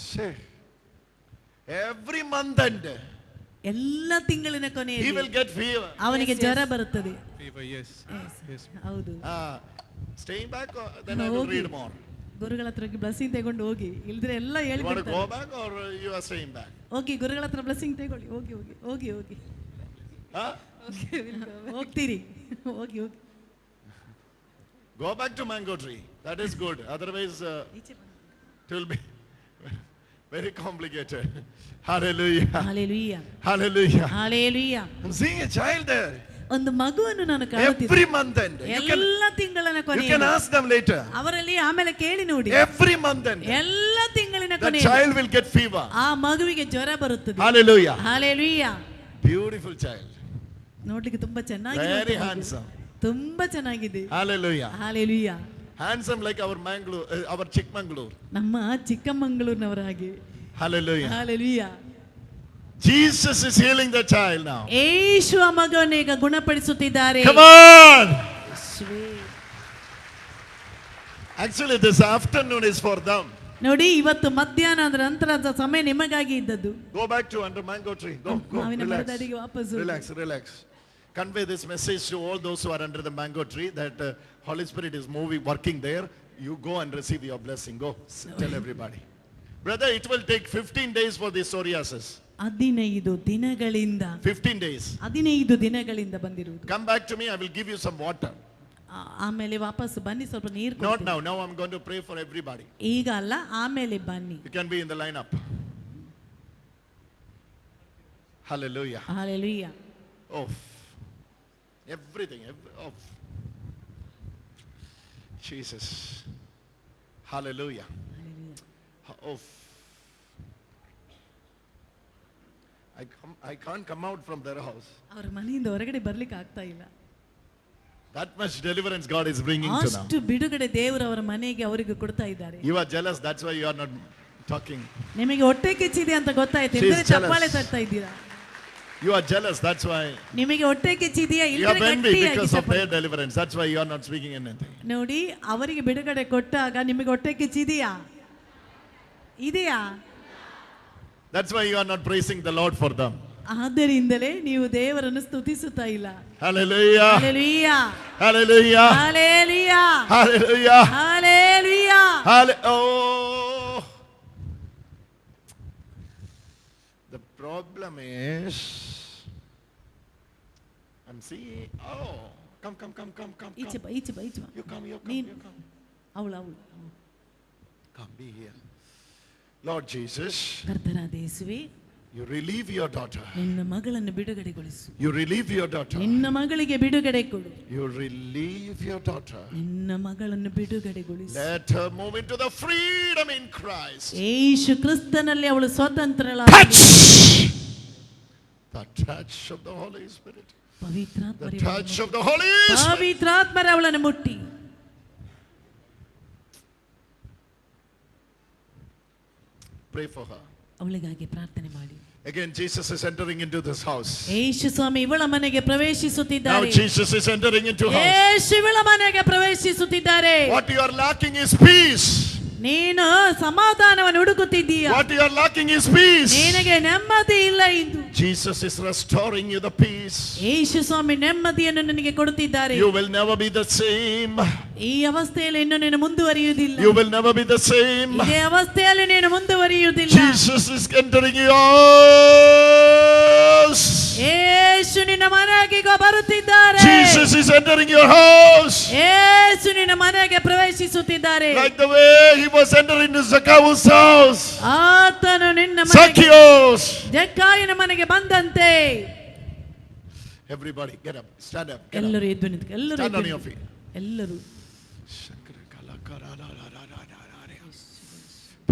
Shit. Every month end, ಎಲ್ಲ ತಿಂಗಳಿನ he ಕೊನೆಯಲ್ಲಿ will get fever. ಅವನಿಗೆ ಜ್ವರ ಬರುತ್ತದೆ. yes. ಹೌದು. Staying back, then I will ಹೋಗಿ. read more. ಗುರುಗಳ ಹತ್ರ ಬ್ಲೆಸ್ಸಿಂಗ್ ತಗೊಂಡು ಹೋಗಿ, ಇಲ್ದ್ರೆ ಎಲ್ಲ You want to ಹೇಳ್ಬಿಡ್ತಾರೆ. go back or you are staying back? ಹೋಗಿ ಗುರುಗಳ ಹತ್ರ ಬ್ಲೆಸ್ಸಿಂಗ್ ತಗೊಳ್ಳಿ. ಹೋಗಿ ಹೋಗಿ ಹೋಗಿ ಹೋಗಿ Huh? ಹೋಗ್ತೀರಿ. ಹೋಗಿ ಹೋಗಿ. Go back to mango tree. That is good. Otherwise, it will be very complicated. Hallelujah. Hallelujah. Hallelujah. Hallelujah. I'm seeing a child there. ಒಂದು ಮಗುವನ್ನು ನಾನು Every ಕಾಣುತ್ತಿದ್ದೆ. month end. ಎಲ್ಲ ತಿಂಗಳಿನ You can ಕೊನೆಯಲ್ಲಿ ask them later. ಅವರಲ್ಲಿ ಆಮೇಲೆ ಕೇಳಿ ನೋಡಿ. Every month end. ಎಲ್ಲ ತಿಂಗಳಿನ The ಕೊನೆಯಲ್ಲಿ child will get fever. ಆ ಮಗುವಿಗೆ ಜ್ವರ ಬರುತ್ತದೆ. Hallelujah. Hallelujah. Beautiful child. ನೋಡ್ಲಿಕ್ಕೆ ತುಂಬಾ Very ಚೆನ್ನಾಗಿದೆ. handsome. ತುಂಬಾ ಚೆನ್ನಾಗಿದೆ. Hallelujah. Hallelujah. Handsome like our Mangalore, our Chikmagalur. ನಮ್ಮ ಚಿಕ್ಕಮಂಗಳೂರಿನವರ ಹಾಗೆ. Hallelujah. Hallelujah. Jesus is healing the child now. ಯೇಸು ಆ ಮಗನನ್ನು ಈಗ ಗುಣಪಡಿಸುತ್ತಿದ್ದಾರೆ. Come on. Actually, this afternoon is for them. ನೋಡಿ, ಇವತ್ತು ಮಧ್ಯಾಹ್ನ ಅಂದ್ರೆ ನಂತರದ ಸಮಯ ನಿಮಗಾಗಿ ಇದ್ದದ್ದು. Go back to under mango tree. Go. ಮಾವಿನ Relax. ಮರದಡಿಗೆ ವಾಪಸ್ ಹೋಗಿ. Relax. Convey this message to all those who are under the mango tree that Holy Spirit is moving, working there. You go and receive your blessing. Go. Tell everybody. Brother, it will take 15 days for this psoriasis. 15 ದಿನಗಳಿಂದ 15 days. 15 ದಿನಗಳಿಂದ ಬಂದಿರುವುದು. Come back to me. I will give you some water. ಆಮೇಲೆ ವಾಪಸ್ ಬನ್ನಿ, ಸ್ವಲ್ಪ ನೀರು Not ಕೊಡ್ತೀನಿ. now. Now I'm going to pray for everybody. ಈಗ ಅಲ್ಲ, ಆಮೇಲೆ ಬನ್ನಿ. You can be in the lineup. Hallelujah. Hallelujah. Oh. Everything. Oh. Jesus. Hallelujah. Oh. I can't come out from their house. ಅವರ ಮನೆಯಿಂದ ಹೊರಗಡೆ ಬರ್ಲಿಕ್ಕೆ ಆಗ್ತಾ ಇಲ್ಲ. That much deliverance God is bringing to them. ಅಷ್ಟು ಬಿಡುಗಡೆ ದೇವರು ಅವರ ಮನೆಗೆ ಅವರಿಗೆ ಕೊಡ್ತಾ ಇದ್ದಾರೆ. You are jealous, that's why you are not talking. ನಿಮಗೆ ಹೊಟ್ಟೆ ಕಿಚ್ಚಿದೆ ಅಂತ ಗೊತ್ತಾಯ್ತು, She is ಇಲ್ಲದ್ರೆ ಚಪ್ಪಾಳೆ ತಟ್ತಾ ಇದ್ದೀರಾ. You are jealous, that's why. ನಿಮಗೆ ಹೊಟ್ಟೆ ಕಿಚ್ಚಿದೆಯಾ, You are ಇಲ್ಲದ್ರೆ envy ಗಟ್ಟಿಯಾಗಿ because of ಚಪ್ಪಾಳೆ. their deliverance. That's why you are not speaking anything. ನೋಡಿ, ಅವರಿಗೆ ಬಿಡುಗಡೆ ಕೊಟ್ಟಾಗ ನಿಮಗೆ ಹೊಟ್ಟೆ ಕಿಚ್ಚಿದೆಯಾ, ಇದೆಯಾ? That's why you are not praising the Lord for them. ಆದ್ದರಿಂದಲೇ ನೀವು ದೇವರನ್ನು ಸ್ತುತಿಸುತ್ತಾ ಇಲ್ಲ. Hallelujah. Hallelujah. Hallelujah. Hallelujah. Hallelujah. Hallelujah. Oh. The problem is, I'm seeing. Oh, come. ಈಚೆ ಬಾ. You come. ಅವಳು Come, be here. Lord Jesus. ಕರ್ತನಾದ ಯೇಸುವೇ, You relieve your daughter. ನಿನ್ನ ಮಗಳನ್ನು ಬಿಡುಗಡೆಗೊಳಿಸು. You relieve your daughter. ನಿನ್ನ ಮಗಳಿಗೆ ಬಿಡುಗಡೆ ಕೊಡು. You relieve your daughter. ನಿನ್ನ ಮಗಳನ್ನು ಬಿಡುಗಡೆಗೊಳಿಸು. Let her move into the freedom in Christ. ಯೇಸು ಕ್ರಿಸ್ತನಲ್ಲಿ ಅವಳು ಸ್ವತಂತ್ರಳಾಗಲಿ. The touch of the Holy Spirit. ಪವಿತ್ರಾತ್ಮರೇ, The touch of the Holy Spirit. ಪವಿತ್ರಾತ್ಮರೇ ಅವಳನ್ನು ಮುಟ್ಟಿ. Pray for her. ಅವಳಿಗಾಗಿ ಪ್ರಾರ್ಥನೆ ಮಾಡಿ. Again, Jesus is entering into this house. ಯೇಸು ಸ್ವಾಮಿ ಇವಳ ಮನೆಗೆ ಪ್ರವೇಶಿಸುತ್ತಿದ್ದಾರೆ. Now Jesus is entering into house. ಯೇಸು ಇವಳ ಮನೆಗೆ ಪ್ರವೇಶಿಸುತ್ತಿದ್ದಾರೆ. What you are lacking is peace. ನೀನು ಸಮಾಧಾನವನ್ನು ಹುಡುಕುತ್ತಿದ್ದೀಯ. What you are lacking is peace. ನಿನಗೆ ನೆಮ್ಮದಿ ಇಲ್ಲ ಇಂದು. Jesus is restoring you the peace. ಯೇಸು ಸ್ವಾಮಿ ನೆಮ್ಮದಿಯನ್ನು ನಿನಗೆ ಕೊಡುತ್ತಿದ್ದಾರೆ. You will never be the same. ಈ ಅವಸ್ಥೆಯಲ್ಲಿ ಇನ್ನು ನೀನು ಮುಂದುವರಿಯುವುದಿಲ್ಲ. You will never be the same. ಇದೇ ಅವಸ್ಥೆಯಲ್ಲಿ ನೀನು ಮುಂದುವರಿಯುವುದಿಲ್ಲ. Jesus is entering yours. ಯೇಸು ನಿನ್ನ ಮನೆಗೆ ಬರುತ್ತಿದ್ದಾರೆ. Jesus is entering your house. ಯೇಸು ನಿನ್ನ ಮನೆಗೆ ಪ್ರವೇಶಿಸುತ್ತಿದ್ದಾರೆ. Like the way he was entering into Zacchaeus' house. ಆತನು ನಿನ್ನ ಮನೆಗೆ Zacchaeus. ಜಕ್ಕಾಯನ ಮನೆಗೆ ಬಂದಂತೆ. Everybody get up, stand up. ಎಲ್ಲರೂ ಎದ್ದು ನಿಂತು, ಎಲ್ಲರೂ stand on your feet. ಎಲ್ಲರೂ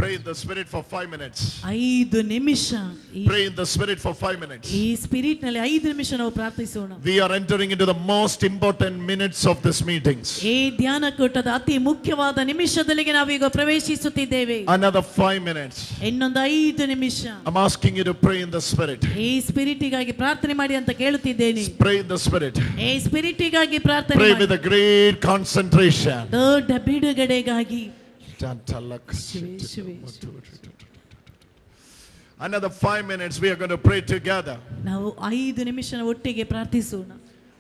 Pray in the spirit for 5 minutes. 5 ನಿಮಿಷ. Pray in the spirit for 5 minutes. ಈ ಸ್ಪಿರಿಟ್ ನಲ್ಲಿ 5 ನಿಮಿಷ ನಾವು ಪ್ರಾರ್ಥಿಸೋಣ. We are entering into the most important minutes of this meetings. ಈ ಧ್ಯಾನ ಕೂಟದ ಅತಿ ಮುಖ್ಯವಾದ ನಿಮಿಷದಲ್ಲಿಗೆ ನಾವು ಈಗ ಪ್ರವೇಶಿಸುತ್ತಿದ್ದೇವೆ. Another 5 minutes. ಇನ್ನೊಂದು 5 ನಿಮಿಷ. I'm asking you to pray in the spirit. ಈ ಸ್ಪಿರಿಟಿಗಾಗಿ ಪ್ರಾರ್ಥನೆ ಮಾಡಿ ಅಂತ ಕೇಳುತ್ತಿದ್ದೇನೆ. Pray in the spirit. ಈ ಸ್ಪಿರಿಟಿಗಾಗಿ ಪ್ರಾರ್ಥನೆ Pray ಮಾಡಿ. with a great concentration. ದೊಡ್ಡ ಬಿಡುಗಡೆಗಾಗಿ. Another 5 minutes we are going to pray together. ನಾವು 5 ನಿಮಿಷ ಒಟ್ಟಿಗೆ ಪ್ರಾರ್ಥಿಸೋಣ.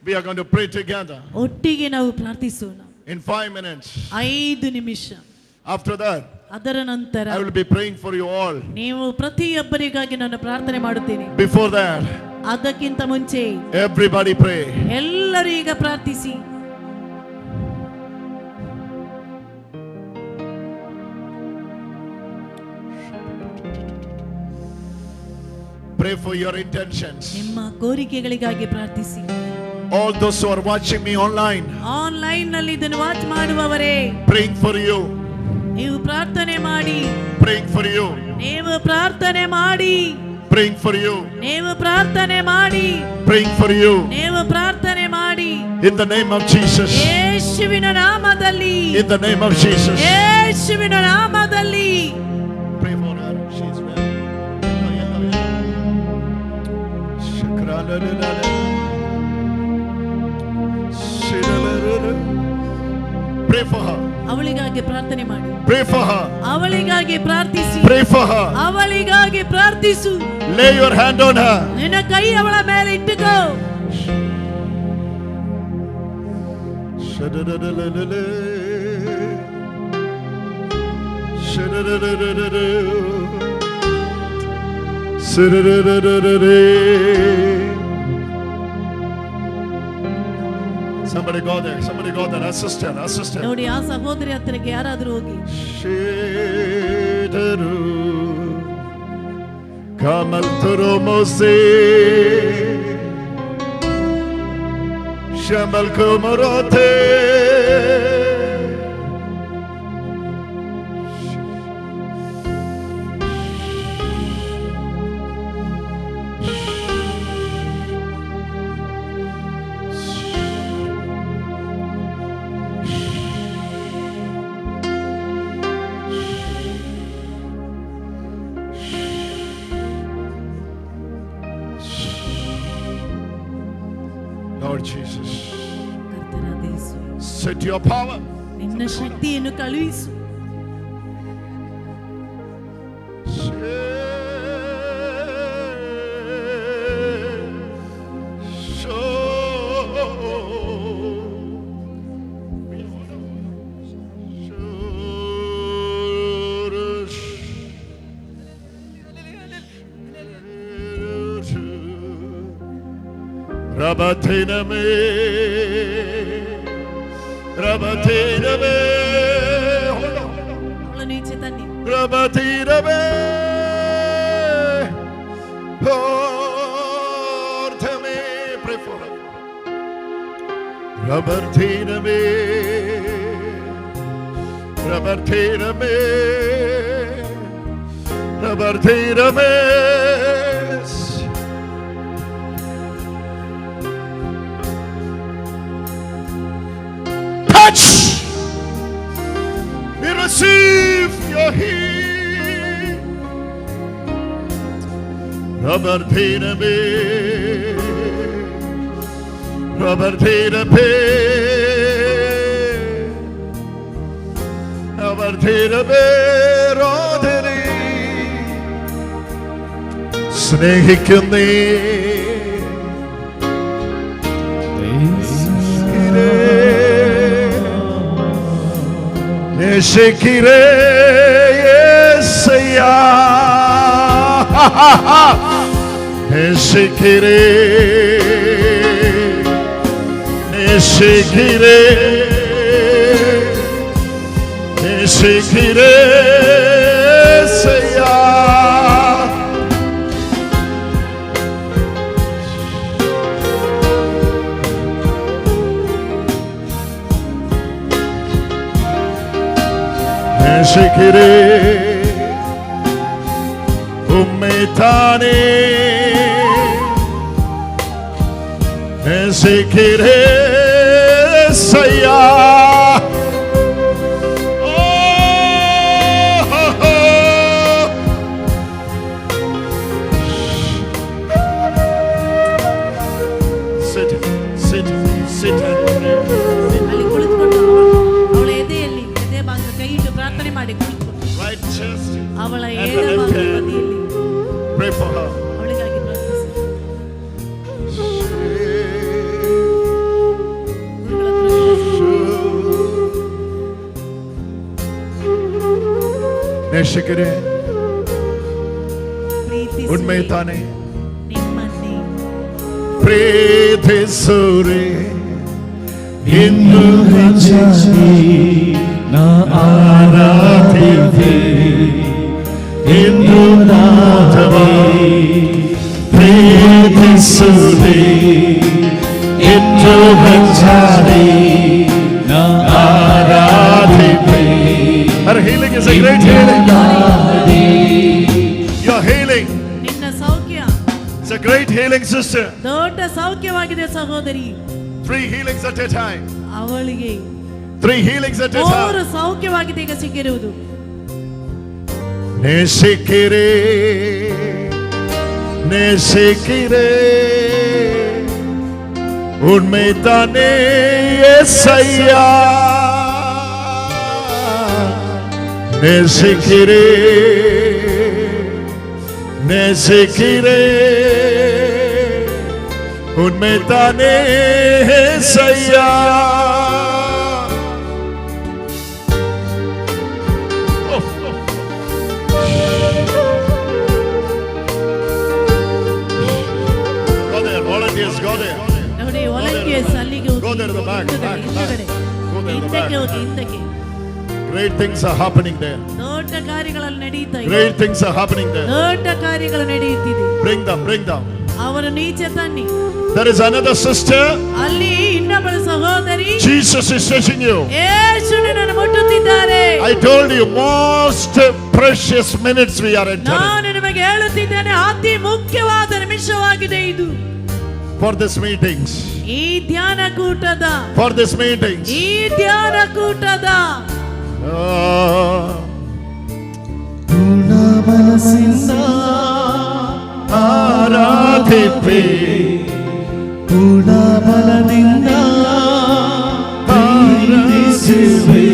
We are going to pray together. ಒಟ್ಟಿಗೆ ನಾವು ಪ್ರಾರ್ಥಿಸೋಣ. In 5 minutes. 5 ನಿಮಿಷ. After that, ಅದರ ನಂತರ I will be praying for you all. ನೀವು ಪ್ರತಿಯೊಬ್ಬರಿಗಾಗಿ ನಾನು ಪ್ರಾರ್ಥನೆ ಮಾಡುತ್ತೇನೆ. Before that, ಅದಕ್ಕಿಂತ ಮುಂಚೆ everybody pray. ಎಲ್ಲರೂ ಈಗ ಪ್ರಾರ್ಥಿಸಿ. Pray for your intentions. ನಿಮ್ಮ ಕೋರಿಕೆಗಳಿಗಾಗಿ ಪ್ರಾರ್ಥಿಸಿ. All those who are watching me online. Online ನಲ್ಲಿ ಇದನ್ನು ವಾಚ್ ಮಾಡುವವರೇ, praying for you. ನೀವು ಪ್ರಾರ್ಥನೆ ಮಾಡಿ. Praying for you. ನೀವು ಪ್ರಾರ್ಥನೆ ಮಾಡಿ. Praying for you. ನೀವು ಪ್ರಾರ್ಥನೆ ಮಾಡಿ. Praying for you. ನೀವು ಪ್ರಾರ್ಥನೆ ಮಾಡಿ. In the name of Jesus. ಯೇಸುವಿನ ನಾಮದಲ್ಲಿ. In the name of Jesus. ಯೇಸುವಿನ ನಾಮದಲ್ಲಿ. Pray for her. She is well. Pray for her. ಅವಳಿಗಾಗಿ ಪ್ರಾರ್ಥನೆ ಮಾಡಿ. Pray for her. ಅವಳಿಗಾಗಿ ಪ್ರಾರ್ಥಿಸಿ. Pray for her. ಅವಳಿಗಾಗಿ ಪ್ರಾರ್ಥಿಸು. Lay your hand on her. ನಿನ್ನ ಕೈ ಅವಳ ಮೇಲೆ ಇಟ್ಟುಕೋ. Somebody go there. Somebody go there. Assist her. Assist her. ನೋಡಿ, ಆ ಸಹೋದರಿ ಹತ್ತಿರಕ್ಕೆ ಯಾರಾದರೂ ಹೋಗಿ. Kamal turumose Shamal kumurate Lord Jesus, set your power. ನಿನ್ನ ಶಕ್ತಿಯನ್ನು ಕಳುಹಿಸು. Rabatiname, Rabatiname, ಅವಳನ್ನು ಈಚೆ ತನ್ನಿ. Rabatiname, Lord, tell me, pray for her. Rabarthiname, Rabarthiname, Rabarthiname. Touch! We receive your healing. Rabarthiname, Rabarthiname, Rabarthiname, Rodri. സ്നേഹിക്കുന്നേ നേശിക്കിരേ യേശയ്യാ നേശിക്കിരേ നേശിക്കിരേ നേശിക്കിരേ യേശയ്യാ നേശിക്കിരേ ഉമ്മേതാനേ നേശിക്കിരേ സയ്യാ ಅಲ್ಲಿ ಕುಳಿತುಕೊಂಡು ಅವಳ ಎದೆಯಲ್ಲಿ ಎದೆ ಭಾಗದ ಕೈ ಇಟ್ಟು ಪ್ರಾರ್ಥನೆ ಮಾಡಿ ಕುಳಿತುಕೊಂಡು ಅವಳ ಎದೆ ಭಾಗದ ಬದಿಯಲ್ಲಿ Pray for her. ಅವಳಿಗಾಗಿ ಪ್ರಾರ್ಥಿಸಿ. നേശിക്കിരേ ಪ್ರೀತಿಸುವೆ ಉಣ್ಮೆ ತಾನೇ ನಿಮ್ಮನ್ನೇ ಪ್ರೀತಿಸುವೆ ಇನ್ನು ಹೆಚ್ಚಾಗಿ ನಾ ಆರಾಧಿತೆ ಇನ್ನು ನಾದವೇ ಪ್ರೀತಿಸುವೆ ಇನ್ನು ಹೆಚ್ಚಾಗಿ ನಾ ಆರಾಧಿತೆ. Her healing is a great healing. Your healing. ನಿನ್ನ ಸೌಖ್ಯ It's a great healing, sister. ದೊಡ್ಡ ಸೌಖ್ಯವಾಗಿದೆ ಸಹೋದರಿ. 3 healings at a time. ಅವಳಿಗೆ 3 healings at a 3 time. ಸೌಖ್ಯವಾಗಿದೆ ಈಗ ಸಿಕ್ಕಿರುವುದು. നേശിക്കിരേ നേശിക്കിരേ ഉണ്മെ താനേ യേശയ്യാ നേശിക്കിരേ നേശിക്കിരേ ഉണ്മെ താനേ യേശയ്യാ ನೋಡಿ ವಾಲಂಟಿಯರ್ಸ್ ಅಲ್ಲಿಗೆ ಹೋಗಿ Go there to the back, back, back. Go there to the ಹಿಂದಕ್ಕೆ back. ಹೋಗಿ ಹಿಂದಕ್ಕೆ. Great things are happening there. ದೊಡ್ಡ ಕಾರ್ಯಗಳಲ್ಲಿ ನಡೀತಾ ಇದೆ. Great things are happening there. ದೊಡ್ಡ ಕಾರ್ಯಗಳು ನಡೆಯುತ್ತಿದೆ. Bring them, bring them. ಅವರು ನೀಚೆ ತನ್ನಿ. There is another sister. ಅಲ್ಲಿ ಇನ್ನೊಬ್ಬ ಸಹೋದರಿ. Jesus is touching you. ಯೇಸು ನಿನ್ನನ್ನು ಮುಟ್ಟುತ್ತಿದ್ದಾರೆ. I told you most precious minutes we are entering. ನಾನು ನಿಮಗೆ ಹೇಳುತ್ತಿದ್ದೇನೆ ಅತಿ ಮುಖ್ಯವಾದ ನಿಮಿಷವಾಗಿದೆ ಇದು. For this meetings. ಈ ಧ್ಯಾನ ಕೂಟದ. For this meetings. ಈ ಧ್ಯಾನ ಕೂಟದ. ಪೂರ್ಣ ಮನಸ್ಸಿಂದ ಆರಾಧಿಪೆ ಪೂರ್ಣ ಬಲದಿಂದ ಪ್ರೀತಿಸುವೆ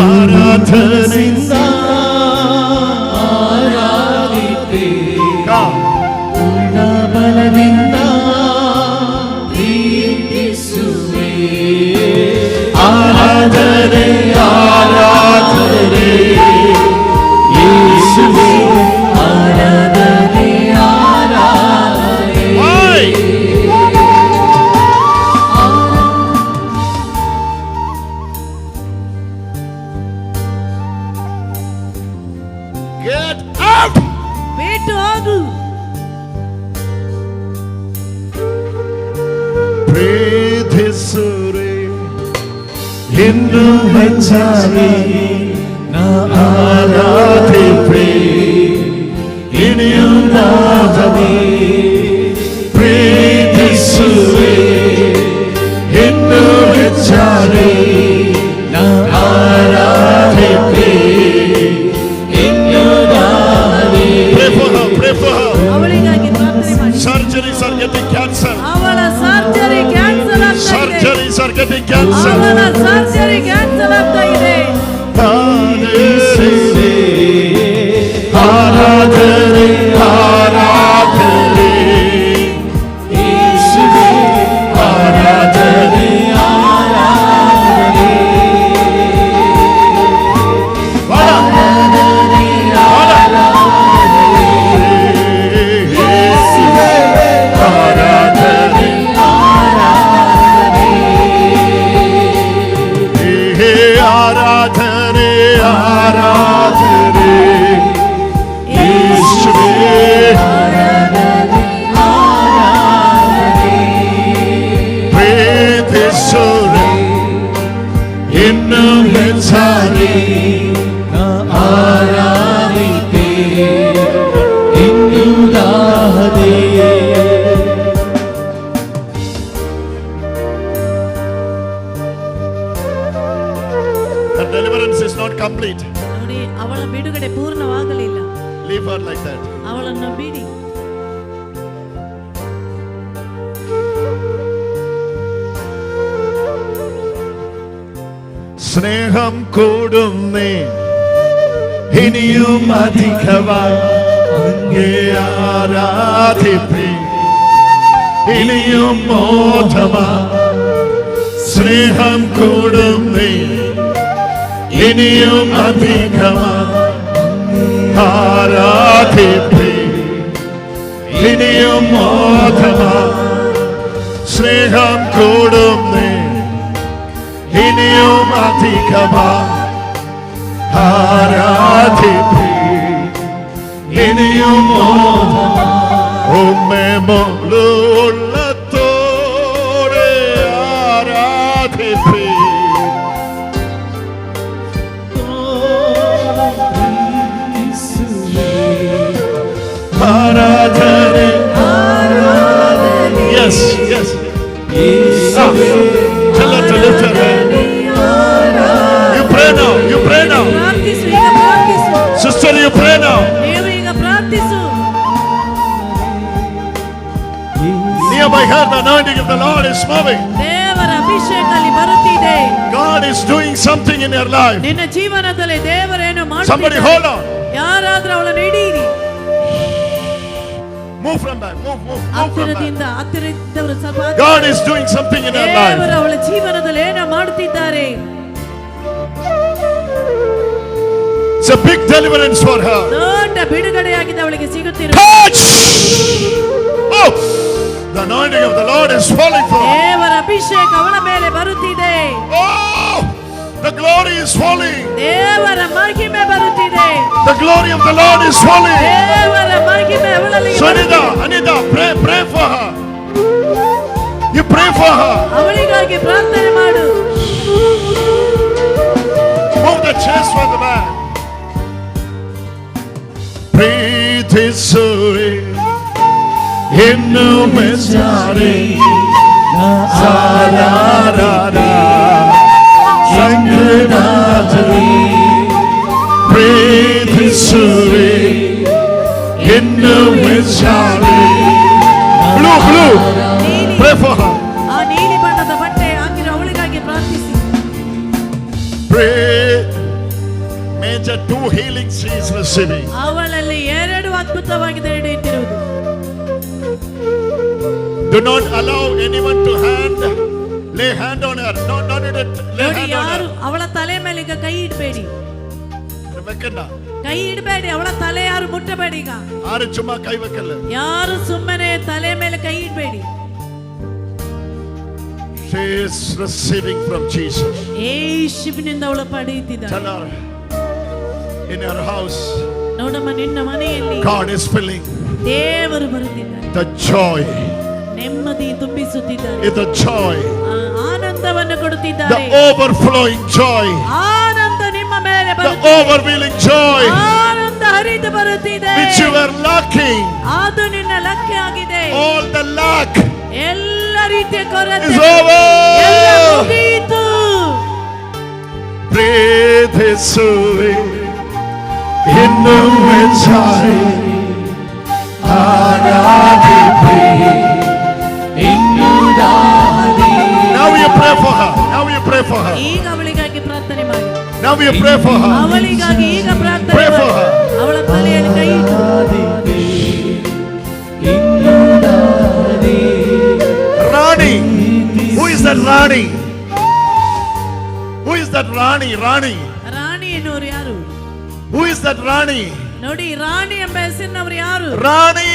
ಆರಾಧನೆಯಿಂದ ಆರಾಧಿಪೆ ಪೂರ್ಣ ಬಲದಿಂದ ಪ್ರೀತಿಸುವೆ ಆರಾಧನೆ ಆರಾಧನೆ ಯೇಸುವೇ ಆರಾಧನೆ ಆರಾಧನೆ. Why? Get out! ಬಿಟ್ಟು ಹೋಗು. ಇನ್ನು ಹೆಚ್ಚಾಗಿ ನಾ ಆರಾಧಿಪೆ ಇನಿಯು ನಾದನೆ ಪ್ರೀತಿಸುವೆ ಇನ್ನು ಹೆಚ್ಚಾಗಿ ನಾ ಆರಾಧಿಪೆ ಇನ್ನು ನಾದನೆ. ಅವಳಿಗಾಗಿ ಪ್ರಾರ್ಥನೆ ಮಾಡಿ. Surgeries are getting cancelled. ಅವಳ ಸರ್ಜರಿ ಕ್ಯಾನ್ಸಲ್ ಆಗ್ತಾ ಇದೆ. Surgeries are getting cancelled. ಅವಳ ಸರ್ಜರಿ ಕ್ಯಾನ್ಸಲ್ ಆಗ್ತಾ ಇದೆ. ಆರಾಧನೆ ಆರಾಧನೆ ಯೇಸುವೇ ಆರಾಧನೆ ಆರಾಧನೆ ಆರಾಧನೆ ಆರಾಧನೆ ಯೇಸುವೇ ಆರಾಧನೆ ಆರಾಧನೆ ಆರಾಧನೆ ಆರಾಧನೆ ಯೇಸುವೇ ಆರಾಧನೆ ಆರಾಧನೆ ಪ್ರೀತಿಸುವೆ ಇನ್ನು ಹೆಚ್ಚಾಗಿ ನಾ ಆರಾಧಿಪೆ ಇನ್ನು ದಾಹದೆ. The deliverance is not complete. ನೋಡಿ, ಅವಳ ಬಿಡುಗಡೆ ಪೂರ್ಣವಾಗಲಿಲ್ಲ. Leave her like that. ಅವಳನ್ನು ಬಿಡಿ. സ്നേഹം കൂടുന്നേ ഇനിയും അധികമായി അങ്ങേ ആരാധിപ്പേ ഇനിയും മോദമാ സ്നേഹം കൂടുന്നേ ഇനിയും അധികമായി ആരാധിപ്പേ ഇനിയും മോദമാ സ്നേഹം കൂടുന്നേ ഇനിയും അധികമായി ആരാധിപ്പേ ഇനിയും ഉമ്മേ മുഴുവത്തോടെ ആരാധിപ്പേ ആരാധന yes yes tell her to lift her hand. You pray now, you pray now. ಪ್ರಾರ್ಥಿಸು, ಈಗ ಪ್ರಾರ್ಥಿಸು. Sister, you pray now. ನೀವು ಈಗ ಪ್ರಾರ್ಥಿಸು. Nearby her, the anointing of the Lord is moving. ದೇವರ ಅಭಿಷೇಕ ಅಲ್ಲಿ ಬರುತ್ತಿದೆ. God is doing something in your life. ನಿನ್ನ ಜೀವನದಲ್ಲಿ ದೇವರೇನು Somebody ಮಾಡುತ್ತಿದ್ದಾರೆ. hold on. ಯಾರಾದ್ರೂ ಅವಳನ್ನು ಹಿಡಿಯಿರಿ. Move from back, move from back. ಹತ್ತಿರದವರು ಸ್ವಲ್ಪ God is doing something in her life. ದೇವರು ಅವಳ ಜೀವನದಲ್ಲಿ ಏನೋ ಮಾಡುತ್ತಿದ್ದಾರೆ. It's a big deliverance for her. ದೊಡ್ಡ ಬಿಡುಗಡೆಯಾಗಿದೆ ಅವಳಿಗೆ ಸಿಗುತ್ತಿರುವ. Touch! Oh! The anointing of the Lord is falling for her. ದೇವರ ಅಭಿಷೇಕ ಅವಳ ಮೇಲೆ ಬರುತ್ತಿದೆ. Oh! The glory is falling. ದೇವರ ಮಹಿಮೆ ಬರುತ್ತಿದೆ. The glory of the Lord is falling. ದೇವರ ಮಹಿಮೆ ಅವಳಲ್ಲಿ So Anita, pray for her. You pray for her. ಅವಳಿಗಾಗಿ ಪ್ರಾರ್ಥನೆ ಮಾಡು. Move the chest for the man. ಪ್ರೀತಿಸುವೆ ಇನ್ನು ಮೆಚ್ಚಾರೆ ಸಾರಾರಾರ ಸಂಗನಾಥನೇ ಪ್ರೀತಿಸುವೆ ಇನ್ನು ಮೆಚ್ಚಾರೆ ಬ್ಲೂ pray for her. ಆ ನೀಲಿ ಬಣ್ಣದ ಬಟ್ಟೆ ಹಾಕಿರೋ ಅವಳಿಗಾಗಿ ಪ್ರಾರ್ಥಿಸಿ. Pray. Major 2 healings she is receiving. ಅವಳಲ್ಲಿ 2 ಅದ್ಭುತವಾಗಿ ನಡೆಯುತ್ತಿರುವುದು. Do not allow anyone to lay hand on her. Not lay ನೋಡಿ, hand on ಯಾರು her. ಅವಳ ತಲೆ ಮೇಲೆ ಈಗ ಕೈ ಇಡಬೇಡಿ. ಕೈ ಇಡಬೇಡಿ, ಅವಳ ತಲೆ ಯಾರು ಮುಟ್ಟಬೇಡಿ. ಈಗ ಯಾರು ಚುಮ್ಮಾ ಕೈ ವೆಕ್ಕಲ್ಲ. ಯಾರು ಸುಮ್ಮನೆ ತಲೆ ಮೇಲೆ ಕೈ ಇಡಬೇಡಿ. She is receiving from Jesus. ಯೇಸುವಿನಿಂದ ಅವಳು ಪಡೆಯುತ್ತಿದ್ದಾಳೆ. Tell her in her house. ನೋಡಮ್ಮ, ನಿನ್ನ ಮನೆಯಲ್ಲಿ God is filling. ದೇವರು ಬರುತ್ತಿದ್ದಾರೆ. The joy. ನೆಮ್ಮದಿ ತುಂಬಿಸುತ್ತಿದ್ದಾರೆ. It's the joy. Ananda ಸ್ವಸ್ಥವನ್ನು The ಕೊಡುತ್ತಿದ್ದಾರೆ. overflowing joy. ಆನಂದ ನಿಮ್ಮ ಮೇಲೆ The ಬರುತ್ತಿದೆ. overwhelming joy. ಆನಂದ ಹರಿದು ಬರುತ್ತಿದೆ. Which you were lacking. ಅದು ನಿನ್ನ ಲಕ್ಷ್ಯ ಆಗಿದೆ. All the lack ಎಲ್ಲ ರೀತಿಯ ಕೊರತೆ is over. ಎಲ್ಲ ಮುಗಿಯಿತು. Breathe Yeshuwe. ಇನ್ನುം ಹೆಚ್ಚಾಗಿ ಆರಾಧಿಪೆ. Now you pray for her. Now you pray for her. ಈಗ ಅವಳಿಗಾಗಿ ಪ್ರಾರ್ಥನೆ ಮಾಡಿ. Now you pray for her. ಅವಳಿಗಾಗಿ ಈಗ ಪ್ರಾರ್ಥನೆ Pray for ಮಾಡಿ. her. ಅವಳ ತಲೆಯಲ್ಲಿ ಕೈ ಇಟ್ಟು Rani. Who is that Rani? Who is that Rani? Rani. ರಾಣಿ ಎನ್ನುವರು ಯಾರು? Who is that Rani? ನೋಡಿ, ರಾಣಿ ಎಂಬ ಹೆಸರಿನವರು ಯಾರು? Rani.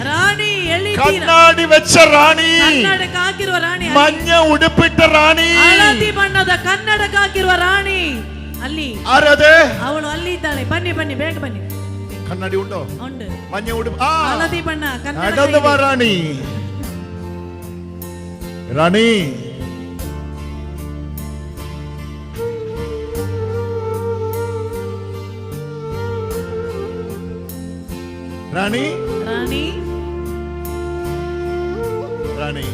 ರಾಣಿ ಎಲ್ಲಿದ್ದೀರಾ? ಕನ್ನಡಿ ವೆಚ್ಚ ರಾಣಿ. ಕನ್ನಡಕ್ಕೆ ಹಾಕಿರುವ ರಾಣಿ. ಮഞ്ഞ ಉಡುಪಿಟ್ಟ ರಾಣಿ. ಹಳದಿ ಬಣ್ಣದ ಕನ್ನಡಕ್ಕೆ ಹಾಕಿರುವ ರಾಣಿ ಅಲ್ಲಿ. ಆರದೆ ಅವಳು ಅಲ್ಲಿ ಇದ್ದಾಳೆ. ಬನ್ನಿ ಬನ್ನಿ, ಬೇಗ ಬನ್ನಿ. ಕನ್ನಡಿ ಉಂಟು? ಉಂಟು. ಮഞ്ഞ ಉಡುಪು. ಹಳದಿ ಬಣ್ಣ ಕನ್ನಡ. ರಾಣಿ. ರಾಣಿ. ರಾಣಿ. ರಾಣಿ. ರಾಣಿ.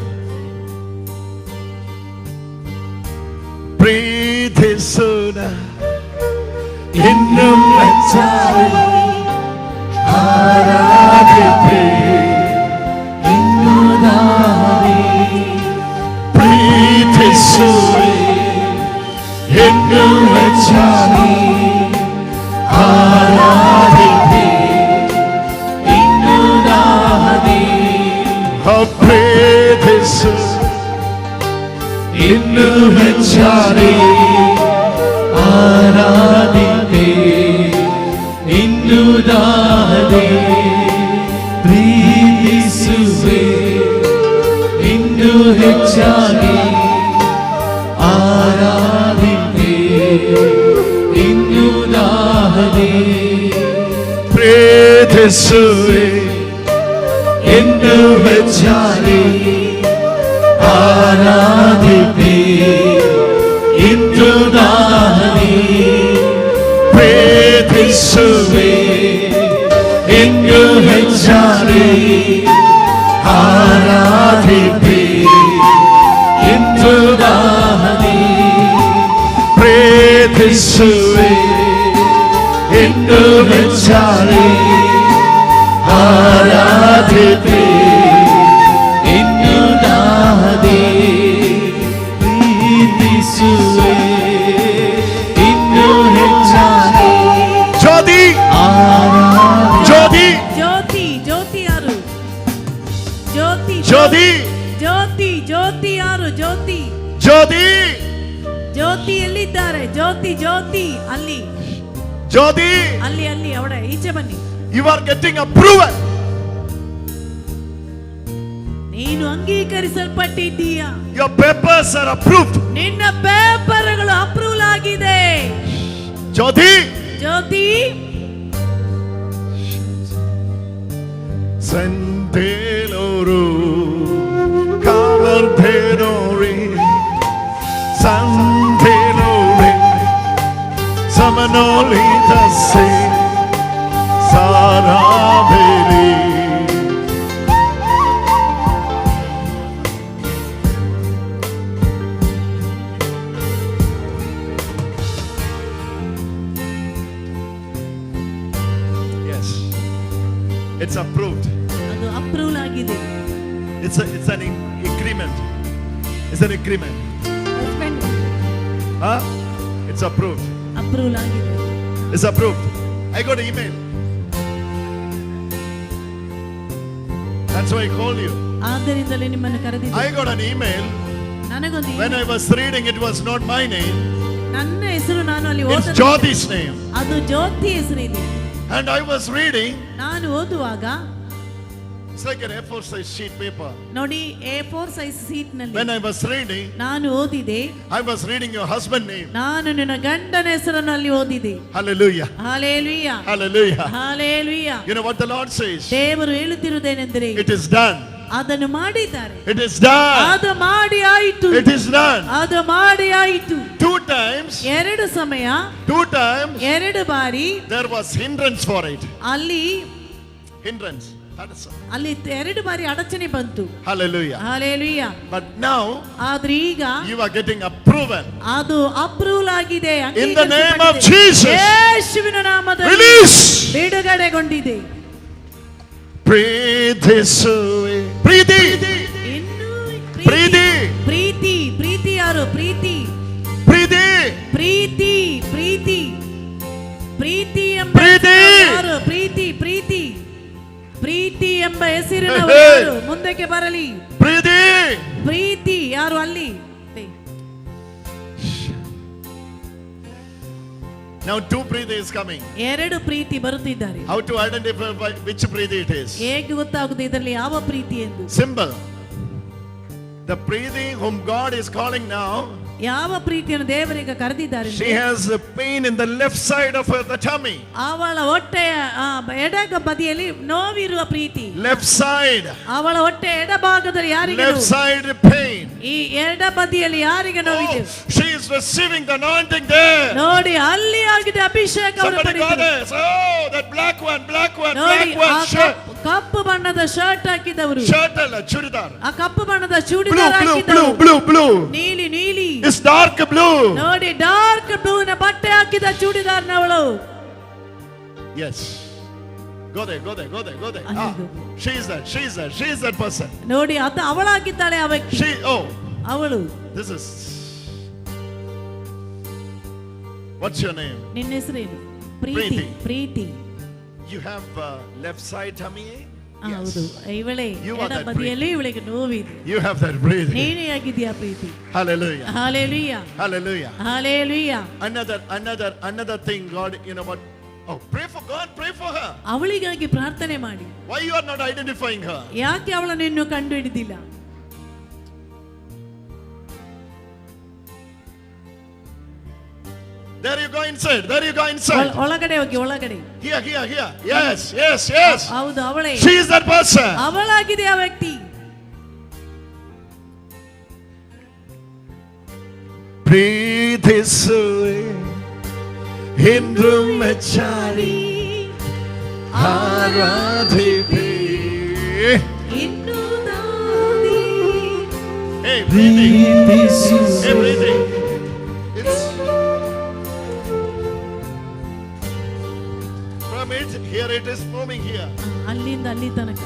ಪ್ರೀತಿಸುನ ಇನ್ನುಂ ಹೆಚ್ಚಾಗಿ ಆರಾಧಿಪೆ. ಪ್ರೀತಿಸುವೆ ಇನ್ನುಂ ಹೆಚ್ಚಾಗಿ ಆರಾಧಿಪೆ. ಪ್ರೀತಿಸು ಇನ್ನು ಹೆಚ್ಚಾಗಿ ಆರಾಧಿಪೆ. ಇನ್ನು ದಾದೆ ಪ್ರೀತಿಸುವೆ ಇನ್ನು ಹೆಚ್ಚಾಗಿ ಆರಾಧಿಪೆ. ಇನ್ನು ದಾದೆ ಪ್ರೀತಿಸುವೆ ಇನ್ನು ಹೆಚ್ಚಾಗಿ ಆರಾಧಿಪೆ. ಇನ್ನು ದಾದಿ ಪ್ರೀತಿಸುವೆ ಇನ್ನು ಹೆಚ್ಚಾಗಿ ಆರಾಧಿಪೆ. ಇನ್ನು ದಾದಿ ಪ್ರೀತಿಸುವೆ ಇನ್ನು ಹೆಚ್ಚಾಗಿ ಆರಾಧಿಪೆ. ಇನ್ನು ದಾದಿ ಪ್ರೀತಿಸುವೆ ಇನ್ನು ಹೆಚ್ಚಾಗಿ. ಜ್ಯೋತಿ. ಜ್ಯೋತಿ. ಜ್ಯೋತಿ. ಜ್ಯೋತಿ ಯಾರು? ಜ್ಯೋತಿ. ಜ್ಯೋತಿ. ಜ್ಯೋತಿ. ಜ್ಯೋತಿ ಯಾರು? ಜ್ಯೋತಿ. ಜ್ಯೋತಿ. ಜ್ಯೋತಿ ಎಲ್ಲಿದ್ದಾರೆ? ಜ್ಯೋತಿ. ಜ್ಯೋತಿ ಅಲ್ಲಿ. ಜ್ಯೋತಿ. ಅಲ್ಲಿ ಅಲ್ಲಿ ಅವಳ ಈಚೆ ಬನ್ನಿ. You are getting approval. ನೀನು ಅಂಗೀಕರಿಸಲ್ಪಟ್ಟಿದ್ದೀಯಾ? Your papers are approved. ನಿನ್ನ ಪೇಪರ್ಗಳು ಅಪ್ರೂವಲ್ ಆಗಿದೆ. ಜ್ಯೋತಿ. ಜ್ಯೋತಿ. ಸಂತೇಲೋರು ಕಾವರ್ಧೇನೋರಿ ಸಂತೇಲೋರಿ ಸಮನೋಲಿತಸೆ ಸಾರಾಬೇಲಿ. Yes, it's approved. ಅದು ಅಪ್ರೂವಲ್ ಆಗಿದೆ. It's an agreement. It's an agreement. Huh? It's approved. Approval ಆಗಿದೆ. It's approved. I got an email. That's why I called you. ಆದ್ದರಿಂದಲೇ ನಿಮ್ಮನ್ನು ಕರೆದಿದ್ದೆ. I got an email. ನನಗೊಂದು When I was reading, it was not my name. ನನ್ನ ಹೆಸರು ನಾನು ಅಲ್ಲಿ It's ಓದಿದೆ. Jyoti's name. ಅದು ಜ್ಯೋತಿ ಹೆಸರಿದೆ. And I was reading. ನಾನು ಓದುವಾಗ It's like an A4 size sheet paper. ನೋಡಿ, A4 ಸೈಜ್ ಸೀಟ್ ನಲ್ಲಿ When I was reading, ನಾನು ಓದಿದೆ. I was reading your husband name. ನಾನು ನಿನ್ನ ಗಂಡನ ಹೆಸರನ್ನು ಅಲ್ಲಿ ಓದಿದೆ. Hallelujah. Hallelujah. Hallelujah. Hallelujah. You know what the Lord says? ದೇವರು ಹೇಳುತ್ತಿರುವುದೇನೆಂದರೆ, It is done. ಅದನ್ನು ಮಾಡಿದ್ದಾರೆ. It is done. ಅದು ಮಾಡಿ ಆಯಿತು. It is done. ಅದು ಮಾಡಿ ಆಯಿತು. 2 times. ಎರಡು ಸಮಯ. 2 times. ಎರಡು ಬಾರಿ. There was hindrance for it. ಅಲ್ಲಿ hindrance. ಅಲ್ಲಿ ಎರಡು ಬಾರಿ ಅಡಚಣೆ ಬಂತು. Hallelujah. Hallelujah. But now ಆದ್ರೆ ಈಗ you are getting approval. ಅದು ಅಪ್ರೂವಲ್ ಆಗಿದೆ. In the name of Jesus. ಯೇಸುವಿನ ನಾಮದಲ್ಲಿ release. ಬಿಡುಗಡೆಗೊಂಡಿದೆ. Breathe this away. Breathe. ಪ್ರೀತಿ ಪ್ರೀತಿ ಪ್ರೀತಿ ಯಾರು? ಪ್ರೀತಿ ಪ್ರೀತಿ ಪ್ರೀತಿ ಪ್ರೀತಿ ಪ್ರೀತಿ ಎಂಬ ಯಾರು? ಪ್ರೀತಿ ಪ್ರೀತಿ ಪ್ರೀತಿ ಎಂಬ ಹೆಸರಿನವರು ಯಾರು? ಮುಂದಕ್ಕೆ ಬರಲಿ. ಪ್ರೀತಿ ಪ್ರೀತಿ ಯಾರು? ಅಲ್ಲಿ Now 2 Preeti is coming. ಎರಡು ಪ್ರೀತಿ ಬರುತ್ತಿದ್ದಾರೆ. How to identify which Preeti it is? ಹೇಗೆ ಗೊತ್ತಾಗುತ್ತದೆ ಇದರಲ್ಲಿ ಯಾವ ಪ್ರೀತಿ ಎಂದು? Simple. The Preeti whom God is calling now, ಯಾವ ಪ್ರೀತಿಯನ್ನು ದೇವರಿಗೆ ಕರೆದಿದ್ದಾರೆ? she has a pain in the left side of her tummy. ಅವಳ ಹೊಟ್ಟೆಯ ಎಡ ಬದಿಯಲ್ಲಿ ನೋವಿರುವ ಪ್ರೀತಿ. Left side. ಅವಳ ಹೊಟ್ಟೆ ಎಡ ಭಾಗದಲ್ಲಿ ಯಾರಿಗೆ? Left side pain. ಈ ಎಡ ಬದಿಯಲ್ಲಿ ಯಾರಿಗೆ ನೋವಿದೆ? She is receiving the anointing there. ನೋಡಿ ಅಲ್ಲಿ ಆಗಿದೆ ಅಭಿಷೇಕವನ್ನು ಪಡೆದಿದ್ದಾರೆ. Oh, that black one ನೋಡಿ shirt. ಕಪ್ಪು ಬಣ್ಣದ ಶರ್ಟ್ ಹಾಕಿದವರು. ಶರ್ಟ್ ಅಲ್ಲ, ಚೂಡಿದಾರ್. ಆ ಕಪ್ಪು ಬಣ್ಣದ ಚೂಡಿದಾರ್ ಹಾಕಿದವರು. blue. ನೀಲಿ ನೀಲಿ. It's dark blue. ನೋಡಿ ಡಾರ್ಕ್ ಬ್ಲೂ ನ ಬಟ್ಟೆ ಹಾಕಿದ ಚೂಡಿದಾರ್ನವಳು. Yes. Go there. She is that person. ನೋಡಿ ಅದು ಅವಳಾಗಿದ್ದಾಳೆ ಆ ವ್ಯಕ್ತಿ. ಅವಳು. This is. What's your name? ನಿನ್ನ ಹೆಸರೇನು? ಪ್ರೀತಿ. ಪ್ರೀತಿ. You have left side tummy? ಹೌದು. ಇವಳೆ ಎಡ ಬದಿಯಲ್ಲಿ ಇವಳಿಗೆ ನೋವಿದೆ. You have that breathing. ನೀನೇ ಆಗಿದ್ದೀಯಾ ಪ್ರೀತಿ. Hallelujah. Hallelujah. Hallelujah. Hallelujah. Another thing, God, you know what? Oh, pray for God, pray for her. ಅವಳಿಗಾಗಿ ಪ್ರಾರ್ಥನೆ ಮಾಡಿ. Why you are not identifying her? ಯಾಕೆ ಅವಳನ್ನು ಇನ್ನೂ ಕಂಡು ಹಿಡಿದಿಲ್ಲ? There you go inside. ಒಳಗಡೆ ಹೋಗಿ ಒಳಗಡೆ. Here. Yes. ಹೌದು ಅವಳೇ. She is that person. ಅವಳಾಗಿದೆ ಆ ವ್ಯಕ್ತಿ. Breathe this away. Hindu machari. Aradhipi. Hindu dadi. Hey, breathing. It's from it. Here it is moving here. ಅಲ್ಲಿಂದ ಅಲ್ಲಿ ತನಕ.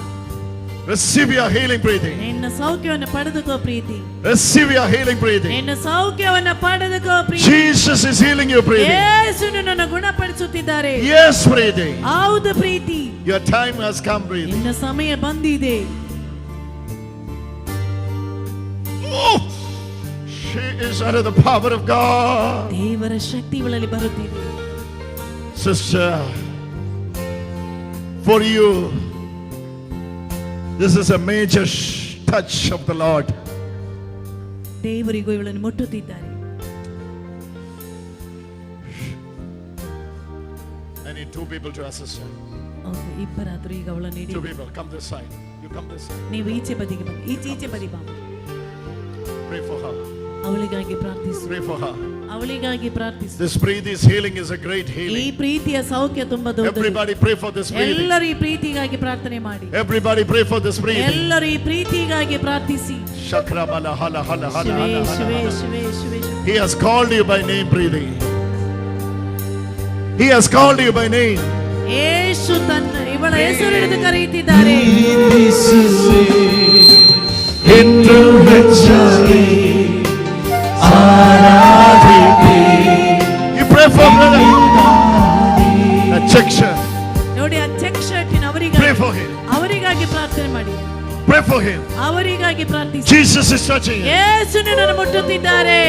Receive your healing breathing. ನಿನ್ನ ಸೌಖ್ಯವನ್ನು ಪಡೆದುಕೋ ಪ್ರೀತಿ. Receive your healing breathing. ನಿನ್ನ ಸೌಖ್ಯವನ್ನು ಪಡೆದುಕೋ ಪ್ರೀತಿ. Jesus is healing you breathing. ಯೇಸು ನಿನ್ನನ್ನು ಗುಣಪಡಿಸುತ್ತಿದ್ದಾರೆ. Yes, breathing. ಹೌದು ಪ್ರೀತಿ. Your time has come, breathing. ನಿನ್ನ ಸಮಯ ಬಂದಿದೆ. Oh, she is under the power of God. ದೇವರ ಶಕ್ತಿ ಇವಳಲ್ಲಿ ಬರುತ್ತಿದೆ. Sister, for you, this is a major touch of the Lord. ದೇವರಿಗೂ ಇವಳನ್ನು ಮುಟ್ಟುತ್ತಿದ್ದಾರೆ. I need 2 people to assist her. ಇಬ್ಬರಾದರೂ ಈಗ ಅವಳನ್ನು ಹಿಡಿದು. 2 people, come this side. You come this side. ನೀವು ಈಚೆ ಬದಿಗೆ ಬನ್ನಿ. ಈಚೆ ಬದಿ ಬಾ. Pray for her. ಅವಳಿಗಾಗಿ ಪ್ರಾರ್ಥಿಸು. Pray for her. ಅವಳಿಗಾಗಿ ಪ್ರಾರ್ಥಿಸು. This Preeti's healing is a great healing. ಈ ಪ್ರೀತಿಯ ಸೌಖ್ಯ ತುಂಬಾ ದೊಡ್ಡದು. Everybody pray for this Preeti. ಎಲ್ಲರೂ ಈ ಪ್ರೀತಿಗಾಗಿ ಪ್ರಾರ್ಥನೆ ಮಾಡಿ. Everybody pray for this Preeti. ಎಲ್ಲರೂ ಈ ಪ್ರೀತಿಗಾಗಿ ಪ್ರಾರ್ಥಿಸಿ. Shakramala hala. ಶಿವೆ. He has called you by name, Preeti. He has called you by name. ಯೇಸು ತನ್ನ ಇವಳ ಹೆಸರು ಹಿಡಿದು ಕರೆಯುತ್ತಿದ್ದಾರೆ. Hindu machari. You pray for brother. A check shirt. ನೋಡಿ ಆ ಚೆಕ್ ಶರ್ಟಿನ ಅವರಿಗಾಗಿ. Pray for him. ಅವರಿಗಾಗಿ ಪ್ರಾರ್ಥನೆ ಮಾಡಿ. Pray for him. ಅವರಿಗಾಗಿ ಪ್ರಾರ್ಥಿಸಿ. Jesus is touching him. ಯೇಸು ನಿನ್ನನ್ನು ಮುಟ್ಟುತ್ತಿದ್ದಾರೆ.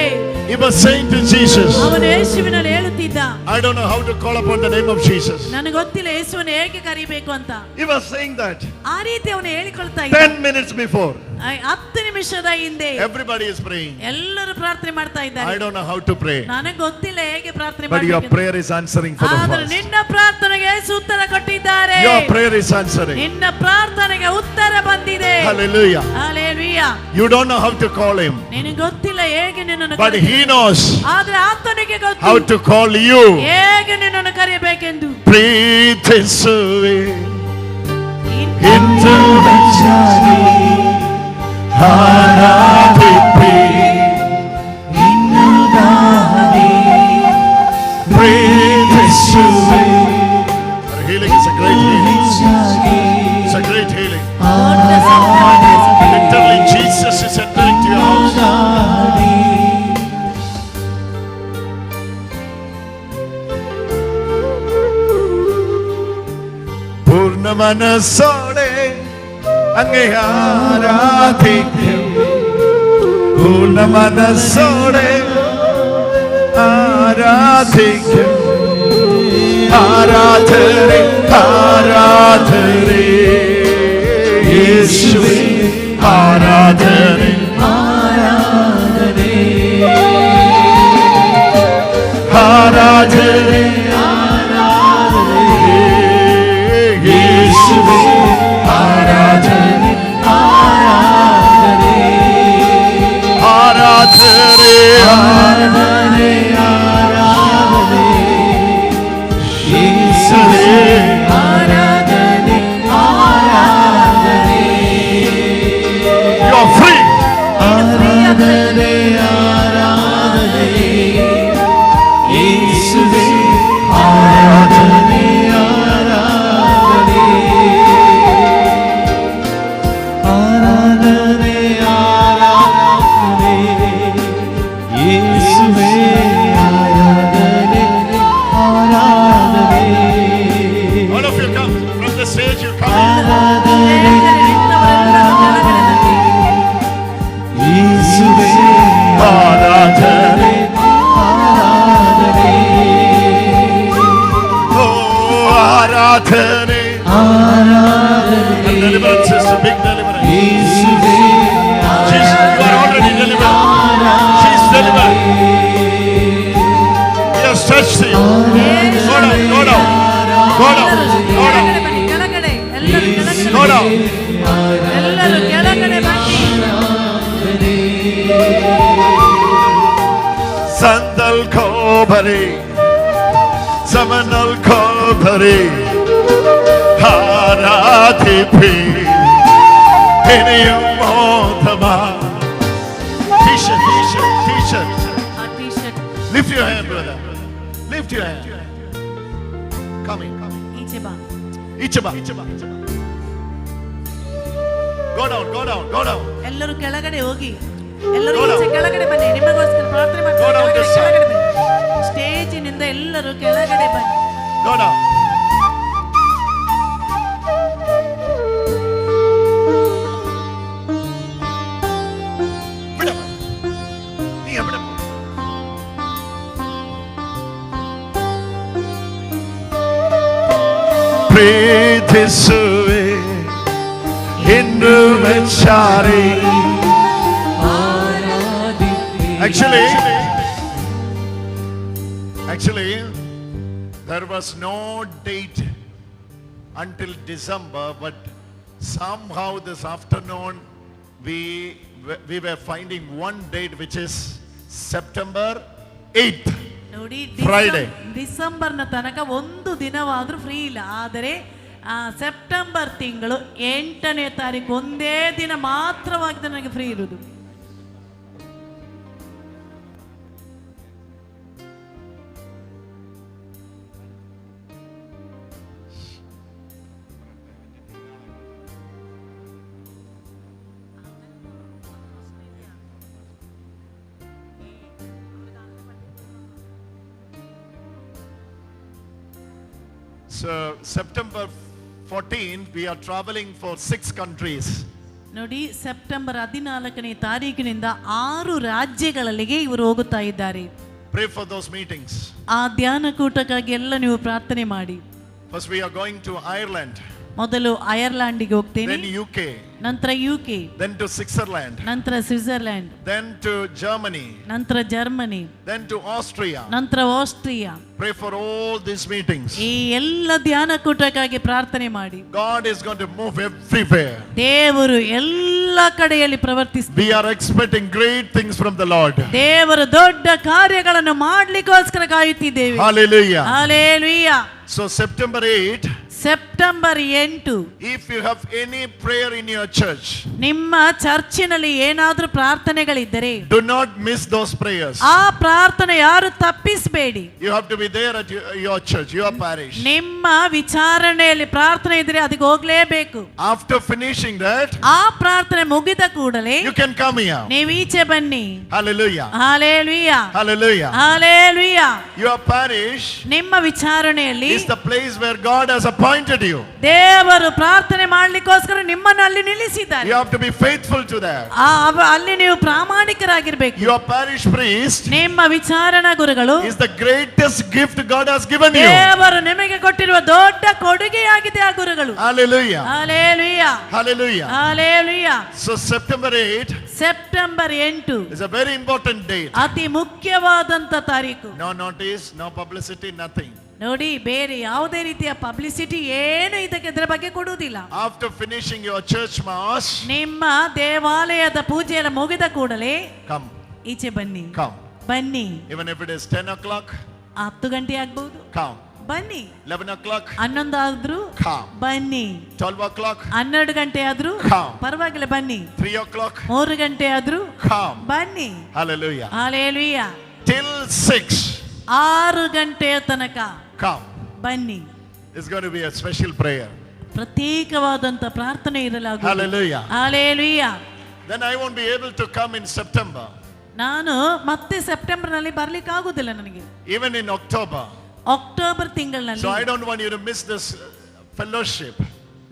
He was saying to Jesus. ಅವನು ಯೇಸುವಿನಲ್ಲಿ ಹೇಳುತ್ತಿದ್ದಾನೆ. ಹೇಳಿದ್ದ, I don't know how to call upon the name of Jesus. ನನಗೆ ಗೊತ್ತಿಲ್ಲ ಯೇಸುವನ್ನು ಹೇಗೆ ಕರಿಬೇಕು ಅಂತ. He was saying that ಆ ರೀತಿ ಅವನು ಹೇಳಿಕೊಳ್ತಾ ಇದ್ದ. 10 minutes before 10 ನಿಮಿಷದ ಹಿಂದೆ everybody is praying. ಎಲ್ಲರೂ ಪ್ರಾರ್ಥನೆ ಮಾಡ್ತಾ ಇದ್ದಾರೆ. I don't know how to pray. ನನಗೆ ಗೊತ್ತಿಲ್ಲ ಹೇಗೆ ಪ್ರಾರ್ಥನೆ But your ಮಾಡಬೇಕು. prayer is answering for the ಆದರೆ fast. ನಿನ್ನ ಪ್ರಾರ್ಥನೆಗೆ ಯೇಸು ಉತ್ತರ ಕೊಟ್ಟಿದ್ದಾರೆ. Your prayer is answering. ನಿನ್ನ ಪ್ರಾರ್ಥನೆಗೆ ಉತ್ತರ ಬಂದಿದೆ. Hallelujah. Hallelujah. You don't know how to call him. ನಿನಗೆ ಗೊತ್ತಿಲ್ಲ ಹೇಗೆ ನಿನ್ನನ್ನು But he knows ಆದರೆ ಆತನಿಗೆ ಗೊತ್ತು how to call you. ಹೇಗೆ ನಿನ್ನನ್ನು ಕರೆಯಬೇಕೆಂದು. Breathe his way into the journey. Haradipi innudani. Breathe his way. Healing is a great healing. It's a great healing. Literally Jesus is entering to your house. പൂർണ്ണ മനസ്സോടെ അങ്ങേ ആരാധിക്കും. പൂർണ്ണ മനസ്സോടെ ആരാധിക്കും. ആരാധനേ ആരാധനേ യേശുവേ ആരാധനേ ആരാധനേ ആരാധനേ യേശുവേ ആരാധനേ ആരാധനേ ആരാധനേ ആരാധനേ ആരാധനേ യേശുവേ ആരാധനേ ആരാധനേ. You are free. ആരാധനേ ആരാധനേ യേശുവേ ആരാധനേ ആരാധനേ ആരാധനേ ആരാധനേ യേശുവേ ആരാധനേ ആരാധനേ. All of you come from the stage. You come. ആരാധനേ ആരാധനേ യേശുവേ ആരാധനേ ആരാധനേ. Oh ആരാധനേ ആരാധനേ. Deliverance is a big deliverance. യേശുവേ Jesus, you are already delivered. She's delivered. He has touched you. Go down, go down, go down, go down. ಕೆಳಗಡೆ ಎಲ್ಲರೂ ಕೆಳಗಡೆ Go down. ಎಲ್ಲರೂ ಕೆಳಗಡೆ ಬನ್ನಿ. Sandal Kobari, Samanal Kobari, Haradipi, Hinayamotama. T-shirt, T-shirt, T-shirt. ಆ T shirt Lift your hand, brother. Lift your hand. Come in, come in. ಈಚೆ ಬಾ. Ichaba. Go down, go down, go down. ಎಲ್ಲರೂ ಕೆಳಗಡೆ ಹೋಗಿ. ಎಲ್ಲರೂ Go down. ಈಚೆ ಕೆಳಗಡೆ ಬನ್ನಿ. ನಿಮಗೋಸ್ಕರ ಪ್ರಾರ್ಥನೆ Go down ಮಾಡ್ತಾರೆ. this side. ಕೆಳಗಡೆ ಬನ್ನಿ. ಸ್ಟೇಜಿನಿಂದ ಎಲ್ಲರೂ ಕೆಳಗಡೆ ಬನ್ನಿ. Go down. Vidam. Nee vidam. Breathe his way into the chari. Actually, there was no date until December, but somehow this afternoon we were finding one date, which is September 8th. ನೋಡಿ Friday. ಡಿಸೆಂಬರ್ನ ತನಕ ಒಂದು ದಿನವಾದ್ರೂ free ಇಲ್ಲ. ಆದರೆ September ತಿಂಗಳು 8ನೇ ತಾರೀಕು ಒಂದೇ ದಿನ ಮಾತ್ರವಾಗಿ ನನಗೆ ಫ್ರೀ ಇರುವುದು. So September 14th, we are traveling for 6 countries. ನೋಡಿ ಸೆಪ್ಟೆಂಬರ್ 14ನೇ ತಾರೀಕಿನಿಂದ 6 ರಾಜ್ಯಗಳಿಗೆ ಇವರು ಹೋಗುತ್ತಾ ಇದ್ದಾರೆ. Pray for those meetings. ಆ ಧ್ಯಾನ ಕೂಟಕ್ಕಾಗಿ ಎಲ್ಲ ನೀವು ಪ್ರಾರ್ಥನೆ ಮಾಡಿ. First we are going to Ireland. ಮೊದಲು ಐರ್ಲೆಂಡಿಗೆ ಹೋಗ್ತೇನೆ, Then UK. ನಂತರ UK, Then to Switzerland. ನಂತರ ಸ್ವಿಟ್ಜರ್ಲ್ಯಾಂಡ್, Then to Germany. ನಂತರ ಜರ್ಮನಿ, Then to Austria. ನಂತರ Austria. Pray for all these meetings. ಈ ಎಲ್ಲ ಧ್ಯಾನ ಕೂಟಕ್ಕಾಗಿ ಪ್ರಾರ್ಥನೆ ಮಾಡಿ. God is going to move everywhere. ದೇವರು ಎಲ್ಲ ಕಡೆಯಲ್ಲಿ ಪ್ರವರ್ತಿಸ್ತಾರೆ. We are expecting great things from the Lord. ದೇವರು ದೊಡ್ಡ ಕಾರ್ಯಗಳನ್ನು ಮಾಡ್ಲಿಕ್ಕೋಸ್ಕರ ಕಾಯುತ್ತಿದ್ದೇವೆ. Hallelujah. Hallelujah. So September 8, September 8, if you have any prayer in your church, ನಿಮ್ಮ ಚರ್ಚಿನಲ್ಲಿ ಏನಾದ್ರೂ ಪ್ರಾರ್ಥನೆಗಳಿದ್ದರೆ do not miss those prayers. ಆ ಪ್ರಾರ್ಥನೆ ಯಾರು ತಪ್ಪಿಸಬೇಡಿ. You have to be there at your church, your parish. ನಿಮ್ಮ ವಿಚಾರಣೆಯಲ್ಲಿ ಪ್ರಾರ್ಥನೆ ಇದ್ರೆ ಅದಕ್ಕೆ ಹೋಗ್ಲೇಬೇಕು. After finishing that, ಆ ಪ್ರಾರ್ಥನೆ ಮುಗಿದ ಕೂಡಲೇ you can come here. ನೀವು ಈಚೆ ಬನ್ನಿ. Hallelujah. Hallelujah. Hallelujah. Hallelujah. Your parish ನಿಮ್ಮ ವಿಚಾರಣೆಯಲ್ಲಿ is the place where God has appointed you. ದೇವರು ಪ್ರಾರ್ಥನೆ ಮಾಡ್ಲಿಕ್ಕೋಸ್ಕರ ನಿಮ್ಮನ್ನು ಅಲ್ಲಿ ನಿಲ್ಲಿಸಿದ್ದಾರೆ. You have to be faithful to that. ಅಲ್ಲಿ ನೀವು ಪ್ರಾಮಾಣಿಕರಾಗಿರ್ಬೇಕು. Your parish priest ನಿಮ್ಮ ವಿಚಾರಣಾ ಗುರುಗಳು is the greatest gift God has given you. ದೇವರು ನಿಮಗೆ ಕೊಟ್ಟಿರುವ ದೊಡ್ಡ ಕೊಡುಗೆಯಾಗಿದೆ ಆ ಗುರುಗಳು. Hallelujah. Hallelujah. Hallelujah. Hallelujah. So September 8 September 8 is a very important date. ಅತಿ ಮುಖ್ಯವಾದಂತ ತಾರೀಕು. No notice, no publicity, nothing. ನೋಡಿ, ಬೇರೆ ಯಾವುದೇ ರೀತಿಯ ಪಬ್ಲಿಸಿಟಿ ಏನು ಇದರ ಬಗ್ಗೆ ಕೊಡುವುದಿಲ್ಲ. After finishing your church mass, ನಿಮ್ಮ ದೇವಾಲಯದ ಪೂಜೆಯನ್ನು ಮುಗಿದ ಕೂಡಲೇ come. ಈಚೆ ಬನ್ನಿ. Come. ಬನ್ನಿ. Even if it is 10 o'clock, 10 ಗಂಟೆ ಆಗ್ಬಹುದು, come. ಬನ್ನಿ. 11 o'clock, 11 ಆದ್ರೂ come. ಬನ್ನಿ. 12 o'clock, 12 ಗಂಟೆ ಆದ್ರೂ come. ಪರವಾಗಿಲ್ಲ ಬನ್ನಿ. 3 o'clock, 3 ಗಂಟೆ ಆದ್ರೂ come. ಬನ್ನಿ. Hallelujah. ಹಲ್ಲೆಲೂಯಾ. Till 6, 6 ಗಂಟೆಯ ತನಕ come. ಬನ್ನಿ. It's going to be a special prayer. ಪ್ರತ್ಯೇಕವಾದಂತ ಪ್ರಾರ್ಥನೆ ಇರಲಾಗುವುದು. Hallelujah. Hallelujah. Then I won't be able to come in September. ನಾನು ಮತ್ತೆ ಸೆಪ್ಟೆಂಬರ್ ನಲ್ಲಿ ಬರ್ಲಿಕ್ಕೆ ಆಗುದಿಲ್ಲ ನನಗೆ. Even in October. ಅಕ್ಟೋಬರ್ ತಿಂಗಳಿನಲ್ಲಿ. So I don't want you to miss this fellowship.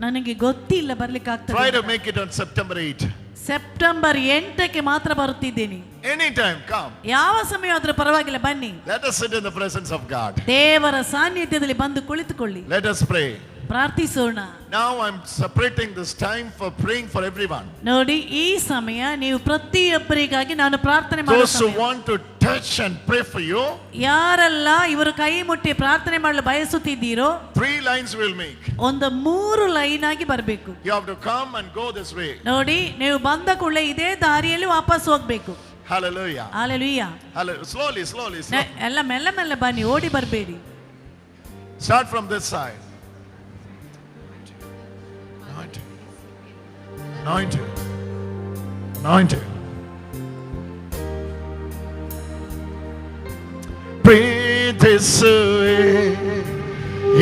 ನನಗೆ ಗೊತ್ತಿಲ್ಲ ಬರ್ಲಿಕ್ಕೆ ಆಗ್ತದೆ. Try to make it on September 8. September 8ಕ್ಕೆ ಮಾತ್ರ ಬರುತ್ತಿದ್ದೇನೆ. Anytime, come. ಯಾವ ಸಮಯ ಆದ್ರೂ ಪರವಾಗಿಲ್ಲ ಬನ್ನಿ. Let us sit in the presence of God. ದೇವರ ಸಾನ್ನಿಧ್ಯದಲ್ಲಿ ಬಂದು ಕುಳಿತುಕೊಳ್ಳಿ. Let us pray. ಪ್ರಾರ್ಥಿಸೋಣ. Now I'm separating this time for praying for everyone. ನೋಡಿ, ಈ ಸಮಯ ನೀವು ಪ್ರತಿಯೊಬ್ಬರಿಗಾಗಿ ನಾನು ಪ್ರಾರ್ಥನೆ ಮಾಡುವ Those who ಸಮಯ. want to touch and pray for you, ಯಾರೆಲ್ಲ ಇವರು ಕೈ ಮುಟ್ಟಿ ಪ್ರಾರ್ಥನೆ ಮಾಡಲು ಬಯಸುತ್ತಿದ್ದೀರೋ 3 lines will make. ಒಂದು 3 ಲೈನ್ ಆಗಿ ಬರಬೇಕು. You have to come and go this way. ನೋಡಿ, ನೀವು ಬಂದ ಕೂಡಲೇ ಇದೇ ದಾರಿಯಲ್ಲಿ ವಾಪಸ್ ಹೋಗ್ಬೇಕು. Hallelujah. ಹಲ್ಲೆಲೂಯಾ. Slowly, slowly. ಎಲ್ಲ ಮೆಲ್ಲ ಮೆಲ್ಲ ಬನ್ನಿ, ಓಡಿ ಬರಬೇಡಿ. Start from this side. Anointing. Anointing. Breathe this way.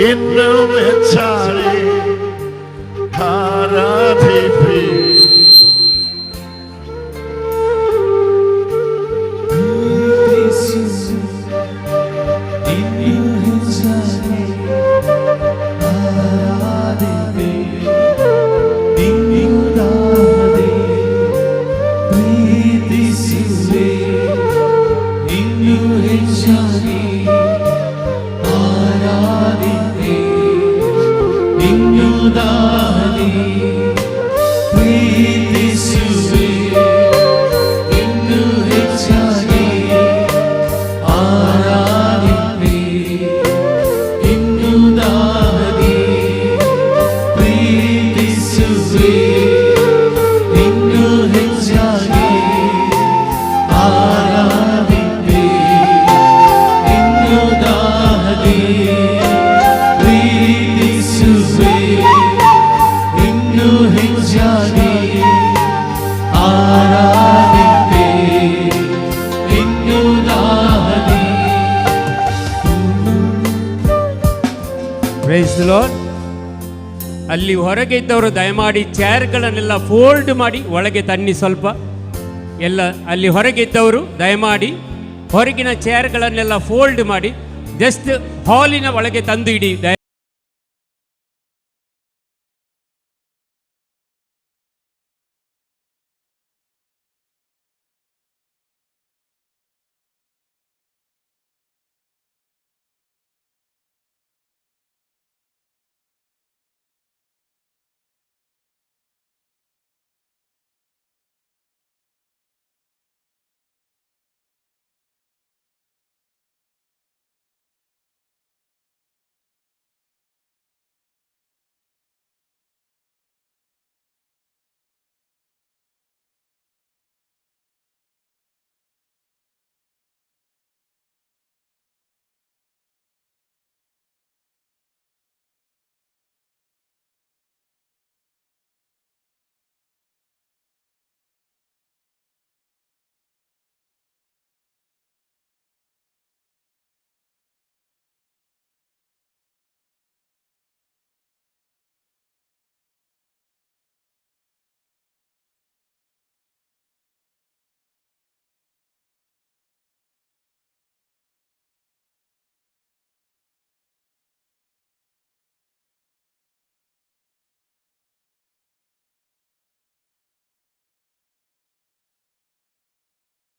Innu vechare. Haradhipi. Praise the Lord. ಅಲ್ಲಿ ಹೊರಗೆ ಇದ್ದವರು ದಯಮಾಡಿ ಚೇರ್ಗಳನ್ನೆಲ್ಲ ಫೋಲ್ಡ್ ಮಾಡಿ ಒಳಗೆ ತನ್ನಿ. ಸ್ವಲ್ಪ ಎಲ್ಲ ಅಲ್ಲಿ ಹೊರಗೆ ಇದ್ದವರು ದಯಮಾಡಿ ಹೊರಗಿನ ಚೇರ್ಗಳನ್ನೆಲ್ಲ ಫೋಲ್ಡ್ ಮಾಡಿ ಜಸ್ಟ್ ಹಾಲಿನ ಒಳಗೆ ತಂದು ಇಡಿ.